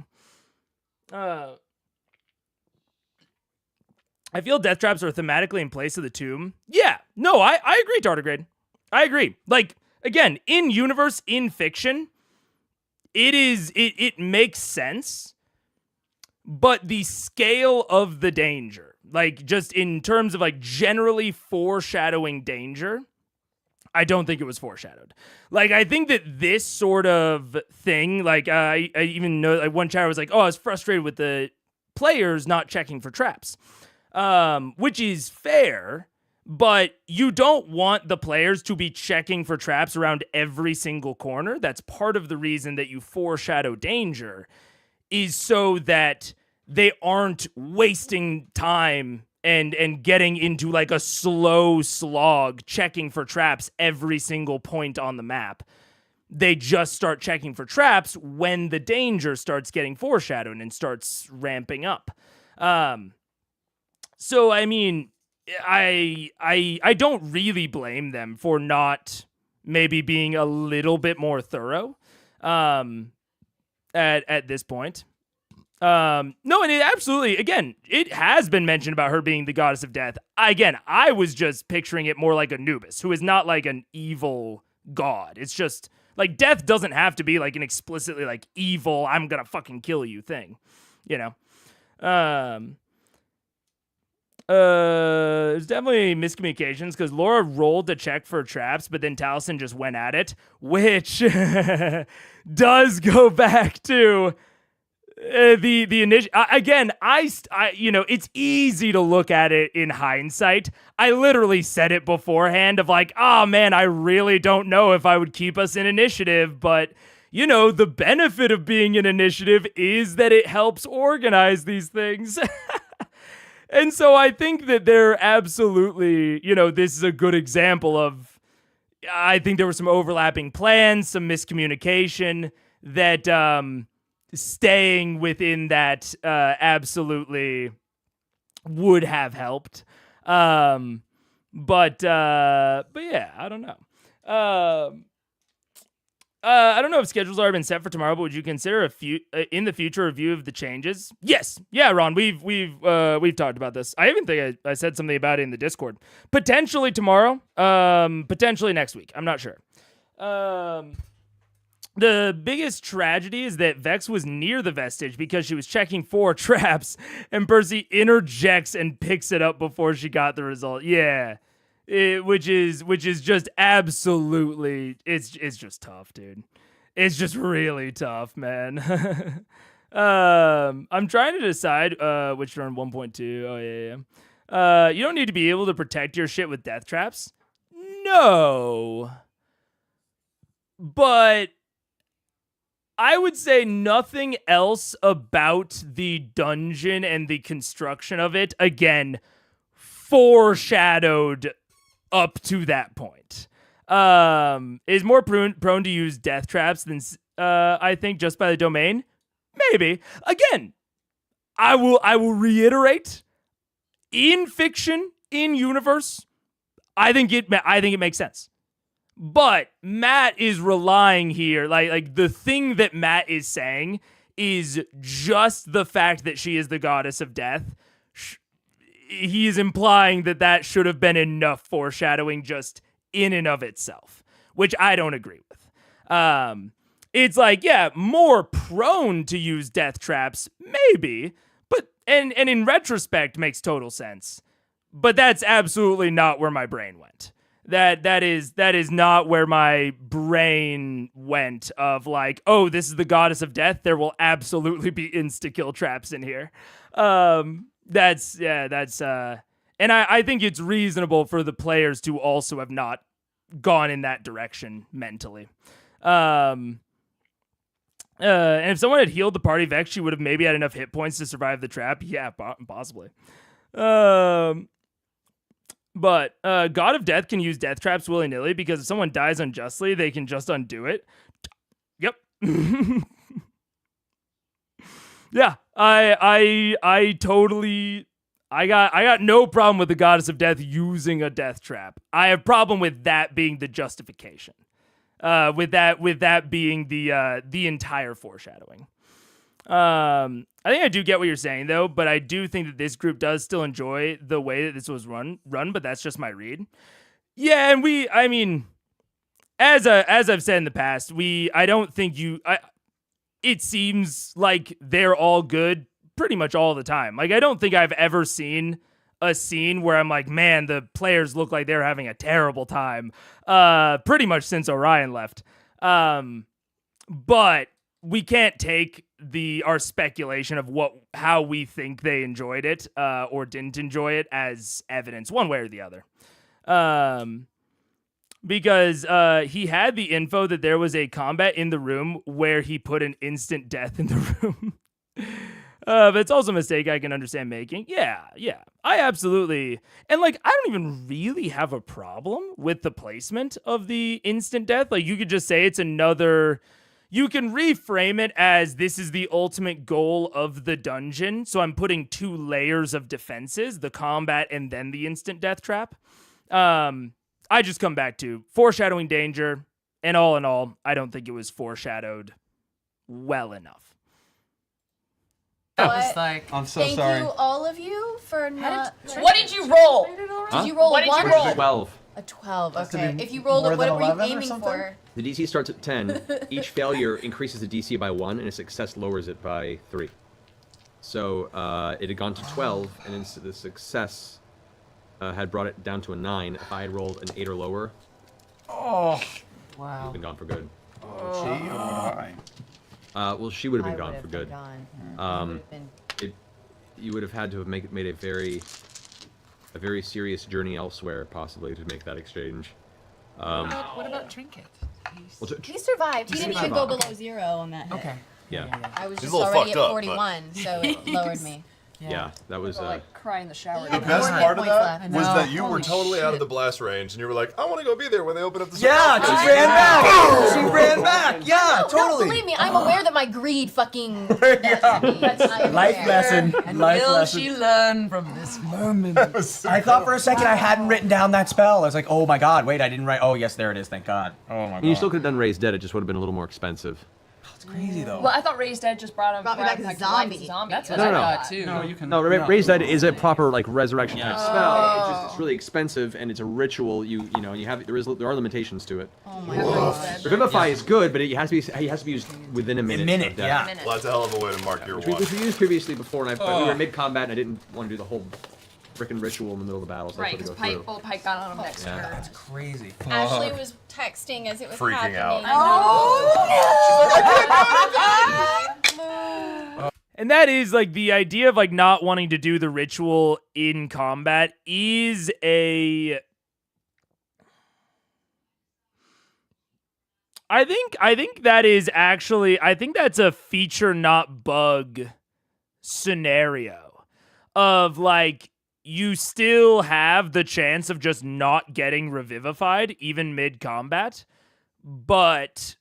I feel death traps are thematically in place of the tomb. Yeah, no, I agree, Tardigrade. I agree. Like, again, in universe, in fiction, it makes sense, but the scale of the danger, like just in terms of like generally foreshadowing danger, I don't think it was foreshadowed. Like, I think that this sort of thing, like I even know, like one chatter was like, oh, I was frustrated with the players not checking for traps, which is fair, But you don't want the players to be checking for traps around every single corner. That's part of the reason that you foreshadow danger, is so that they aren't wasting time and getting into like a slow slog checking for traps every single point on the map. They just start checking for traps when the danger starts getting foreshadowed and starts ramping up. So I mean, I don't really blame them for not maybe being a little bit more thorough at this point. No, and it absolutely, again, it has been mentioned about her being the goddess of death. Again, I was just picturing it more like Anubis, who is not like an evil god. It's just like death doesn't have to be like an explicitly like evil, I'm gonna fucking kill you thing, you know? There's definitely miscommunications because Laura rolled to check for traps, but then Taliesin just went at it, which does go back to the initial. Again, I you know, it's easy to look at it in hindsight. I literally said it beforehand of like, oh man, I really don't know if I would keep us in initiative, but you know, the benefit of being in initiative is that it helps organize these things. And so I think that they're absolutely, you know, this is a good example of, I think there were some overlapping plans, some miscommunication that staying within that absolutely would have helped. But yeah, I don't know. I don't know if schedules already been set for tomorrow, but would you consider in the future a review of the changes? Yes, yeah, Ron. We've talked about this. I even think I said something about it in the Discord. Potentially tomorrow. Potentially next week. I'm not sure. The biggest tragedy is that Vex was near the vestige because she was checking for traps, and Percy interjects and picks it up before she got the result. Yeah. Which is just absolutely, it's just tough, dude. It's just really tough, man. I'm trying to decide which turn 1.2. Oh yeah. You don't need to be able to protect your shit with death traps. No. But I would say nothing else about the dungeon and the construction of it, again, foreshadowed up to that point. Is more prone to use death traps than I think just by the domain. Maybe. Again, I will reiterate, in fiction, in universe, I think it makes sense. But Matt is relying here, like the thing that Matt is saying is just the fact that she is the goddess of death. He is implying that should have been enough foreshadowing just in and of itself, which I don't agree with. It's like, yeah, more prone to use death traps, maybe, but and in retrospect makes total sense. But that's absolutely not where my brain went. That is not where my brain went of like, oh, this is the goddess of death. There will absolutely be insta-kill traps in here. And I think it's reasonable for the players to also have not gone in that direction mentally. And if someone had healed the party Vex, she would have maybe had enough hit points to survive the trap. Yeah, possibly. But God of Death can use death traps willy-nilly because if someone dies unjustly, they can just undo it. Yep. Yeah, I totally, I got no problem with the Goddess of Death using a death trap. I have problem with that being the justification. With that being the entire foreshadowing. I think I do get what you're saying though, but I do think that this group does still enjoy the way that this was run, but that's just my read. Yeah, and I mean, as I've said in the past, I don't think it seems like they're all good pretty much all the time. Like, I don't think I've ever seen a scene where I'm like, man, the players look like they're having a terrible time. Pretty much since Orion left. But we can't take our speculation of how we think they enjoyed it or didn't enjoy it as evidence one way or the other. Because he had the info that there was a combat in the room where he put an instant death in the room. But it's also a mistake I can understand making. Yeah. I absolutely... And, like, I don't even really have a problem with the placement of the instant death. Like, you could just say it's another... You can reframe it as this is the ultimate goal of the dungeon. So I'm putting 2 layers of defenses, the combat and then the instant death trap. I just come back to foreshadowing danger. And all in all, I don't think it was foreshadowed well enough. That was like, I'm so Thank sorry. you, all of you, for not. What did you roll? Did you roll What a did you 1? roll? 12. A 12. Has to Okay. be If you rolled more it, what than were you 11 or aiming something? for? The DC starts at 10. Each failure increases the DC by 1, and a success lowers it by 3. So it had gone to 12, and then the success had brought it down to a 9. If I had rolled an 8 or lower, Oh. it would have been gone for good. She or I? Well, she would have I been gone would've for been good. gone. You would have had to have made a very serious journey elsewhere, possibly, to make that exchange. what about Trinket? Well, He survived. He He didn't survived. even go below 0 on that hit. Okay. Yeah. I was He's just a little already fucked at up, 41, so it lowered me. Yeah, that was. Like cry in the shower. The best part of that was that you were totally out of the blast range, and you were like, "I want to go be there when they open up the." Yeah, surprise." she ran back. She ran back. Yeah, No, totally. believe me, I'm aware that my greed fucking gets me. I'm Life aware. lesson. And Life will lesson. she learn from this moment? I thought for a second I hadn't written down that spell. I was like, oh my god, wait, I didn't write. Oh yes, there it is. Thank God. Oh my god. You still could have done Raised Dead. It just would have been a little more expensive. It's crazy though. Well, I thought Raised Dead just brought me back as a zombie. That's what No, I no. thought too. No, you can. No, Raised Dead is a proper like resurrection type spell. It's really expensive and it's a ritual. You know, and you have there are limitations to it. Oh my god. Revivify is good, but it has to be used within a minute. of death. yeah. Well, that's a hell of a way to mark your Which watch. we used previously before, and we were mid combat, and I didn't want to do the whole frickin' ritual in the middle of the battle. So Right, I had to because go through. Pike got on him next Yeah. turn. That's crazy. Ashley was texting as it was Freaking happening. And that is like the idea of like not wanting to do the ritual in combat is a I think that is actually I think that's a feature not bug scenario of like you still have the chance of just not getting revivified even mid combat, but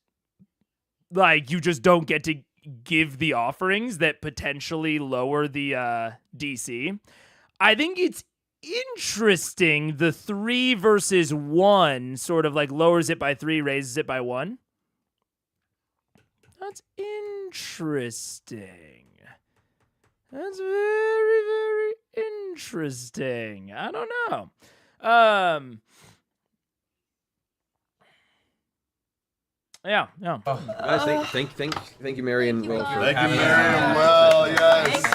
like you just don't get to give the offerings that potentially lower the DC. I think it's interesting the 3 versus 1 sort of like lowers it by 3, raises it by 1. That's interesting. That's very, very interesting. I don't know. Yeah. Guys, thank you, Mary and Will, for Thank you, having Miriam. Well, yes.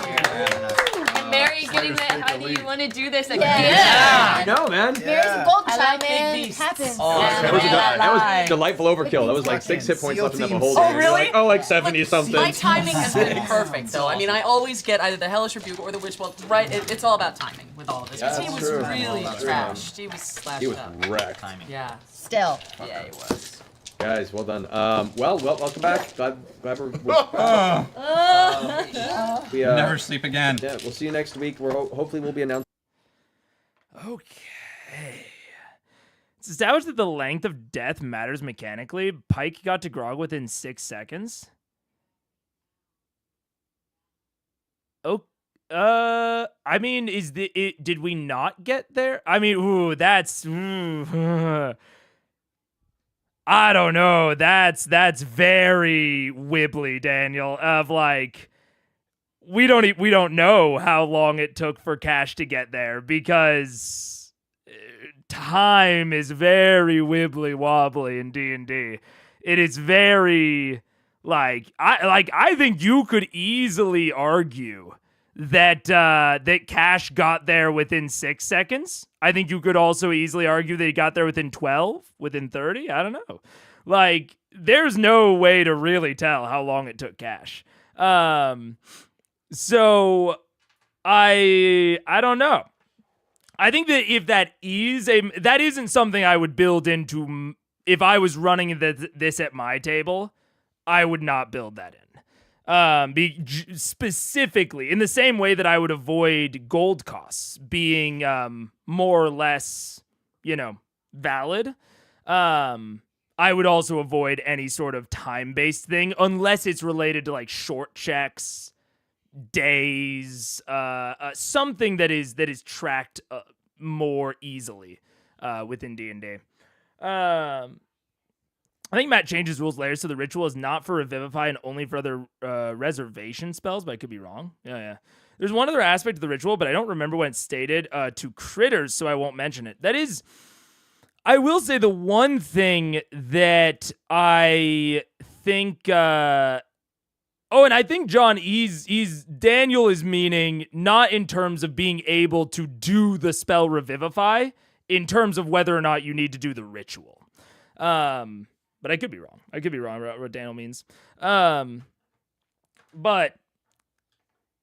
And Mary getting that, how do you want to do this again? I know, man. Mary's a gold I child, like big man. beasts. Happens. That was delightful overkill. That was like 6 hit points left in that beholder. Oh, really? Like, like 70 something. My timing has been perfect, though. I mean, I always get either the Hellish Rebuke or the Witch Bolt right. It's all about timing with all of this. Because he was really trashed. He was slashed up. wrecked. Yeah. Still. Yeah, he was. Guys, well done. Well, welcome back. Glad we're we, Never sleep again. Yeah, we'll see you next week. Hopefully we'll be announcing. Okay. It's established that the length of death matters mechanically. Pike got to Grog within 6 seconds. Oh, I mean, did we not get there? I mean, that's. I don't know. That's very wibbly, Daniel. Of like, we don't know how long it took for Cash to get there because time is very wibbly wobbly in D&D. It is very I think you could easily argue that Cash got there within 6 seconds. I think you could also easily argue that he got there within 12, within 30. I don't know. Like, there's no way to really tell how long it took Cash. So I don't know. I think that if that isn't something I would build into, if I was running this at my table, I would not build that in. Specifically, in the same way that I would avoid gold costs being more or less, valid. I would also avoid any sort of time-based thing unless it's related to like short checks, days, something that is tracked more easily within D&D. I think Matt changes rules later, so the ritual is not for Revivify and only for other reservation spells, but I could be wrong. Yeah. There's one other aspect of the ritual, but I don't remember when it's stated to critters, so I won't mention it. That is, I will say the one thing that I think... and I think, John, Daniel is meaning not in terms of being able to do the spell Revivify, in terms of whether or not you need to do the ritual. But I could be wrong. I could be wrong about what Daniel means. But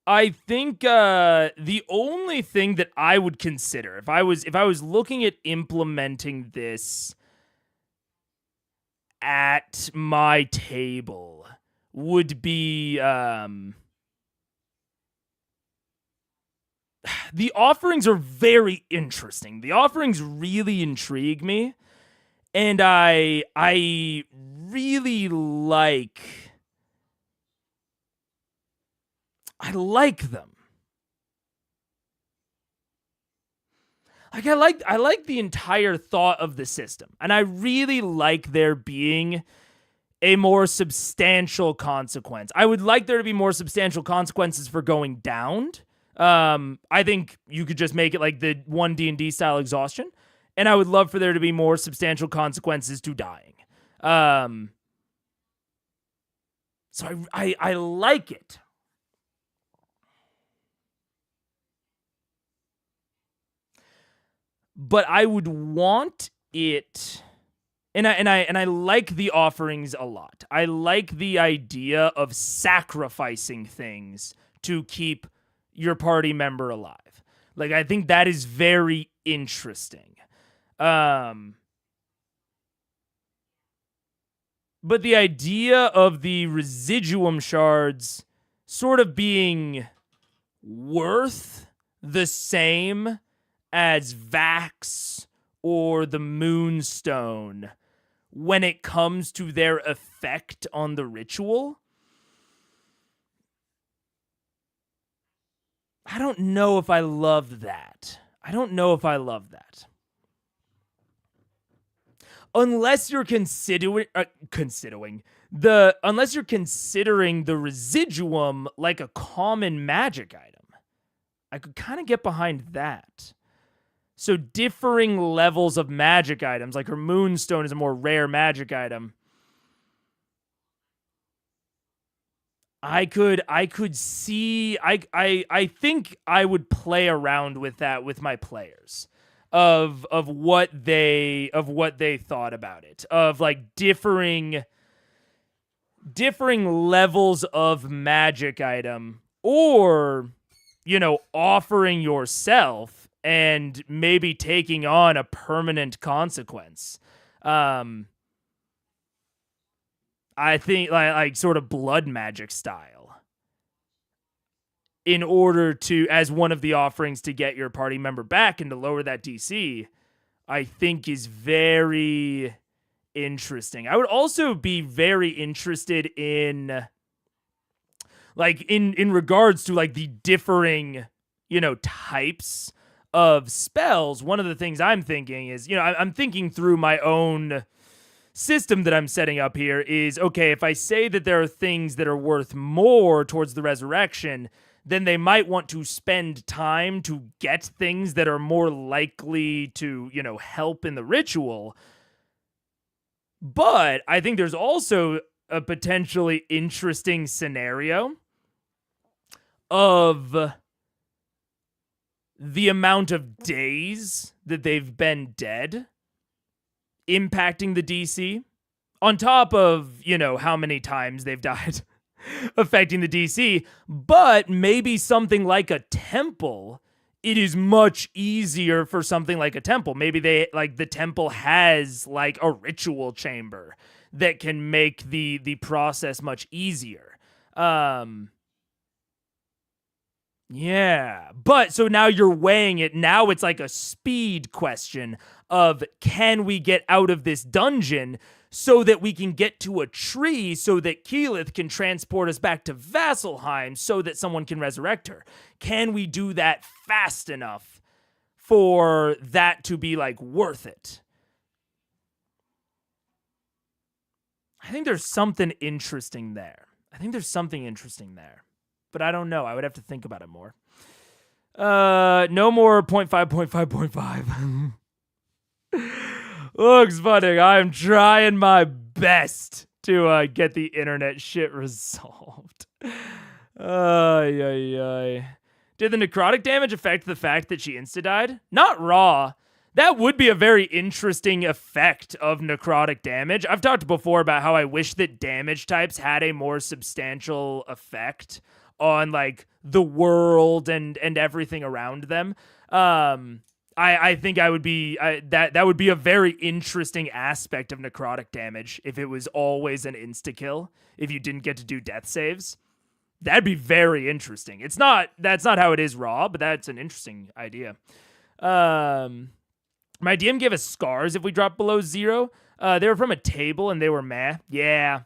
I think the only thing that I would consider if I was looking at implementing this at my table would be the offerings are very interesting. The offerings really intrigue me. And I really like them. Like I like the entire thought of the system. And I really like there being a more substantial consequence. I would like there to be more substantial consequences for going downed. I think you could just make it like the one D&D style exhaustion. And I would love for there to be more substantial consequences to dying. So I like it. But I would want it, and I like the offerings a lot. I like the idea of sacrificing things to keep your party member alive. Like, I think that is very interesting. But the idea of the residuum shards sort of being worth the same as Vax or the Moonstone when it comes to their effect on the ritual, I don't know if I love that. Unless you're considering the residuum like a common magic item, I could kind of get behind that. So differing levels of magic items, like her Moonstone is a more rare magic item. I think I would play around with that with my players. Of what they thought about it, of like differing levels of magic item, or offering yourself and maybe taking on a permanent consequence. I think like sort of blood magic style, in order to, as one of the offerings to get your party member back and to lower that DC, I think is very interesting. I would also be very interested in, like, in regards to like the differing, types of spells. One of the things I'm thinking is, I'm thinking through my own system that I'm setting up here is, okay, if I say that there are things that are worth more towards the resurrection, then they might want to spend time to get things that are more likely to, help in the ritual. But I think there's also a potentially interesting scenario of the amount of days that they've been dead impacting the DC, on top of, how many times they've died affecting the DC. But maybe something like a temple it is much easier for something like a temple. Maybe the temple has like a ritual chamber that can make the process much easier. Yeah, but so now you're weighing it. Now it's like a speed question of, can we get out of this dungeon so that we can get to a tree so that Keyleth can transport us back to Vasselheim so that someone can resurrect her? Can we do that fast enough for that to be like worth it? I think there's something interesting there. But I don't know. I would have to think about it more. No more 0.5. Looks funny. I'm trying my best to get the internet shit resolved. Did the necrotic damage affect the fact that she insta-died? Not raw. That would be a very interesting effect of necrotic damage. I've talked before about how I wish that damage types had a more substantial effect on like the world and everything around them. I think that would be a very interesting aspect of necrotic damage if it was always an insta-kill, if you didn't get to do death saves. That'd be very interesting. That's not how it is raw, but that's an interesting idea. My DM gave us scars if we dropped below 0. They were from a table and they were meh. Yeah.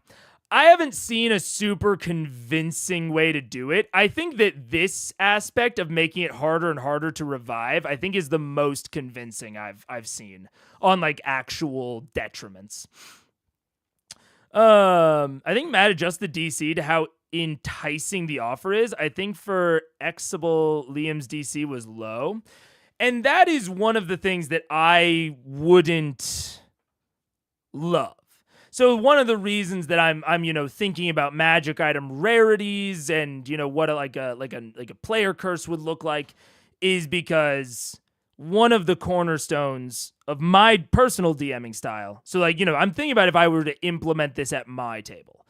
I haven't seen a super convincing way to do it. I think that this aspect of making it harder and harder to revive, I think is the most convincing I've seen on like actual detriments. I think Matt adjusted the DC to how enticing the offer is. I think for Exable, Liam's DC was low. And that is one of the things that I wouldn't love. So one of the reasons that I'm thinking about magic item rarities and what a player curse would look like is because one of the cornerstones of my personal DMing style. So I'm thinking about if I were to implement this at my table.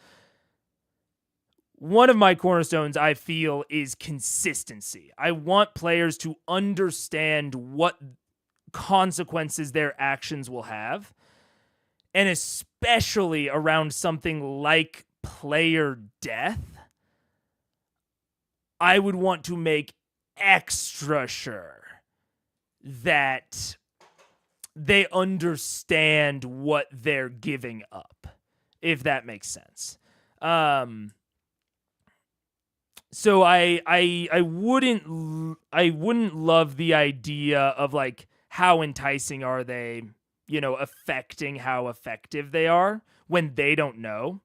One of my cornerstones, I feel, is consistency. I want players to understand what consequences their actions will have. And especially around something like player death, I would want to make extra sure that they understand what they're giving up, if that makes sense. So I wouldn't love the idea of like, how enticing are they, affecting how effective they are when they don't know.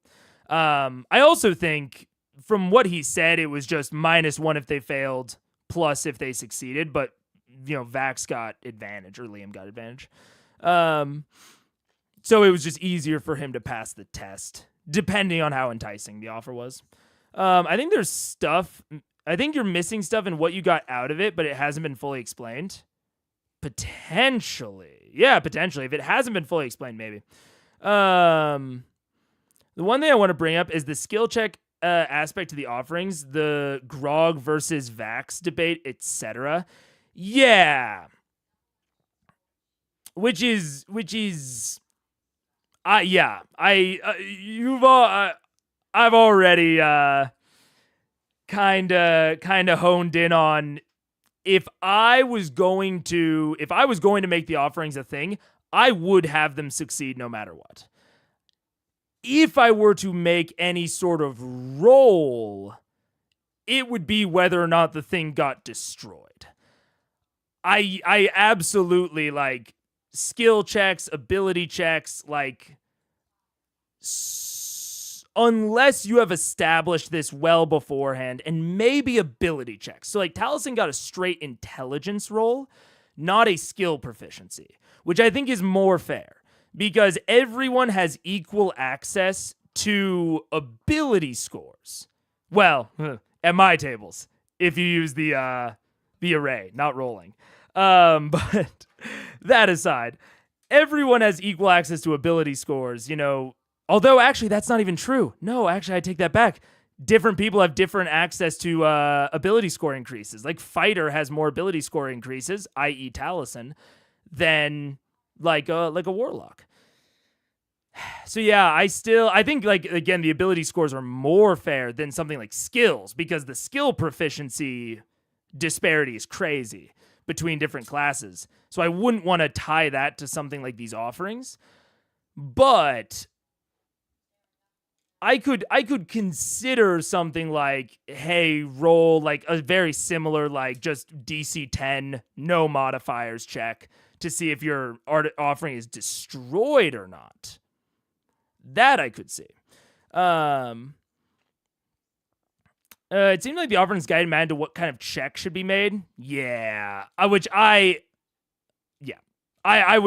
I also think from what he said, it was just -1 if they failed, plus if they succeeded. But, Vax got advantage, or Liam got advantage. So it was just easier for him to pass the test, depending on how enticing the offer was. I think there's stuff. I think you're missing stuff in what you got out of it, but it hasn't been fully explained. Potentially. Yeah, potentially. If it hasn't been fully explained, maybe. The one thing I want to bring up is the skill check aspect of the offerings, the Grog versus Vax debate, etc. Yeah. Which is yeah. I've already kind of honed in on, if I was going to make the offerings a thing, I would have them succeed no matter what. If I were to make any sort of roll, it would be whether or not the thing got destroyed. I absolutely like skill checks, ability checks, like unless you have established this well beforehand, and maybe ability checks. So like Taliesin got a straight intelligence roll, not a skill proficiency, which I think is more fair because everyone has equal access to ability scores. Well, at my tables, if you use the array, not rolling. But that aside, everyone has equal access to ability scores, Although, actually, that's not even true. No, actually, I take that back. different people have different access to ability score increases. Like fighter has more ability score increases, i.e. Taliesin, than like a warlock. So yeah, I think like again the ability scores are more fair than something like skills, because the skill proficiency disparity is crazy between different classes. So I wouldn't want to tie that to something like these offerings. But I could consider something like, hey, roll like a very similar like just DC 10 no modifiers check to see if your offering is destroyed or not. That I could see. It seemed like the offerings guided Matt into what kind of check should be made. Yeah, I would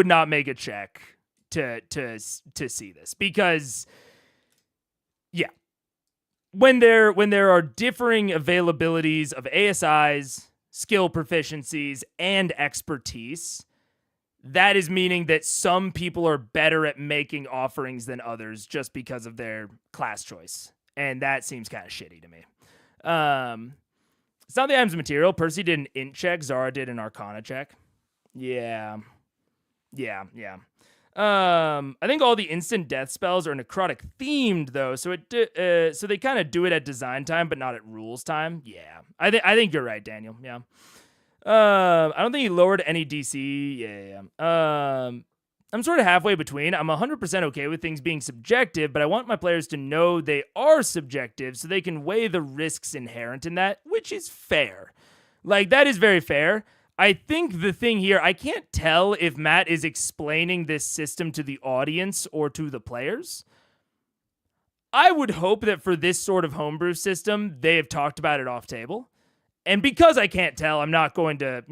not make a check to see this, because yeah, when there are differing availabilities of ASIs, skill proficiencies, and expertise, that is meaning that some people are better at making offerings than others just because of their class choice. And that seems kind of shitty to me. It's not the items material. Percy did an int check. Zara did an arcana check. Yeah. I think all the instant death spells are necrotic themed though, so so they kind of do it at design time, but not at rules time. Yeah, I think you're right, Daniel. Yeah. I don't think he lowered any DC. Yeah. I'm sort of halfway between. I'm 100% okay with things being subjective, but I want my players to know they are subjective so they can weigh the risks inherent in that, which is fair. Like, that is very fair. I think the thing here, I can't tell if Matt is explaining this system to the audience or to the players. I would hope that for this sort of homebrew system, they have talked about it off table. And because I can't tell, I'm not going to,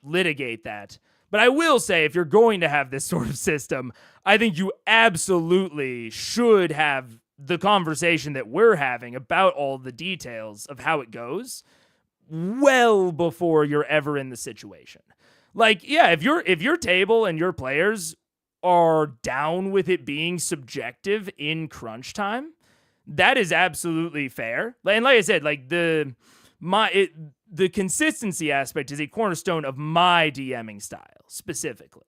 litigate that. But I will say, if you're going to have this sort of system, I think you absolutely should have the conversation that we're having about all the details of how it goes well before you're ever in the situation. Like, yeah, if your table and your players are down with it being subjective in crunch time, that is absolutely fair. And like I said, like the consistency aspect is a cornerstone of my DMing style specifically.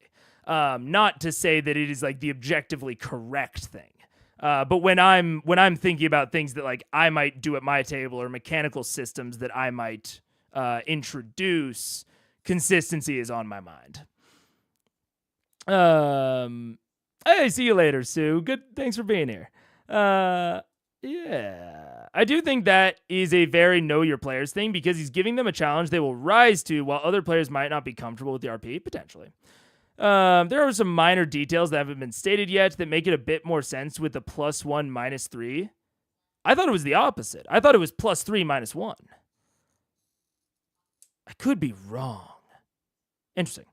Not to say that it is like the objectively correct thing. But when I'm thinking about things that like I might do at my table or mechanical systems that I might introduce, consistency is on my mind. Hey, see you later, Sue. Good, thanks for being here. Yeah, I do think that is a very know your players thing, because he's giving them a challenge they will rise to, while other players might not be comfortable with the RP, potentially. There are some minor details that haven't been stated yet that make it a bit more sense with the +1, -3. I thought it was the opposite. I thought it was +3, -1. I could be wrong. Interesting.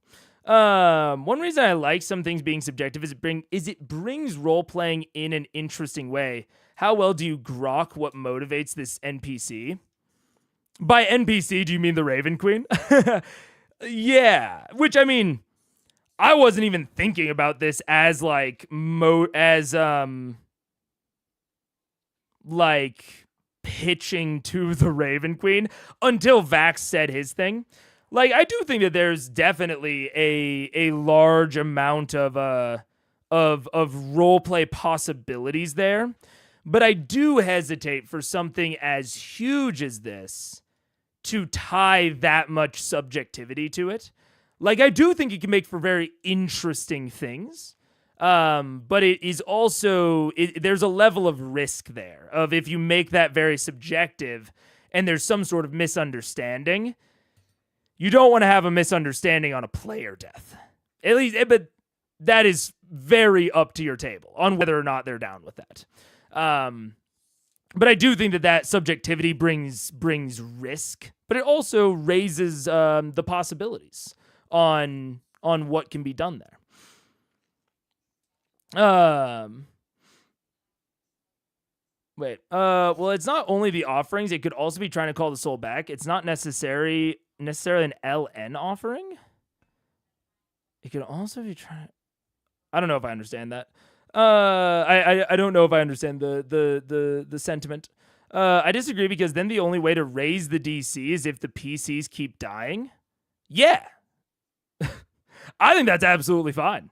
One reason I like some things being subjective is it brings role-playing in an interesting way. How well do you grok what motivates this NPC? By NPC, do you mean the Raven Queen? Yeah, which I mean, I wasn't even thinking about this as like pitching to the Raven Queen until Vax said his thing. Like, I do think that there's definitely a large amount of roleplay possibilities there, but I do hesitate for something as huge as this to tie that much subjectivity to it. Like, I do think it can make for very interesting things, but it is also, there's a level of risk there of if you make that very subjective and there's some sort of misunderstanding, you don't want to have a misunderstanding on a player death. At least, but that is very up to your table on whether or not they're down with that. But I do think that subjectivity brings risk, but it also raises the possibilities on what can be done there. Well, it's not only the offerings. It could also be trying to call the soul back. It's not necessarily an LN offering. It could also be trying. I don't know if I understand that. I don't know if I understand the sentiment. I disagree because then the only way to raise the DC is if the PCs keep dying. Yeah. I think that's absolutely fine.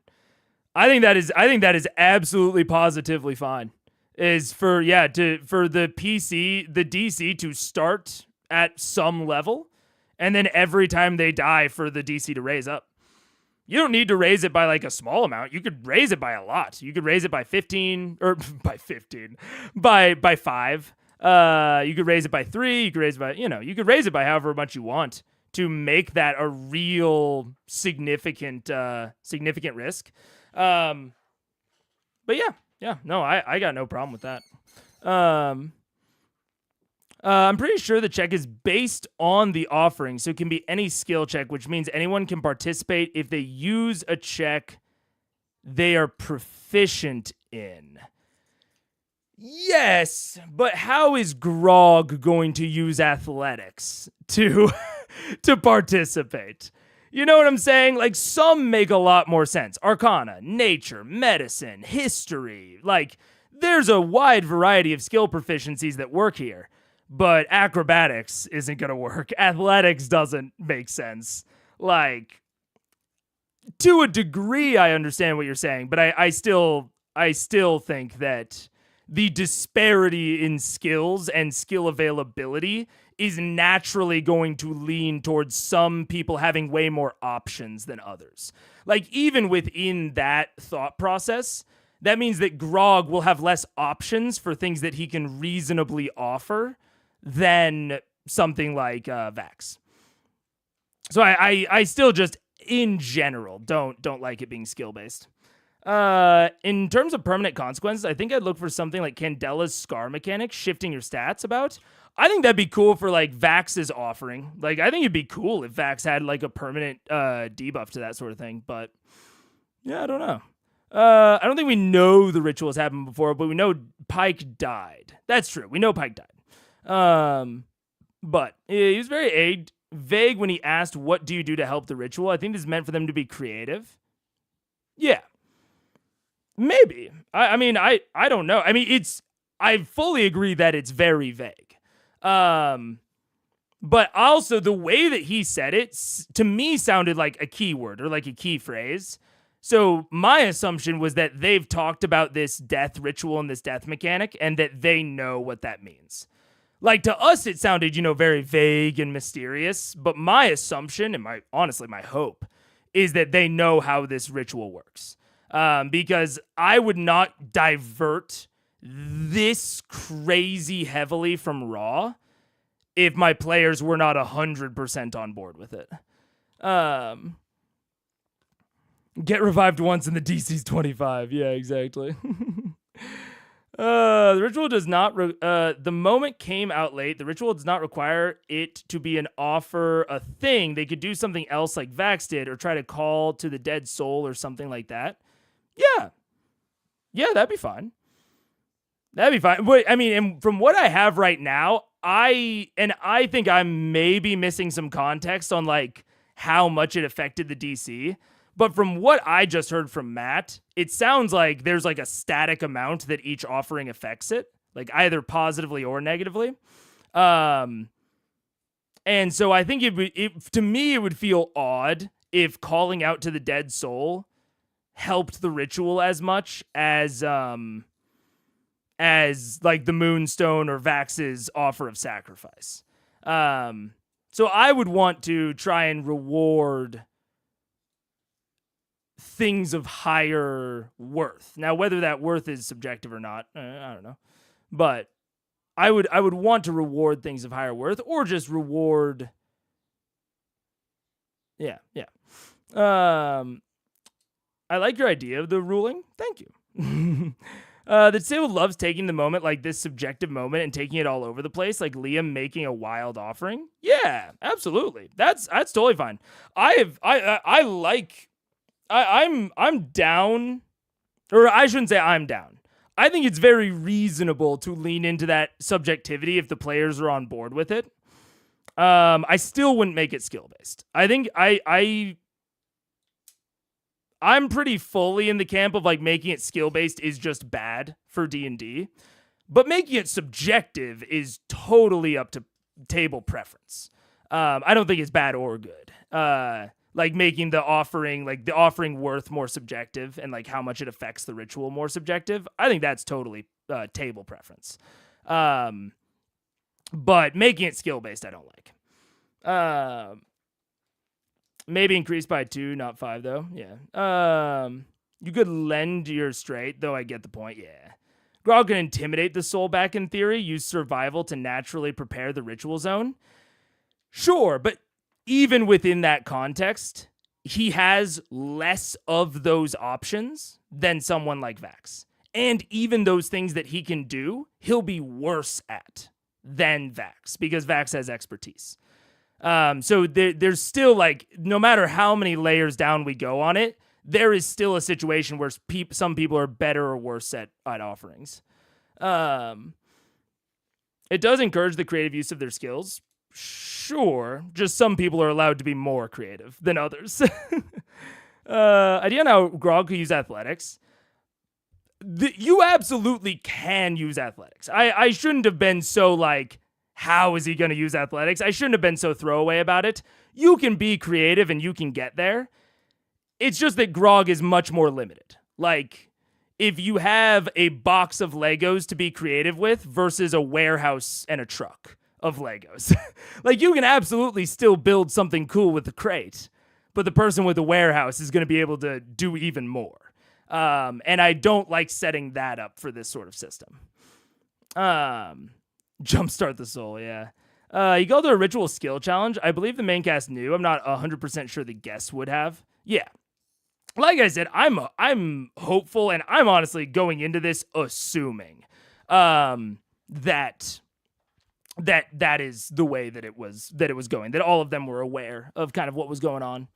I think that is absolutely positively fine. Is for the PC, the DC to start at some level, and then every time they die for the DC to raise up. You don't need to raise it by like a small amount. You could raise it by a lot. You could raise it by 15 or by 15, by 5. You could raise it by 3. You could raise it by, you could raise it by however much you want to make that a real significant risk. But no, I got no problem with that. I'm pretty sure the check is based on the offering, so it can be any skill check, which means anyone can participate if they use a check they are proficient in. Yes, but how is Grog going to use athletics to participate? You know what I'm saying? Like, some make a lot more sense. Arcana, nature, medicine, history. Like, there's a wide variety of skill proficiencies that work here. But acrobatics isn't going to work. Athletics doesn't make sense. Like, to a degree, I understand what you're saying, but I still think that the disparity in skills and skill availability is naturally going to lean towards some people having way more options than others. Like, even within that thought process, that means that Grog will have less options for things that he can reasonably offer than something like Vax. So I still just, in general, don't like it being skill-based. In terms of permanent consequences, I think I'd look for something like Candela's Scar mechanic, shifting your stats about. I think that'd be cool for, like, Vax's offering. Like, I think it'd be cool if Vax had, like, a permanent debuff to that sort of thing. But, yeah, I don't know. I don't think we know the ritual has happened before, but we know Pike died. That's true. We know Pike died. But he was very vague when he asked, what do you do to help the ritual? I think this is meant for them to be creative. Yeah. Maybe. I mean, I don't know. I mean, I fully agree that it's very vague. But also the way that he said it, to me, sounded like a keyword or like a key phrase. So my assumption was that they've talked about this death ritual and this death mechanic and that they know what that means. Like, to us, it sounded, very vague and mysterious. But my assumption and my hope is that they know how this ritual works. Because I would not divert this crazy heavily from Raw if my players were not 100% on board with it. Get revived once and the DC's 25. Yeah, exactly. The ritual does not, the moment came out late. The ritual does not require it to be an offer, a thing. They could do something else like Vax did or try to call to the dead soul or something like that. Yeah. Yeah, that'd be fine. That'd be fine. But, I mean, and from what I have right now, I think I'm maybe missing some context on, like, how much it affected the DC. But from what I just heard from Matt, it sounds like there's like a static amount that each offering affects it, like either positively or negatively. And so I think to me, it would feel odd if calling out to the dead soul helped the ritual as much as like the Moonstone or Vax's offer of sacrifice. So I would want to try and reward things of higher worth. Now, whether that worth is subjective or not, I don't know. But I would want to reward things of higher worth, or just reward. Yeah. I like your idea of the ruling. Thank you. The disabled loves taking the moment, like this subjective moment, and taking it all over the place, like Liam making a wild offering. Yeah, absolutely. That's totally fine. I'm down, or I shouldn't say I'm down. I think it's very reasonable to lean into that subjectivity if the players are on board with it. I still wouldn't make it skill-based. I think I'm pretty fully in the camp of like making it skill-based is just bad for D&D. But making it subjective is totally up to table preference. I don't think it's bad or good. Like making the offering worth more subjective and like how much it affects the ritual more subjective. I think that's totally table preference. But making it skill based, I don't like. Maybe increase by 2, not 5 though. Yeah. You could lend your straight, though I get the point. Yeah. Grog can intimidate the soul back in theory, use survival to naturally prepare the ritual zone. Sure, but even within that context, he has less of those options than someone like Vax. And even those things that he can do, he'll be worse at than Vax because Vax has expertise. So there's still like, no matter how many layers down we go on it, there is still a situation where some people are better or worse at offerings. It does encourage the creative use of their skills. Sure, just some people are allowed to be more creative than others. Idea on how Grog could use athletics. You absolutely can use athletics. I shouldn't have been so like, how is he going to use athletics? I shouldn't have been so throwaway about it. You can be creative and you can get there. It's just that Grog is much more limited. Like, if you have a box of Legos to be creative with versus a warehouse and a truck of Legos, like you can absolutely still build something cool with the crate, but the person with the warehouse is going to be able to do even more. And I don't like setting that up for this sort of system. Jumpstart the soul, yeah. You go to a ritual skill challenge. I believe the main cast knew. I'm not 100% sure the guests would have. Yeah. Like I said, I'm hopeful, and I'm honestly going into this assuming that is the way that it was going. That all of them were aware of kind of what was going on.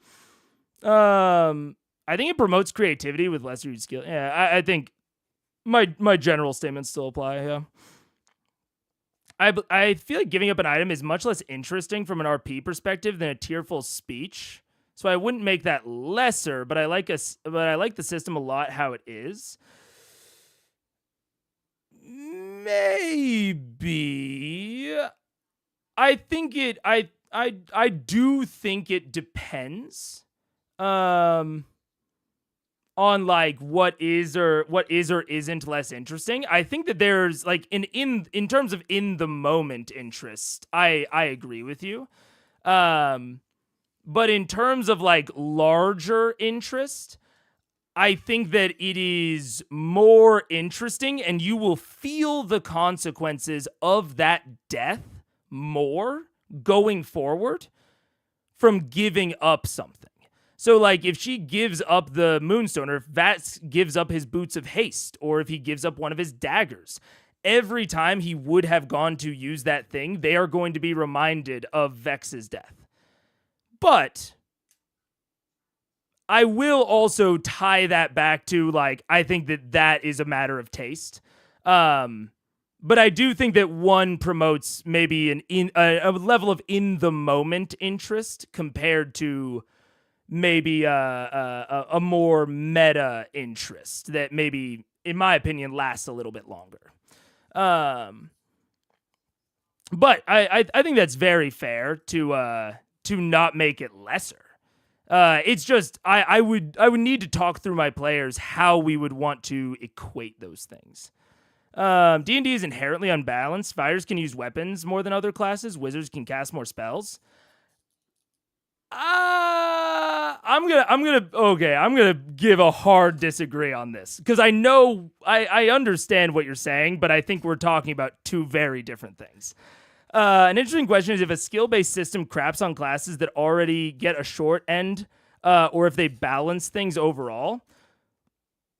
I think it promotes creativity with lesser used skill. Yeah, I think my general statements still apply. Yeah. I feel like giving up an item is much less interesting from an RP perspective than a tearful speech. So I wouldn't make that lesser, but I like the system a lot how it is. Maybe I think it I do think it depends on like what is or isn't less interesting. I think that there's like in terms of in the moment interest, I agree with you. But in terms of like larger interest, I think that it is more interesting and you will feel the consequences of that death more going forward from giving up something. So like if she gives up the Moonstone, or if Vax gives up his Boots of Haste, or if he gives up one of his daggers, every time he would have gone to use that thing, they are going to be reminded of Vex's death. But I will also tie that back to, like, I think that is a matter of taste. But I do think that one promotes maybe a level of in-the-moment interest compared to maybe a more meta interest that maybe, in my opinion, lasts a little bit longer. But I think that's very fair to not make it lesser. It's just I would need to talk through my players how we would want to equate those things. D&D is inherently unbalanced. Fighters can use weapons more than other classes. Wizards can cast more spells. I'm gonna give a hard disagree on this because I know I understand what you're saying, but I think we're talking about two very different things. An interesting question is if a skill-based system craps on classes that already get a short end, or if they balance things overall.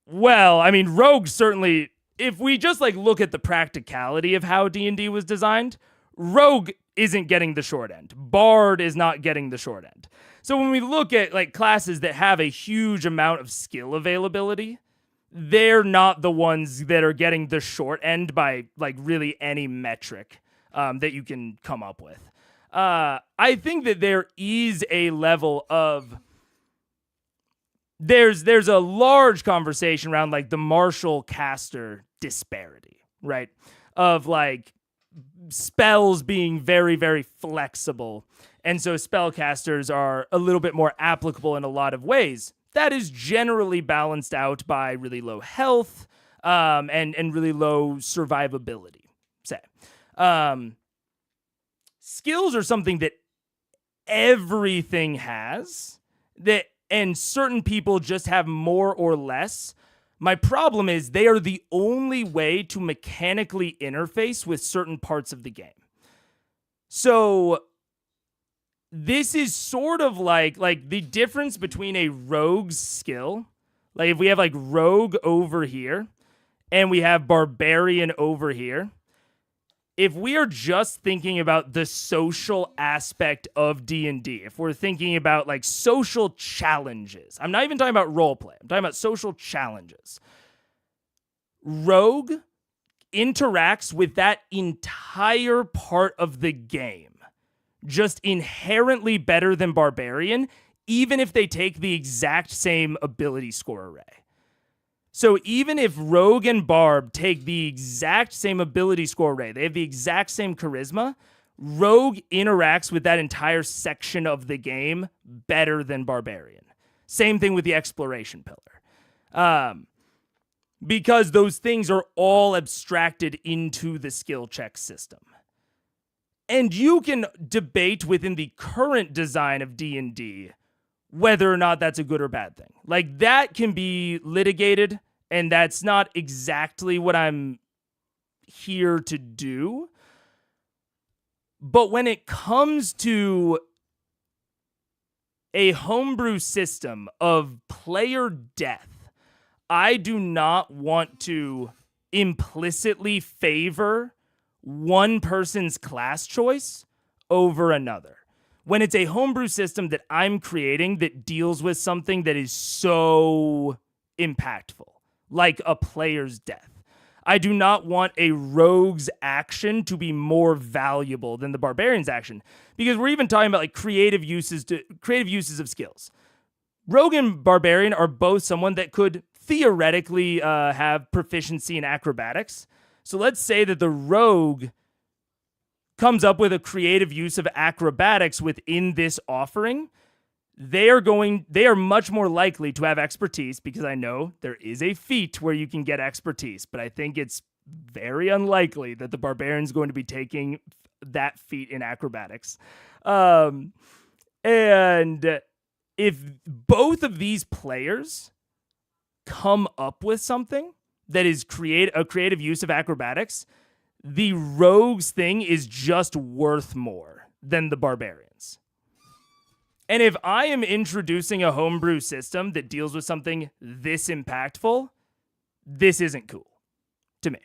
Well, I mean, Rogue certainly, if we just like look at the practicality of how D&D was designed, Rogue isn't getting the short end. Bard is not getting the short end. So when we look at like classes that have a huge amount of skill availability, they're not the ones that are getting the short end by like really any metric that you can come up with. I think that there is a level of there's a large conversation around like the martial caster disparity, right? of like spells being very, very flexible. And so spellcasters are a little bit more applicable in a lot of ways. That is generally balanced out by really low health and really low survivability, say. Skills are something that everything has, that, and certain people just have more or less. My problem is they are the only way to mechanically interface with certain parts of the game. So this is sort of like the difference between a rogue's skill. Like if we have like rogue over here and we have barbarian over here, if we are just thinking about the social aspect of D&D, if we're thinking about like social challenges, I'm not even talking about roleplay, I'm talking about social challenges. Rogue interacts with that entire part of the game just inherently better than barbarian, even if they take the exact same ability score array. So even if Rogue and Barb take the exact same ability score array, they have the exact same charisma, Rogue interacts with that entire section of the game better than Barbarian. Same thing with the exploration pillar. Because those things are all abstracted into the skill check system. And you can debate within the current design of D&D whether or not that's a good or bad thing. Like, that can be litigated, and that's not exactly what I'm here to do. But when it comes to a homebrew system of player death, I do not want to implicitly favor one person's class choice over another. When it's a homebrew system that I'm creating that deals with something that is so impactful, like a player's death, I do not want a rogue's action to be more valuable than the barbarian's action, because we're even talking about like creative uses of skills. Rogue and barbarian are both someone that could theoretically have proficiency in acrobatics. So let's say that the rogue comes up with a creative use of acrobatics within this offering. They are much more likely to have expertise, because I know there is a feat where you can get expertise, but I think it's very unlikely that the barbarian's going to be taking that feat in acrobatics. And if both of these players come up with something that is a creative use of acrobatics, the rogue's thing is just worth more than the barbarian's. And if I am introducing a homebrew system that deals with something this impactful, this isn't cool to me.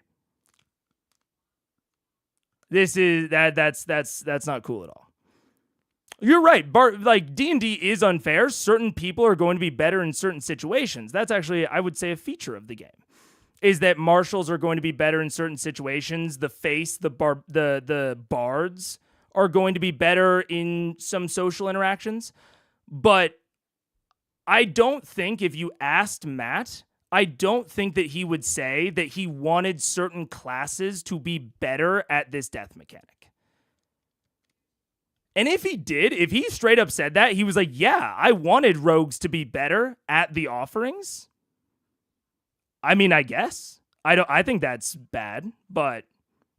That's not cool at all. You're right. Like D&D is unfair. Certain people are going to be better in certain situations. That's actually, I would say, a feature of the game. Is that marshals are going to be better in certain situations. The bards are going to be better in some social interactions. But I don't think, if you asked Matt, I don't think that he would say that he wanted certain classes to be better at this death mechanic. And if he did, if he straight up said that, he was like, yeah, I wanted rogues to be better at the offerings. I mean, I guess. I think that's bad, but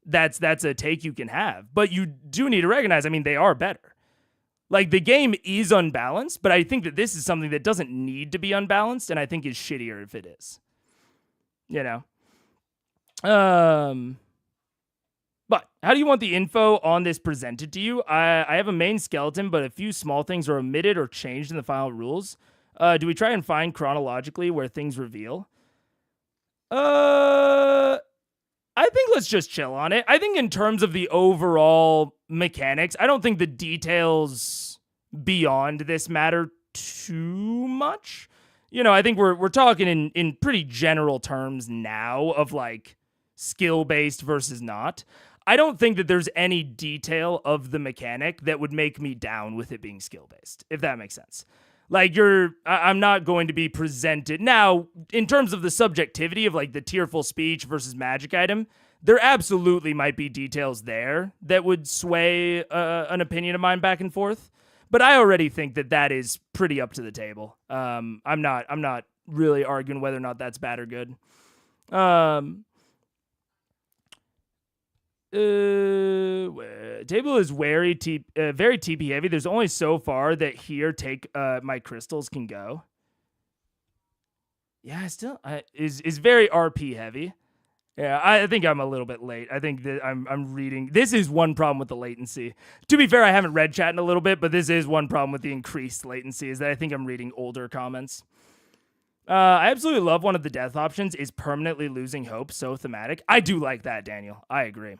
that's a take you can have. But you do need to recognize, I mean, they are better. Like, the game is unbalanced, but I think that this is something that doesn't need to be unbalanced, and I think is shittier if it is. You know? But how do you want the info on this presented to you? I have a main skeleton, but a few small things are omitted or changed in the final rules. Do we try and find chronologically where things reveal? I think let's just chill on it. I think in terms of the overall mechanics, I don't think the details beyond this matter too much. You know, I think we're talking in pretty general terms now of like skill-based versus not. I don't think that there's any detail of the mechanic that would make me down with it being skill-based, if that makes sense. Like, I'm not going to be presented. Now, in terms of the subjectivity of, like, the tearful speech versus magic item, there absolutely might be details there that would sway an opinion of mine back and forth. But I already think that is pretty up to the table. I'm not really arguing whether or not that's bad or good. Table is very TP heavy. There's only so far that here take my crystals can go. Yeah, is very RP heavy. Yeah, I think I'm a little bit late. I think that I'm reading. This is one problem with the latency. To be fair, I haven't read chat in a little bit, but this is one problem with the increased latency is that I think I'm reading older comments. I absolutely love one of the death options is permanently losing hope. So thematic. I do like that, Daniel. I agree.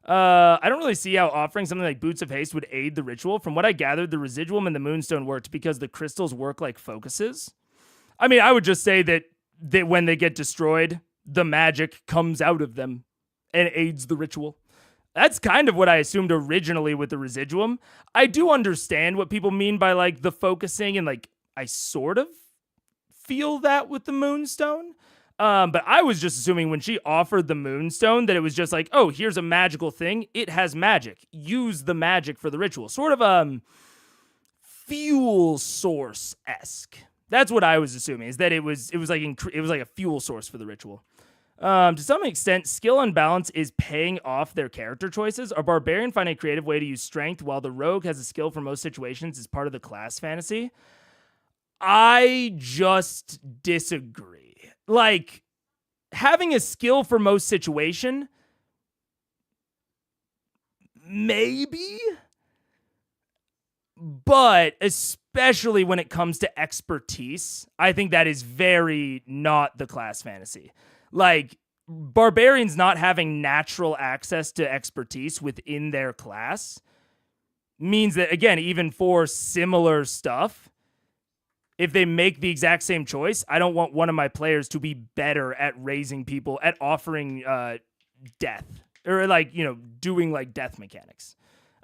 I don't really see how offering something like Boots of Haste would aid the ritual. From what I gathered, the Residuum and the Moonstone worked because the crystals work like focuses. I mean, I would just say that when they get destroyed, the magic comes out of them and aids the ritual. That's kind of what I assumed originally with the Residuum. I do understand what people mean by like the focusing and like I sort of feel that with the Moonstone. But I was just assuming when she offered the Moonstone that it was just like, oh, here's a magical thing. It has magic. Use the magic for the ritual. Sort of fuel source-esque. That's what I was assuming, is that it was like a fuel source for the ritual. To some extent, skill and balance is paying off their character choices. A barbarian find a creative way to use strength, while the rogue has a skill for most situations as part of the class fantasy. I just disagree. Like, having a skill for most situation, maybe, but especially when it comes to expertise, I think that is very not the class fantasy. Like, barbarians not having natural access to expertise within their class means that, again, even for similar stuff, if they make the exact same choice, I don't want one of my players to be better at raising people, at offering death, or like, you know, doing like death mechanics.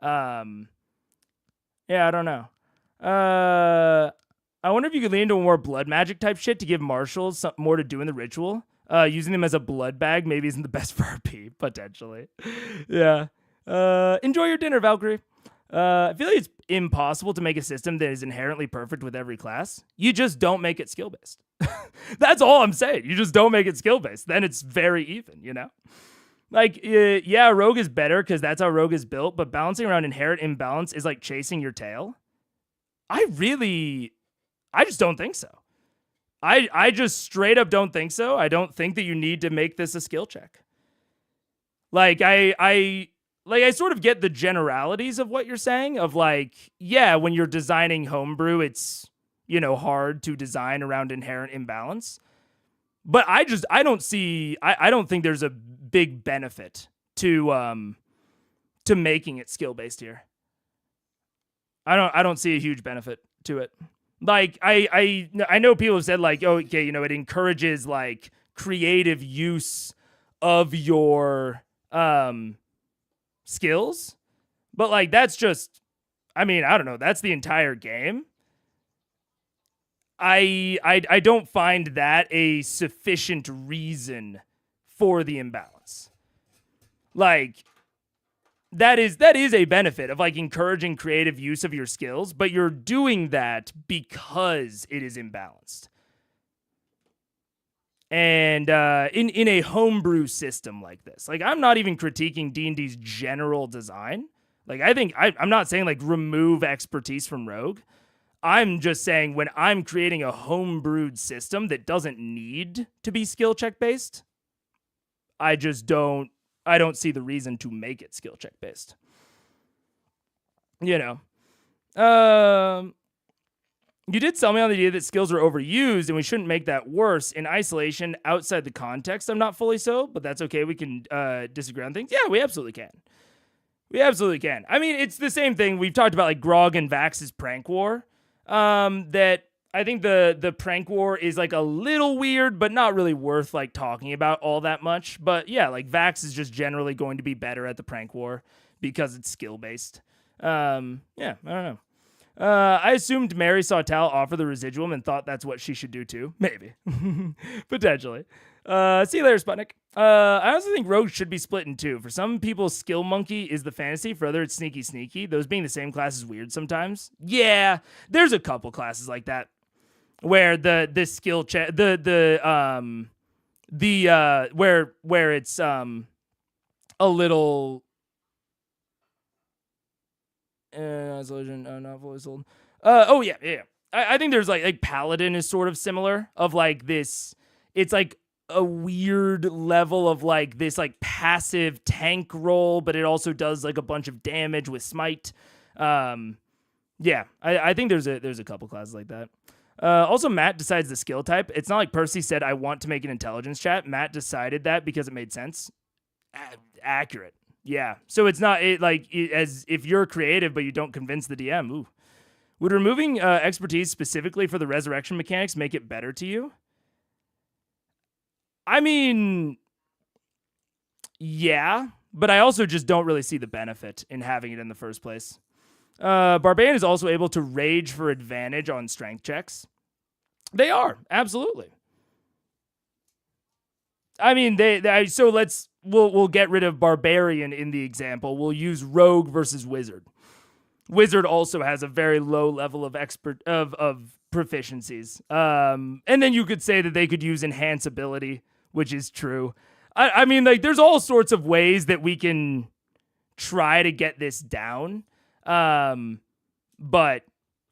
Yeah, I don't know. I wonder if you could lean into more blood magic type shit to give marshals something more to do in the ritual. Using them as a blood bag maybe isn't the best for RP, potentially. Yeah. Enjoy your dinner, Valkyrie. I feel like it's impossible to make a system that is inherently perfect with every class. You just don't make it skill-based. That's all I'm saying. You just don't make it skill-based. Then it's very even, you know? Like, yeah, Rogue is better because that's how Rogue is built, but balancing around inherent imbalance is like chasing your tail. I just don't think so. I just straight up don't think so. I don't think that you need to make this a skill check. Like, I sort of get the generalities of what you're saying of like, yeah, when you're designing homebrew, it's, you know, hard to design around inherent imbalance. But I don't think there's a big benefit to making it skill based here. I don't see a huge benefit to it. Like, I know people have said like, oh, okay, you know, it encourages like creative use of your skills, but like that's just, I mean, I don't know, that's the entire game. I don't find that a sufficient reason for the imbalance. Like, that is a benefit of like encouraging creative use of your skills, but you're doing that because it is imbalanced. And in a homebrew system like this, like, I'm not even critiquing D&D's general design. Like, I think I'm not saying like remove expertise from Rogue. I'm just saying when I'm creating a homebrewed system that doesn't need to be skill check based, I don't see the reason to make it skill check based. You know, you did sell me on the idea that skills are overused and we shouldn't make that worse. In isolation, outside the context, I'm not fully so, but that's okay. We can disagree on things. Yeah, we absolutely can. We absolutely can. I mean, it's the same thing. We've talked about like Grog and Vax's prank war. That I think the prank war is like a little weird, but not really worth like talking about all that much. But yeah, like Vax is just generally going to be better at the prank war because it's skill based. Yeah, I don't know. I assumed Mary saw Tal offer the residuum and thought that's what she should do too. Maybe. Potentially. See you later, Sputnik. I also think Rogue should be split in two. For some people, Skill Monkey is the fantasy. For others, it's Sneaky Sneaky. Those being the same class is weird sometimes. Yeah, there's a couple classes like that where the skill check where it's a little isolation, not fully sold. Oh yeah. I think there's like Paladin is sort of similar of like this. It's like a weird level of like this like passive tank roll, but it also does like a bunch of damage with smite. Yeah, I think there's a couple classes like that. Also, Matt decides the skill type. It's not like Percy said, I want to make an intelligence chat. Matt decided that because it made sense. Accurate. Yeah. So it's not as if you're creative, but you don't convince the DM. Ooh. Would removing expertise specifically for the resurrection mechanics make it better to you? I mean, yeah, but I also just don't really see the benefit in having it in the first place. Barbarian is also able to rage for advantage on strength checks. They are, absolutely. I mean, we'll get rid of Barbarian in the example. We'll use Rogue versus Wizard. Wizard also has a very low level of proficiencies. And then you could say that they could use enhance ability, which is true. I mean, like, there's all sorts of ways that we can try to get this down. But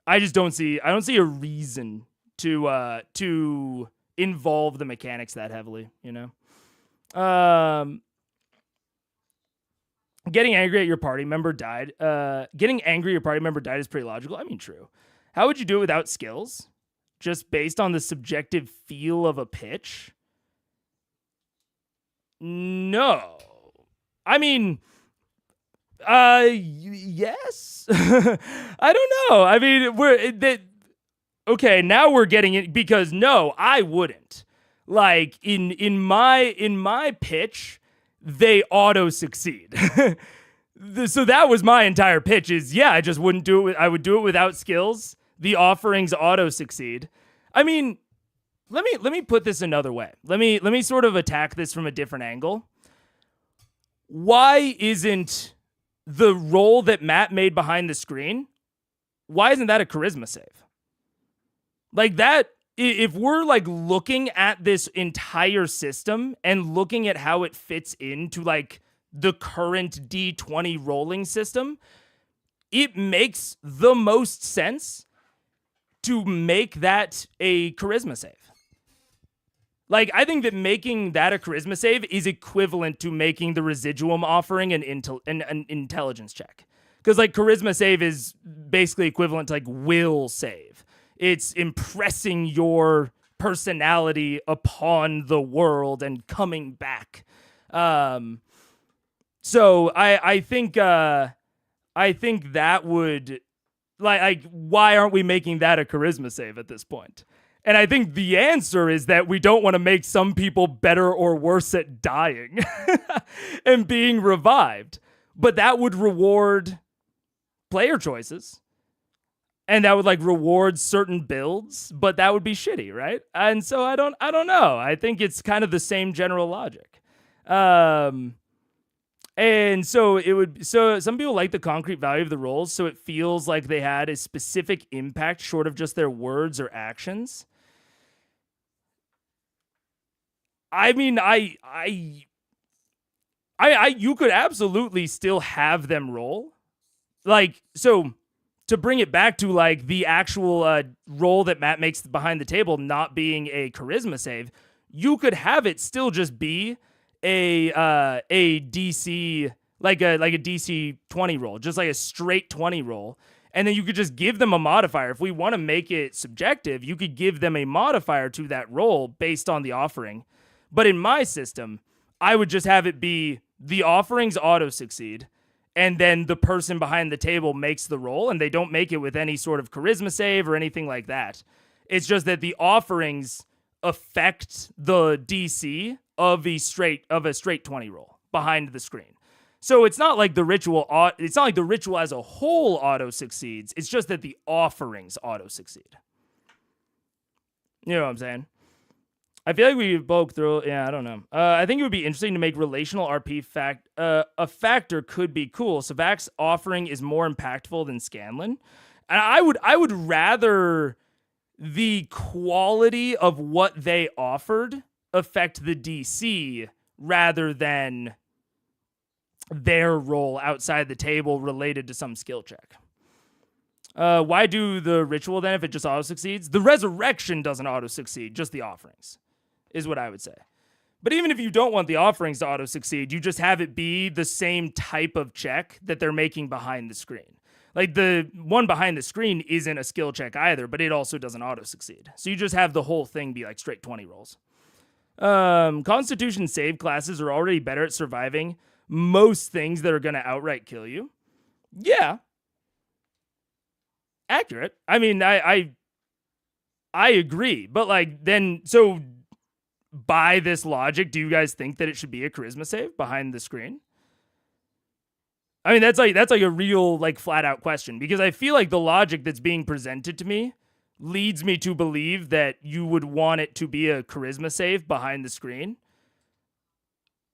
I don't see a reason to involve the mechanics that heavily, you know? Getting angry at your party member died. Getting angry at your party member died is pretty logical. I mean, true. How would you do it without skills? Just based on the subjective feel of a pitch? No. I mean, yes. I don't know. I mean, okay, now we're getting it because no, I wouldn't. Like in my pitch, they auto succeed. So that was my entire pitch is, yeah, I just wouldn't do it. I would do it without skills. The offerings auto succeed. I mean, let me put this another way. Let me sort of attack this from a different angle. Why isn't the roll that Matt made behind the screen, why isn't that a charisma save? Like that, if we're like looking at this entire system and looking at how it fits into like the current D20 rolling system, it makes the most sense to make that a charisma save. Like, I think that making that a charisma save is equivalent to making the residuum offering an intelligence check. Because, like, charisma save is basically equivalent to, like, will save. It's impressing your personality upon the world and coming back. So I think that would, like, why aren't we making that a charisma save at this point? And I think the answer is that we don't want to make some people better or worse at dying and being revived. But that would reward player choices. And that would like reward certain builds, but that would be shitty, right? And so I don't know. I think it's kind of the same general logic. And so some people like the concrete value of the rolls, so it feels like they had a specific impact short of just their words or actions. I mean, you could absolutely still have them roll. Like, so to bring it back to like the actual roll that Matt makes behind the table not being a charisma save, you could have it still just be a DC like a DC 20 roll, just like a straight 20 roll. And then you could just give them a modifier. If we want to make it subjective, you could give them a modifier to that roll based on the offering. But in my system, I would just have it be the offerings auto succeed, and then the person behind the table makes the roll, and they don't make it with any sort of charisma save or anything like that. It's just that the offerings affect the DC of a straight 20 roll behind the screen. So it's not like the ritual as a whole auto succeeds. It's just that the offerings auto succeed. You know what I'm saying? I feel like we bulk through. Yeah, I don't know. I think it would be interesting to make relational RP a factor could be cool. So Vac's offering is more impactful than Scanlan, and I would rather the quality of what they offered affect the DC rather than their role outside the table related to some skill check. Why do the ritual then if it just auto succeeds? The resurrection doesn't auto succeed, just the offerings is what I would say. But even if you don't want the offerings to auto succeed, you just have it be the same type of check that they're making behind the screen. Like the one behind the screen isn't a skill check either, but it also doesn't auto succeed. So you just have the whole thing be like straight 20 rolls. Constitution save classes are already better at surviving most things that are going to outright kill you. Yeah. Accurate. I mean, I agree, but like then, so by this logic, do you guys think that it should be a charisma save behind the screen? I mean, that's like a real like flat out question, because I feel like the logic that's being presented to me leads me to believe that you would want it to be a charisma save behind the screen.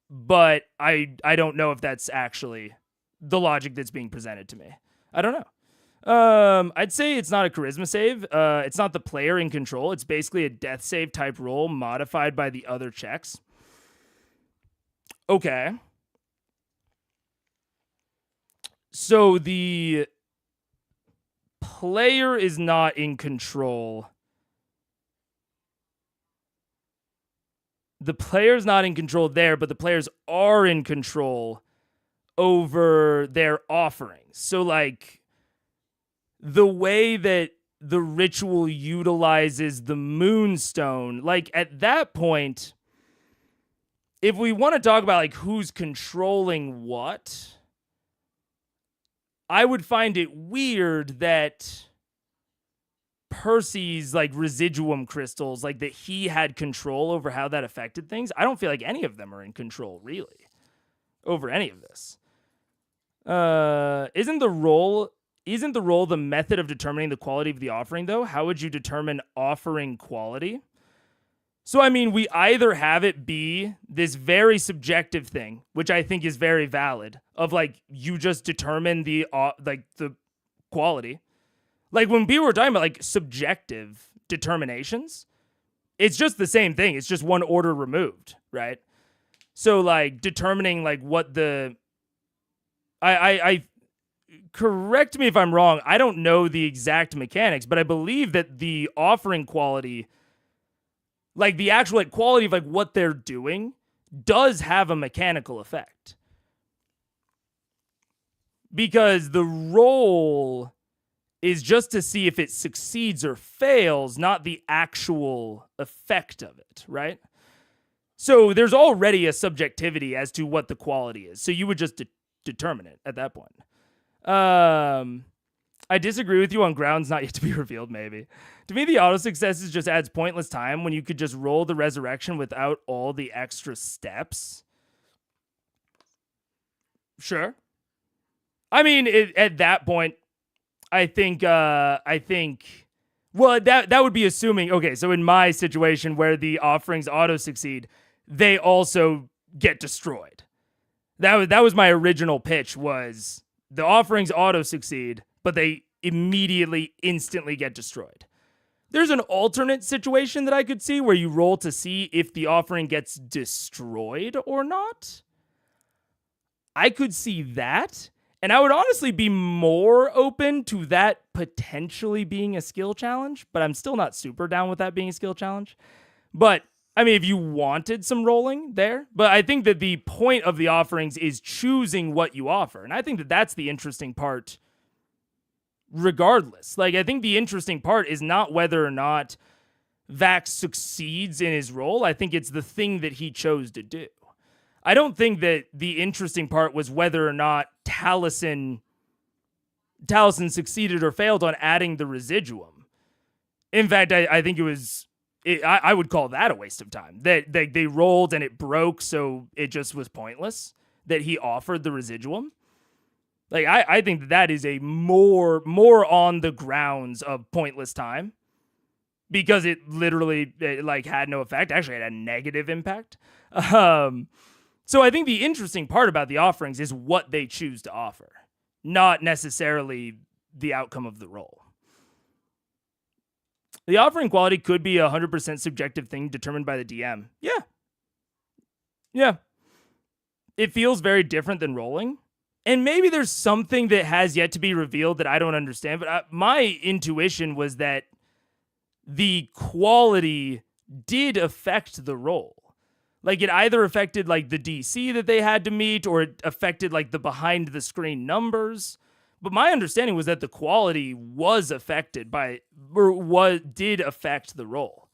But I don't know if that's actually the logic that's being presented to me. I don't know. I'd say it's not a charisma save. It's not the player in control. It's basically a death save type roll modified by the other checks. Okay. So the player is not in control. The player's not in control there, but the players are in control over their offerings. So like the way that the ritual utilizes the moonstone, like at that point, if we want to talk about like who's controlling what, I would find it weird that Percy's like residuum crystals, like that he had control over how that affected things. I don't feel like any of them are in control really over any of this. Isn't the role the method of determining the quality of the offering though? How would you determine offering quality? So, I mean, we either have it be this very subjective thing, which I think is very valid, of like, you just determine the quality. Like when people were talking about like subjective determinations, it's just the same thing. It's just one order removed, right? So like determining like what the, I correct me if I'm wrong. I don't know the exact mechanics, but I believe that the offering quality, like the actual like quality of like what they're doing, does have a mechanical effect. Because the roll is just to see if it succeeds or fails, not the actual effect of it, right? So there's already a subjectivity as to what the quality is. So you would just determine it at that point. I disagree with you on grounds not yet to be revealed, maybe. To me, the auto successes just adds pointless time when you could just roll the resurrection without all the extra steps. Sure. I mean, at that point, I think, well, that would be assuming, okay, so in my situation where the offerings auto succeed, they also get destroyed. That was my original pitch, was the offerings auto succeed, but they immediately, instantly get destroyed. There's an alternate situation that I could see where you roll to see if the offering gets destroyed or not. I could see that. And I would honestly be more open to that potentially being a skill challenge, but I'm still not super down with that being a skill challenge. But, I mean, if you wanted some rolling there, but I think that the point of the offerings is choosing what you offer. And I think that that's the interesting part regardless. Like, I think the interesting part is not whether or not Vax succeeds in his role. I think it's the thing that he chose to do. I don't think that the interesting part was whether or not Taliesin succeeded or failed on adding the residuum. In fact, I think I would call that a waste of time. That they rolled and it broke, so it just was pointless that he offered the residuum. Like, I think that is a more on the grounds of pointless time because it literally like had no effect. Actually, it had a negative impact. So I think the interesting part about the offerings is what they choose to offer, not necessarily the outcome of the roll. The offering quality could be a 100% subjective thing determined by the DM. Yeah. It feels very different than rolling. And maybe there's something that has yet to be revealed that I don't understand, but my intuition was that the quality did affect the roll. Like, it either affected, like, the DC that they had to meet, or it affected, like, the behind-the-screen numbers. But my understanding was that the quality was affected by, or did affect the roll.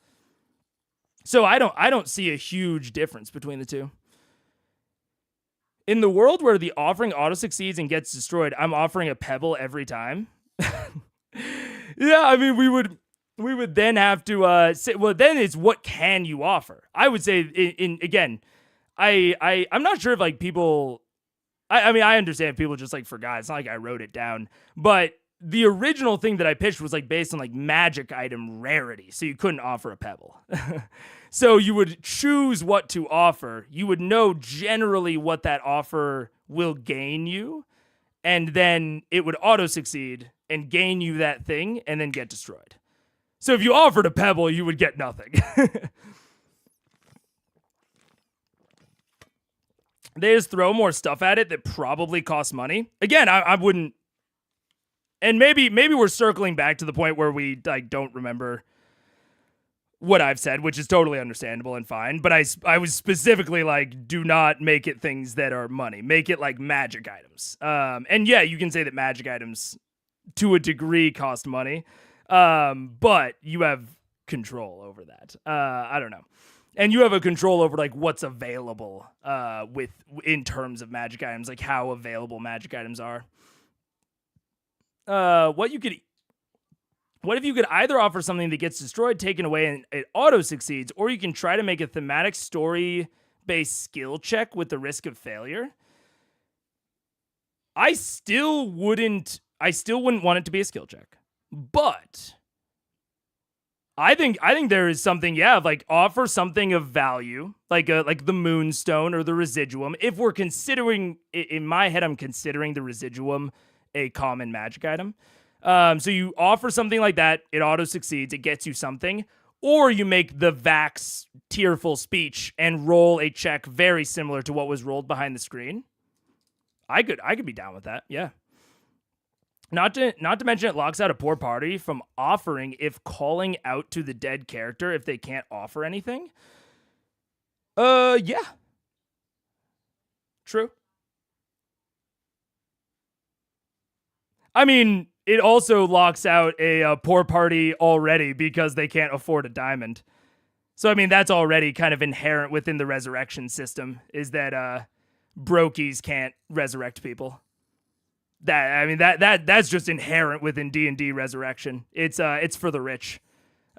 So I don't see a huge difference between the two. In the world where the offering auto-succeeds and gets destroyed, I'm offering a pebble every time. Yeah, I mean, we would then have to say, well, then it's what can you offer? I would say, again, I'm not sure if like people, I mean, I understand people just like forgot. It's not like I wrote it down, but the original thing that I pitched was like based on like magic item rarity, so you couldn't offer a pebble. So you would choose what to offer. You would know generally what that offer will gain you, and then it would auto succeed and gain you that thing and then get destroyed. So if you offered a pebble, you would get nothing. They just throw more stuff at it that probably costs money. Again, I wouldn't. And maybe we're circling back to the point where we like don't remember what I've said, which is totally understandable and fine. But I was specifically like, do not make it things that are money. Make it like magic items. And yeah, you can say that magic items to a degree cost money. But you have control over that. I don't know. And you have a control over like what's available in terms of magic items, like how available magic items are. What if you could either offer something that gets destroyed, taken away, and it auto succeeds, or you can try to make a thematic story-based skill check with the risk of failure? I still wouldn't want it to be a skill check. But I think there is something, like offer something of value, like the Moonstone or the Residuum. If we're considering, in my head, I'm considering the Residuum a common magic item. So you offer something like that, it auto succeeds, it gets you something, or you make the Vax tearful speech and roll a check very similar to what was rolled behind the screen. I could be down with that, yeah. Not to mention it locks out a poor party from offering if calling out to the dead character if they can't offer anything. Yeah. True. I mean, it also locks out a poor party already because they can't afford a diamond. So, I mean, that's already kind of inherent within the resurrection system, is that brokies can't resurrect people. That's just inherent within D&D resurrection. It's for the rich.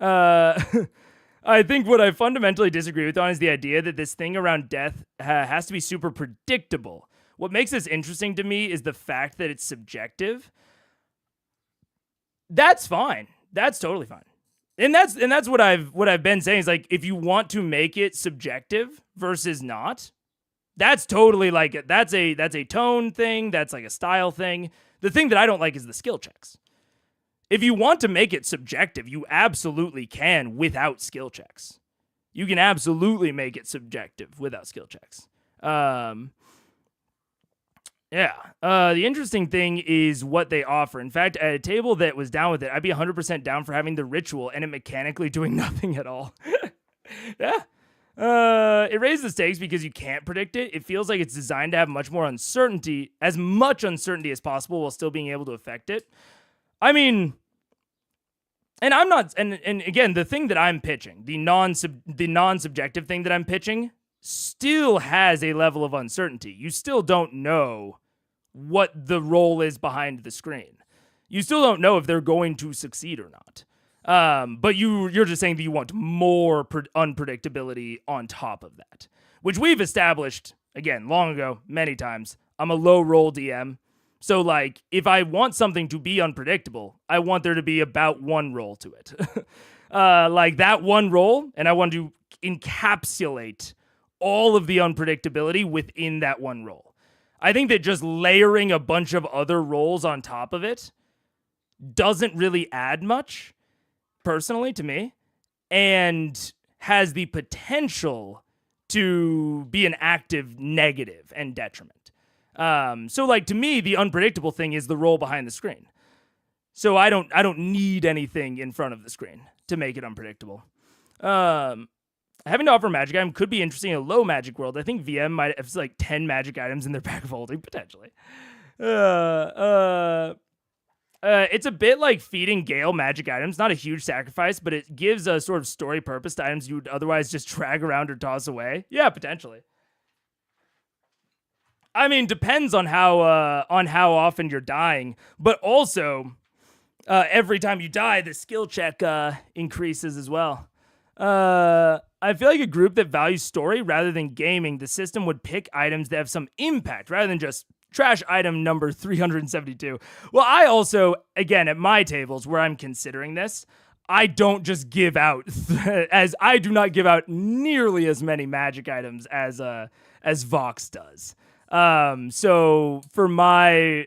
I think what I fundamentally disagree with on is the idea that this thing around death has to be super predictable. What makes this interesting to me is the fact that it's subjective. That's fine. That's totally fine. And that's what I've been saying is like, if you want to make it subjective versus not, that's totally like, that's a tone thing. That's like a style thing. The thing that I don't like is the skill checks. If you want to make it subjective, you absolutely can without skill checks. You can absolutely make it subjective without skill checks. Yeah. The interesting thing is what they offer. In fact, at a table that was down with it, I'd be 100% down for having the ritual and it mechanically doing nothing at all. Yeah. It raises the stakes because you can't predict it. It feels like it's designed to have much more uncertainty, as much uncertainty as possible while still being able to affect it. I mean, and I'm not, and again, the thing that I'm pitching, the non-subjective thing that I'm pitching still has a level of uncertainty. You still don't know what the role is behind the screen. You still don't know if they're going to succeed or not. But you're just saying that you want more unpredictability on top of that, which we've established, again, long ago, many times. I'm a low roll DM. So, like, if I want something to be unpredictable, I want there to be about one roll to it. Like that one roll, and I want to encapsulate all of the unpredictability within that one roll. I think that just layering a bunch of other rolls on top of it doesn't really add much, personally, to me, and has the potential to be an active negative and detriment. So like to me, the unpredictable thing is the roll behind the screen. So I don't need anything in front of the screen to make it unpredictable. Having to offer magic item could be interesting in a low magic world. I think VM might have like 10 magic items in their pack of holding, potentially. It's a bit like feeding Gale magic items. Not a huge sacrifice, but it gives a sort of story purpose to items you would otherwise just drag around or toss away. Yeah, potentially. I mean, depends on how often you're dying, but also every time you die, the skill check increases as well. I feel like a group that values story rather than gaming, the system would pick items that have some impact rather than just trash item number 372. Well, I also, again, at my tables where I'm considering this, I don't just give out, as I do not give out nearly as many magic items as Vox does. So for my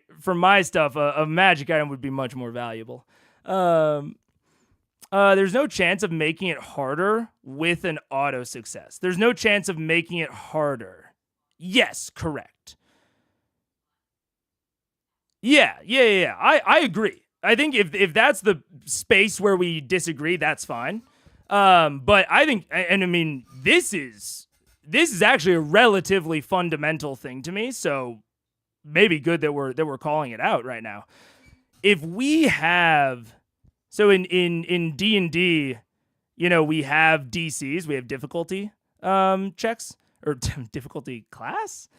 stuff, a magic item would be much more valuable. There's no chance of making it harder with an auto success. There's no chance of making it harder. Yes, correct. Yeah. I agree. I think if that's the space where we disagree, that's fine. But I think, and I mean, this is actually a relatively fundamental thing to me. So maybe good that we're calling it out right now. If we have, so in D&D, you know, we have DCs, we have difficulty checks or difficulty class.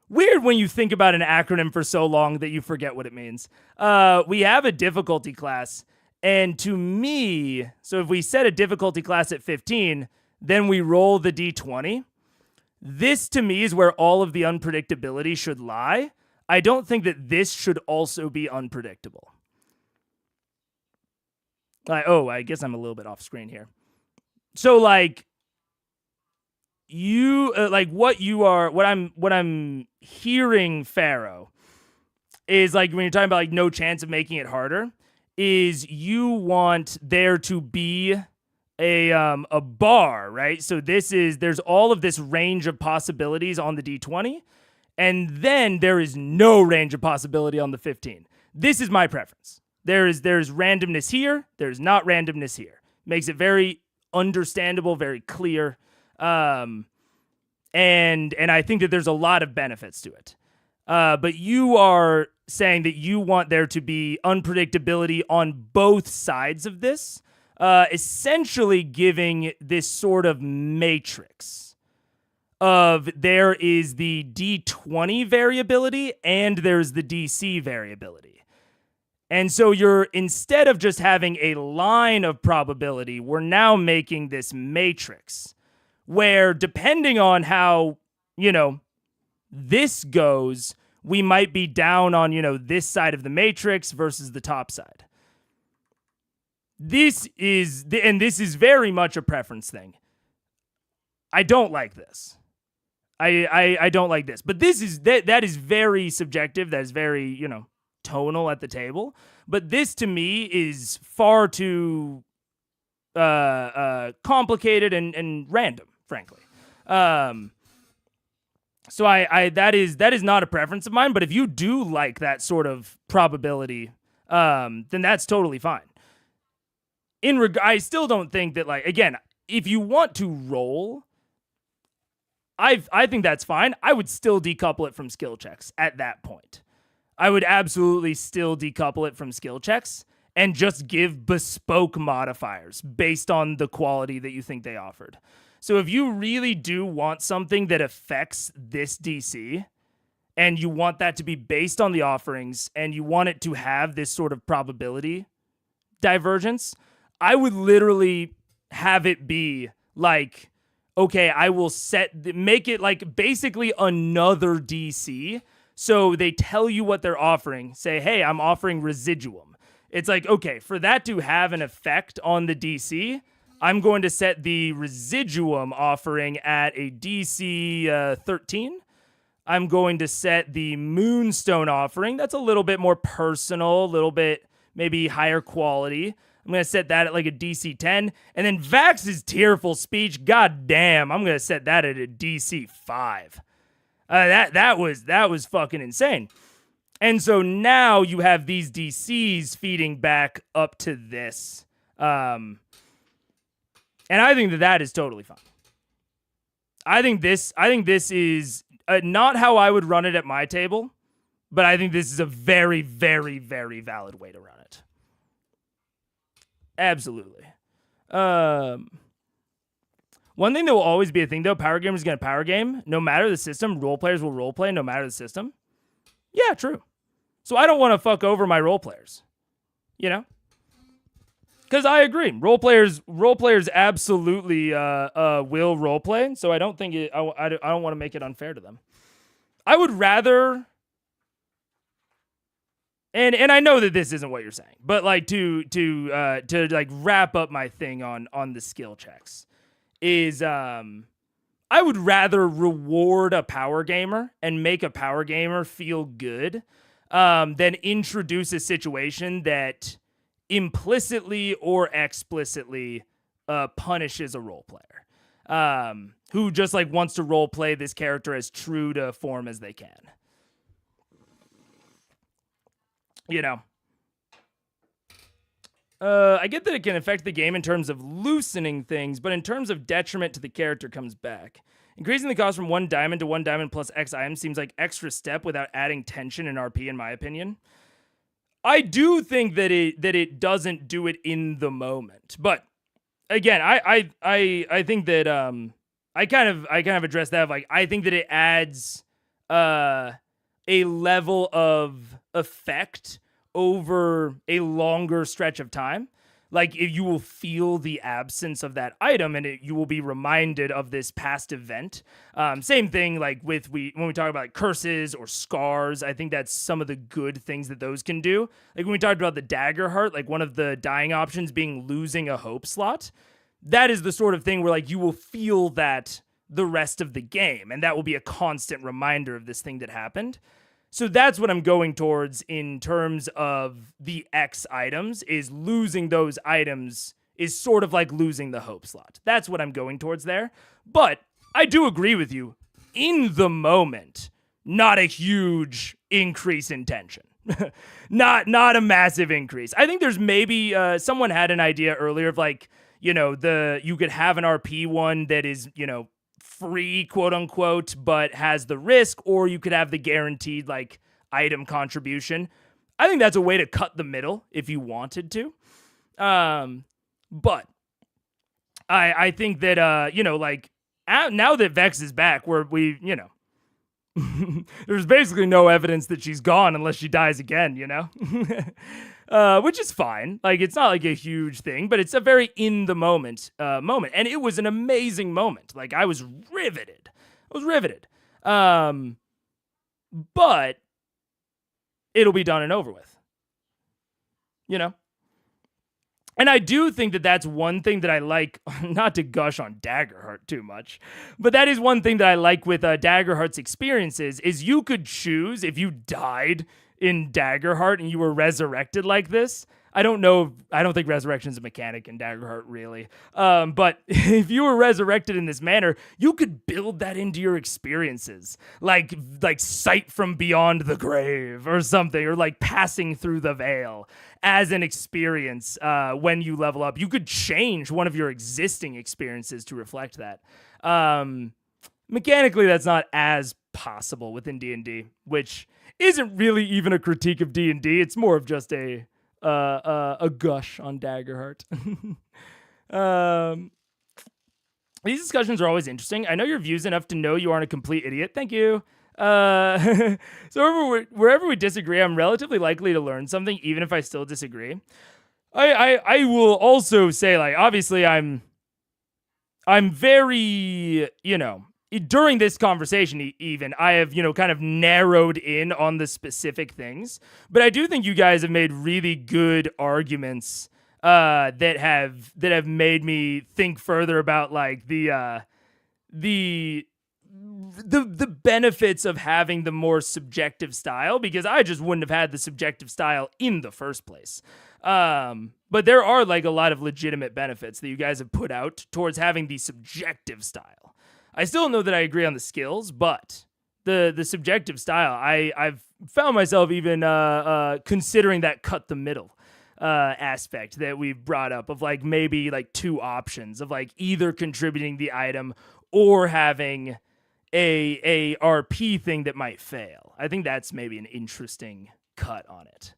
Weird when you think about an acronym for so long that you forget what it means. We have a difficulty class, and to me, so if we set a difficulty class at 15, then we roll the D20. This, to me, is where all of the unpredictability should lie. I don't think that this should also be unpredictable. I guess I'm a little bit off screen here. So, like, you what I'm hearing, Pharaoh, is like when you're talking about like no chance of making it harder, is you want there to be a bar, right? So there's all of this range of possibilities on the D20, and then there is no range of possibility on the 15. This is my preference. There's randomness here, there's not randomness here. Makes it very understandable, very clear. And I think that there's a lot of benefits to it. But you are saying that you want there to be unpredictability on both sides of this, essentially giving this sort of matrix of there is the D20 variability and there's the DC variability. And so you're, instead of just having a line of probability, we're now making this matrix where, depending on how, this goes, we might be down on, this side of the matrix versus the top side. This is very much a preference thing. I don't like this. I don't like this. But that is very subjective. That is very, tonal at the table. But this, to me, is far too complicated and random, frankly. So that is not a preference of mine, but if you do like that sort of probability, then that's totally fine. I still don't think that, like, again, if you want to roll, I think that's fine. I would still decouple it from skill checks at that point. I would absolutely still decouple it from skill checks and just give bespoke modifiers based on the quality that you think they offered. So if you really do want something that affects this DC, and you want that to be based on the offerings, and you want it to have this sort of probability divergence, I would literally have it be like, okay, I will make it like basically another DC. So they tell you what they're offering. Say, hey, I'm offering residuum. It's like, okay, for that to have an effect on the DC, I'm going to set the Residuum offering at a DC 13. I'm going to set the Moonstone offering. That's a little bit more personal, a little bit maybe higher quality. I'm going to set that at like a DC 10. And then Vax's Tearful Speech, god damn, I'm going to set that at a DC 5. That was fucking insane. And so now you have these DCs feeding back up to this. And I think that is totally fine. I think this is not how I would run it at my table, but I think this is a very, very, very valid way to run it. Absolutely. One thing that will always be a thing, though, power gamers going to power game. No matter the system, role players will role play no matter the system. Yeah, true. So I don't want to fuck over my role players, you know? Because I agree, role players absolutely will role play. So I don't think I don't want to make it unfair to them. I would rather, and I know that this isn't what you're saying, but like to like wrap up my thing on the skill checks is I would rather reward a power gamer and make a power gamer feel good than introduce a situation that implicitly or explicitly punishes a role player who just like wants to role play this character as true to form as they can. You know, I get that it can affect the game in terms of loosening things, but in terms of detriment to the character comes back. Increasing the cost from 1 diamond to 1 diamond plus X items seems like extra step without adding tension and RP, in my opinion. I do think that it doesn't do it in the moment, but again, I think that I kind of addressed that. Like, I think that it adds a level of effect over a longer stretch of time. Like, if you will feel the absence of that item, and you will be reminded of this past event. Same thing, like when we talk about like curses or scars. I think that's some of the good things that those can do. Like when we talked about the dagger heart, like one of the dying options being losing a hope slot. That is the sort of thing where like you will feel that the rest of the game, and that will be a constant reminder of this thing that happened. So that's what I'm going towards in terms of the X items, is losing those items is sort of like losing the hope slot. That's what I'm going towards there. But I do agree with you. In the moment, not a huge increase in tension. not a massive increase. I think there's maybe someone had an idea earlier of like, you know, you could have an RP one that is, you know, free, quote unquote, but has the risk, or you could have the guaranteed like item contribution. I think that's a way to cut the middle if you wanted to. But I think that, you know, like now that Vex is back, you know, there's basically no evidence that she's gone unless she dies again, you know? Which is fine. Like, it's not like a huge thing, but it's a very in the moment moment. And it was an amazing moment. Like, I was riveted. But it'll be done and over with. You know? And I do think that that's one thing that I like, not to gush on Daggerheart too much, but that is one thing that I like with Daggerheart's experiences, is you could choose if you died in Daggerheart and you were resurrected like this. I don't think resurrection is a mechanic in Daggerheart, really. But if you were resurrected in this manner, you could build that into your experiences. Like sight from beyond the grave or something, or like passing through the veil as an experience when you level up. You could change one of your existing experiences to reflect that. Mechanically, that's not as possible within D&D, which isn't really even a critique of D&D. It's more of just a gush on Daggerheart. These discussions are always interesting. I know your views enough to know you aren't a complete idiot. Thank you. So wherever we disagree, I'm relatively likely to learn something, even if I still disagree. I will also say, like, obviously I'm very, you know, during this conversation, even I have, kind of narrowed in on the specific things, but I do think you guys have made really good arguments that have made me think further about like the benefits of having the more subjective style, because I just wouldn't have had the subjective style in the first place. But there are like a lot of legitimate benefits that you guys have put out towards having the subjective style. I still don't know that I agree on the skills, but the subjective style, I've found myself even considering that cut the middle aspect that we've brought up of like maybe like two options of like either contributing the item or having a RP thing that might fail. I think that's maybe an interesting cut on it.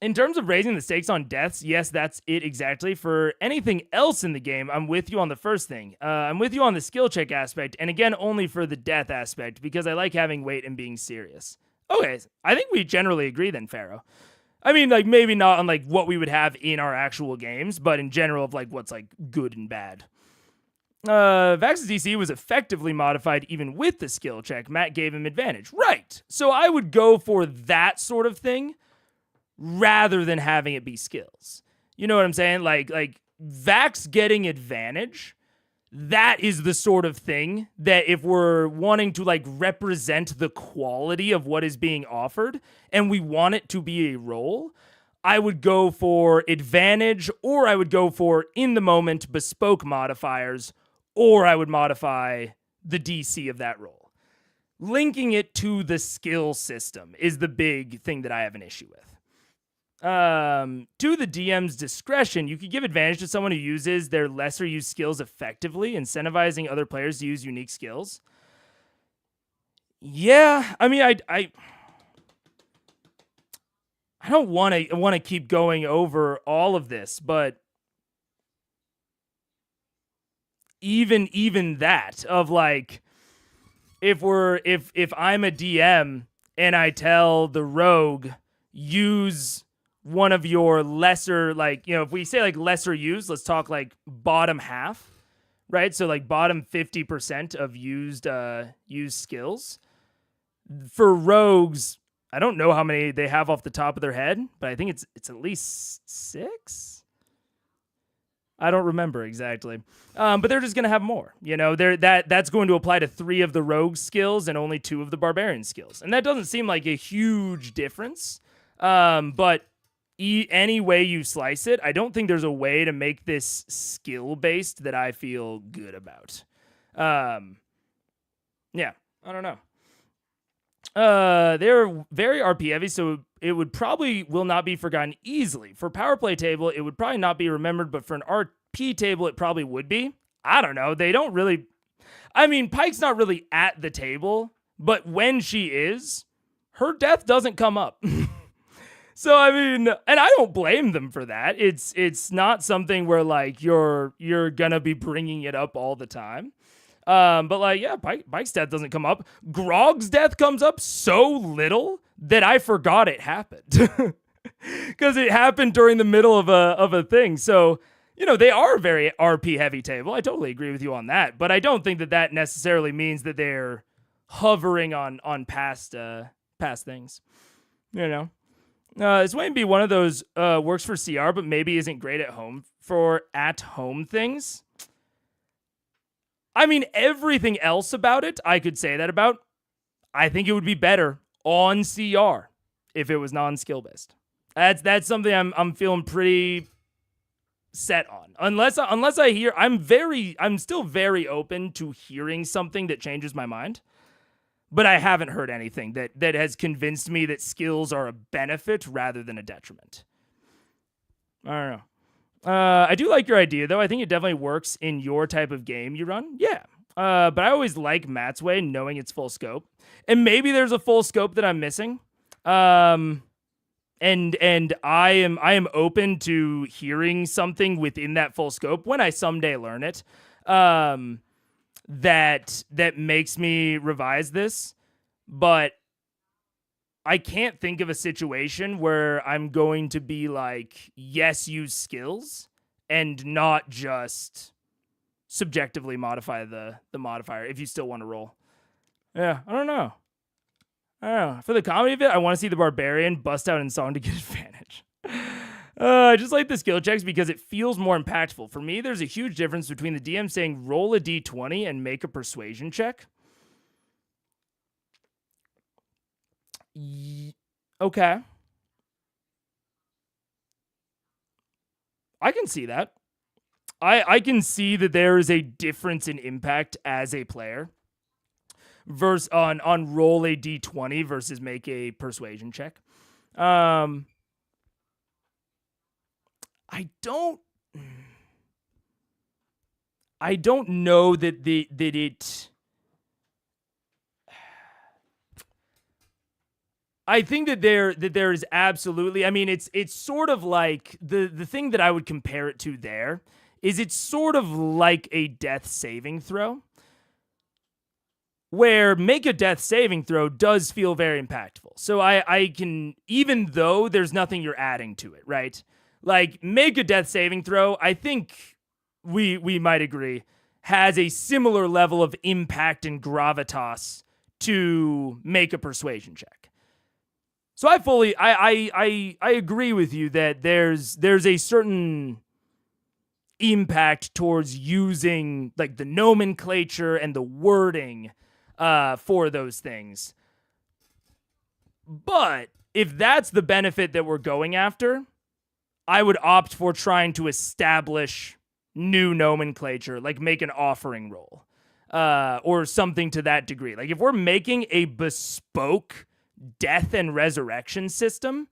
In terms of raising the stakes on deaths, yes, that's it exactly. For anything else in the game, I'm with you on the first thing. I'm with you on the skill check aspect, and again, only for the death aspect, because I like having weight and being serious. Okay, I think we generally agree then, Pharaoh. I mean, like, maybe not on, like, what we would have in our actual games, but in general of, like, what's, like, good and bad. Vax's DC was effectively modified even with the skill check. Matt gave him advantage. Right. So I would go for that sort of thing rather than having it be skills. You know what I'm saying? Like Vax getting advantage, that is the sort of thing that if we're wanting to like represent the quality of what is being offered and we want it to be a role, I would go for advantage, or I would go for in the moment bespoke modifiers, or I would modify the DC of that role. Linking it to the skill system is the big thing that I have an issue with. To the DM's discretion, you could give advantage to someone who uses their lesser used skills effectively, incentivizing other players to use unique skills. Yeah, I mean, I don't want to keep going over all of this, but even that of like, if I'm a DM and I tell the rogue, use one of your lesser, like, if we say like lesser used, let's talk like bottom half, right? So like bottom 50% of used skills. For rogues, I don't know how many they have off the top of their head, but I think it's at least 6. I don't remember exactly. But they're just going to have more. That's going to apply to 3 of the rogue skills and only 2 of the barbarian skills. And that doesn't seem like a huge difference. But any way you slice it, I don't think there's a way to make this skill-based that I feel good about. Yeah, I don't know. They're very RP heavy, so it would probably will not be forgotten easily. For power play table, it would probably not be remembered, but for an RP table, it probably would be. I don't know. They don't really... I mean, Pike's not really at the table, but when she is, her death doesn't come up. So, I mean, and I don't blame them for that. It's not something where, like, you're gonna be bringing it up all the time. But, like, yeah, Pike's death doesn't come up. Grog's death comes up so little that I forgot it happened. Because it happened during the middle of a thing. So, they are a very RP-heavy table. I totally agree with you on that. But I don't think that necessarily means that they're hovering on past things. Is Wayne be one of those works for CR, but maybe isn't great at home for at-home things? I mean, everything else about it, I could say that about. I think it would be better on CR if it was non-skill based. That's something I'm feeling pretty set on. Unless I hear, I'm still very open to hearing something that changes my mind. But I haven't heard anything that has convinced me that skills are a benefit rather than a detriment. I don't know. I do like your idea, though. I think it definitely works in your type of game you run. Yeah. But I always like Matt's way, knowing its full scope. And maybe there's a full scope that I'm missing. And I am open to hearing something within that full scope when I someday learn it. That makes me revise this, but I can't think of a situation where I'm going to be like, yes, use skills and not just subjectively modify the modifier if you still want to roll. Yeah, I don't know. For the comedy of it, I want to see the barbarian bust out in song to get advantage. I just like the skill checks because it feels more impactful. For me, there's a huge difference between the DM saying roll a d20 and make a persuasion check. Okay. I can see that. I can see that there is a difference in impact as a player versus on roll a d20 versus make a persuasion check. I don't know that it. I think that there is absolutely. I mean, it's sort of like the thing that I would compare it to there is it's sort of like a death saving throw, where make a death saving throw does feel very impactful. So I can, even though there's nothing you're adding to it, right? Like make a death saving throw, I think we might agree, has a similar level of impact and gravitas to make a persuasion check. So I agree with you that there's a certain impact towards using like the nomenclature and the wording for those things. But if that's the benefit that we're going after, I would opt for trying to establish new nomenclature, like make an offering roll or something to that degree. Like if we're making a bespoke death and resurrection system,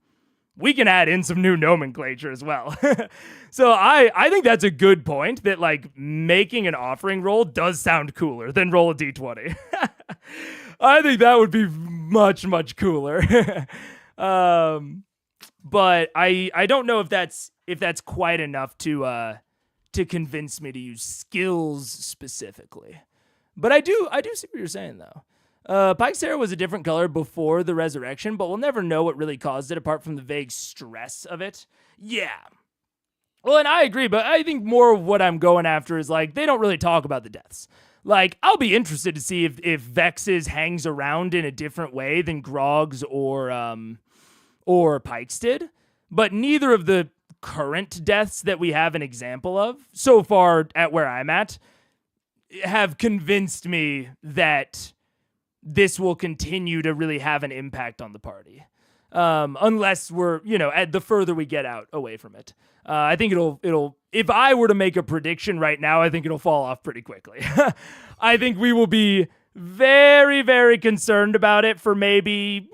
we can add in some new nomenclature as well. So I think that's a good point, that like making an offering roll does sound cooler than roll a d20. I think that would be much, much cooler. But I don't know if that's quite enough to convince me to use skills specifically. But I do see what you're saying though. Pike's hair was a different color before the resurrection, but we'll never know what really caused it apart from the vague stress of it. Yeah. Well, and I agree, but I think more of what I'm going after is like, they don't really talk about the deaths. Like, I'll be interested to see if Vex's hangs around in a different way than Grog's or Pike's did, but neither of the current deaths that we have an example of so far at where I'm at have convinced me that this will continue to really have an impact on the party. Unless we're, the further we get out away from it. I think it'll, if I were to make a prediction right now, I think it'll fall off pretty quickly. I think we will be very, very concerned about it for maybe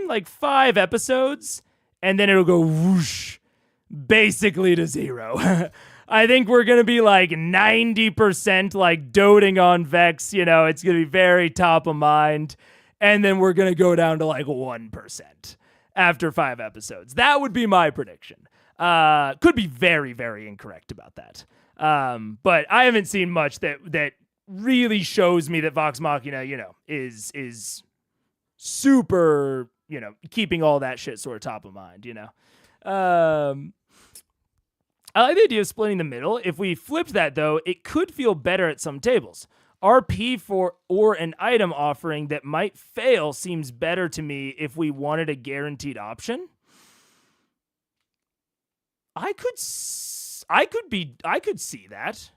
like 5 episodes, and then it'll go whoosh, basically to 0. I think we're going to be like 90% like doting on Vex, it's going to be very top of mind, and then we're going to go down to like 1% after 5 episodes. That would be my prediction. Could be very, very incorrect about that. But I haven't seen much that really shows me that Vox Machina, is super, keeping all that shit sort of top of mind, I like the idea of splitting the middle. If we flipped that, though, it could feel better at some tables. RP for or an item offering that might fail seems better to me if we wanted a guaranteed option. I could see that.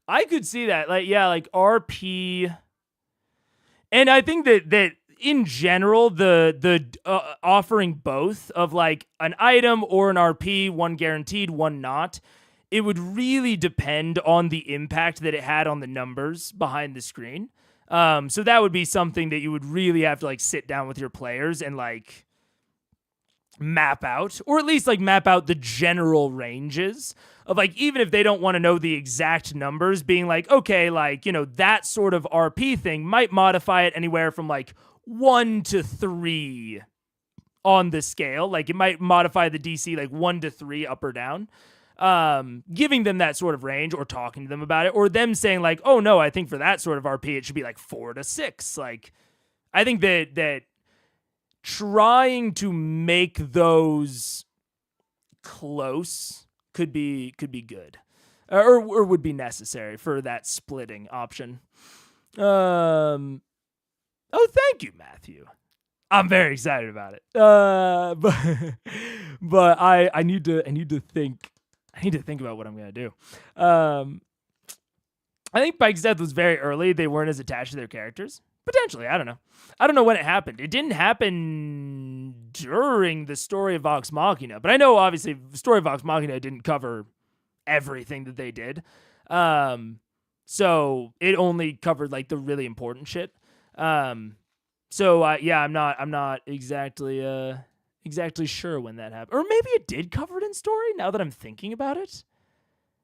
I could see that. Like RP. And I think that in general, the offering both of like an item or an RP, one guaranteed, one not, it would really depend on the impact that it had on the numbers behind the screen. So that would be something that you would really have to like sit down with your players and like map out, or at least like map out the general ranges of like, even if they don't want to know the exact numbers, being like, okay, like, that sort of RP thing might modify it anywhere from like 1 to 3 on the scale. Like it might modify the DC like 1 to 3 up or down. Giving them that sort of range or talking to them about it, or them saying like, oh no, I think for that sort of RP, it should be like 4 to 6. Like, I think that trying to make those close could be good. or would be necessary for that splitting option. Oh, thank you, Matthew. I'm very excited about it. But I need to think about what I'm gonna do. I think Pike's death was very early. They weren't as attached to their characters. Potentially, I don't know. I don't know when it happened. It didn't happen during the story of Vox Machina, but I know obviously the story of Vox Machina didn't cover everything that they did. So it only covered like the really important shit. So yeah, I'm not exactly sure when that happened, or maybe it did cover it in story. Now that I'm thinking about it,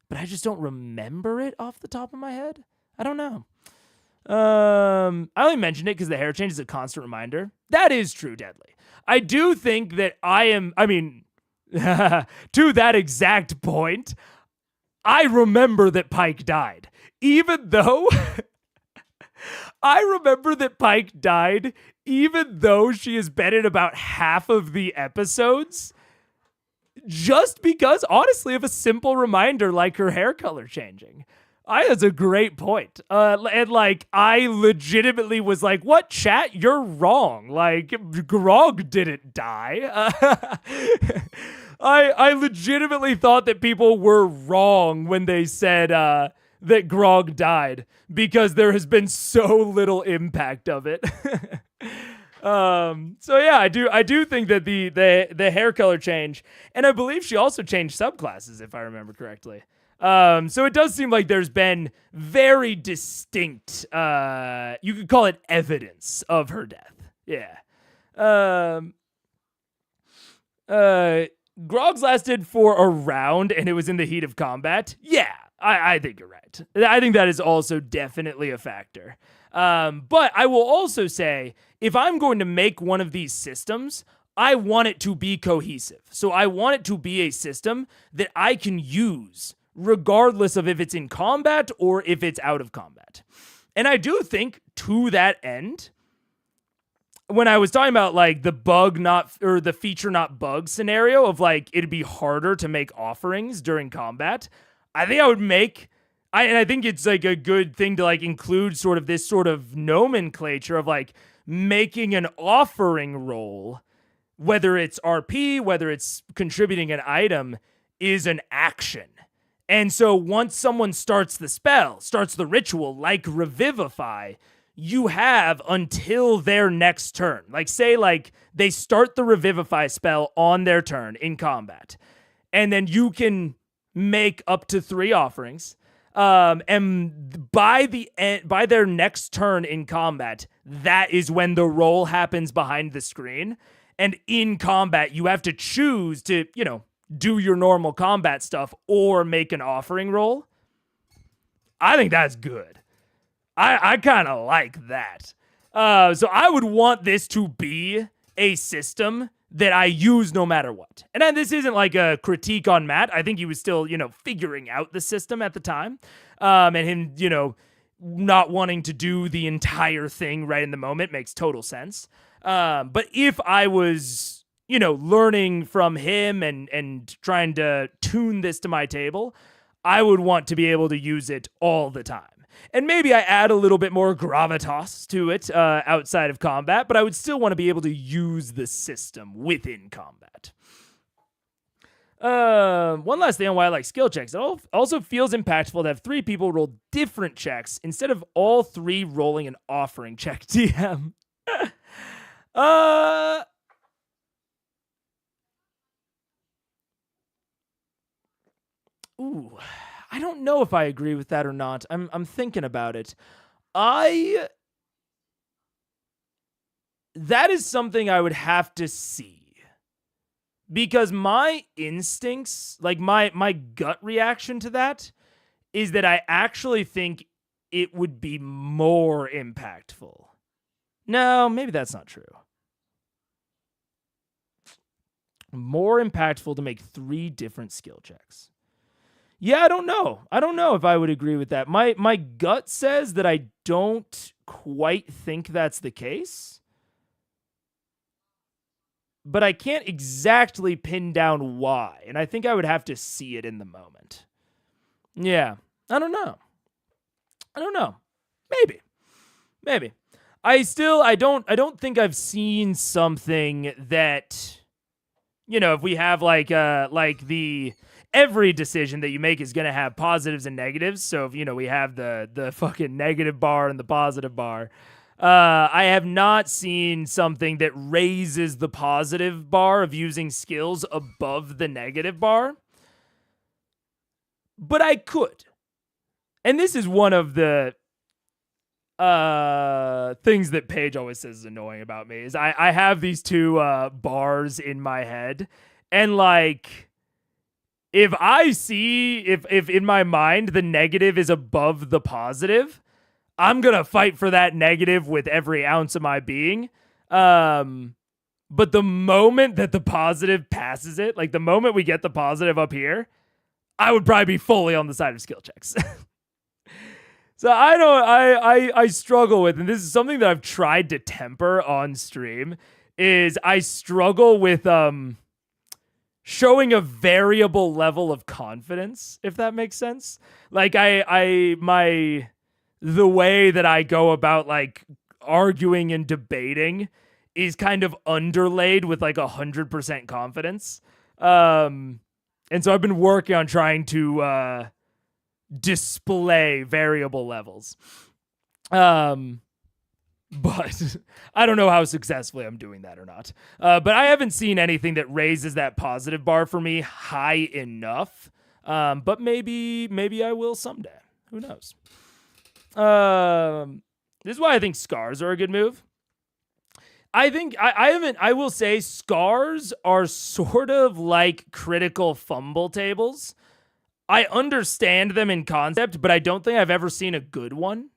but I just don't remember it off the top of my head. I don't know. I only mentioned it because the hair change is a constant reminder. That is true, Deadly. I do think that to that exact point, I remember that Pike died. Even though I remember that Pike died, even though she has been in about half of the episodes, just because, honestly, of a simple reminder like her hair color changing. That's a great point. And like, I legitimately was like, what, chat? You're wrong. Like, Grog didn't die. I legitimately thought that people were wrong when they said that Grog died because there has been so little impact of it. So yeah, I do think that the hair color change, and I believe she also changed subclasses if I remember correctly. So it does seem like there's been very distinct, you could call it evidence of her death. Yeah. Grog's lasted for a round and it was in the heat of combat. Yeah, I think you're right. I think that is also definitely a factor. But I will also say, if I'm going to make one of these systems, I want it to be cohesive. So I want it to be a system that I can use regardless of if it's in combat or if it's out of combat. And I do think to that end, when I was talking about like the the feature not bug scenario of like it'd be harder to make offerings during combat, I think I would make and I think it's like a good thing to like include sort of this sort of nomenclature of like making an offering roll, whether it's RP, whether it's contributing an item, is an action. And so once someone starts the spell, starts the ritual, like Revivify, you have until their next turn. Like say like they start the Revivify spell on their turn in combat. And then you can make up to 3 offerings. And by their next turn in combat, that is when the roll happens behind the screen. And in combat, you have to choose to, do your normal combat stuff or make an offering roll. I think that's good. I kind of like that. So I would want this to be a system that I use no matter what. And then this isn't like a critique on Matt. I think he was still, figuring out the system at the time. And him, not wanting to do the entire thing right in the moment makes total sense. But if I was, learning from him and trying to tune this to my table, I would want to be able to use it all the time. And maybe I add a little bit more gravitas to it outside of combat, but I would still want to be able to use the system within combat. One last thing on why I like skill checks. It also feels impactful to have 3 people roll different checks instead of all 3 rolling an offering check. TM. Ooh, I don't know if I agree with that or not. I'm thinking about it. That is something I would have to see. Because my instincts, like my gut reaction to that, is that I actually think it would be more impactful. No, maybe that's not true. More impactful to make 3 different skill checks. Yeah, I don't know. I don't know if I would agree with that. My gut says that I don't quite think that's the case. But I can't exactly pin down why. And I think I would have to see it in the moment. Yeah. I don't know. Maybe. I don't think I've seen something that, if we have like every decision that you make is going to have positives and negatives. So if, we have the fucking negative bar and the positive bar, I have not seen something that raises the positive bar of using skills above the negative bar. But I could. And this is one of the things that Paige always says is annoying about me is I have these two bars in my head, and like if I see if in my mind the negative is above the positive, I'm gonna fight for that negative with every ounce of my being. But the moment that the positive passes it, like the moment we get the positive up here, I would probably be fully on the side of skill checks. So I struggle with, and this is something that I've tried to temper on stream, is I struggle with showing a variable level of confidence, if that makes sense. Like the way that I go about like arguing and debating is kind of underlaid with like 100% confidence. And so I've been working on trying to display variable levels. But I don't know how successfully I'm doing that or not. But I haven't seen anything that raises that positive bar for me high enough. But maybe I will someday. Who knows? This is why I think scars are a good move. I think I will say scars are sort of like critical fumble tables. I understand them in concept, but I don't think I've ever seen a good one.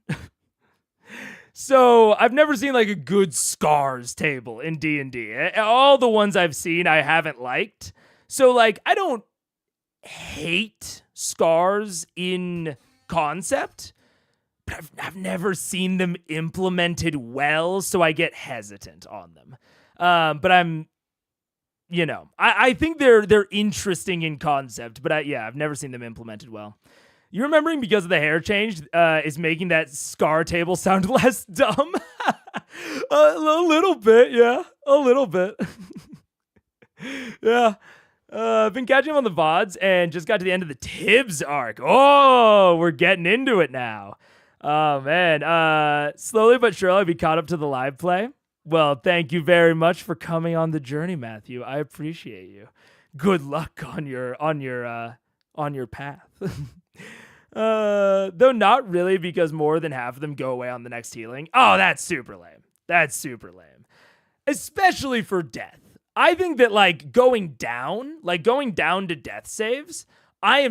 So I've never seen like a good scars table in D&D. All the ones I've seen I haven't liked. So like I don't hate scars in concept, but I've never seen them implemented well, so I get hesitant on them. But I'm, I think they're interesting in concept, but I've never seen them implemented well. You remembering because of the hair change is making that scar table sound less dumb? A little bit, yeah. A little bit. Yeah. I've been catching him on the VODs and just got to the end of the Tibbs arc. Oh, we're getting into it now. Oh, man. Slowly but surely I'll be caught up to the live play. Well, thank you very much for coming on the journey, Matthew. I appreciate you. Good luck on your path. Though not really, because more than half of them go away on the next healing. Oh, that's super lame. That's super lame. Especially for death. I think that like going down to death saves, I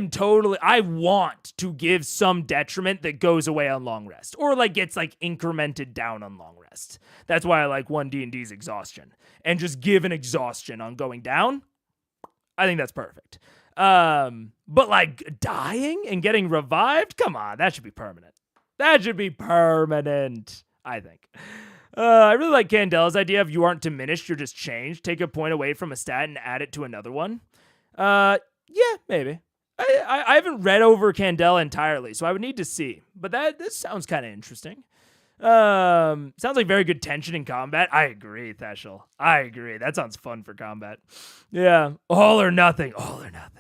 want to give some detriment that goes away on long rest, or like gets like incremented down on long rest. That's why I like 1D&D's exhaustion, and just give an exhaustion on going down. I think that's perfect. But like dying and getting revived, come on, that should be permanent. That should be permanent, I think. I really like Candela's idea of you aren't diminished, you're just changed. Take a point away from a stat and add it to another one. Yeah, maybe. I haven't read over Candela entirely, so I would need to see. But this sounds kind of interesting. Sounds like very good tension in combat. I agree, Theshel. I agree. That sounds fun for combat. Yeah, all or nothing. All or nothing.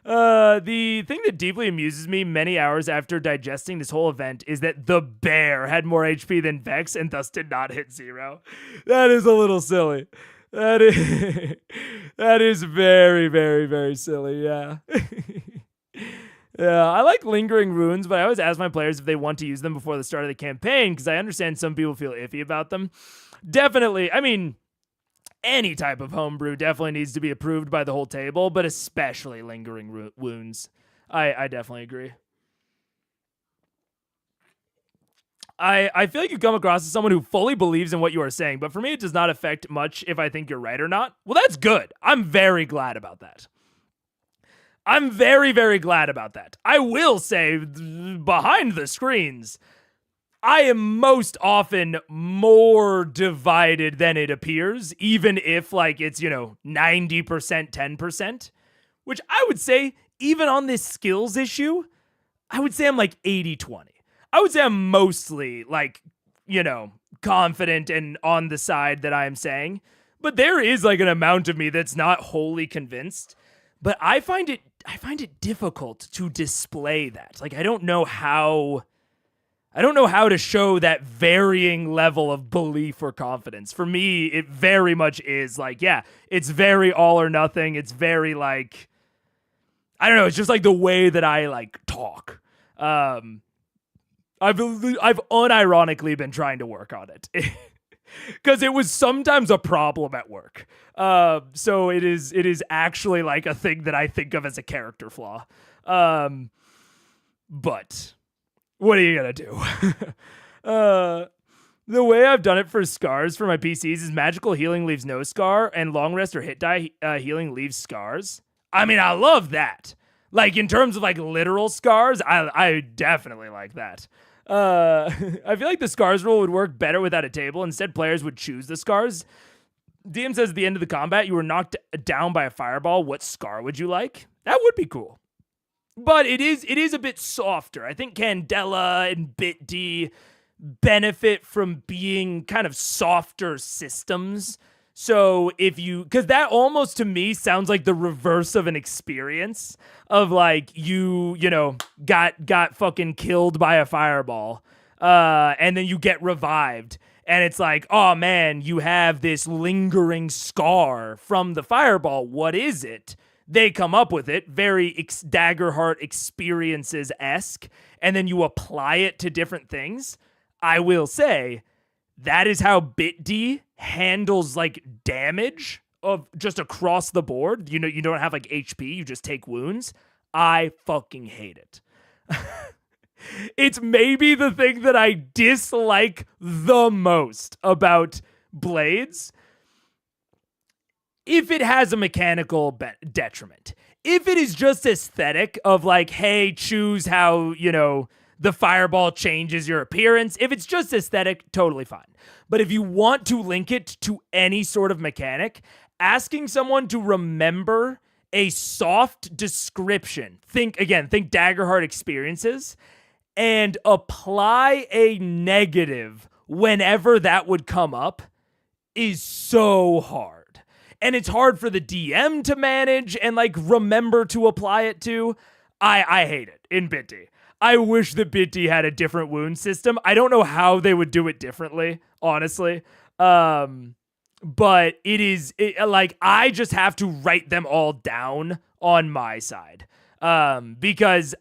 The thing that deeply amuses me many hours after digesting this whole event is that the bear had more HP than Vex and thus did not hit 0. That is a little silly. That is very, very, very silly, yeah. Yeah, I like lingering runes, but I always ask my players if they want to use them before the start of the campaign, because I understand some people feel iffy about them. Definitely, I mean, any type of homebrew definitely needs to be approved by the whole table, but especially lingering wounds. I definitely agree. I feel like you come across as someone who fully believes in what you are saying, but for me, it does not affect much if I think you're right or not. Well, that's good. I'm very glad about that. I'm very, very glad about that. I will say, behind the screens, I am most often more divided than it appears, even if, like, it's, 90%, 10%, which I would say, even on this skills issue, I would say I'm like 80-20. I would say I'm mostly like, confident and on the side that I'm saying. But there is like an amount of me that's not wholly convinced. But I find it difficult to display that. Like I don't know how to show that varying level of belief or confidence. For me, it very much is like, yeah, it's very all or nothing. It's very like, I don't know. It's just like the way that I like talk. I've unironically been trying to work on it because it was sometimes a problem at work. So it is actually like a thing that I think of as a character flaw. But what are you gonna do? The way I've done it for scars for my PCs is magical healing leaves no scar, and long rest or hit die healing leaves scars. I mean, I love that. Like in terms of like literal scars, I definitely like that. I feel like the scars rule would work better without a table. Instead, players would choose the scars. DM says at the end of the combat, you were knocked down by a fireball. What scar would you like? That would be cool. But it is a bit softer. I think Candela and BitD benefit from being kind of softer systems. So because that almost to me sounds like the reverse of an experience of like you got fucking killed by a fireball, and then you get revived. And it's like, oh man, you have this lingering scar from the fireball. What is it? They come up with it, very Daggerheart experiences-esque, and then you apply it to different things. I will say, that is how BitD handles like damage of just across the board. You don't have like HP, you just take wounds. I fucking hate it. It's maybe the thing that I dislike the most about Blades. If it has a mechanical detriment. If it is just aesthetic of like, hey, choose how, the fireball changes your appearance. If it's just aesthetic, totally fine. But if you want to link it to any sort of mechanic, asking someone to remember a soft description, think Daggerheart experiences, and apply a negative whenever that would come up is so hard. And it's hard for the DM to manage and like remember to apply it to. I hate it in BitD. I wish that BitD had a different wound system. I don't know how they would do it differently, honestly. But like I just have to write them all down on my side. Because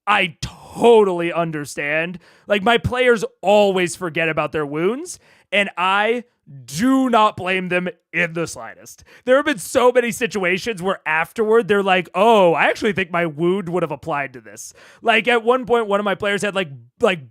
I totally understand. Like my players always forget about their wounds, and I do not blame them in the slightest. There have been so many situations where afterward they're like, oh, I actually think my wound would have applied to this. Like at one point, one of my players had like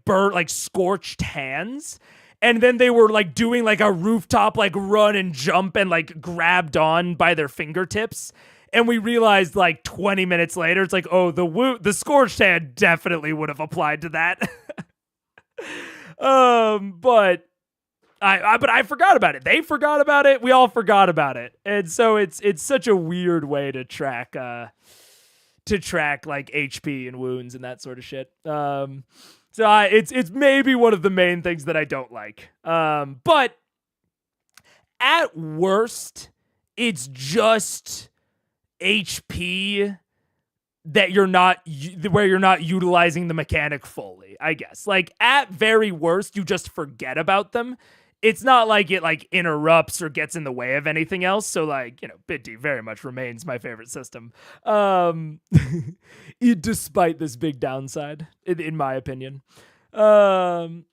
burnt, like scorched hands. And then they were like doing like a rooftop, like run and jump and like grabbed on by their fingertips. And we realized like 20 minutes later, it's like, oh, the scorched hand definitely would have applied to that. But I forgot about it. They forgot about it. We all forgot about it. And so it's such a weird way to track like HP and wounds and that sort of shit. So it's maybe one of the main things that I don't like. But at worst, it's just HP that you're not utilizing the mechanic fully, I guess. Like at very worst, you just forget about them. It's not like it like interrupts or gets in the way of anything else. So like, BitD very much remains my favorite system. Despite this big downside, in my opinion. And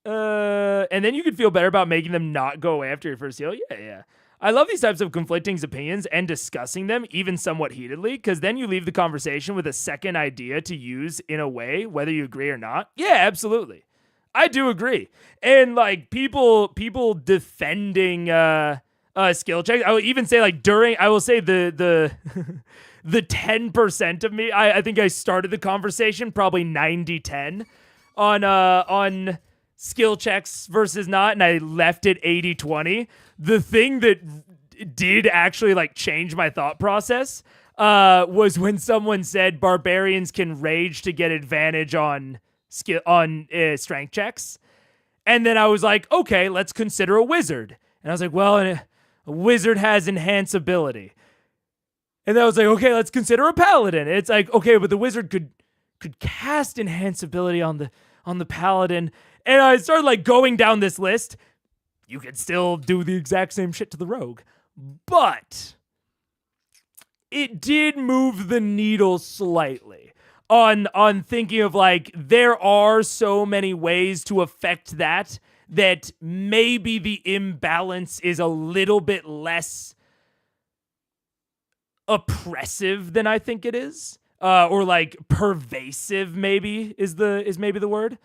then you could feel better about making them not go away after your first heal. Yeah. I love these types of conflicting opinions and discussing them, even somewhat heatedly, because then you leave the conversation with a second idea to use in a way, whether you agree or not. Yeah, absolutely. I do agree. And like people defending skill checks. I will even say like I will say the 10% of me, I think I started the conversation probably 90-10 on skill checks versus not, and I left it 80-20. The thing that did actually like change my thought process was when someone said barbarians can rage to get advantage on strength checks. And then I was like, okay, let's consider a wizard. And I was like, well, a wizard has enhance ability. And then I was like, okay, let's consider a paladin. It's like, okay, but the wizard could cast enhance ability on the paladin. And I started like going down this list. You could still do the exact same shit to the rogue, but it did move the needle slightly on thinking of like, there are so many ways to affect that maybe the imbalance is a little bit less oppressive than I think it is. Or like pervasive maybe is maybe the word.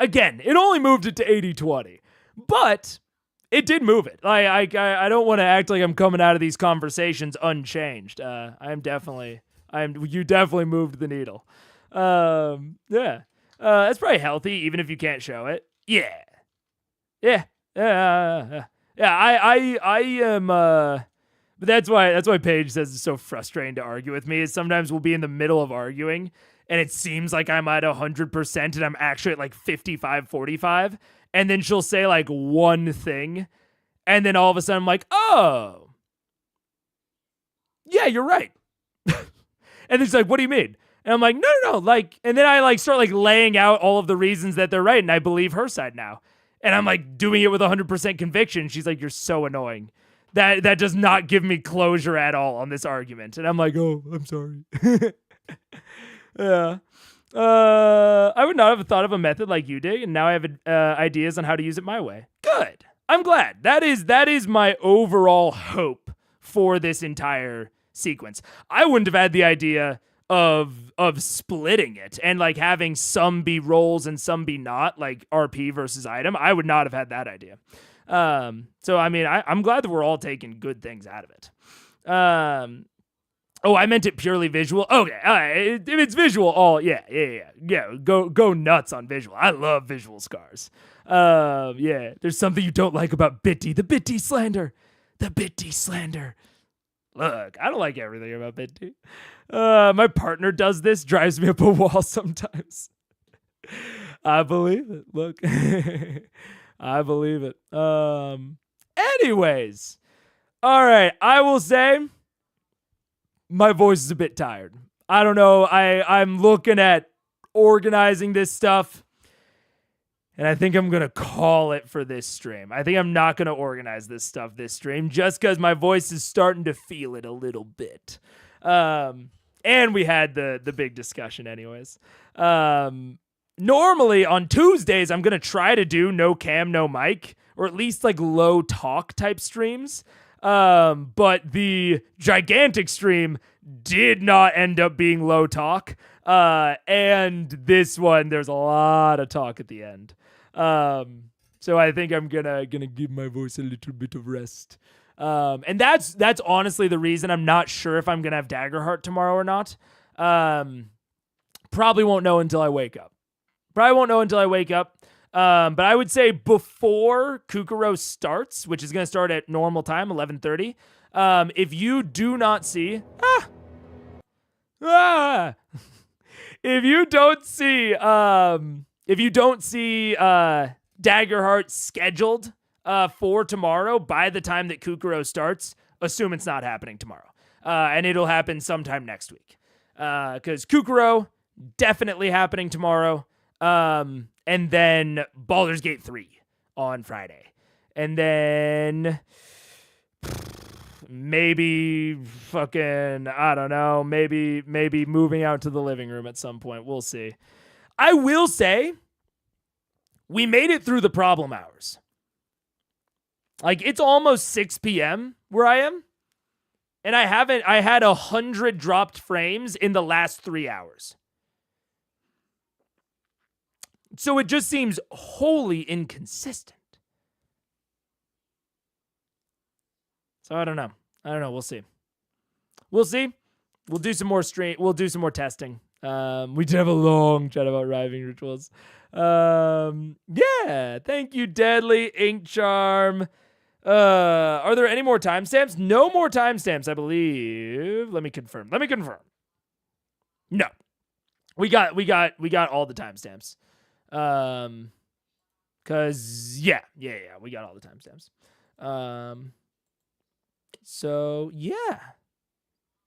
Again, it only moved it to 80-20, but it did move it. I don't want to act like I'm coming out of these conversations unchanged. You definitely moved the needle. Yeah. That's probably healthy, even if you can't show it. Yeah. I am, but that's why Paige says it's so frustrating to argue with me, is sometimes we'll be in the middle of arguing and it seems like I'm at 100% and I'm actually at like 55-45. And then she'll say like one thing. And then all of a sudden I'm like, oh, yeah, you're right. And then she's like, what do you mean? And I'm like, no. Like, and then I like start like laying out all of the reasons that they're right. And I believe her side now. And I'm like doing it with 100% conviction. She's like, you're so annoying. That does not give me closure at all on this argument. And I'm like, oh, I'm sorry. Yeah. I would not have thought of a method like you did, and now I have ideas on how to use it my way. Good. I'm glad. That is my overall hope for this entire sequence. I wouldn't have had the idea of splitting it and like having some be rolls and some be not, like RP versus item. I would not have had that idea. So I mean, I'm glad that we're all taking good things out of it. Oh, I meant it purely visual. Okay, all right. If it's visual, yeah. Go nuts on visual. I love visual scars. Yeah. There's something you don't like about Bitty. The Bitty slander. The Bitty slander. Look, I don't like everything about Bitty. My partner does this, drives me up a wall sometimes. I believe it. Look, I believe it. Anyways, all right. I will say, my voice is a bit tired. I don't know. I'm looking at organizing this stuff, and I think I'm going to call it for this stream. I think I'm not going to organize this stuff this stream just because my voice is starting to feel it a little bit. And we had the big discussion anyways. Normally on Tuesdays, I'm going to try to do no cam, no mic, or at least like low talk type streams. But the gigantic stream did not end up being low talk. And this one, there's a lot of talk at the end. So I think I'm gonna give my voice a little bit of rest. And that's honestly the reason I'm not sure if I'm gonna have Daggerheart tomorrow or not. Probably won't know until I wake up. But I would say before Kukuro starts, which is going to start at normal time, 11:30, if you do not see... if you don't see Daggerheart scheduled for tomorrow by the time that Kukuro starts, assume it's not happening tomorrow. And it'll happen sometime next week. Because Kukuro, definitely happening tomorrow. And then Baldur's Gate 3 on Friday. And then maybe fucking, I don't know, maybe moving out to the living room at some point. We'll see. I will say, we made it through the problem hours. Like, it's almost 6 p.m. where I am. And I had 100 dropped frames in the last 3 hours. So it just seems wholly inconsistent. So I don't know. We'll see. We'll do some more We'll do some more testing. We did have a long chat about rhyming rituals. Yeah. Thank you, Deadly, Ink Charm, Are there any more timestamps? No more timestamps, I believe. Let me confirm. No. We got all the timestamps. Cause yeah, we got all the timestamps. So yeah.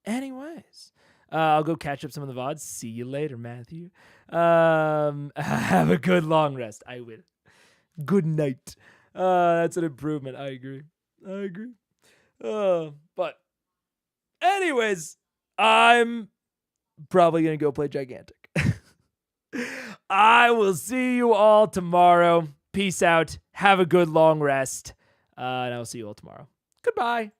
Anyways, I'll go catch up some of the VODs. See you later, Matthew. Have a good long rest. I will. Good night. That's an improvement. I agree. But anyways, I'm probably going to go play Gigantic. I will see you all tomorrow. Peace out. Have a good long rest. And I'll see you all tomorrow. Goodbye.